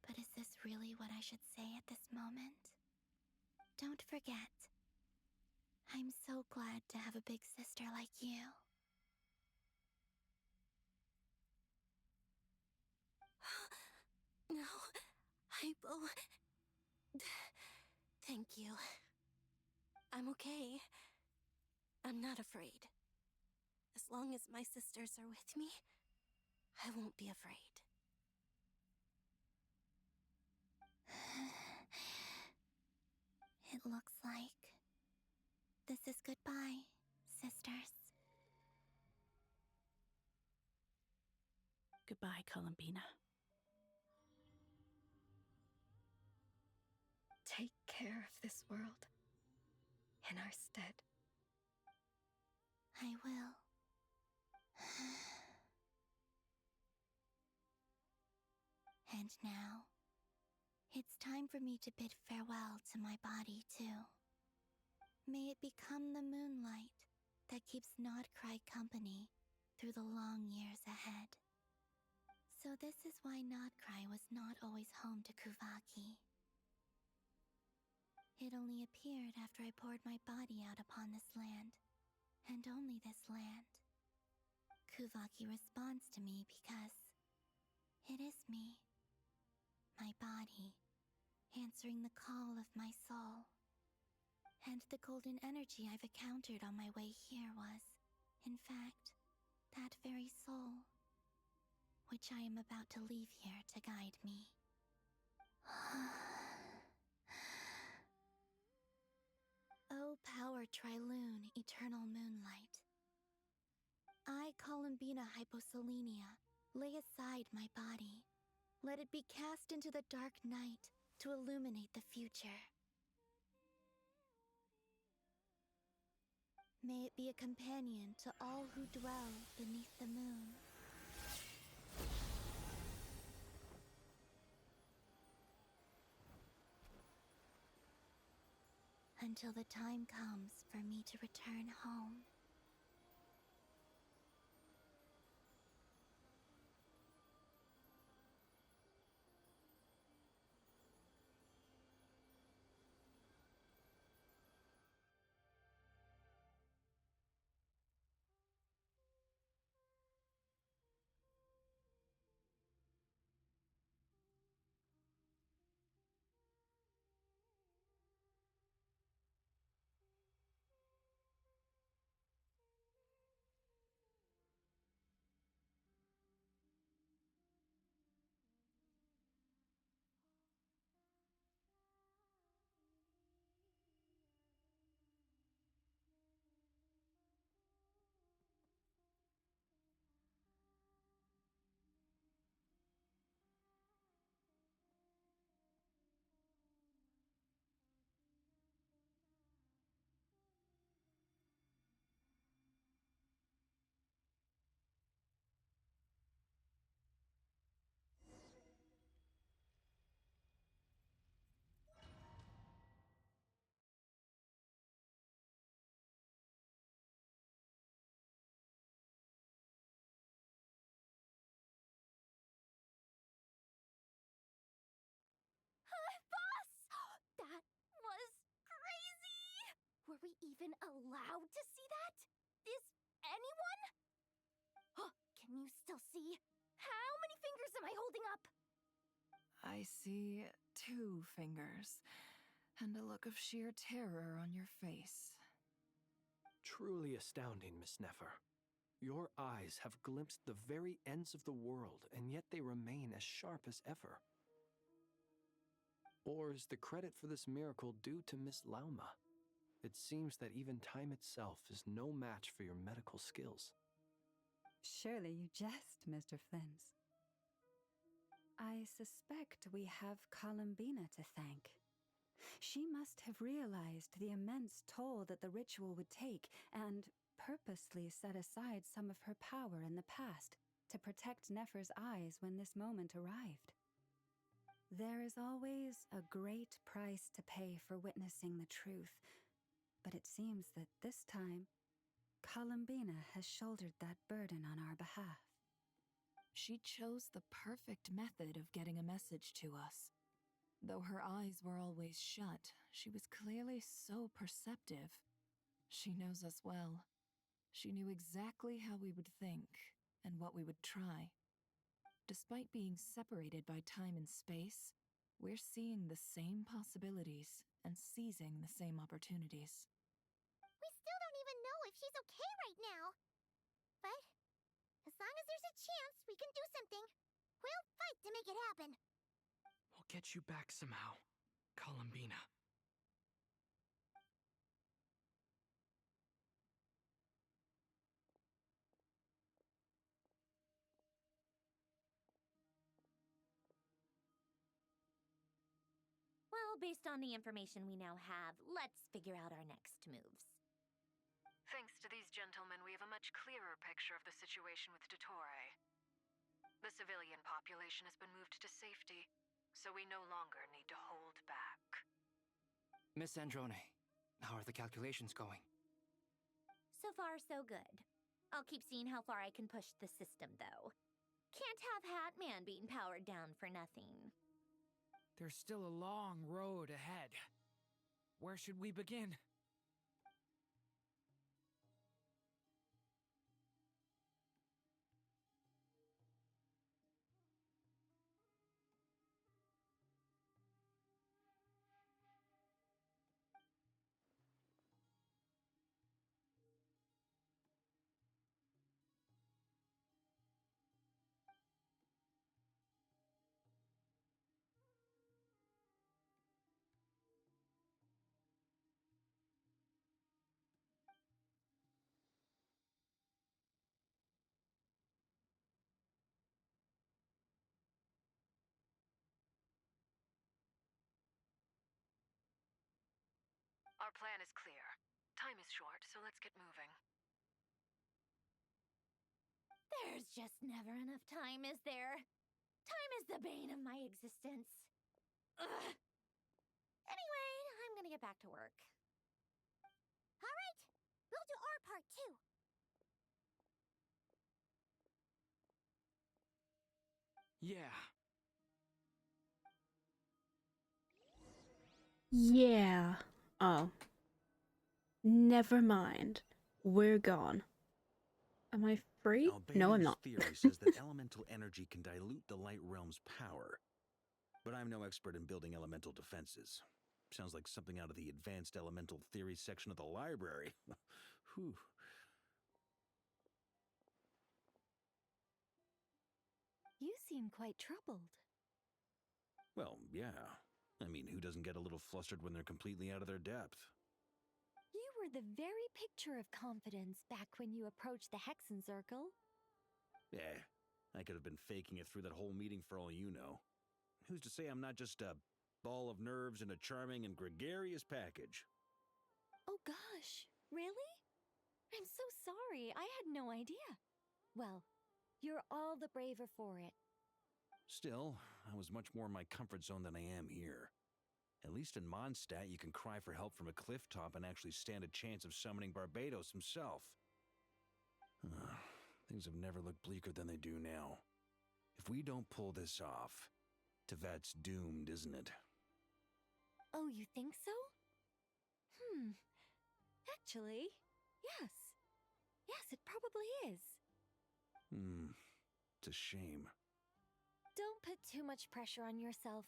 But is this really what I should say at this moment? Don't forget. I'm so glad to have a big sister like you. No, Hypo. Thank you. I'm okay. I'm not afraid. As long as my sisters are with me, I won't be afraid. It looks like this is goodbye, sisters. Goodbye, Columbina. Take care of this world in our stead. I will. And now, it's time for me to bid farewell to my body, too. May it become the moonlight that keeps Nod-Krai company through the long years ahead. So this is why Nod-Krai was not always home to Kuvaki. It only appeared after I poured my body out upon this land, and only this land. Kuvaki responds to me because it is me. My body, answering the call of my soul. And the golden energy I've encountered on my way here was, in fact, that very soul, which I am about to leave here to guide me. O power Triloon, eternal moonlight. I, Columbina Hyposelenia, lay aside my body. Let it be cast into the dark night to illuminate the future. May it be a companion to all who dwell beneath the moon. Until the time comes for me to return home. we even allowed to see that? Is anyone? Oh, can you still see? How many fingers am I holding up? I see 2 fingers, and a look of sheer terror on your face. Truly astounding, Miss Nefer. Your eyes have glimpsed the very ends of the world, and yet they remain as sharp as ever. Or is the credit for this miracle due to Miss Lauma? It seems that even time itself is no match for your medical skills. Surely you jest, Mr. Flims. I suspect we have Columbina to thank. She must have realized the immense toll that the ritual would take and purposely set aside some of her power in the past to protect Nefer's eyes when this moment arrived. There is always a great price to pay for witnessing the truth, but it seems that this time, Columbina has shouldered that burden on our behalf. She chose the perfect method of getting a message to us. Though her eyes were always shut, she was clearly so perceptive. She knows us well. She knew exactly how we would think and what we would try. Despite being separated by time and space, we're seeing the same possibilities and seizing the same opportunities. We still don't even know if she's okay right now. But as long as there's a chance we can do something, we'll fight to make it happen. We'll get you back somehow, Columbina. Well, based on the information we now have, let's figure out our next moves. Thanks to these gentlemen, we have a much clearer picture of the situation with Dottore. The civilian population has been moved to safety, so we no longer need to hold back. Miss Androne, how are the calculations going? So far, so good. I'll keep seeing how far I can push the system, though. Can't have Hatman being powered down for nothing. There's still a long road ahead. Where should we begin? Our plan is clear. Time is short, so let's get moving. There's just never enough time, is there? Time is the bane of my existence. Ugh. Anyway, I'm gonna get back to work. All right, we'll do our part too. Yeah. Yeah. Oh. Never mind. We're gone. Am I free? No, I'm Albedo's not. theory says that elemental energy can dilute the light realm's power. But I'm no expert in building elemental defenses. Sounds like something out of the advanced elemental theory section of the library. Whew. You seem quite troubled. Well, yeah. I mean, who doesn't get a little flustered when they're completely out of their depth? You were the very picture of confidence back when you approached the Hexen Circle. Eh, I could have been faking it through that whole meeting for all you know. Who's to say I'm not just a ball of nerves in a charming and gregarious package? Oh gosh, really? I'm so sorry, I had no idea. Well, you're all the braver for it. Still, I was much more in my comfort zone than I am here. At least in Mondstadt, you can cry for help from a cliff top and actually stand a chance of summoning Barbados himself. Things have never looked bleaker than they do now. If we don't pull this off, Tevat's doomed, isn't it? Oh, you think so? Actually, yes. Yes, it probably is. It's a shame. Don't put too much pressure on yourself.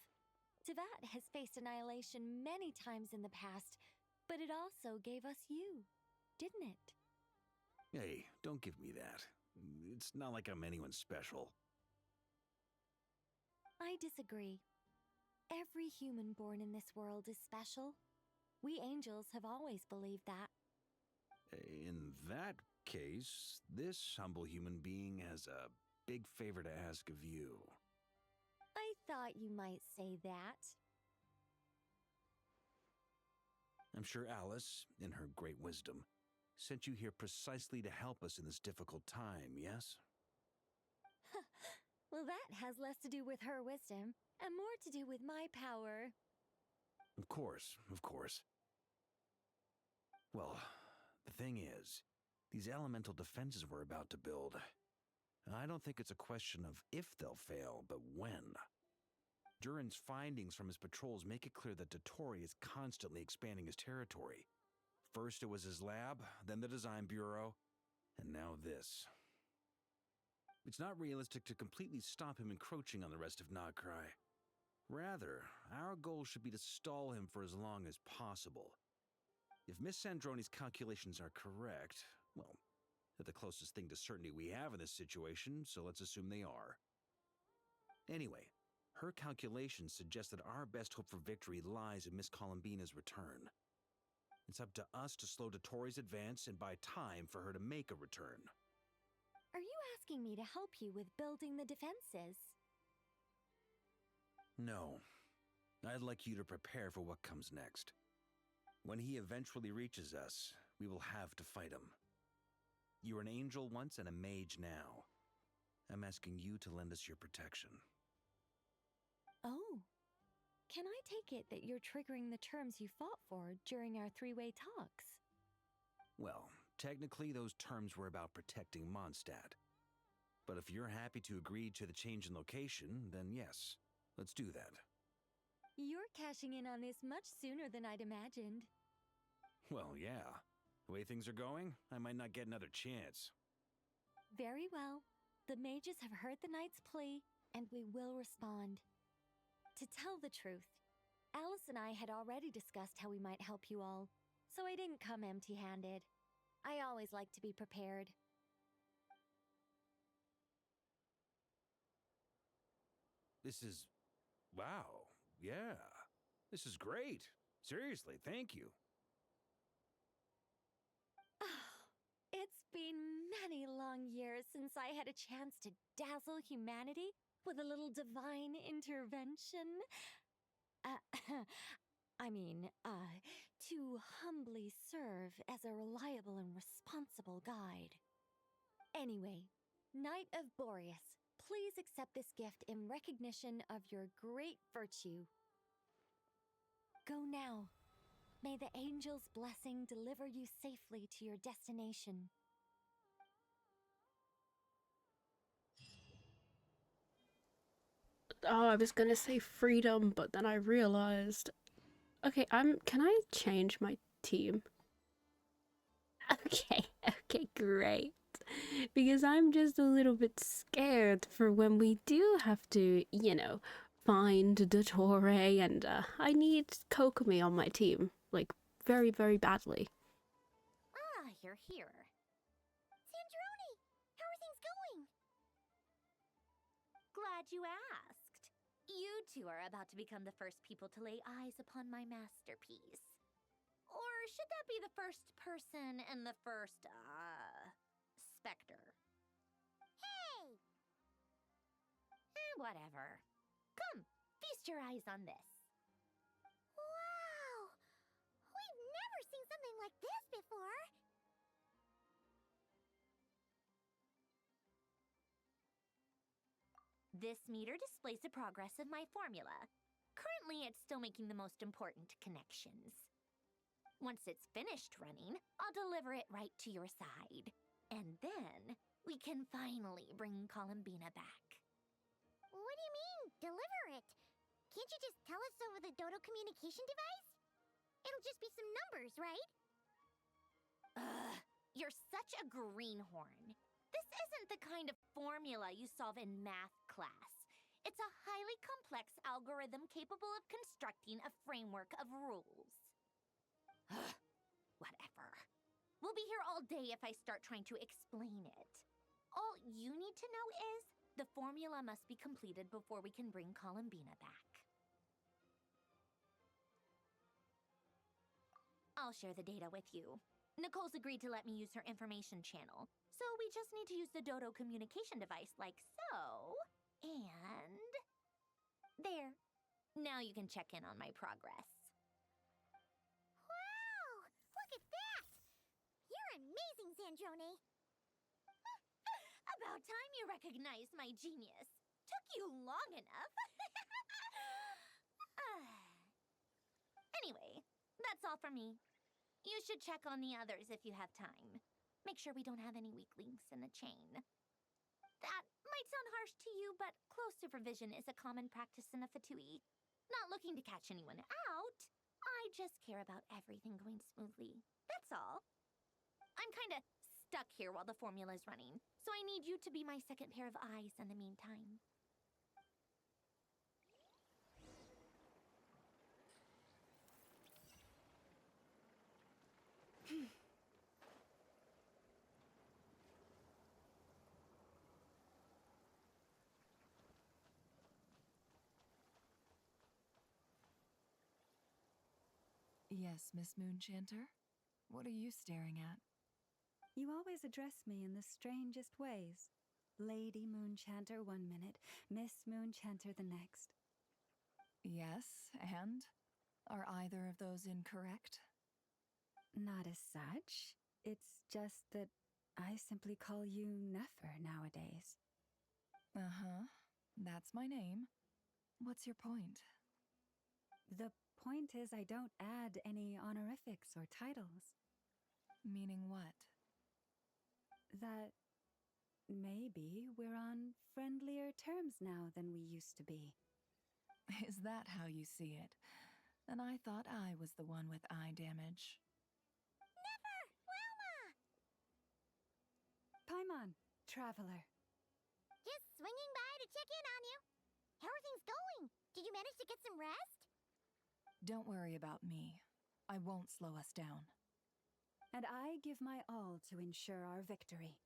Tevat has faced annihilation many times in the past, but it also gave us you, didn't it? Hey, don't give me that. It's not like I'm anyone special. I disagree. Every human born in this world is special. We angels have always believed that. In that case, this humble human being has a big favor to ask of you. I thought you might say that. I'm sure Alice, in her great wisdom, sent you here precisely to help us in this difficult time, yes? Well, that has less to do with her wisdom and more to do with my power. Of course, of course. Well, the thing is, these elemental defenses we're about to build, I don't think it's a question of if they'll fail, but when. Durin's findings from his patrols make it clear that Dottore is constantly expanding his territory. First it was his lab, then the design bureau, and now this. It's not realistic to completely stop him encroaching on the rest of Nod-Krai. Rather, our goal should be to stall him for as long as possible. If Miss Sandroni's calculations are correct, well, they're the closest thing to certainty we have in this situation, so let's assume they are. Anyway, her calculations suggest that our best hope for victory lies in Miss Columbina's return. It's up to us to slow Dottore's advance and buy time for her to make a return. Are you asking me to help you with building the defenses? No. I'd like you to prepare for what comes next. When he eventually reaches us, we will have to fight him. You were an angel once and a mage now. I'm asking you to lend us your protection. Oh. Can I take it that you're triggering the terms you fought for during our three-way talks? Well, technically those terms were about protecting Mondstadt. But if you're happy to agree to the change in location, then yes, let's do that. You're cashing in on this much sooner than I'd imagined. Well, yeah. The way things are going, I might not get another chance. Very well. The mages have heard the knight's plea, and we will respond. To tell the truth, Alice and I had already discussed how we might help you all, so I didn't come empty-handed. I always like to be prepared. This is... wow. Yeah. This is great. Seriously, thank you. It's been many long years since I had a chance to dazzle humanity with a little divine intervention. To humbly serve as a reliable and responsible guide. Anyway, Knight of Boreas, please accept this gift in recognition of your great virtue. Go now. May the angel's blessing deliver you safely to your destination. Oh, I was gonna say freedom, but then I realized... Okay, can I change my team? Okay, great. Because I'm just a little bit scared for when we do have to, find Dottore, and I need Kokomi on my team, like, very, very badly. Ah, you're here. Sandroni, how are things going? Glad you asked. You two are about to become the first people to lay eyes upon my masterpiece. Or should that be the first person and the first, specter? Hey! Whatever. Come, feast your eyes on this. Wow! We've never seen something like this before! This meter displays the progress of my formula. Currently, it's still making the most important connections. Once it's finished running, I'll deliver it right to your side. And then, we can finally bring Columbina back. What do you mean, deliver it? Can't you just tell us over the Dodo communication device? It'll just be some numbers, right? such a greenhorn. This isn't the kind of formula you solve in math class. It's a highly complex algorithm capable of constructing a framework of rules. Whatever. We'll be here all day if I start trying to explain it. All you need to know is the formula must be completed before we can bring Columbina back. I'll share the data with you. Nicole's agreed to let me use her information channel, so we just need to use the Dodo communication device like so. And... there. Now you can check in on my progress. Wow! Look at that! You're amazing, Zandrone! About time you recognized my genius. Took you long enough. Anyway, that's all for me. You should check on the others if you have time. Make sure we don't have any weak links in the chain. That might sound harsh to you, but close supervision is a common practice in a Fatui. Not looking to catch anyone out. I just care about everything going smoothly. That's all. I'm kinda stuck here while the formula's running, so I need you to be my second pair of eyes in the meantime. Yes, Miss Moonchanter? What are you staring at? You always address me in the strangest ways. Lady Moonchanter 1 minute, Miss Moonchanter the next. Yes, and? Are either of those incorrect? Not as such. It's just that I simply call you Nefer nowadays. Uh-huh. That's my name. What's your point? The point is I don't add any honorifics or titles. Meaning what? That maybe we're on friendlier terms now than we used to be. Is that how you see it? And I thought I was the one with eye damage. Never! Wilma! Paimon, traveler. Just swinging by to check in on you. How are things going? Did you manage to get some rest? Don't worry about me. I won't slow us down. And I give my all to ensure our victory.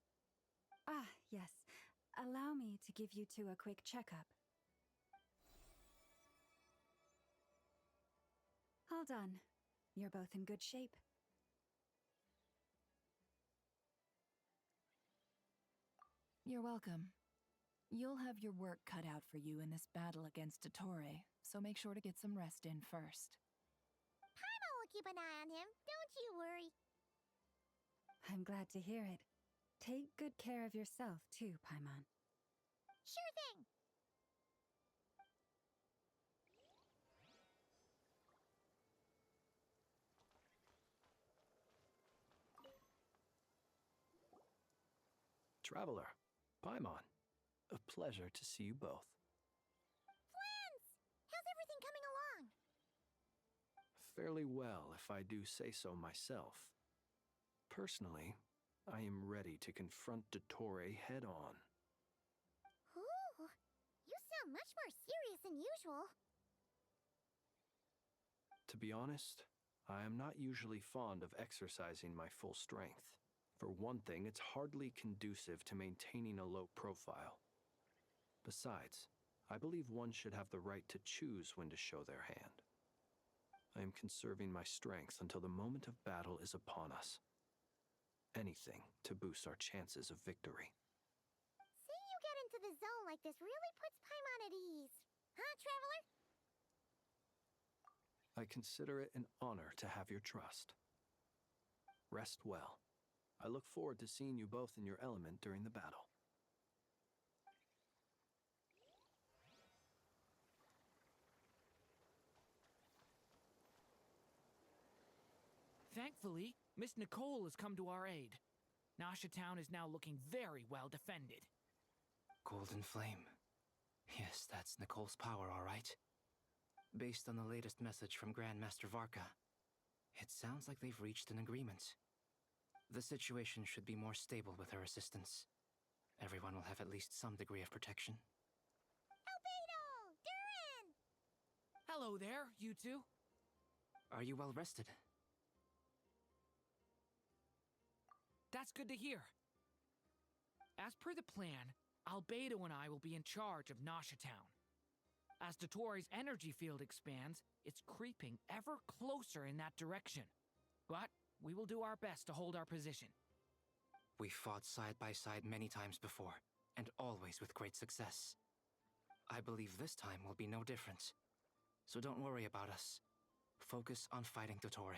Ah, yes. Allow me to give you two a quick checkup. All done. You're both in good shape. You're welcome. You'll have your work cut out for you in this battle against Dottore, so make sure to get some rest in first. Paimon will keep an eye on him, don't you worry. I'm glad to hear it. Take good care of yourself, too, Paimon. Sure thing. Traveler, Paimon, a pleasure to see you both. Flans! How's everything coming along? Fairly well, if I do say so myself. Personally, I am ready to confront Dottore head-on. Ooh, you sound much more serious than usual. To be honest, I am not usually fond of exercising my full strength. For one thing, it's hardly conducive to maintaining a low profile. Besides, I believe one should have the right to choose when to show their hand. I am conserving my strength until the moment of battle is upon us. Anything to boost our chances of victory. Seeing you get into the zone like this really puts Paimon at ease. Huh, Traveler? I consider it an honor to have your trust. Rest well. I look forward to seeing you both in your element during the battle. Thankfully, Miss Nicole has come to our aid. Nasha Town is now looking very well defended. Golden Flame. Yes, that's Nicole's power, all right. Based on the latest message from Grandmaster Varka, it sounds like they've reached an agreement. The situation should be more stable with her assistance. Everyone will have at least some degree of protection. Hello there, you two. Are you well rested? That's good to hear. As per the plan, Albedo and I will be in charge of Nasha Town. As Dottoro's energy field expands, it's creeping ever closer in that direction. But we will do our best to hold our position. We fought side by side many times before, and always with great success. I believe this time will be no different. So don't worry about us. Focus on fighting Dottore.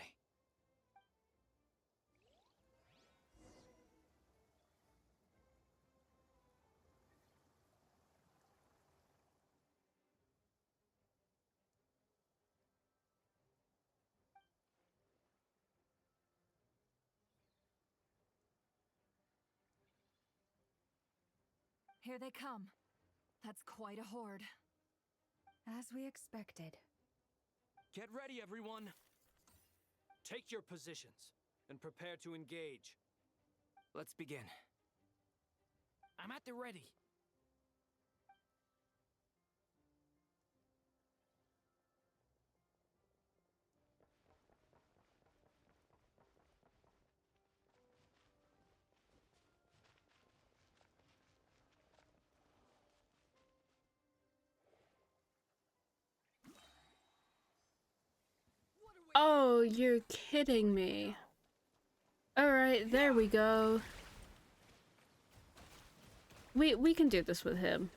Here they come. That's quite a horde. As we expected. Get ready, everyone. Take your positions and prepare to engage. Let's begin. I'm at the ready. Oh, you're kidding me. Alright, there we go. We can do this with him.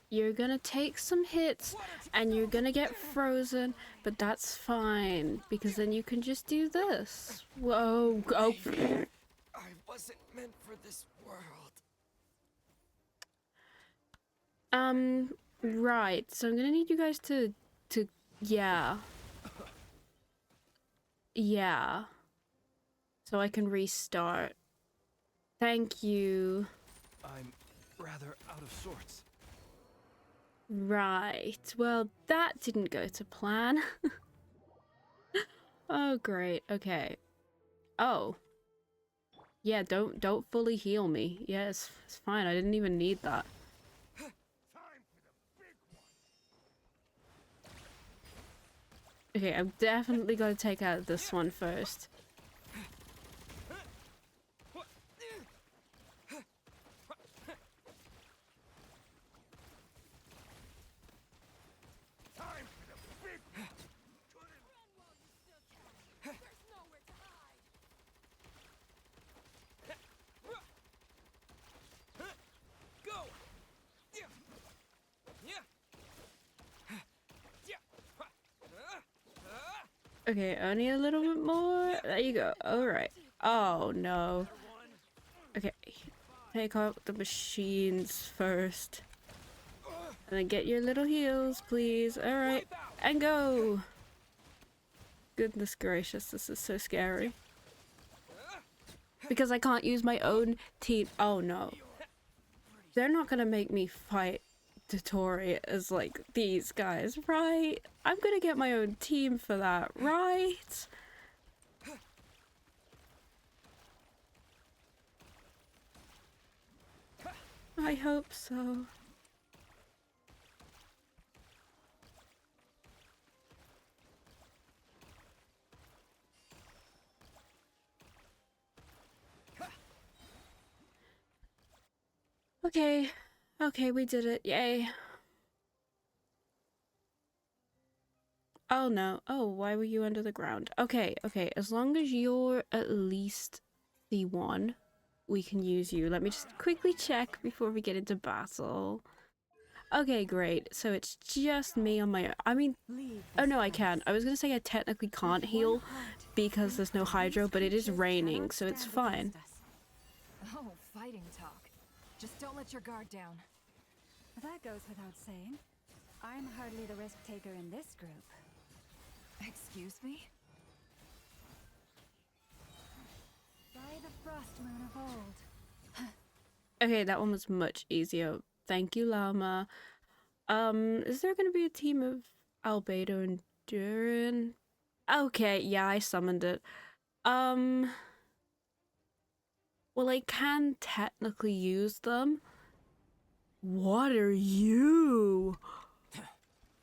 You're gonna take some hits and you're gonna get frozen, but that's fine because then you can just do this. Whoa, go. I wasn't meant for this world. Right. So I'm gonna need you guys to yeah. Yeah. So I can restart. Thank you. I'm rather out of sorts. Right. Well, that didn't go to plan. Oh, great. Okay. Oh. Yeah, don't fully heal me. Yeah, it's fine. I didn't even need that. Okay, I've definitely got to take out this one first. Okay, only a little bit more. There you go. Alright. Oh, no. Okay. Take out the machines first. And then get your little heals, please. Alright. And go! Goodness gracious, this is so scary. Because I can't use my own team. Oh, no. They're not gonna make me fight Dottore as like these guys, right? I'm gonna get my own team for that, right? I hope so. Okay. Okay, we did it. Yay. Oh no. Oh, why were you under the ground? Okay, okay. As long as you're at least C1, we can use you. Let me just quickly check before we get into battle. Okay, great. So it's just me on my own. I mean, oh no, I can. I was gonna say I technically can't heal because there's no hydro, but it is raining, so it's fine. Oh, fighting talk. Just don't let your guard down. That goes without saying. I'm hardly the risk taker in this group. Excuse me? By the frost moon of old. Okay, that one was much easier. Thank you, Llama. Is there gonna be a team of Albedo and Durin? Okay, yeah, I summoned it. Well, I can technically use them. What are you?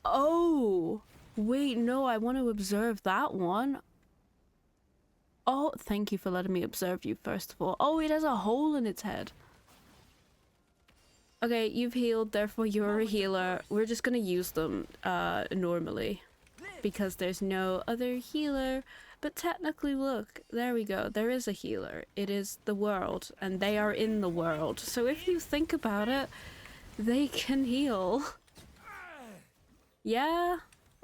Oh, wait, no, I want to observe that one. Oh, thank you for letting me observe you, first of all. Oh, it has a hole in its head. Okay, you've healed, therefore you're a healer. We're just gonna use them, normally. Because there's no other healer. But technically, look, there we go. There is a healer. It is the world, and they are in the world. So if you think about it, they can heal. Yeah,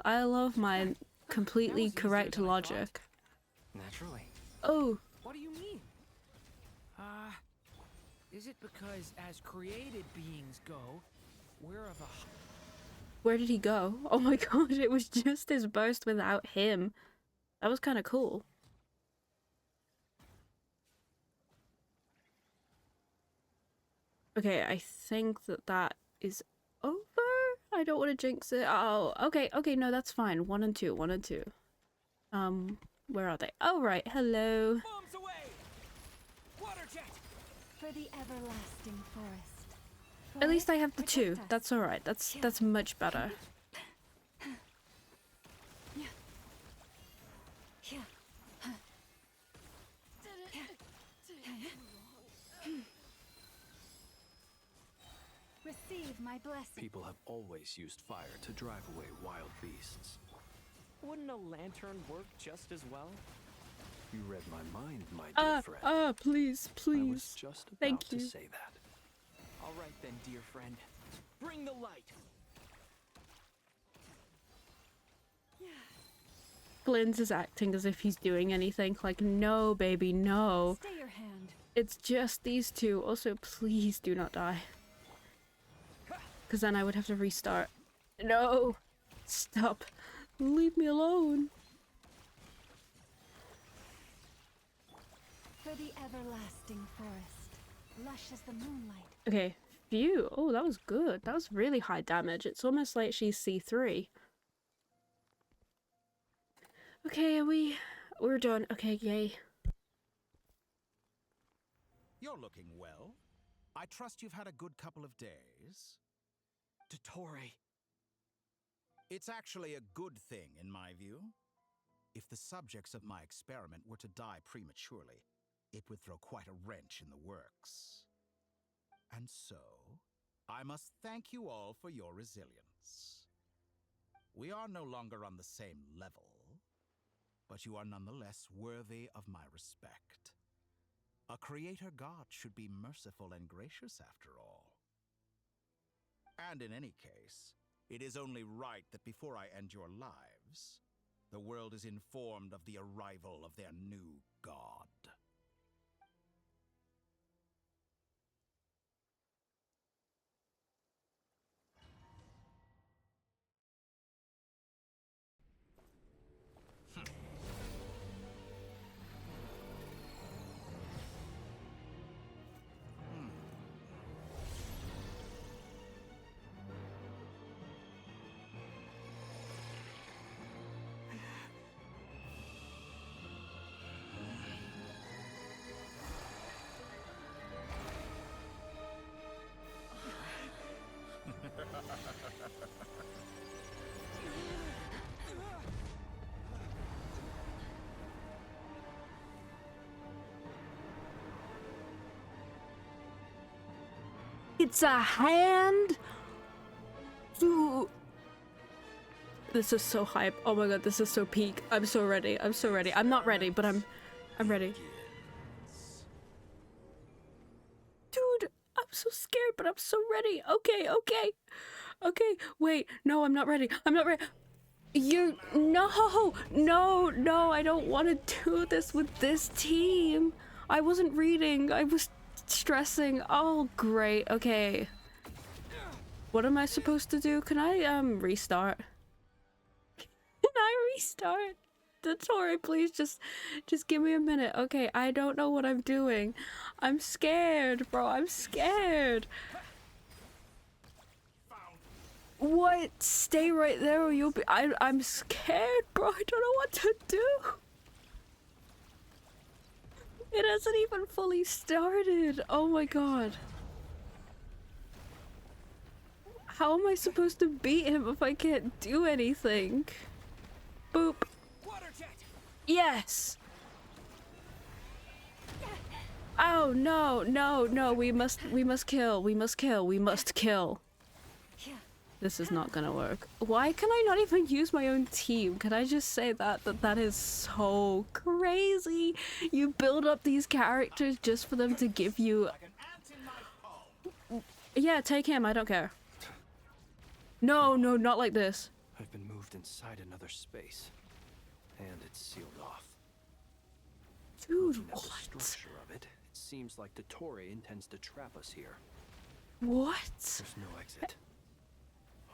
I love my completely correct logic. Naturally. Oh. What do you mean? Is it because as created beings go, we're of a... Where did he go? Oh my gosh, it was just his burst without him. That was kind of cool. Okay, I think that is over. I don't want to jinx it. Oh, okay, no, that's fine. 1 and 2, 1 and 2. Where are they? Oh, right, hello. Bombs away! Water jet! For the everlasting forest. At least I have the 2. That's all right. That's much better. Receive my blessing. People have always used fire to drive away wild beasts. Wouldn't a lantern work just as well? You read my mind, my dear friend. Please. I was just about Thank you. to say that. All right then, dear friend. Bring the light. Glenn's is acting as if he's doing anything. Like, no, baby, no. Stay your hand. It's just these 2. Also, please do not die. Because then I would have to restart. No! Stop. Leave me alone. For the everlasting forest, lush as the moonlight. Okay, phew. Oh, that was good. That was really high damage. It's almost like she's C3. Okay, we're done. Okay, yay. You're looking well. I trust you've had a good couple of days. Dottore. It's actually a good thing, in my view. If the subjects of my experiment were to die prematurely, it would throw quite a wrench in the works. And so, I must thank you all for your resilience. We are no longer on the same level, but you are nonetheless worthy of my respect. A creator god should be merciful and gracious after all. And in any case, it is only right that before I end your lives, the world is informed of the arrival of their new god. It's a hand. Ooh. This is so hype. Oh my god, this is so peak. I'm so ready. I'm so ready. I'm not ready, but I'm ready. Dude, I'm so scared, but I'm so ready. Okay. Okay, wait. No, I'm not ready. I'm not ready. No, I don't want to do this with this team. I wasn't reading. I was stressing. Oh, great. Okay. What am I supposed to do? Can I, restart? Can I restart? Dottore, please just give me a minute. Okay, I don't know what I'm doing. I'm scared, bro. I'm scared. What? Stay right there or you'll be- I'm scared, bro. I don't know what to do. It hasn't even fully started. Oh my god. How am I supposed to beat him if I can't do anything? Boop. Yes! Oh no, no, no, we must kill, we must kill, we must kill. This is not gonna work. Why can I not even use my own team? Can I just say that is so crazy? You build up these characters just for them to give you... Yeah, take him, I don't care. No, no, not like this. I've been moved inside another space, and it's sealed off. Dude, Looking at what? the structure of it, it seems like the Toray intends to trap us here. What? There's no exit.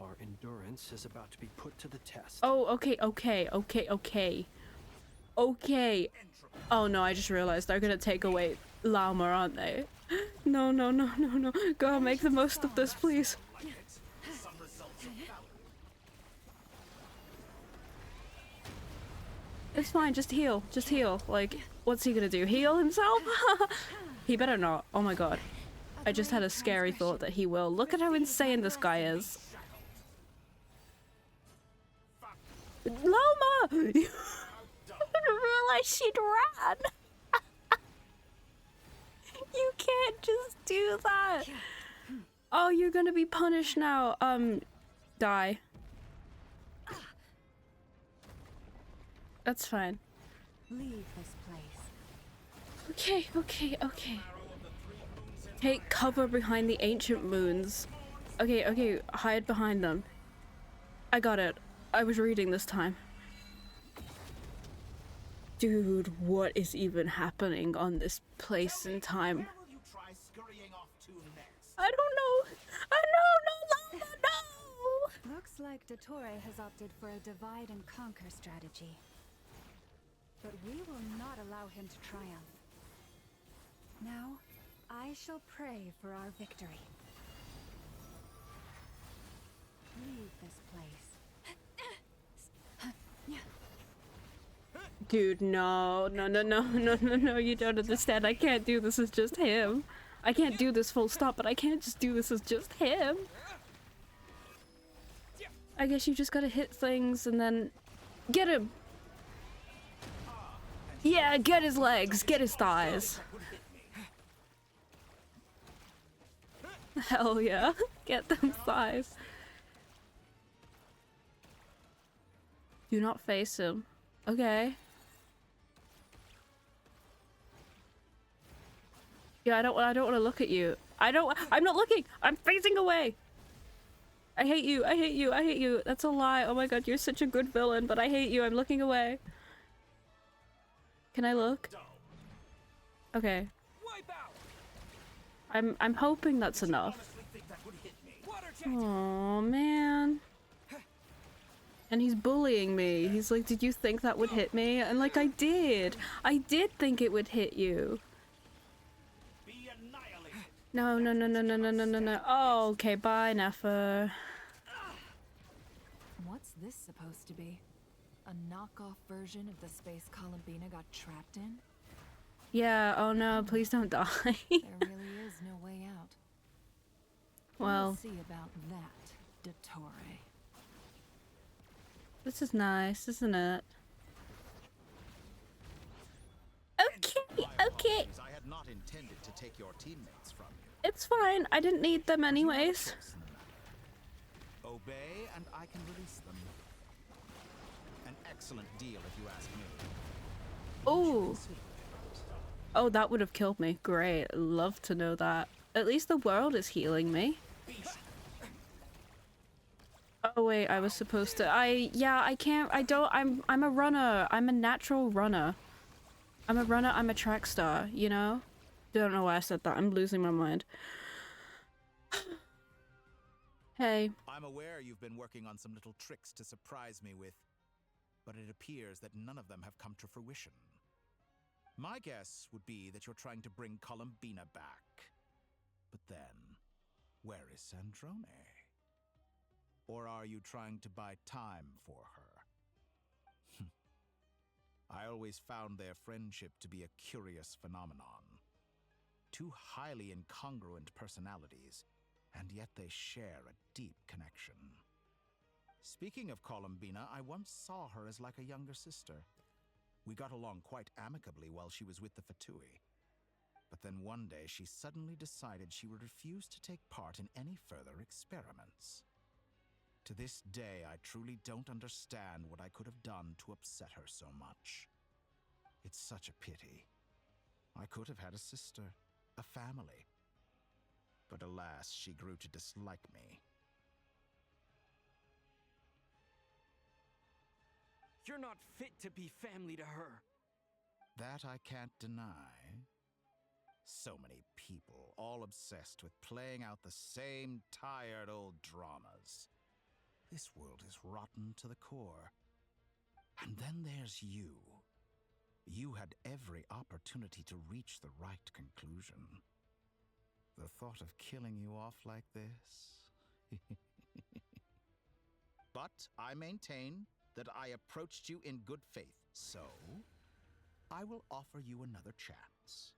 Our endurance is about to be put to the test. Oh, okay, okay, okay, okay. Okay. Oh no, I just realized they're gonna take away Llama, aren't they? No, no, no, no, no. Go on, make the most of this, please. It's fine, just heal. Just heal. Like, what's he gonna do? Heal himself? He better not. Oh my god. I just had a scary thought that he will. Look at how insane this guy is. Loma! You didn't realize she'd ran! You can't just do that! Oh, you're gonna be punished now. Die. That's fine. Leave this place. Okay, okay, okay. Take cover behind the ancient moons. Okay, okay, hide behind them. I got it. I was reading this time. Dude, what is even happening on this place and time? I don't know. I know, no, Lama, no! Looks like Dottore has opted for a divide and conquer strategy. But we will not allow him to triumph. Now, I shall pray for our victory. Leave this place. Dude, no, no, no, no, no, no, no, you don't understand. I can't do this as just him. I can't do this full stop, but I can't just do this as just him. I guess you just gotta hit things and then get him. Yeah, get his legs, get his thighs. Hell yeah, get them thighs. Do not face him. Okay. Yeah, I don't want to look at you. I'm not looking. I'm facing away. I hate you. I hate you. I hate you. That's a lie. Oh my god, you're such a good villain, but I hate you. I'm looking away. Can I look? Okay. I'm hoping that's enough. Oh man. And he's bullying me. He's like, "Did you think that would hit me?" And like, I did. I did think it would hit you. No, no, no, no, no, no, no, no, no. Oh, okay, bye, Nefer. What's this supposed to be? A knockoff version of the space Columbina got trapped in? Yeah, oh no, please don't die. There really is no way out. Well, We'll see about that, Dottore. this is nice, isn't it? Okay, okay. I had not intended to take your teammates from you. It's fine. I didn't need them anyways. Obey, and I can release them. An excellent deal, if you ask me. Ooh. Oh, that would have killed me. Great. Love to know that. At least the world is healing me. Oh wait, I was supposed to. I can't. I'm a runner. I'm a natural runner. I'm a runner. I'm a track star, you know? Don't know why I said that. I'm losing my mind. Hey. I'm aware you've been working on some little tricks to surprise me with, but it appears that none of them have come to fruition. My guess would be that you're trying to bring Columbina back. But then, where is Sandrone? Or are you trying to buy time for her? I always found their friendship to be a curious phenomenon. Two highly incongruent personalities, and yet they share a deep connection. Speaking of Columbina, I once saw her as like a younger sister. We got along quite amicably while she was with the Fatui. But then one day she suddenly decided she would refuse to take part in any further experiments. To this day, I truly don't understand what I could have done to upset her so much. It's such a pity. I could have had a sister, a family. But alas, she grew to dislike me. You're not fit to be family to her. That I can't deny. So many people, all obsessed with playing out the same tired old dramas. This world is rotten to the core. And then there's you. You had every opportunity to reach the right conclusion. The thought of killing you off like this? But I maintain that I approached you in good faith, so I will offer you another chance.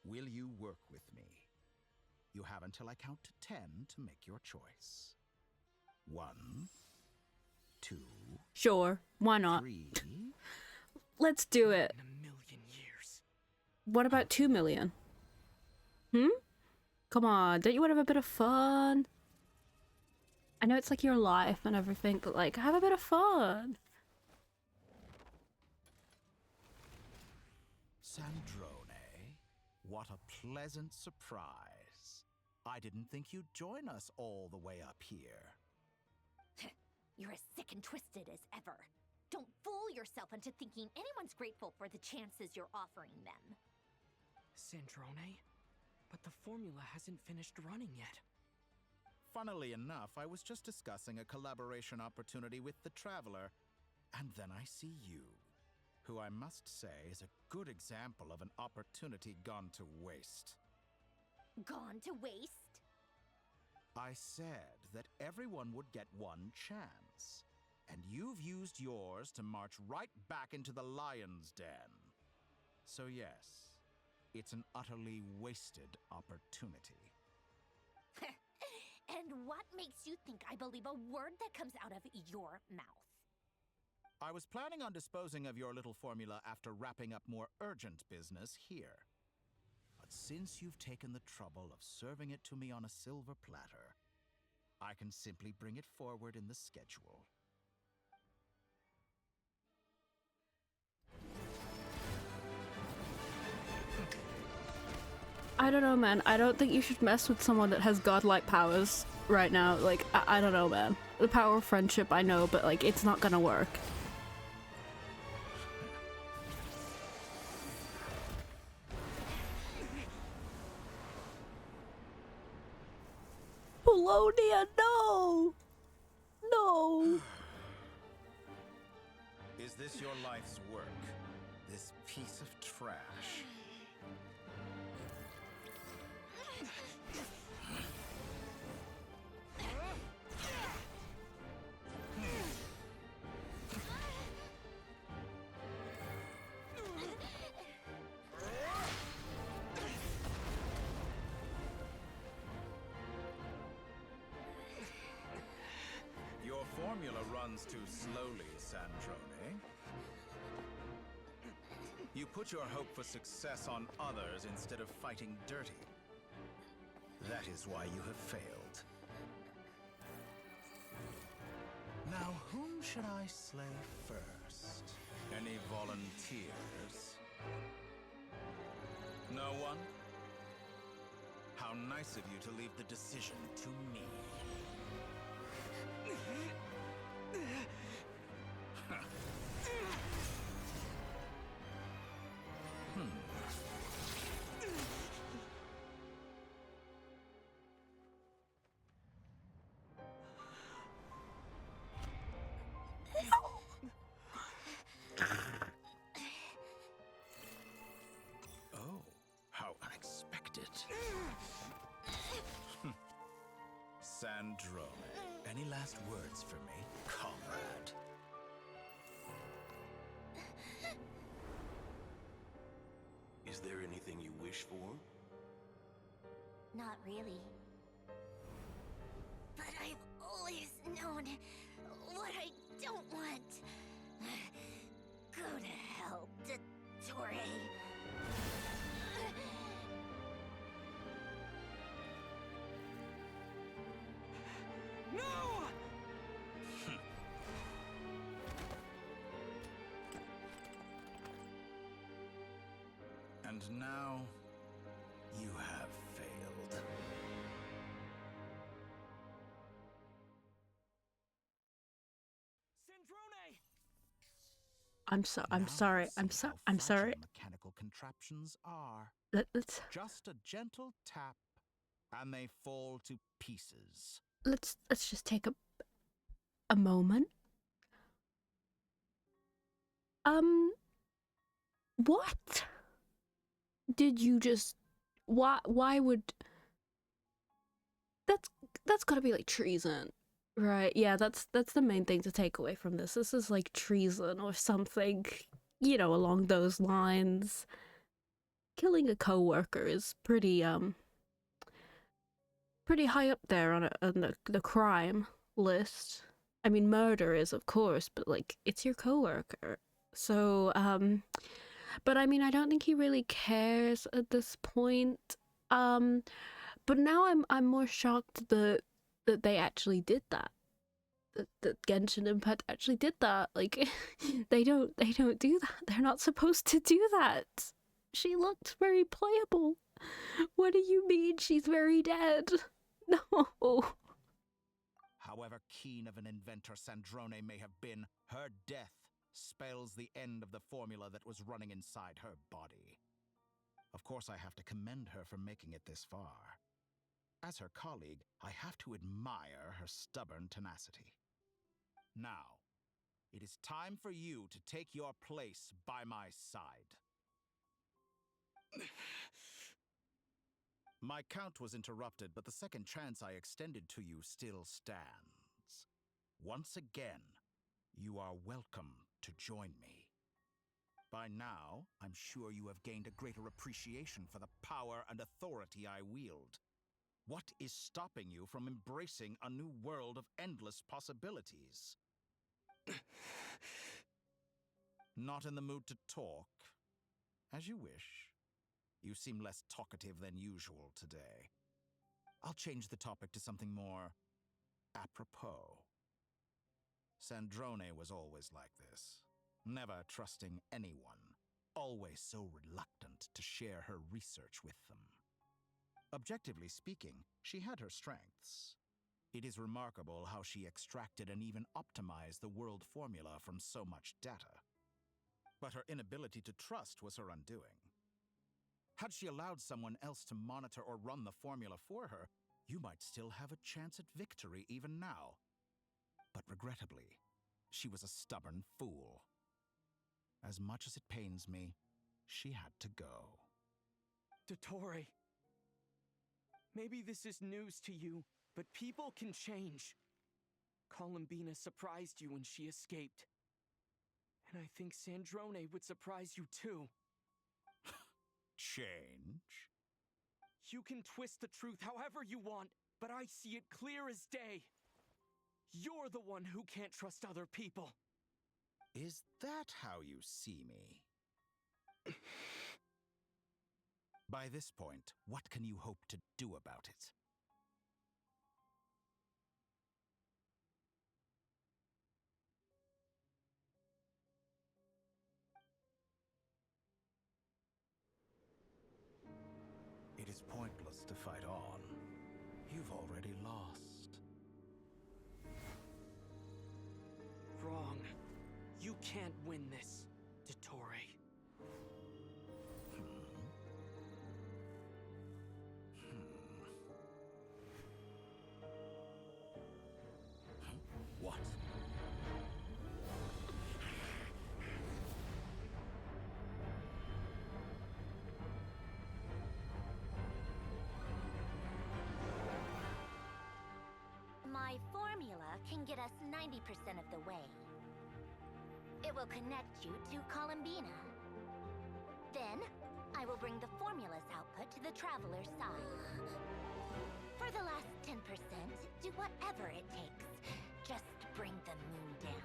Will you work with me? You have until I count to 10 to make your choice. 1, 2. Sure, why not? 3. Let's do it. In a million years. What about 2 million? Come on, don't you want to have a bit of fun? I know it's like your life and everything, but like, have a bit of fun. Sandrone, what a pleasant surprise. I didn't think you'd join us all the way up here. You're as sick and twisted as ever. Don't fool yourself into thinking anyone's grateful for the chances you're offering them. Sandrone? But the formula hasn't finished running yet. Funnily enough, I was just discussing a collaboration opportunity with the Traveler, and then I see you, who I must say is a good example of an opportunity gone to waste. Gone to waste? I said that everyone would get one chance, and you've used yours to march right back into the lion's den. So yes, it's an utterly wasted opportunity. And what makes you think I believe a word that comes out of your mouth? I was planning on disposing of your little formula after wrapping up more urgent business here. But since you've taken the trouble of serving it to me on a silver platter, I can simply bring it forward in the schedule. I don't know, man. I don't think you should mess with someone that has godlike powers right now. Like, I don't know, man. The power of friendship, I know, but like, it's not gonna work. Polonia, no! No! Is this your life's work? This piece of trash? Your formula runs too slowly, Sandrone. You put your hope for success on others instead of fighting dirty. That is why you have failed. Now, whom should I slay first? Any volunteers? No one? How nice of you to leave the decision to me. Oh, how unexpected. Sandrone, any last words for me, comrade? anything you wish for? Not really. But I've always known what I don't want. Go to hell, Dottore. No! And now, you have failed. Sandrone! I'm sorry. I'm sorry. Mechanical contraptions are. Let's Just a gentle tap, and they fall to pieces. let's just take a moment. What did you just? Why would? That's gotta be like treason, right? Yeah, that's the main thing to take away from this. This is like treason or something, you know, along those lines. Killing a coworker is pretty high up there on the crime list. I mean, murder is, of course, but like it's your coworker. So but I mean, I don't think he really cares at this point. But now I'm more shocked that they actually did that. That Genshin Impact actually did that. Like they don't do that. They're not supposed to do that. She looked very playable. What do you mean she's very dead? No. However keen of an inventor Sandrone may have been, her death spells the end of the formula that was running inside her body. Of course, I have to commend her for making it this far. As her colleague, I have to admire her stubborn tenacity. Now, it is time for you to take your place by my side. My count was interrupted, but the second chance I extended to you still stands. Once again, you are welcome to join me. By now, I'm sure you have gained a greater appreciation for the power and authority I wield. What is stopping you from embracing a new world of endless possibilities? Not in the mood to talk? As you wish. You seem less talkative than usual today. I'll change the topic to something more apropos. Sandrone was always like this, never trusting anyone, always so reluctant to share her research with them. Objectively speaking, she had her strengths. It is remarkable how she extracted and even optimized the world formula from so much data. But her inability to trust was her undoing. Had she allowed someone else to monitor or run the formula for her, you might still have a chance at victory even now. But regrettably, she was a stubborn fool. As much as it pains me, she had to go. Dottore. Maybe this is news to you, but people can change. Columbina surprised you when she escaped. And I think Sandrone would surprise you too. Change? You can twist the truth however you want, but I see it clear as day. You're the one who can't trust other people. Is that how you see me? By this point, what can you hope to do about it? It is pointless to fight on. You've already lost. Wrong. You can't win this, Dottore. What? My formula can get us 90% of the way. It will connect you to Columbina. Then, I will bring the formula's output to the Traveler's side. For the last 10%, do whatever it takes. Just bring the moon down.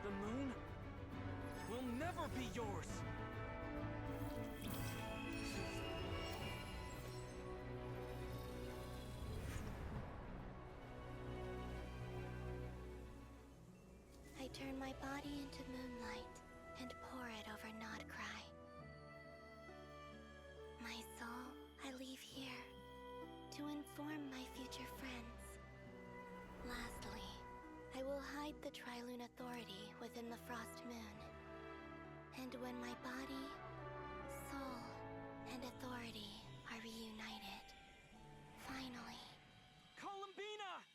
The moon will never be yours. I turn my body into moonlight and pour it over Nod-Krai. My soul, I leave here to inform my future friends. Lastly, I will hide the Trilune Authority within the Frost Moon. And when my body, soul, and authority are reunited, finally... Columbina!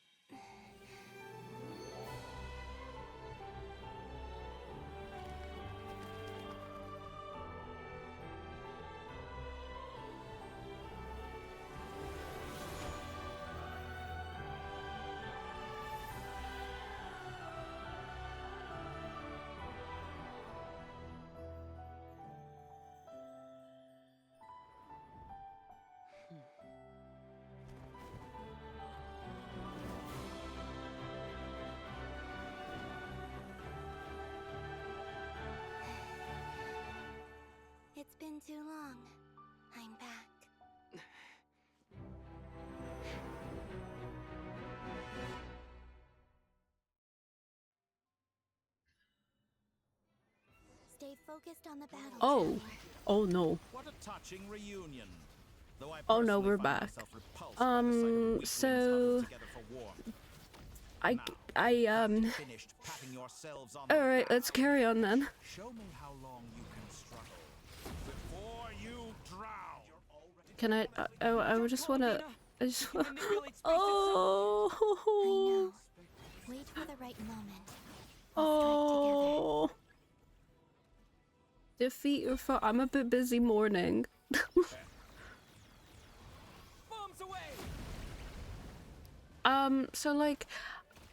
It's been too long. I'm back. Stay focused on the battle. Oh. Oh no. What a touching reunion. Though I Oh no, personally we're find back. myself repulsed by the sight of weaklings So huddled together for warmth. Finished patting yourselves on the Alright, back. let's carry on then. Show me how long you can struggle before you drown. Can I would just wanna, I just wanna, oh, Wait for the right moment. oh, defeat your foe. I'm a bit busy mourning. Bombs away! So like,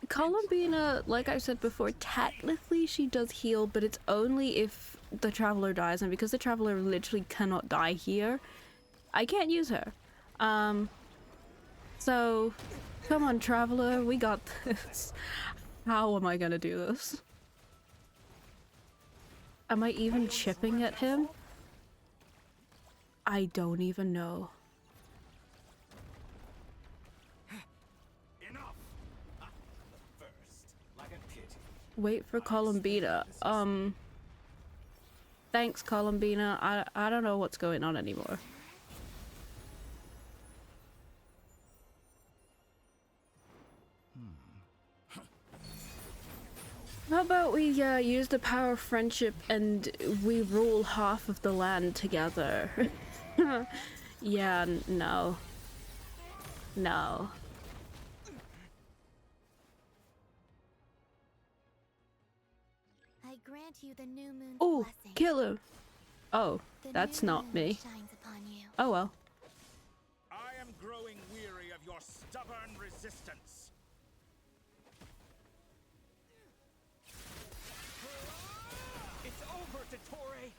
Columbina, like I said before, technically she does heal, but it's only if the Traveler dies, and because the Traveler literally cannot die here, I can't use her. So, come on Traveler, we got this. How am I gonna do this? Am I even chipping at him? I don't even know. Wait for Columbina. Thanks, Columbina. I don't know what's going on anymore. How about we use the power of friendship and we rule half of the land together? Yeah, no. No. I grant you the new moon's Oh, blessing. kill him. Oh, The that's new not moon me. shines upon you. Oh well. I am growing weary of your stubborn resistance. It's over, Dottore!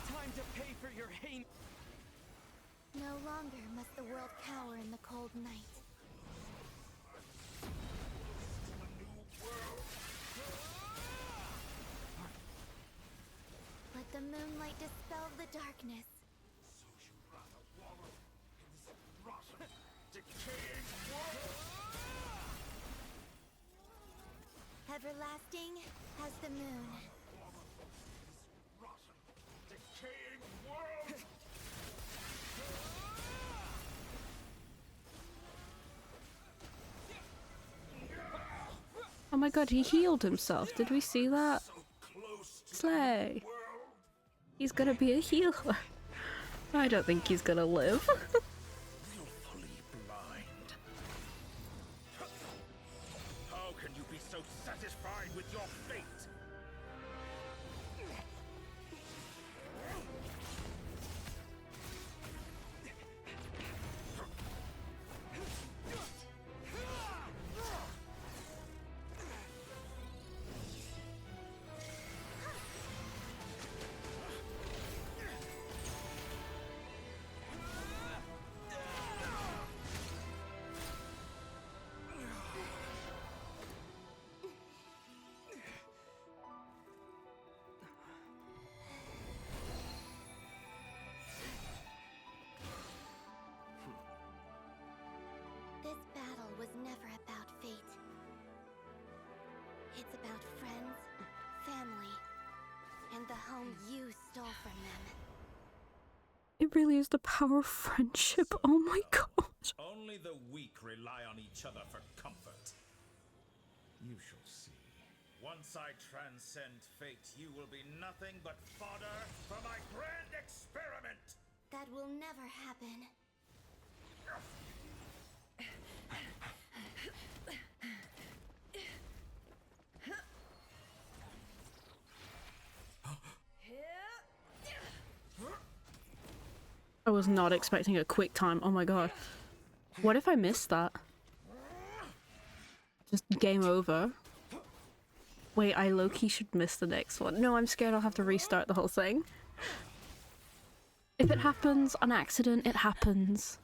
Time to pay for your hate! No longer must the world cower in the cold night. Let the moonlight dispel the darkness. everlasting as the moon. Oh my god, he healed himself. Did we see that? Slay. He's gonna be a healer. I don't think he's gonna live. Willfully blind. How can you be so satisfied with your fate? This battle was never about fate. It's about friends, family, and the home you stole from them. It really is the power of friendship. Oh my god. Only the weak rely on each other for comfort. You shall see. Once I transcend fate, you will be nothing but fodder for my grand experiment! That will never happen. I was not expecting a quick time. Oh my god. What if I missed that? Just game over. Wait, I low-key should miss the next one. No, I'm scared I'll have to restart the whole thing. If it happens on accident, it happens.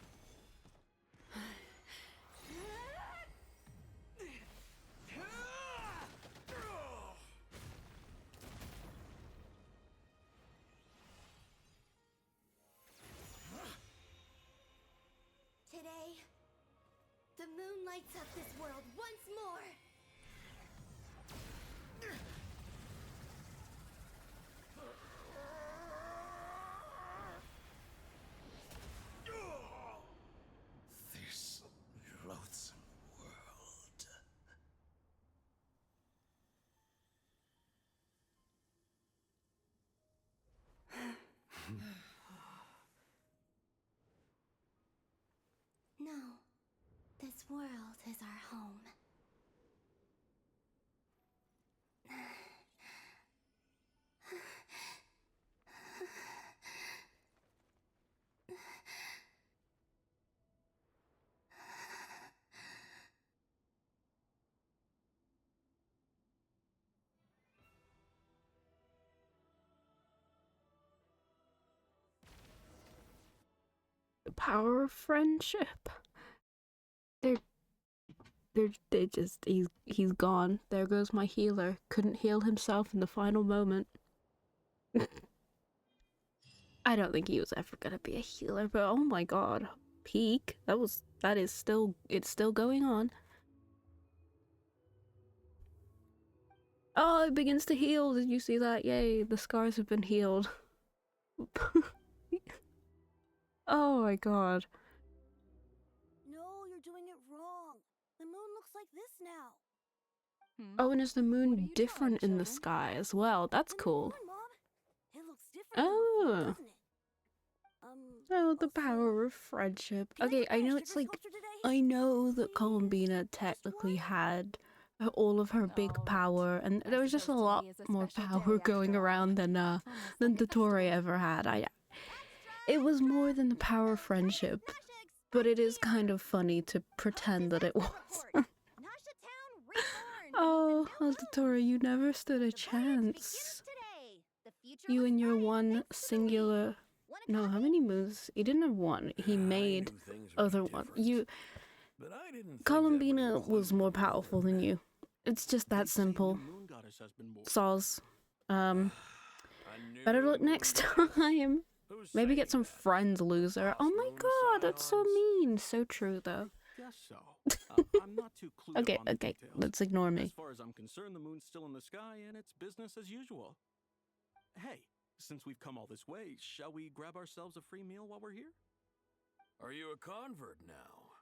Today, the moon lights up this world once more. This loathsome world. No, this world is our home. The power of friendship. They just, he's gone. There goes my healer. Couldn't heal himself in the final moment. I don't think he was ever gonna be a healer, but oh my god. Peak. It's still going on. Oh, it begins to heal. Did you see that? Yay, the scars have been healed. Oh my god. No, you're doing it wrong. The moon looks like this now. Oh, and is the moon different in the sky as well? That's cool. It looks different. Oh. Oh, the power of friendship. Okay, I know it's like, I know that Columbina technically had all of her big power, and there was just a lot more power going around than Dottore ever had. It was more than the power of friendship, but it is kind of funny to pretend that it was. Oh, Dottore, you never stood a chance. You and your one singular... No, how many moves? He didn't have one. He made other one. Columbina was more powerful than you. It's just that simple. Soz. Better luck next time. Maybe get some friends, loser. Oh my god, that's so mean. So true, though. I'm not too clued Okay, up on the okay, details. let's ignore me. As far as I'm concerned, the moon's still in the sky and it's business as usual. Hey, since we've come all this way, shall we grab ourselves a free meal while we're here? Are you a convert now?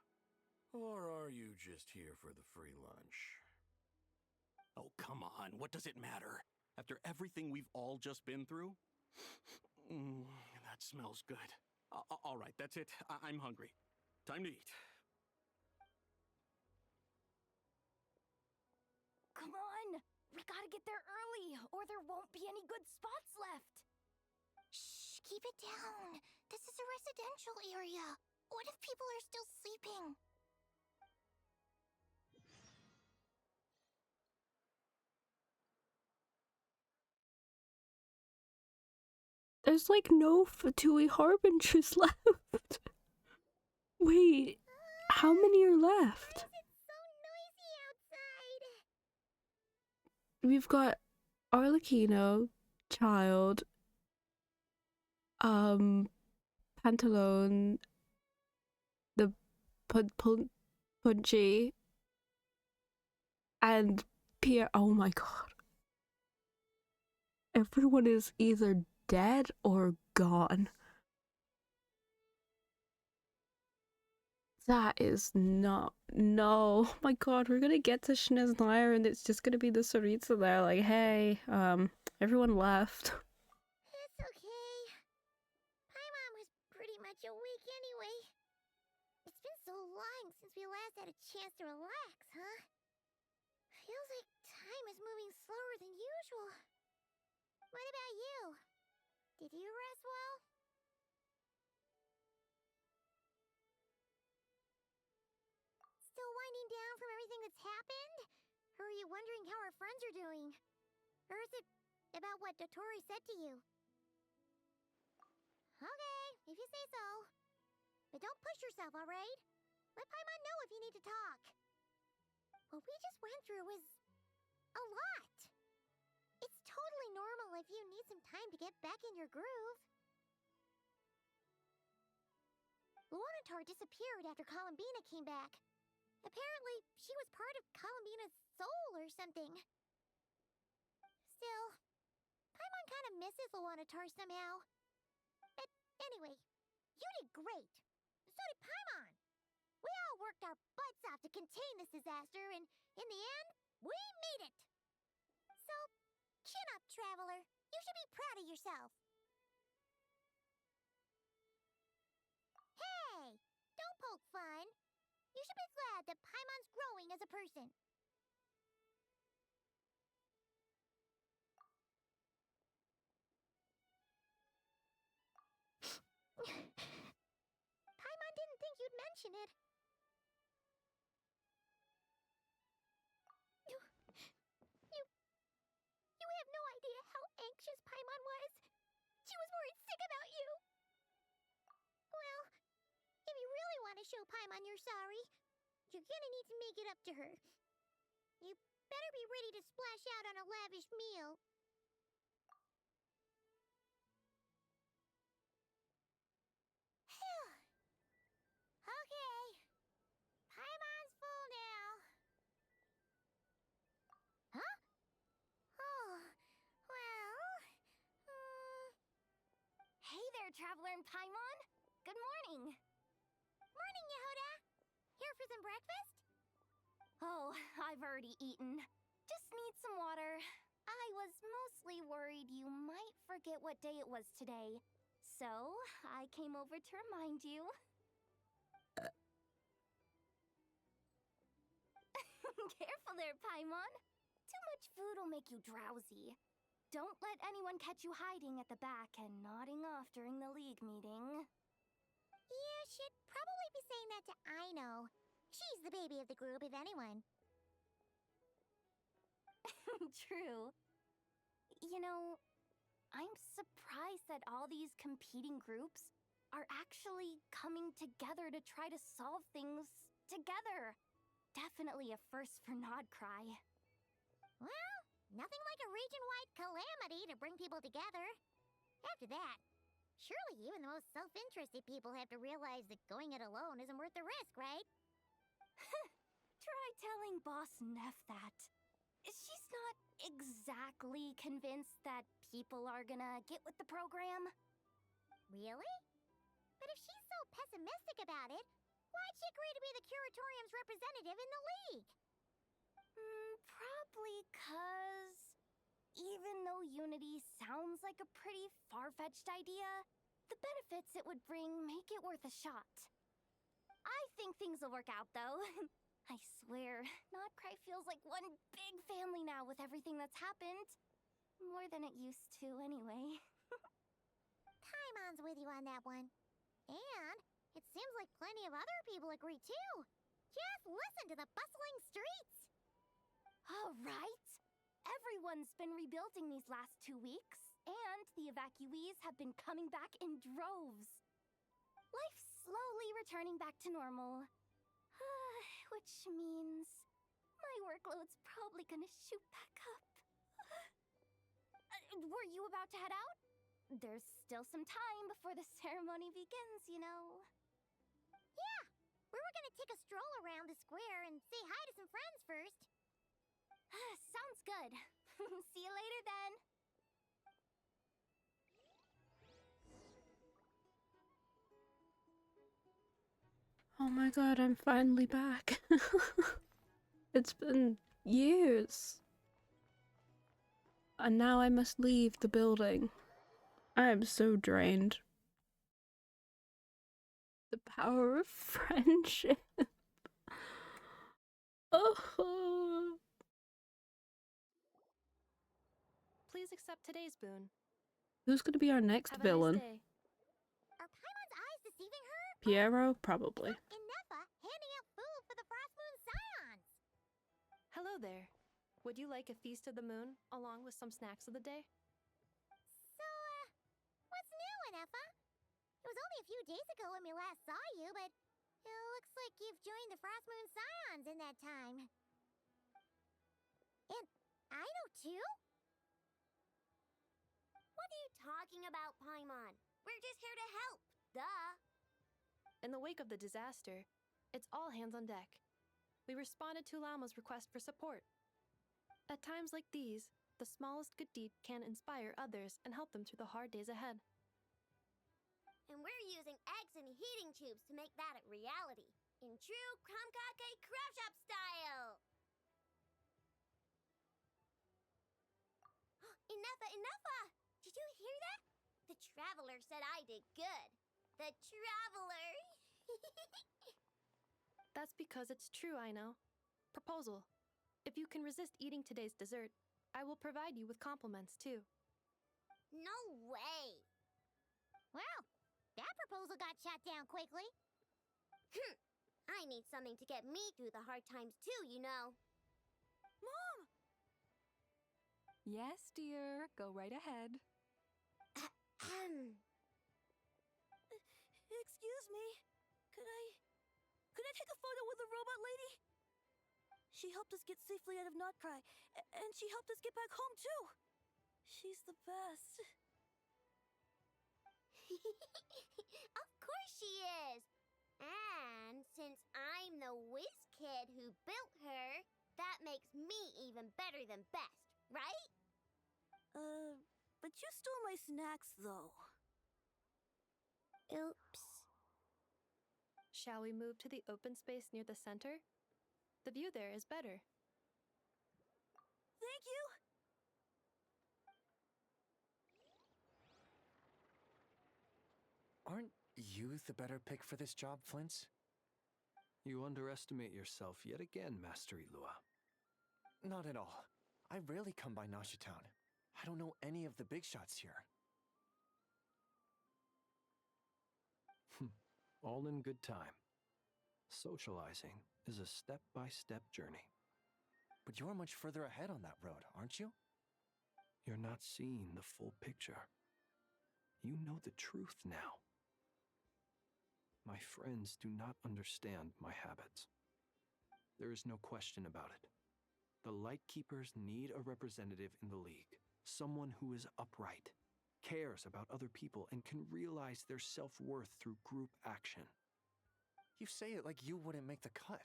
Or are you just here for the free lunch? Oh, come on. What does it matter? After everything we've all just been through? That smells good. All right, that's it. I'm hungry. Time to eat. Come on! We gotta get there early, or there won't be any good spots left! Shh, keep it down. This is a residential area. What if people are still sleeping? There's like no Fatui Harbingers left. Wait, how many are left? We've got Arlecchino, Child, Pantalone, the Punchy, and Pierre. Oh my god. Everyone is either dead or gone. That is not. No. Oh my god, we're gonna get to Snezhnaya and it's just gonna be the Tsaritsa there, like, hey, everyone left. It's okay. Paimon was pretty much awake anyway. It's been so long since we last had a chance to relax, huh? Feels like time is moving slower than usual. What about you? Did you rest well? Still winding down from everything that's happened? Or are you wondering how our friends are doing? Or is it about what Dottore said to you? Okay, if you say so. But don't push yourself, alright? Let Paimon know if you need to talk. What we just went through was a lot. It's totally normal if you need some time to get back in your groove. Luanatar disappeared after Columbina came back. Apparently, she was part of Columbina's soul or something. Still, Paimon kind of misses Luanatar somehow. But anyway, you did great. So did Paimon. We all worked our butts off to contain this disaster, and in the end, we made it. So, chin up, Traveler. You should be proud of yourself. Hey! Don't poke fun. You should be glad that Paimon's growing as a person. Paimon didn't think you'd mention it. You have no idea how anxious Paimon was. She was worried sick about you. Well, if you really want to show Paimon you're sorry, you're gonna need to make it up to her. You better be ready to splash out on a lavish meal. Phew. Okay. Paimon's full now. Huh? Oh, well... Hey there, Traveler and Paimon! Good morning! Morning, Yehuda! Here for some breakfast? Oh, I've already eaten. Just need some water. I was mostly worried you might forget what day it was today. So, I came over to remind you. Careful there, Paimon. Too much food will make you drowsy. Don't let anyone catch you hiding at the back and nodding off during the League meeting. You should probably be saying that to Aino. She's the baby of the group, if anyone. True. You know, I'm surprised that all these competing groups are actually coming together to try to solve things together. Definitely a first for Nod-Krai. Well, nothing like a region-wide calamity to bring people together. After that, surely even the most self-interested people have to realize that going it alone isn't worth the risk, right? Try telling Boss Neff that. She's not exactly convinced that people are gonna get with the program. Really? But if she's so pessimistic about it, why'd she agree to be the Curatorium's representative in the League? Probably 'cause even though Unity sounds like a pretty far-fetched idea, the benefits it would bring make it worth a shot. I think things will work out, though. I swear, Nod-Krai feels like one big family now with everything that's happened. More than it used to, anyway. Paimon's with you on that one. And it seems like plenty of other people agree too. Just listen to the bustling streets. All right. Everyone's been rebuilding these last 2 weeks, and the evacuees have been coming back in droves. Life's slowly returning back to normal. Which means my workload's probably gonna shoot back up. Were you about to head out? There's still some time before the ceremony begins, you know. Yeah, we were gonna take a stroll around the square and say hi to some friends first. Sounds good. See you later then. Oh my god, I'm finally back. It's been years. And now I must leave the building. I am so drained. The power of friendship. Oh. Please accept today's boon. Who's gonna be our next Have villain? a nice day. Are Paimon's eyes deceiving her? Piero? Probably. And Neffa handing out food for the Frost Moon Scions. Hello there. Would you like a feast of the moon, along with some snacks of the day? So, what's new, Neffa? It was only a few days ago when we last saw you, but it looks like you've joined the Frost Moon Scions in that time. And I know too? What are you talking about, Paimon? We're just here to help. Duh. In the wake of the disaster, it's all hands on deck. We responded to Lama's request for support. At times like these, the smallest good deed can inspire others and help them through the hard days ahead. And we're using eggs and heating tubes to make that a reality. In true Kromkake Craft Shop style! Enough! Did you hear that? The Traveler said I did good. The Traveler! That's because it's true, I know. Proposal. If you can resist eating today's dessert, I will provide you with compliments, too. No way! Well, that proposal got shot down quickly. I need something to get me through the hard times too, you know. Mom! Yes, dear. Go right ahead. Excuse me. Could I take a photo with the robot lady? She helped us get safely out of Nod-Krai, and she helped us get back home too. She's the best. Of course she is. And since I'm the whiz kid who built her, that makes me even better than best, right? But you stole my snacks, though. Oops. Shall we move to the open space near the center? The view there is better. Thank you! Aren't you the better pick for this job, Flint's? You underestimate yourself yet again, Master Ilua. Not at all. I rarely come by Nasha Town. I don't know any of the big shots here. All in good time. Socializing is a step-by-step journey. But you're much further ahead on that road, aren't you? You're not seeing the full picture. You know the truth now. My friends do not understand my habits. There is no question about it. The Lightkeepers need a representative in the League. Someone who is upright, cares about other people, and can realize their self-worth through group action. You say it like you wouldn't make the cut.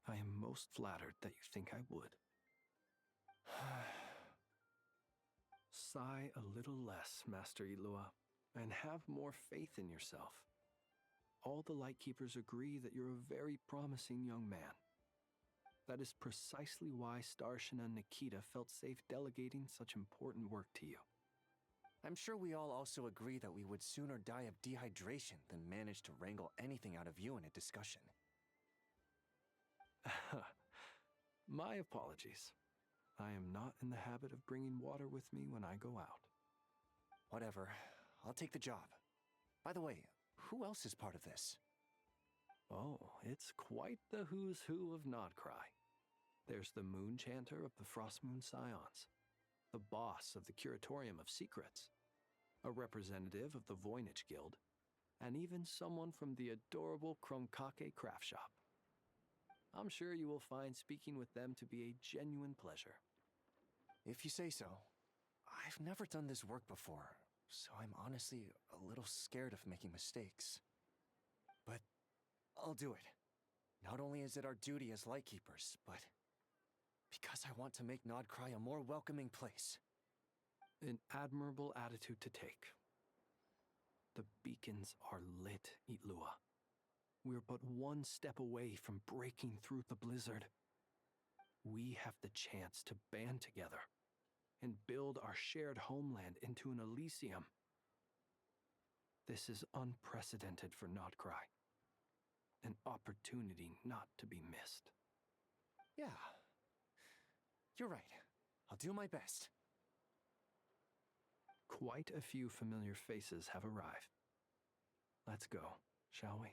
I am most flattered that you think I would. Sigh a little less, Master Ilua, and have more faith in yourself. All the Lightkeepers agree that you're a very promising young man. That is precisely why Starshina and Nikita felt safe delegating such important work to you. I'm sure we all also agree that we would sooner die of dehydration than manage to wrangle anything out of you in a discussion. My apologies. I am not in the habit of bringing water with me when I go out. Whatever. I'll take the job. By the way, who else is part of this? Oh, it's quite the who's who of Nod-Krai. There's the Moon Chanter of the Frostmoon Scions, the boss of the Curatorium of Secrets, a representative of the Voynich Guild, and even someone from the adorable Krumkake craft shop. I'm sure you will find speaking with them to be a genuine pleasure. If you say so. I've never done this work before, so I'm honestly a little scared of making mistakes. But I'll do it. Not only is it our duty as Lightkeepers, but because I want to make Nod-Krai a more welcoming place. An admirable attitude to take. The beacons are lit, Ilua. We're but one step away from breaking through the blizzard. We have the chance to band together and build our shared homeland into an Elysium. This is unprecedented for Nod-Krai. An opportunity not to be missed. Yeah. You're right. I'll do my best. Quite a few familiar faces have arrived. Let's go, shall we?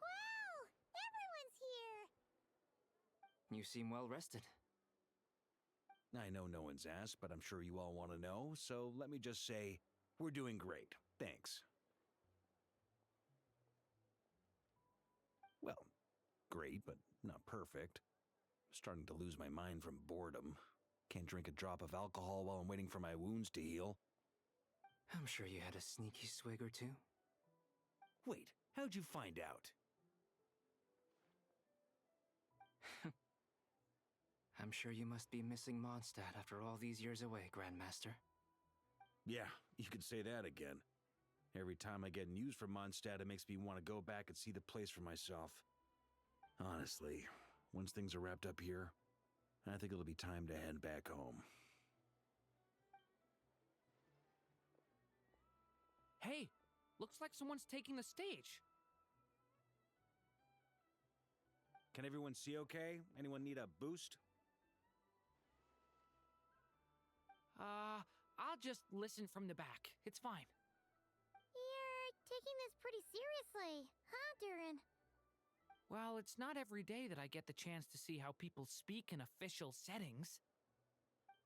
Wow! Everyone's here! You seem well rested. I know no one's asked, but I'm sure you all want to know, so let me just say, we're doing great. Thanks. Well, great, but not perfect. Starting to lose my mind from boredom. Can't drink a drop of alcohol while I'm waiting for my wounds to heal. I'm sure you had a sneaky swig or two. Wait, how'd you find out? I'm sure you must be missing Mondstadt after all these years away, Grandmaster. Yeah, you could say that again. Every time I get news from Mondstadt, it makes me want to go back and see the place for myself. Honestly, once things are wrapped up here, I think it'll be time to head back home. Hey, looks like someone's taking the stage. Can everyone see okay? Anyone need a boost? I'll just listen from the back. It's fine. You're taking this pretty seriously, huh, Durin? Well, it's not every day that I get the chance to see how people speak in official settings.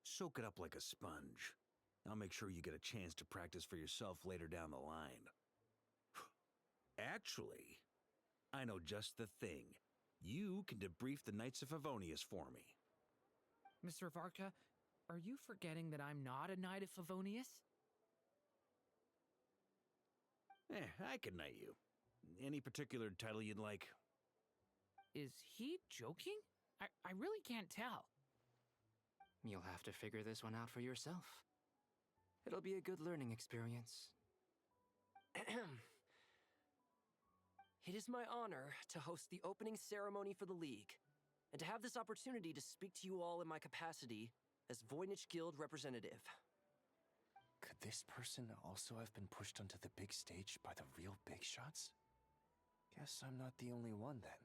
Soak it up like a sponge. I'll make sure you get a chance to practice for yourself later down the line. Actually, I know just the thing. You can debrief the Knights of Favonius for me. Mr. Varka, are you forgetting that I'm not a Knight of Favonius? I can knight you. Any particular title you'd like? Is he joking? I really can't tell. You'll have to figure this one out for yourself. It'll be a good learning experience. It is my honor to host the opening ceremony for the League, and to have this opportunity to speak to you all in my capacity as Voynich Guild representative. Could this person also have been pushed onto the big stage by the real big shots? Guess I'm not the only one then.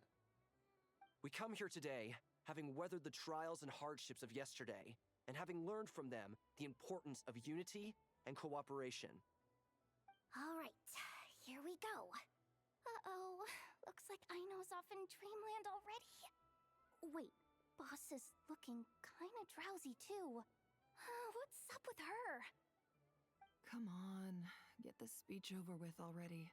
We come here today, having weathered the trials and hardships of yesterday, and having learned from them the importance of unity and cooperation. All right, here we go. Uh-oh, looks like Aino's off in Dreamland already. Wait, Boss is looking kinda drowsy too. What's up with her? Come on, get this speech over with already.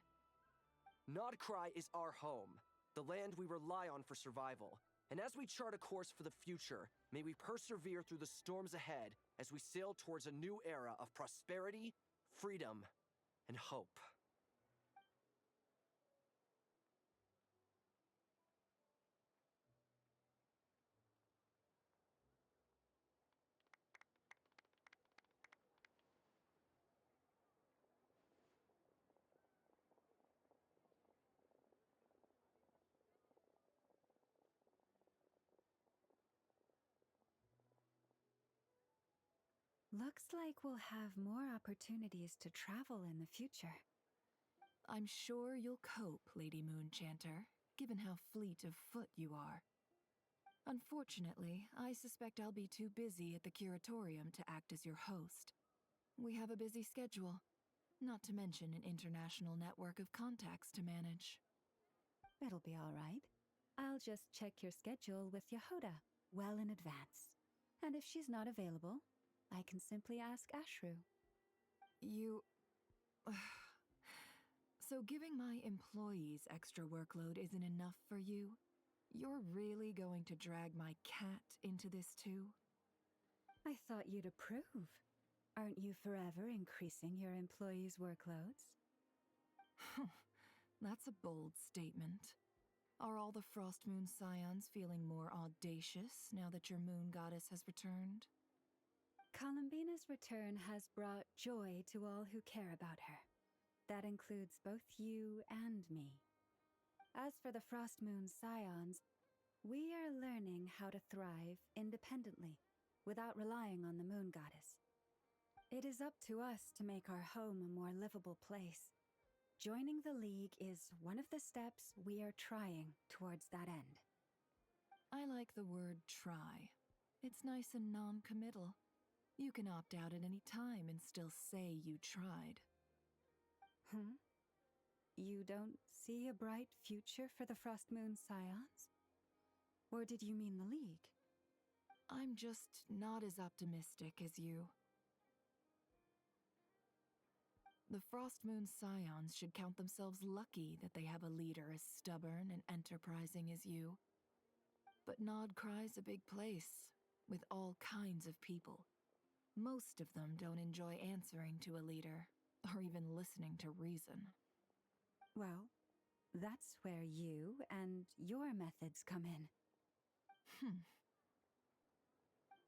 Nod-Krai is our home, the land we rely on for survival. And as we chart a course for the future, may we persevere through the storms ahead as we sail towards a new era of prosperity, freedom, and hope. Looks like we'll have more opportunities to travel in the future. I'm sure you'll cope, Lady Moonchanter, given how fleet of foot you are. Unfortunately, I suspect I'll be too busy at the curatorium to act as your host. We have a busy schedule, not to mention an international network of contacts to manage. It'll be all right. I'll just check your schedule with Yehoda well in advance. And if she's not available, I can simply ask Ashru. You... So giving my employees extra workload isn't enough for you? You're really going to drag my cat into this too? I thought you'd approve. Aren't you forever increasing your employees' workloads? That's a bold statement. Are all the Frostmoon Scions feeling more audacious now that your moon goddess has returned? Columbina's return has brought joy to all who care about her. That includes both you and me. As for the Frostmoon Scions, we are learning how to thrive independently, without relying on the moon goddess. It is up to us to make our home a more livable place. Joining the League is one of the steps we are trying towards that end. I like the word try. It's nice and non-committal. You can opt out at any time and still say you tried. You don't see a bright future for the Frostmoon Scions? Or did you mean the League? I'm just not as optimistic as you. The Frostmoon Scions should count themselves lucky that they have a leader as stubborn and enterprising as you. But Nod-Krai's a big place, with all kinds of people. Most of them don't enjoy answering to a leader, or even listening to reason. Well, that's where you and your methods come in.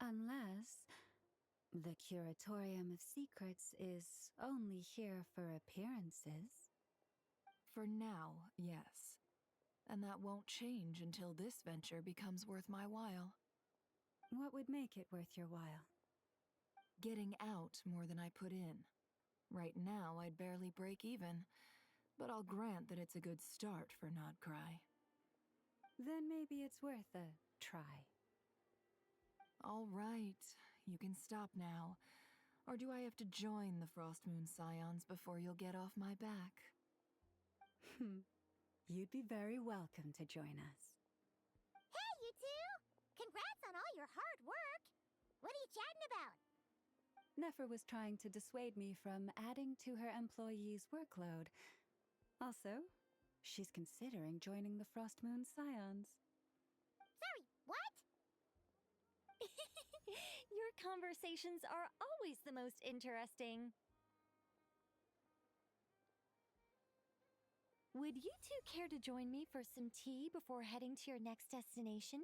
Unless the Curatorium of Secrets is only here for appearances. For now, yes. And that won't change until this venture becomes worth my while. What would make it worth your while? Getting out more than I put in. Right now, I'd barely break even, but I'll grant that it's a good start for Nod-Krai. Then maybe it's worth a try. All right, you can stop now. Or do I have to join the Frostmoon Scions before you'll get off my back? You'd be very welcome to join us. Hey, you two! Congrats on all your hard work! What are you chatting about? Nefer was trying to dissuade me from adding to her employees' workload. Also, she's considering joining the Frostmoon Scions. Sorry, what? Your conversations are always the most interesting. Would you two care to join me for some tea before heading to your next destination?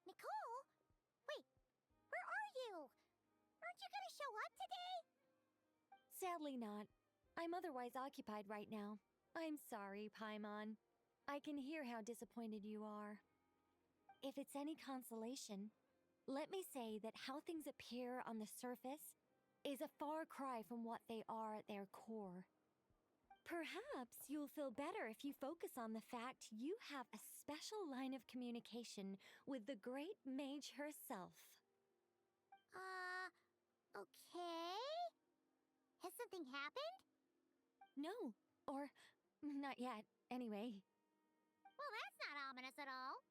Nicole? Wait, where are you? Aren't you gonna show up today? Sadly not. I'm otherwise occupied right now. I'm sorry, Paimon. I can hear how disappointed you are. If it's any consolation, let me say that how things appear on the surface is a far cry from what they are at their core. Perhaps you'll feel better if you focus on the fact you have a special line of communication with the great mage herself. Okay? Has something happened? No, or not yet, anyway. Well, that's not ominous at all.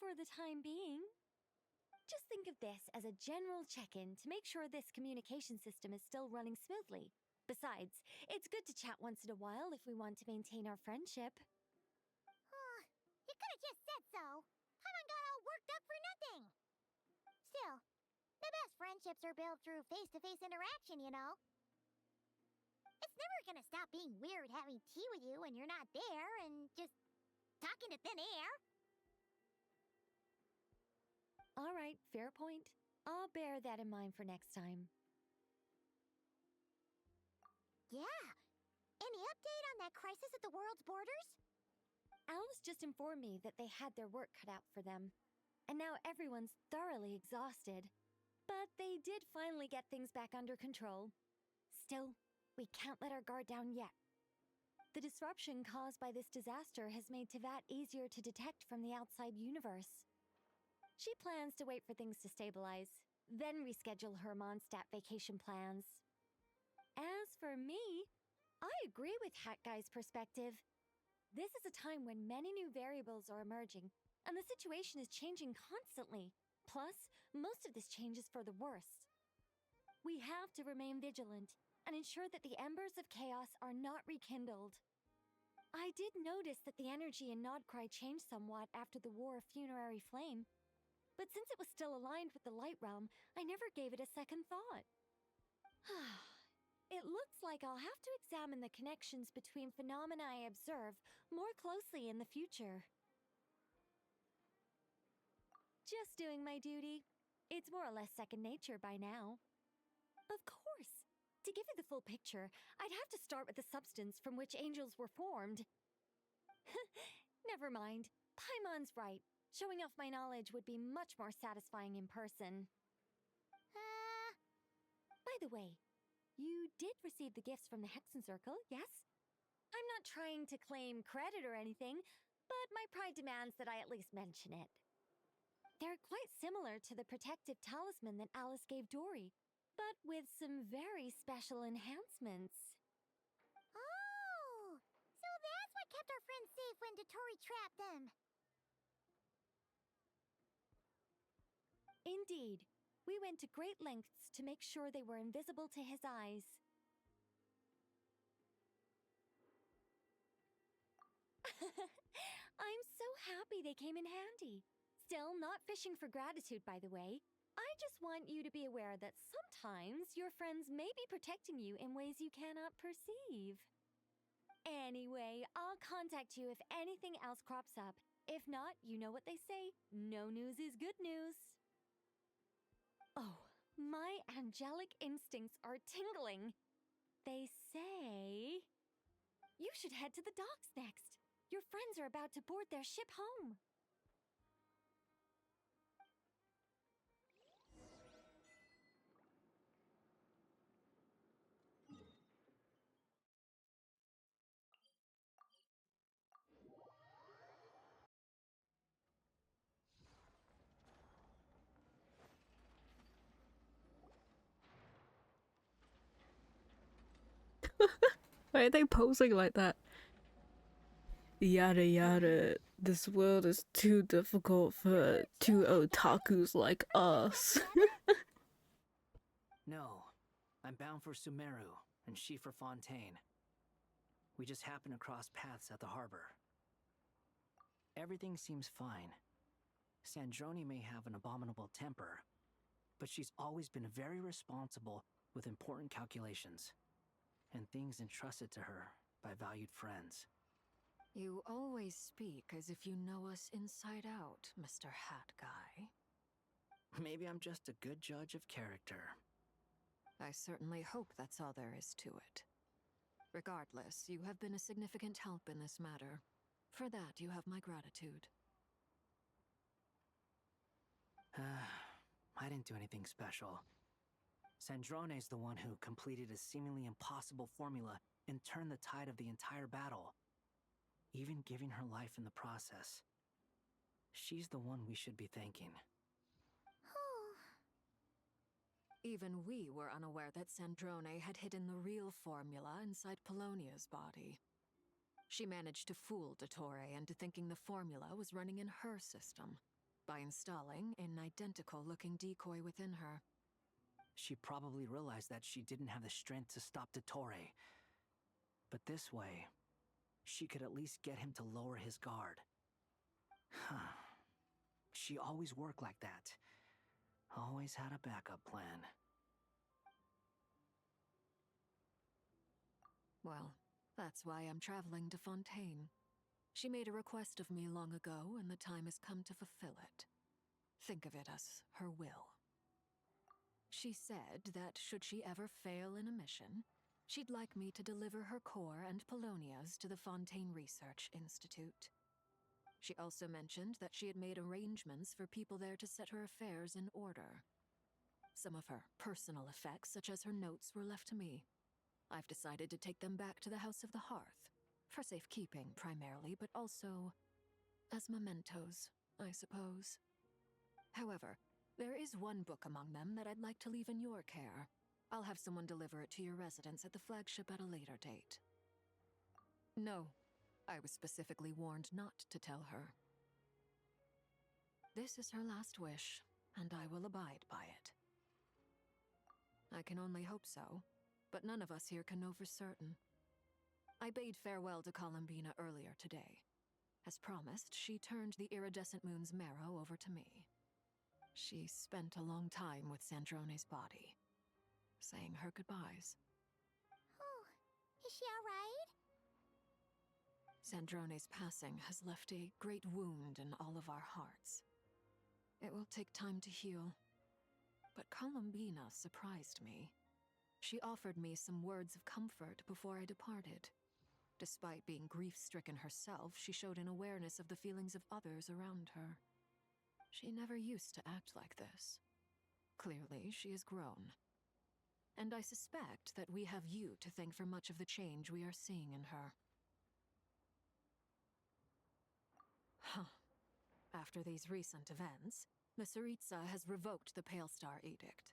For the time being. Just think of this as a general check-in to make sure this communication system is still running smoothly. Besides, it's good to chat once in a while if we want to maintain our friendship. You could have just said so. Paimon got all worked up for nothing. Still, the best friendships are built through face-to-face interaction, you know. It's never gonna stop being weird having tea with you when you're not there and just talking to thin air. All right, fair point. I'll bear that in mind for next time. Yeah. Any update on that crisis at the world's borders? Alice just informed me that they had their work cut out for them. And now everyone's thoroughly exhausted. But they did finally get things back under control. Still, we can't let our guard down yet. The disruption caused by this disaster has made Teyvat easier to detect from the outside universe. She plans to wait for things to stabilize, then reschedule her Mondstadt vacation plans. As for me, I agree with Hat Guy's perspective. This is a time when many new variables are emerging, and the situation is changing constantly. Plus, most of this change is for the worse. We have to remain vigilant and ensure that the embers of chaos are not rekindled. I did notice that the energy in Nod-Krai changed somewhat after the War of Funerary Flame, but since it was still aligned with the Light Realm, I never gave it a second thought. It looks like I'll have to examine the connections between phenomena I observe more closely in the future. Just doing my duty. It's more or less second nature by now. Of course. To give you the full picture, I'd have to start with the substance from which angels were formed. Never mind. Paimon's right. Showing off my knowledge would be much more satisfying in person. By the way, you did receive the gifts from the Hexen Circle, yes? I'm not trying to claim credit or anything, but my pride demands that I at least mention it. They're quite similar to the protective talisman that Alice gave Dory, but with some very special enhancements. Oh! So that's what kept our friends safe when Dotori trapped them. Indeed. We went to great lengths to make sure they were invisible to his eyes. I'm so happy they came in handy. Still, not fishing for gratitude, by the way. I just want you to be aware that sometimes your friends may be protecting you in ways you cannot perceive. Anyway, I'll contact you if anything else crops up. If not, you know what they say, no news is good news. Oh, my angelic instincts are tingling. They say you should head to the docks next. Your friends are about to board their ship home. Why are they posing like that? Yada yada. This world is too difficult for two otakus like us. No, I'm bound for Sumeru, and she for Fontaine. We just happened to cross paths at the harbor. Everything seems fine. Sandrone may have an abominable temper, but she's always been very responsible with important calculations, and things entrusted to her by valued friends. You always speak as if you know us inside out, Mr. Hat Guy. Maybe I'm just a good judge of character. I certainly hope that's all there is to it. Regardless, you have been a significant help in this matter. For that, you have my gratitude. I didn't do anything special. Sandrone's the one who completed a seemingly impossible formula and turned the tide of the entire battle, even giving her life in the process. She's the one we should be thanking. Even we were unaware that Sandrone had hidden the real formula inside Polonia's body. She managed to fool Dottore into thinking the formula was running in her system. by installing an identical-looking decoy within her. She probably realized that she didn't have the strength to stop Dottore. But this way, she could at least get him to lower his guard. She always worked like that. Always had a backup plan. Well, that's why I'm traveling to Fontaine. She made a request of me long ago, and the time has come to fulfill it. Think of it as her will. She said that should she ever fail in a mission, she'd like me to deliver her core and Polonia's to the Fontaine Research Institute. She also mentioned that she had made arrangements for people there to set her affairs in order. Some of her personal effects, such as her notes, were left to me. I've decided to take them back to the House of the Hearth, for safekeeping primarily, but also as mementos, I suppose. However, there is one book among them that I'd like to leave in your care. I'll have someone deliver it to your residence at the flagship at a later date. No, I was specifically warned not to tell her. This is her last wish, and I will abide by it. I can only hope so, but none of us here can know for certain. I bade farewell to Columbina earlier today. As promised, she turned the iridescent moon's marrow over to me. She spent a long time with Sandrone's body, saying her goodbyes. Oh, is she alright? Sandrone's passing has left a great wound in all of our hearts. It will take time to heal. But Columbina surprised me. She offered me some words of comfort before I departed. Despite being grief-stricken herself, she showed an awareness of the feelings of others around her. She never used to act like this. Clearly, she has grown. And I suspect that we have you to thank for much of the change we are seeing in her. Huh. After these recent events, the Tsaritsa has revoked the Pale Star Edict.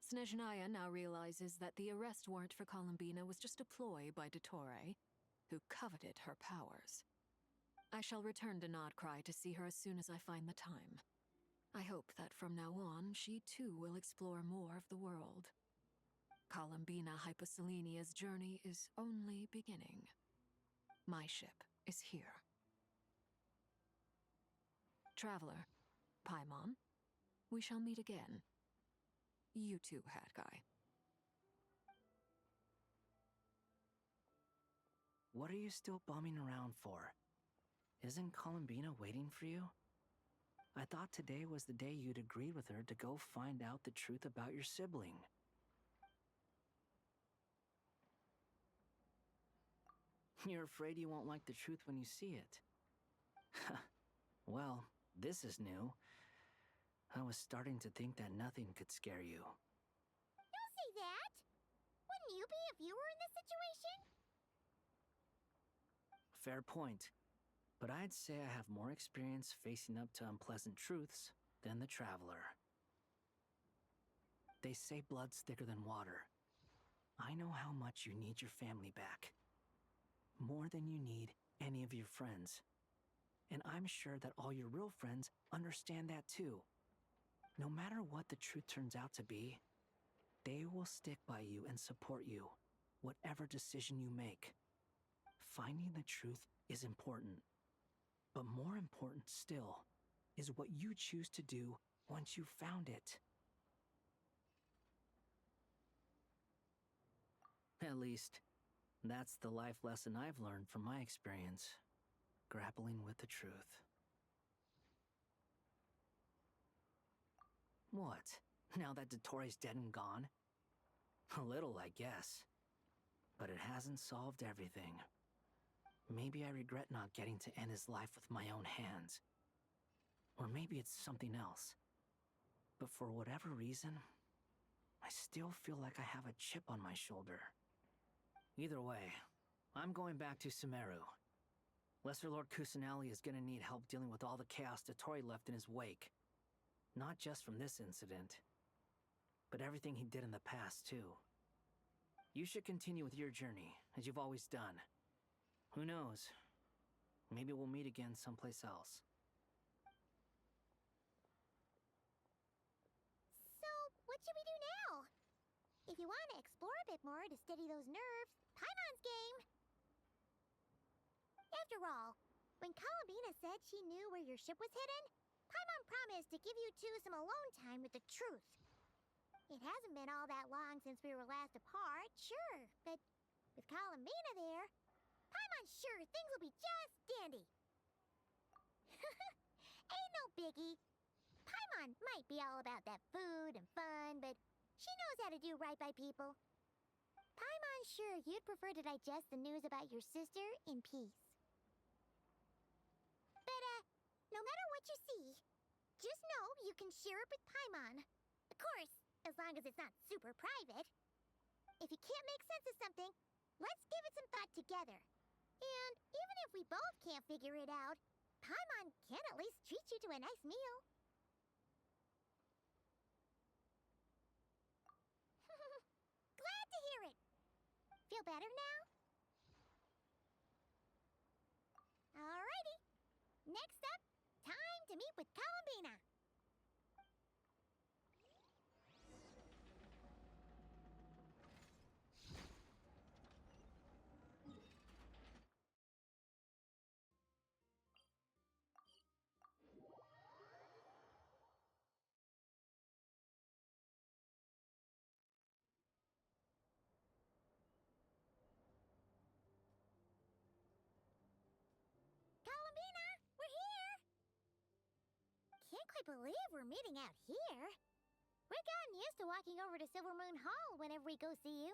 Snezhnaya now realizes that the arrest warrant for Columbina was just a ploy by Dottore, who coveted her powers. I shall return to Nod-Krai to see her as soon as I find the time. I hope that from now on, she too will explore more of the world. Columbina Hyposelenia's journey is only beginning. My ship is here. Traveler, Paimon, we shall meet again. You too, Hat Guy. What are you still bumming around for? Isn't Columbina waiting for you? I thought today was the day you'd agreed with her to go find out the truth about your sibling. You're afraid you won't like the truth when you see it. Well, this is new. I was starting to think that nothing could scare you. Don't say that! Wouldn't you be if you were in this situation? Fair point. But I'd say I have more experience facing up to unpleasant truths than the Traveler. They say blood's thicker than water. I know how much you need your family back. More than you need any of your friends. And I'm sure that all your real friends understand that too. No matter what the truth turns out to be, they will stick by you and support you, whatever decision you make. Finding the truth is important. But more important still is what you choose to do once you've found it. At least, that's the life lesson I've learned from my experience, grappling with the truth. What? Now that Dottore's dead and gone? A little, I guess. But it hasn't solved everything. Maybe I regret not getting to end his life with my own hands. Or maybe it's something else. But for whatever reason, I still feel like I have a chip on my shoulder. Either way, I'm going back to Sumeru. Lesser Lord Kusanali is gonna need help dealing with all the chaos Dottore left in his wake. Not just from this incident, but everything he did in the past, too. You should continue with your journey, as you've always done. Who knows? Maybe we'll meet again someplace else. what should we do now? If you want to explore a bit more to steady those nerves, Paimon's game. After all, when Columbina said she knew where your ship was hidden, Paimon promised to give you two some alone time with the truth. It hasn't been all that long since we were last apart, sure, but with Columbina there, Paimon's sure things will be just dandy. Ain't no biggie. Paimon might be all about that food and fun, but she knows how to do right by people. Paimon's sure you'd prefer to digest the news about your sister in peace. But, no matter what you see, just know you can share it with Paimon. Of course, as long as it's not super private. If you can't make sense of something, let's give it some thought together. And even if we both can't figure it out, Paimon can at least treat you to a nice meal. Glad to hear it. Feel better now? Alrighty. Next up, time to meet with Columbina. Columbina, we're here! Can't quite believe we're meeting out here. We've gotten used to walking over to Silver Moon Hall whenever we go see you.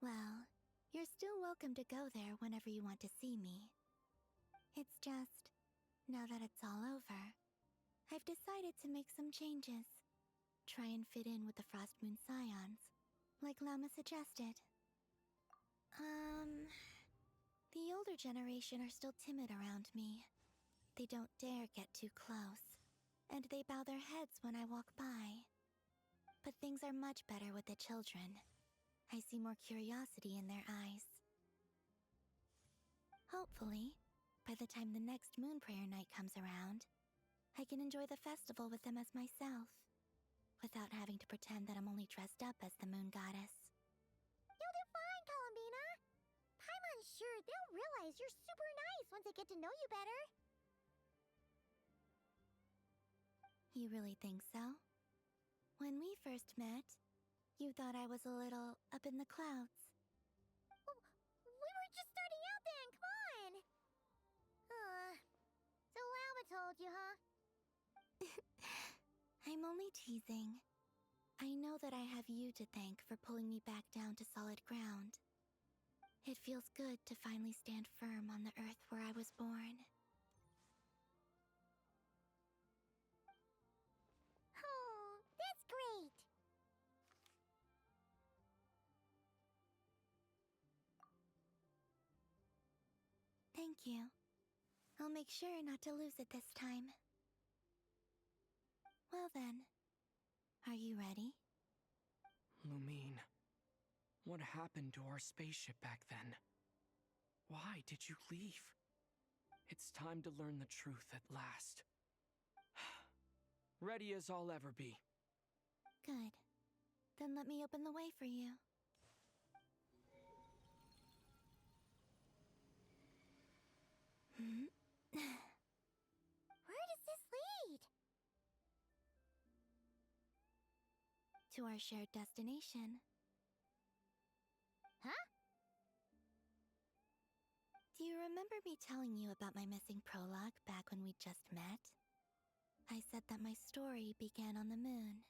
Well, you're still welcome to go there whenever you want to see me. It's just, now that it's all over, I've decided to make some changes. Try and fit in with the Frost Moon Scions, like Lama suggested. The older generation are still timid around me. They don't dare get too close, and they bow their heads when I walk by. But things are much better with the children. I see more curiosity in their eyes. Hopefully, by the time the next Moon Prayer night comes around, I can enjoy the festival with them as myself, without having to pretend that I'm only dressed up as the Moon Goddess. You'll do fine, Columbina. Paimon's sure they'll realize you're super nice once they get to know you better. You really think so? When we first met, you thought I was a little up in the clouds. We were just starting out then, come on! So Lama told you, huh? I'm only teasing. I know that I have you to thank for pulling me back down to solid ground. It feels good to finally stand firm on the earth where I was born. Oh, that's great! Thank you. I'll make sure not to lose it this time. Well then, are you ready? Lumine, what happened to our spaceship back then? Why did you leave? It's time to learn the truth at last. Ready as I'll ever be. Good. Then let me open the way for you. Where does this lead? To our shared destination. Huh? Do you remember me telling you about my missing prologue back when we just met? I said that my story began on the moon.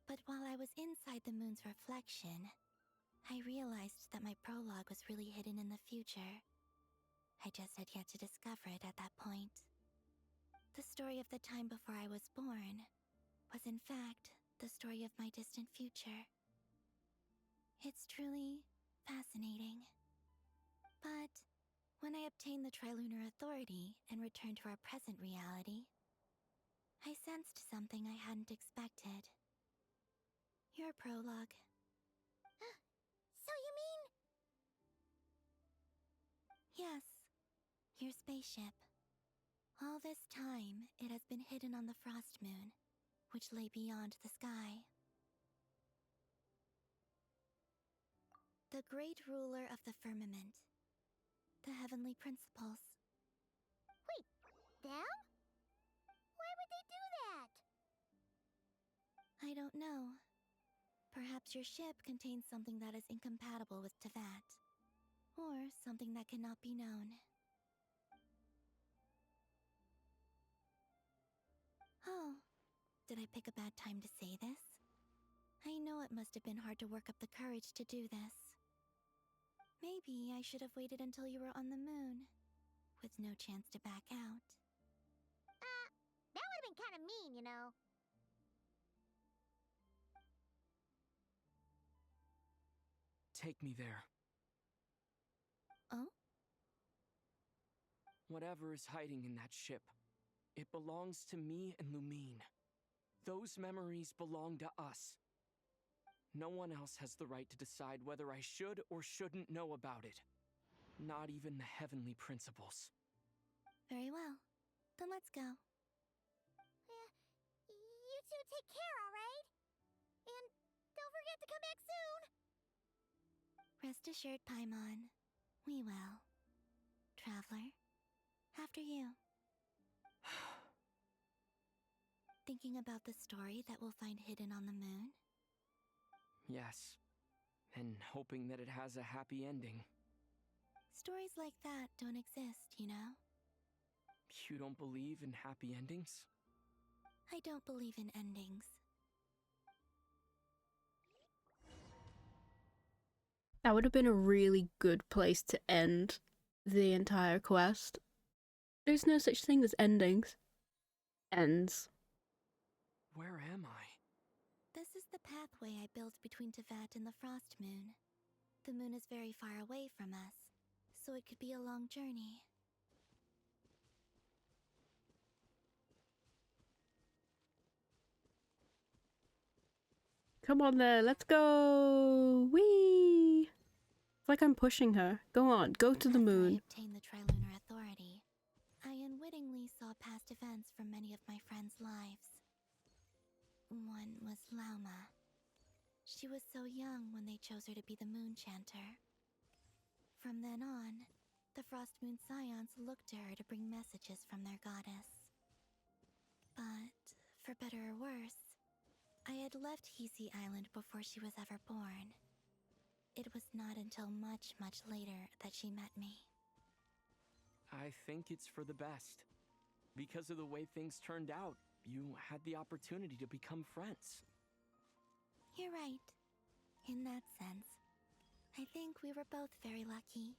But while I was inside the moon's reflection, I realized that my prologue was really hidden in the future. I just had yet to discover it at that point. The story of the time before I was born was in fact the story of my distant future. It's truly fascinating. But when I obtained the Trilunar Authority and returned to our present reality, I sensed something I hadn't expected. Your prologue. So you mean... Yes, your spaceship. All this time, it has been hidden on the Frost Moon, which lay beyond the sky. The great ruler of the firmament. The heavenly principles. Wait, them? Why would they do that? I don't know. Perhaps your ship contains something that is incompatible with Tevat. Or something that cannot be known. Oh, did I pick a bad time to say this? I know it must have been hard to work up the courage to do this. Maybe I should have waited until you were on the moon, with no chance to back out. That would have been kind of mean, you know. Take me there. Oh? Whatever is hiding in that ship, it belongs to me and Lumine. Those memories belong to us. No one else has the right to decide whether I should or shouldn't know about it. Not even the heavenly principles. Very well. Then let's go. You two take care, alright? And don't forget to come back soon! Rest assured, Paimon. We will. Traveler, after you. Thinking about the story that we'll find hidden on the moon? Yes. And hoping that it has a happy ending. Stories like that don't exist, you know? You don't believe in happy endings? I don't believe in endings. That would have been a really good place to end the entire quest. There's no such thing as endings. Ends. Where am I? This is the pathway I built between Tevat and the Frost Moon. The moon is very far away from us, so it could be a long journey. Come on there, let's go! Whee! It's like I'm pushing her. Go on, go to the moon. After I obtained the Trilunar Authority, I unwittingly saw past events from many of my friends' lives. One was Lauma. She was so young when they chose her to be the Moon Chanter. From then on, the Frost Moon Scions looked to her to bring messages from their goddess. But, for better or worse, I had left Hisi Island before she was ever born. It was not until much, much later that she met me. I think it's for the best. Because of the way things turned out, you had the opportunity to become friends. You're right. In that sense, I think we were both very lucky.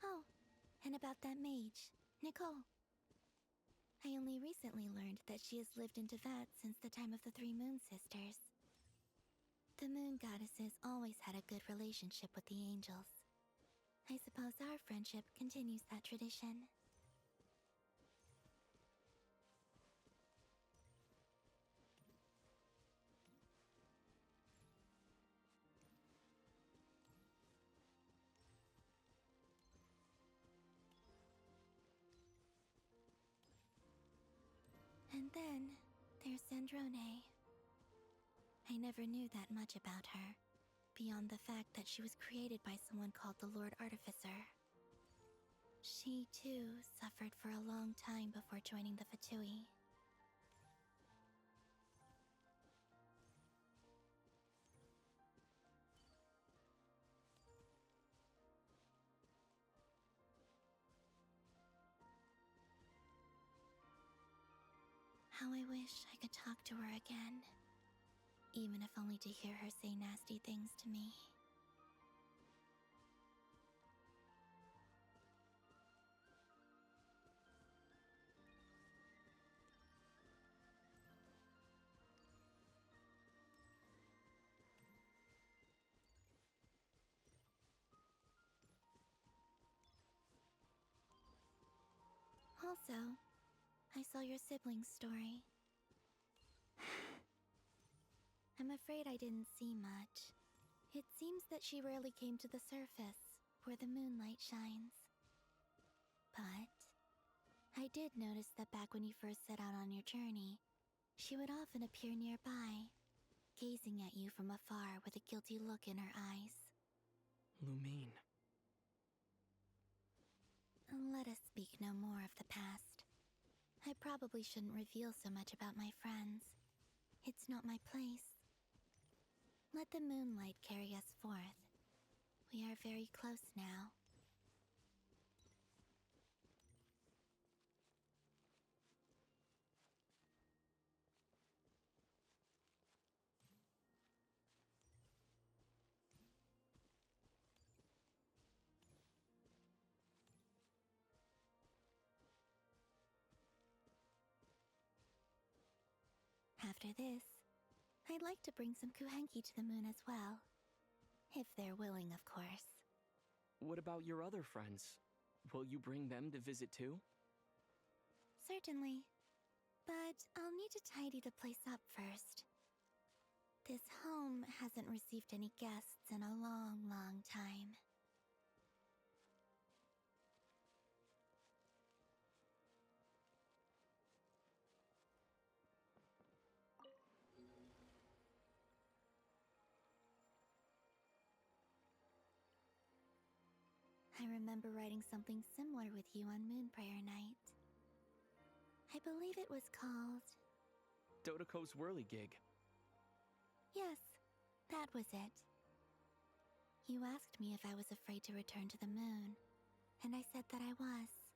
Oh, and about that mage, Nicole. I only recently learned that she has lived in Tevat since the time of the Three Moon Sisters. The moon goddesses always had a good relationship with the angels. I suppose our friendship continues that tradition. And then, there's Zandrone. I never knew that much about her, beyond the fact that she was created by someone called the Lord Artificer. She, too, suffered for a long time before joining the Fatui. How I wish I could talk to her again. Even if only to hear her say nasty things to me. Also, I saw your siblings' story. I'm afraid I didn't see much. It seems that she rarely came to the surface, where the moonlight shines. But I did notice that back when you first set out on your journey, she would often appear nearby, gazing at you from afar with a guilty look in her eyes. Lumine. Let us speak no more of the past. I probably shouldn't reveal so much about my friends. It's not my place. Let the moonlight carry us forth. We are very close now. After this, I'd like to bring some kuhenki to the moon as well. If they're willing, of course. What about your other friends? Will you bring them to visit too? Certainly. But I'll need to tidy the place up first. This home hasn't received any guests in a long, long time. I remember writing something similar with you on Moon Prayer Night. I believe it was called... Dodoko's Whirligig. Yes, that was it. You asked me if I was afraid to return to the moon, and I said that I was.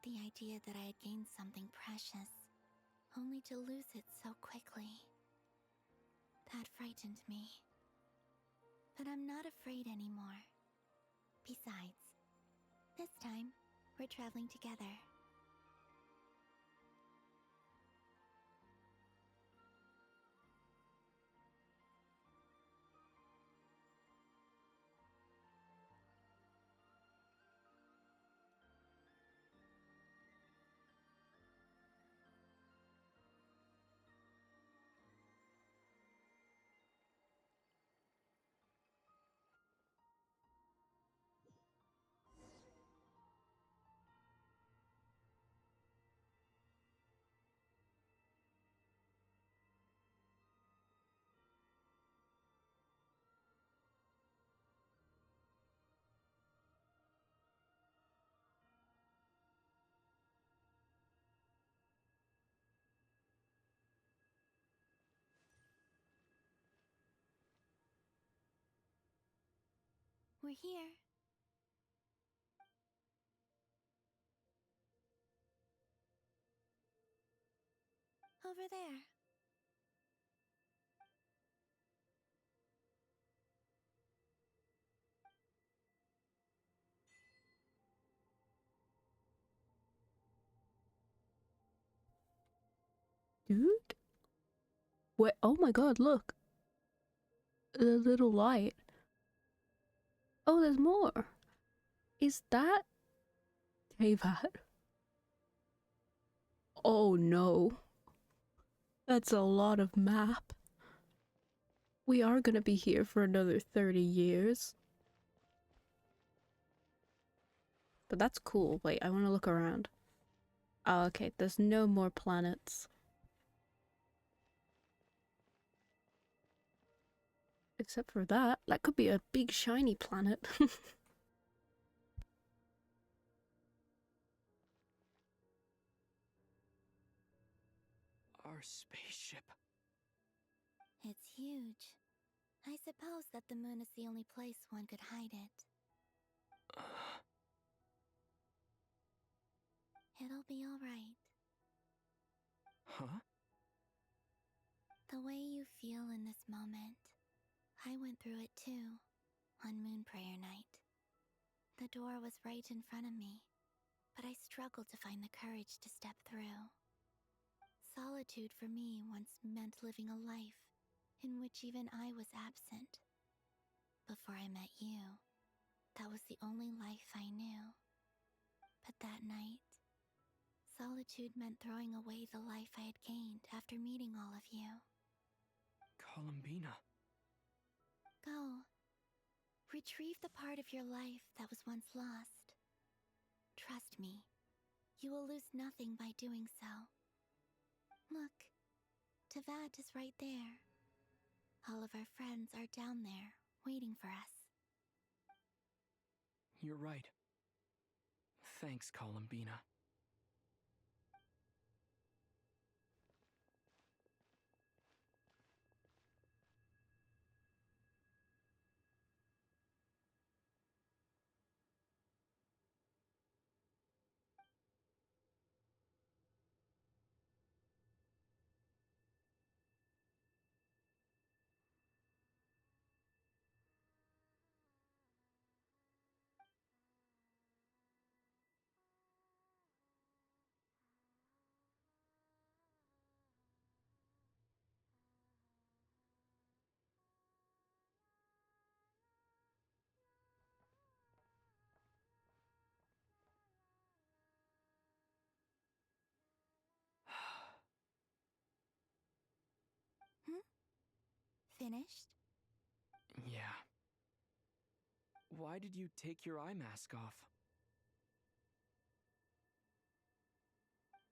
The idea that I had gained something precious, only to lose it so quickly. That frightened me. But I'm not afraid anymore. Besides, this time, we're traveling together. We're here. Over there. Dude? Wait, oh my god, look. The little light. Oh, there's more. Is that Teyvat? Oh no. That's a lot of map. We are gonna be here for another 30 years. But that's cool. Wait, I want to look around. Oh, okay, there's no more planets. Except for that. That could be a big shiny planet. Our spaceship. It's huge. I suppose that the moon is the only place one could hide it. It'll be alright. Huh? The way you feel in this moment, I went through it too, on Moon Prayer Night. The door was right in front of me, but I struggled to find the courage to step through. Solitude for me once meant living a life in which even I was absent. Before I met you, that was the only life I knew. But that night, solitude meant throwing away the life I had gained after meeting all of you. Columbina. Go. Retrieve the part of your life that was once lost. Trust me, you will lose nothing by doing so. Look, Tevat is right there. All of our friends are down there, waiting for us. You're right. Thanks, Columbina. Finished? Yeah. Why did you take your eye mask off?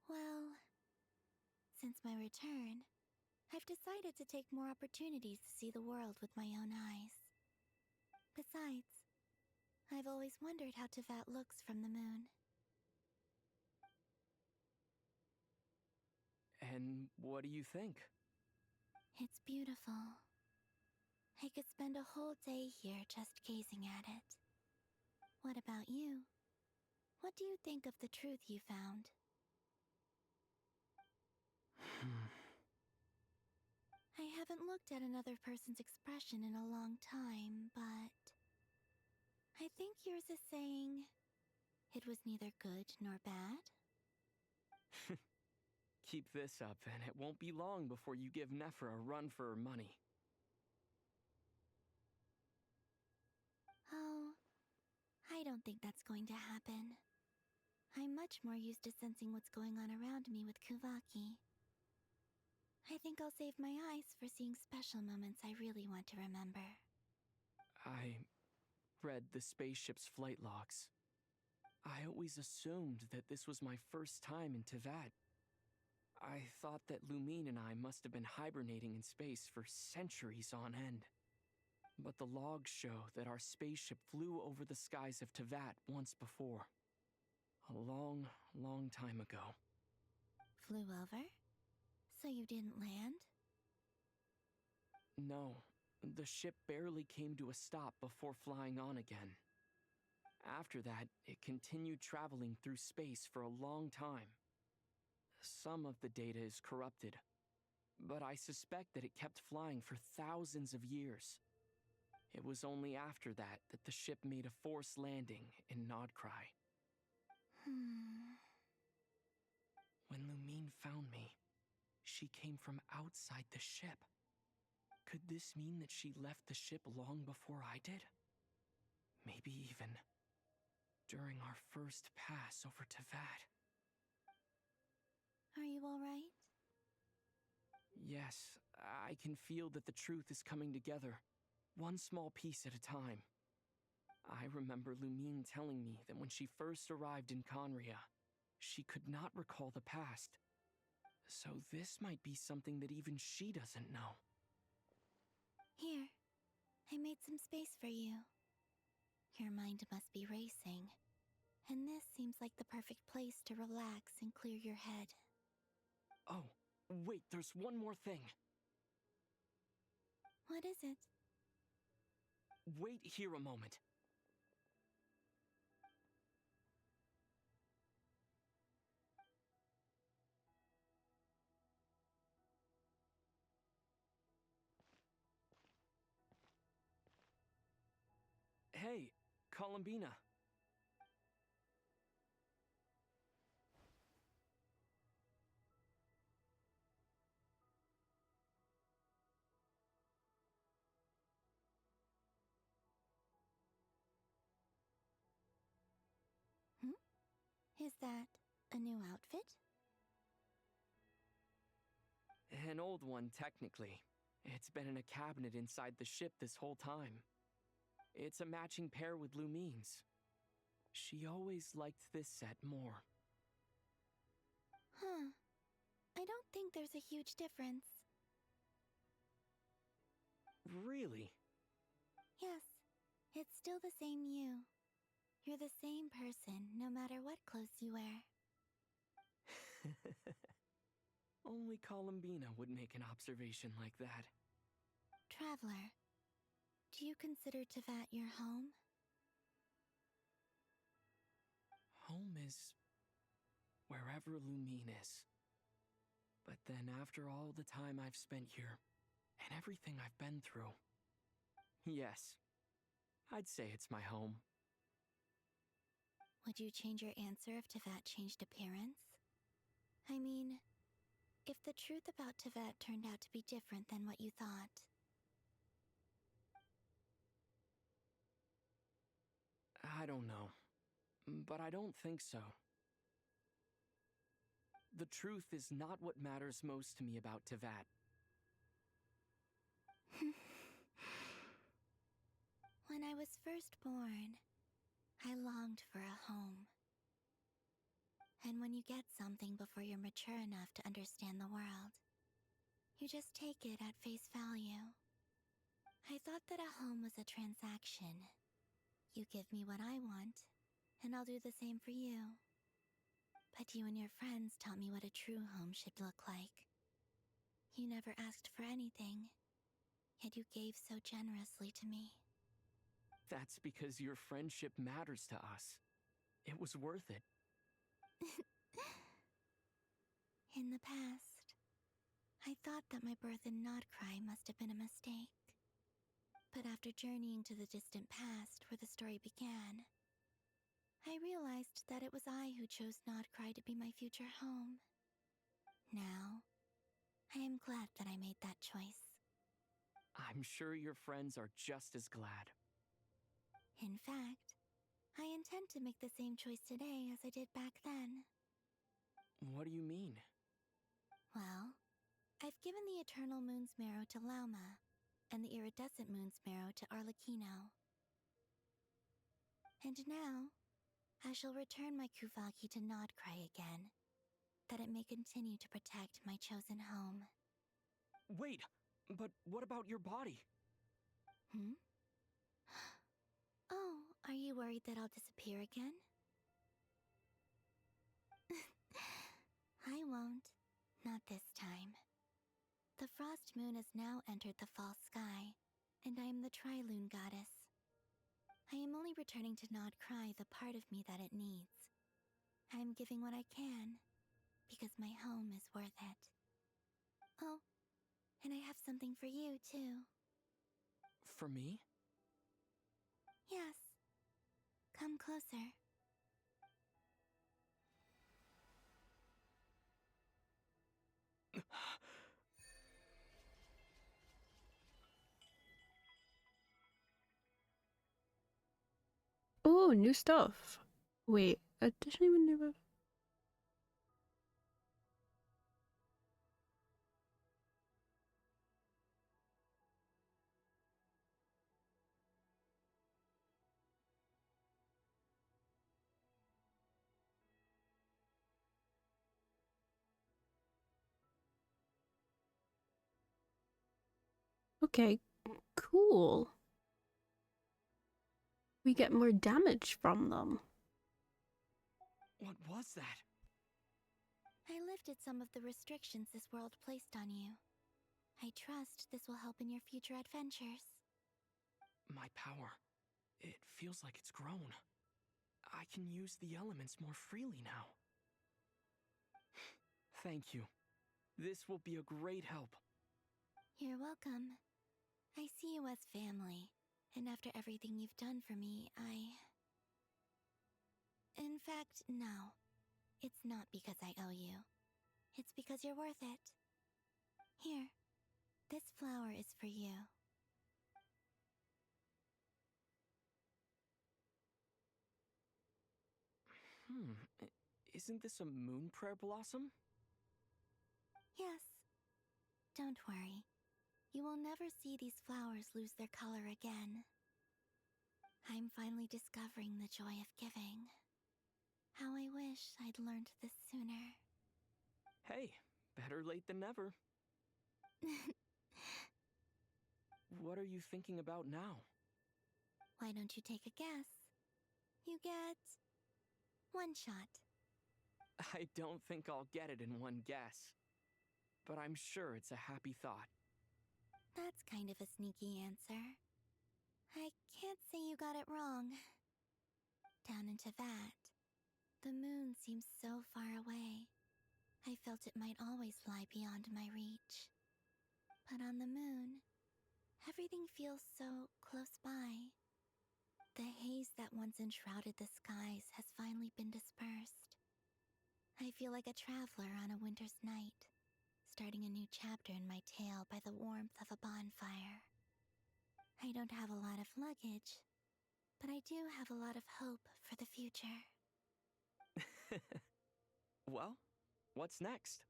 Well, since my return, I've decided to take more opportunities to see the world with my own eyes. Besides, I've always wondered how Tevat looks from the moon. And what do you think? It's beautiful. I could spend a whole day here just gazing at it. What about you? What do you think of the truth you found? I haven't looked at another person's expression in a long time, but I think yours is saying it was neither good nor bad. Keep this up, and it won't be long before you give Nephra a run for her money. Oh, I don't think that's going to happen. I'm much more used to sensing what's going on around me with Kuvaki. I think I'll save my eyes for seeing special moments I really want to remember. I read the spaceship's flight logs. I always assumed that this was my first time in Tevat. I thought that Lumine and I must have been hibernating in space for centuries on end. But the logs show that our spaceship flew over the skies of Tevat once before. A long, long time ago. Flew over? So you didn't land? No, the ship barely came to a stop before flying on again. After that, it continued traveling through space for a long time. Some of the data is corrupted, but I suspect that it kept flying for thousands of years. It was only after that that the ship made a forced landing in Nod-Krai. When Lumine found me, she came from outside the ship. Could this mean that she left the ship long before I did? Maybe even during our first pass over Tevat. Are you alright? Yes, I can feel that the truth is coming together, one small piece at a time. I remember Lumine telling me that when she first arrived in Conria, she could not recall the past. So this might be something that even she doesn't know. Here, I made some space for you. Your mind must be racing, and this seems like the perfect place to relax and clear your head. Oh, wait, there's one more thing. What is it? Wait here a moment. Hey, Columbina. Is that a new outfit? An old one, technically. It's been in a cabinet inside the ship this whole time. It's a matching pair with Lumine's. She always liked this set more. Huh. I don't think there's a huge difference. Really? Yes, it's still the same you. You're the same person, no matter what clothes you wear. Only Columbina would make an observation like that. Traveler, do you consider Tevat your home? Home is wherever Lumine is. But then after all the time I've spent here, and everything I've been through, yes, I'd say it's my home. Would you change your answer if Tevat changed appearance? I mean, if the truth about Tevat turned out to be different than what you thought. I don't know, but I don't think so. The truth is not what matters most to me about Tevat. When I was first born, I longed for a home. And when you get something before you're mature enough to understand the world, you just take it at face value. I thought that a home was a transaction. You give me what I want, and I'll do the same for you. But you and your friends taught me what a true home should look like. You never asked for anything, yet you gave so generously to me. That's because your friendship matters to us. It was worth it. In the past, I thought that my birth in Nod-Krai must have been a mistake. But after journeying to the distant past where the story began, I realized that it was I who chose Nod-Krai to be my future home. Now, I am glad that I made that choice. I'm sure your friends are just as glad. In fact, I intend to make the same choice today as I did back then. What do you mean? Well, I've given the Eternal Moon's Marrow to Lauma, and the Iridescent Moon's Marrow to Arlecchino. And now, I shall return my Kuvagi to Nod-Krai again, that it may continue to protect my chosen home. Wait, but what about your body? Hmm? Oh, are you worried that I'll disappear again? I won't. Not this time. The Frost Moon has now entered the fall sky, and I am the Tri-Lune goddess. I am only returning to Nod-Krai the part of me that it needs. I am giving what I can, because my home is worth it. Oh, and I have something for you, too. For me? Yes. Come closer. Oh, new stuff. Wait, I didn't even know about. Okay, cool. We get more damage from them. What was that? I lifted some of the restrictions this world placed on you. I trust this will help in your future adventures. My power. It feels like it's grown. I can use the elements more freely now. Thank you. This will be a great help. You're welcome. I see you as family, and after everything you've done for me, In fact, no. It's not because I owe you. It's because you're worth it. Here, this flower is for you. Isn't this a moon prayer blossom? Yes. Don't worry. You will never see these flowers lose their color again. I'm finally discovering the joy of giving. How I wish I'd learned this sooner. Hey, better late than never. What are you thinking about now? Why don't you take a guess? You get one shot. I don't think I'll get it in one guess. But I'm sure it's a happy thought. That's kind of a sneaky answer. I can't say you got it wrong. Down into that, the moon seems so far away. I felt it might always lie beyond my reach. But on the moon, everything feels so close by. The haze that once enshrouded the skies has finally been dispersed. I feel like a traveler on a winter's night, starting a new chapter in my tale by the warmth of a bonfire. I don't have a lot of luggage, but I do have a lot of hope for the future. Well, what's next?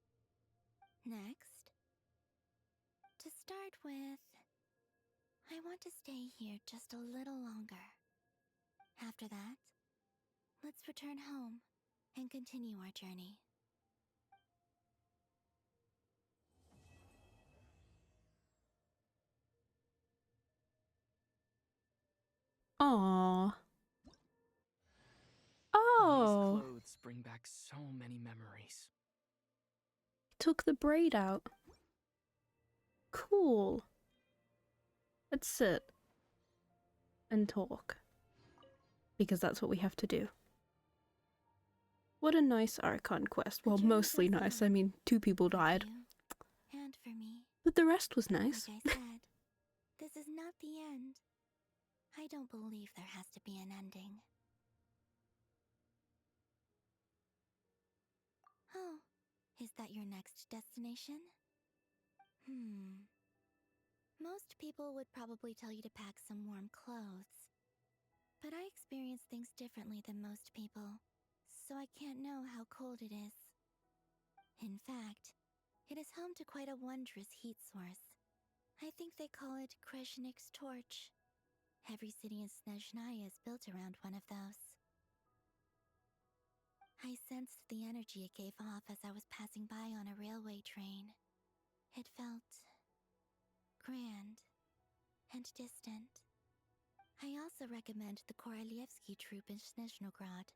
Next, to start with, I want to stay here just a little longer. After that, let's return home and continue our journey. Aww. These Oh, clothes bring back so many memories. took the braid out. Cool. Let's sit and talk. Because that's what we have to do. What a nice Archon quest. Well, mostly nice. I mean, 2 people died. And for me. But the rest was nice. Like I said, this is not the end. I don't believe there has to be an ending. Oh, is that your next destination? Most people would probably tell you to pack some warm clothes. But I experience things differently than most people, so I can't know how cold it is. In fact, it is home to quite a wondrous heat source. I think they call it Kreshnik's torch. Every city in Snezhnaya is built around one of those. I sensed the energy it gave off as I was passing by on a railway train. It felt grand and distant. I also recommend the Korolievsky troupe in Snezhnograd.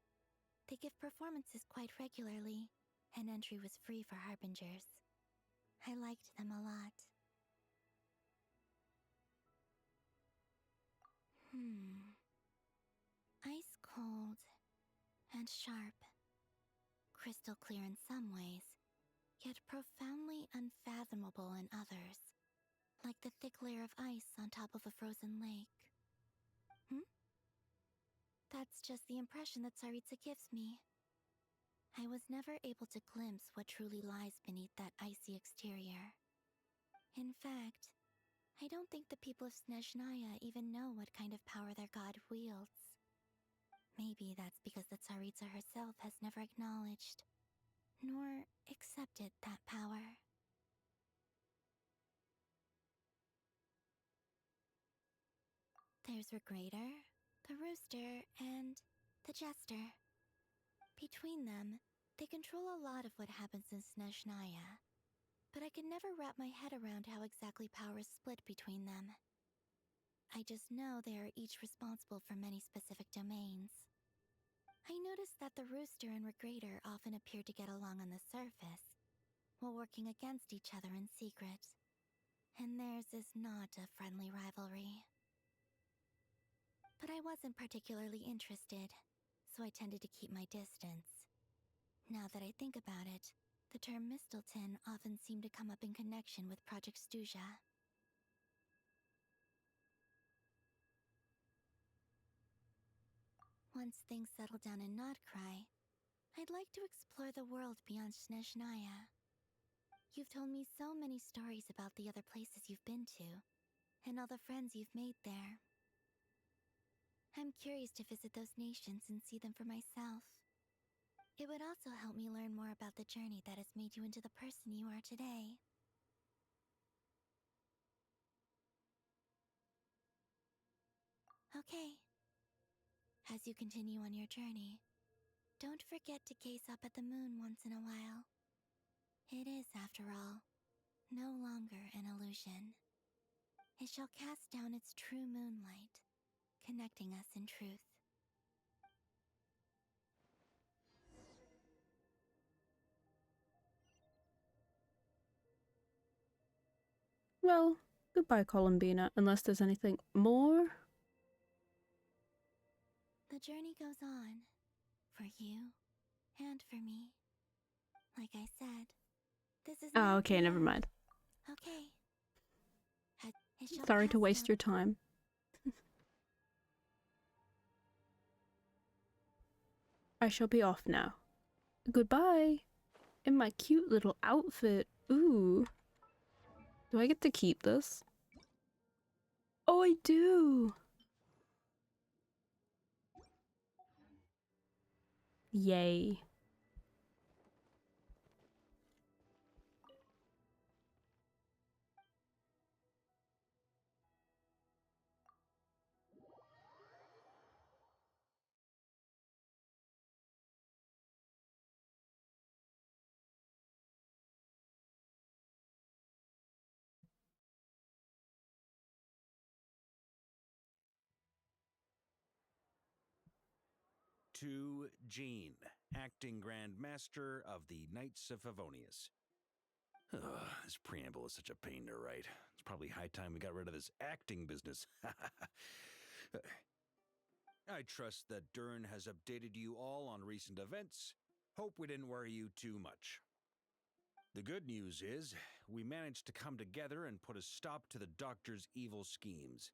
They give performances quite regularly, and entry was free for harbingers. I liked them a lot. Ice cold and sharp. Crystal clear in some ways, yet profoundly unfathomable in others. Like the thick layer of ice on top of a frozen lake. That's just the impression that Tsaritsa gives me. I was never able to glimpse what truly lies beneath that icy exterior. In fact, I don't think the people of Snezhnaya even know what kind of power their god wields. Maybe that's because the Tsaritsa herself has never acknowledged, nor accepted that power. There's Regrator, the Rooster, and the Jester. Between them, they control a lot of what happens in Snezhnaya, but I can never wrap my head around how exactly power is split between them. I just know they are each responsible for many specific domains. I noticed that the Rooster and Regrator often appear to get along on the surface, while working against each other in secret. And theirs is not a friendly rivalry. But I wasn't particularly interested, so I tended to keep my distance. Now that I think about it, the term Mistelton often seemed to come up in connection with Project Stuja. Once things settle down in Nod-Krai, I'd like to explore the world beyond Snezhnaya. You've told me so many stories about the other places you've been to, and all the friends you've made there. I'm curious to visit those nations and see them for myself. It would also help me learn more about the journey that has made you into the person you are today. Okay. As you continue on your journey, don't forget to gaze up at the moon once in a while. It is, after all, no longer an illusion. It shall cast down its true moonlight, connecting us in truth. Well, goodbye, Columbina, unless there's anything more. The journey goes on, for you and for me. Like I said, this is Oh, not okay, the never end. mind. Okay. It shall Sorry to cast waste down- your time. I shall be off now. Goodbye. In my cute little outfit. Ooh. Do I get to keep this? Oh, I do. Yay. To Jean, acting Grand Master of the Knights of Favonius. Ugh, this preamble is such a pain to write. It's probably high time we got rid of this acting business. I trust that Dern has updated you all on recent events. Hope we didn't worry you too much. The good news is, we managed to come together and put a stop to the Doctor's evil schemes.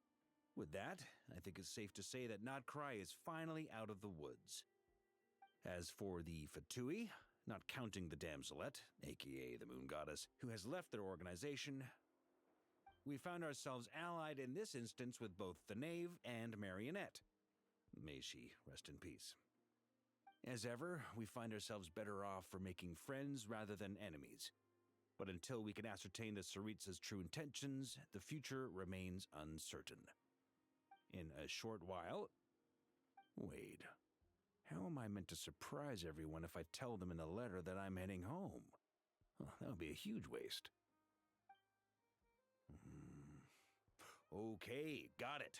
With that, I think it's safe to say that Nod-Krai is finally out of the woods. As for the Fatui, not counting the Damselette, aka the Moon Goddess, who has left their organization, we found ourselves allied in this instance with both the Knave and Marionette. May she rest in peace. As ever, we find ourselves better off for making friends rather than enemies. But until we can ascertain the Tsaritsa's true intentions, the future remains uncertain. In a short while... Wait. How am I meant to surprise everyone if I tell them in a letter that I'm heading home? Well, that would be a huge waste. Okay, got it.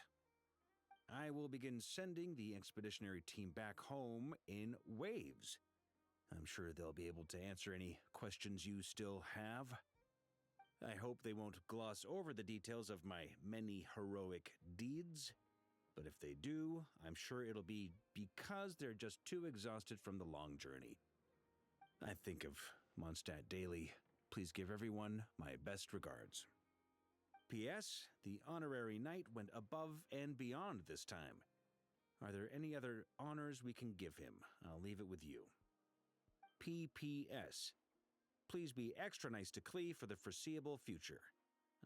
I will begin sending the expeditionary team back home in waves. I'm sure they'll be able to answer any questions you still have. I hope they won't gloss over the details of my many heroic deeds. But if they do, I'm sure it'll be because they're just too exhausted from the long journey. I think of Mondstadt daily. Please give everyone my best regards. P.S. The honorary knight went above and beyond this time. Are there any other honors we can give him? I'll leave it with you. P.P.S. Please be extra nice to Klee for the foreseeable future.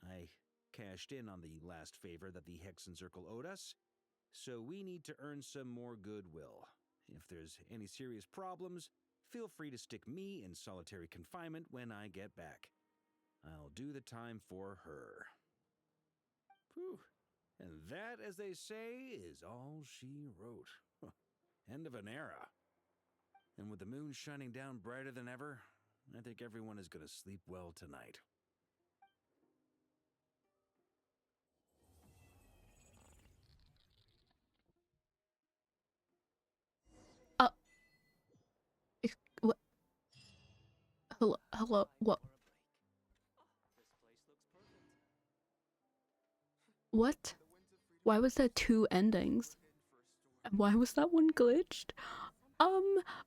I cashed in on the last favor that the Hexen Circle owed us, so we need to earn some more goodwill. If there's any serious problems, feel free to stick me in solitary confinement when I get back. I'll do the time for her. Whew. And that, as they say, is all she wrote. End of an era. And with the moon shining down brighter than ever, I think everyone is going to sleep well tonight. What? Hello, what? What? Why was there two endings? And why was that one glitched?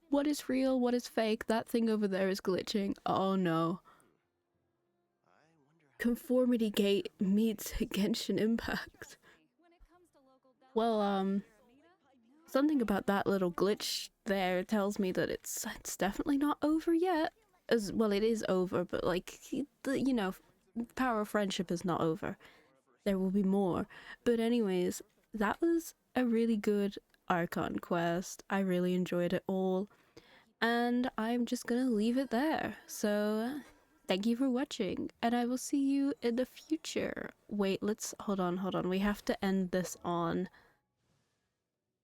What is real, what is fake? That thing over there is glitching. Oh no. Conformity Gate meets Genshin Impact. Well, something about that little glitch there tells me that it's definitely not over yet. As well, it is over, but like, you know, power of friendship is not over. There will be more. But anyways, that was a really good Archon quest. I really enjoyed it all. And I'm just gonna leave it there. So, thank you for watching, and I will see you in the future. Wait, hold on. We have to end this on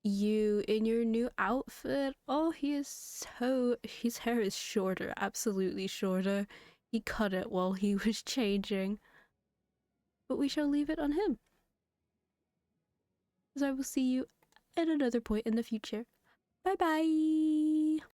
you in your new outfit. Oh, his hair is shorter, absolutely shorter. He cut it while he was changing. But we shall leave it on him. As I will see you at another point in the future. Bye bye!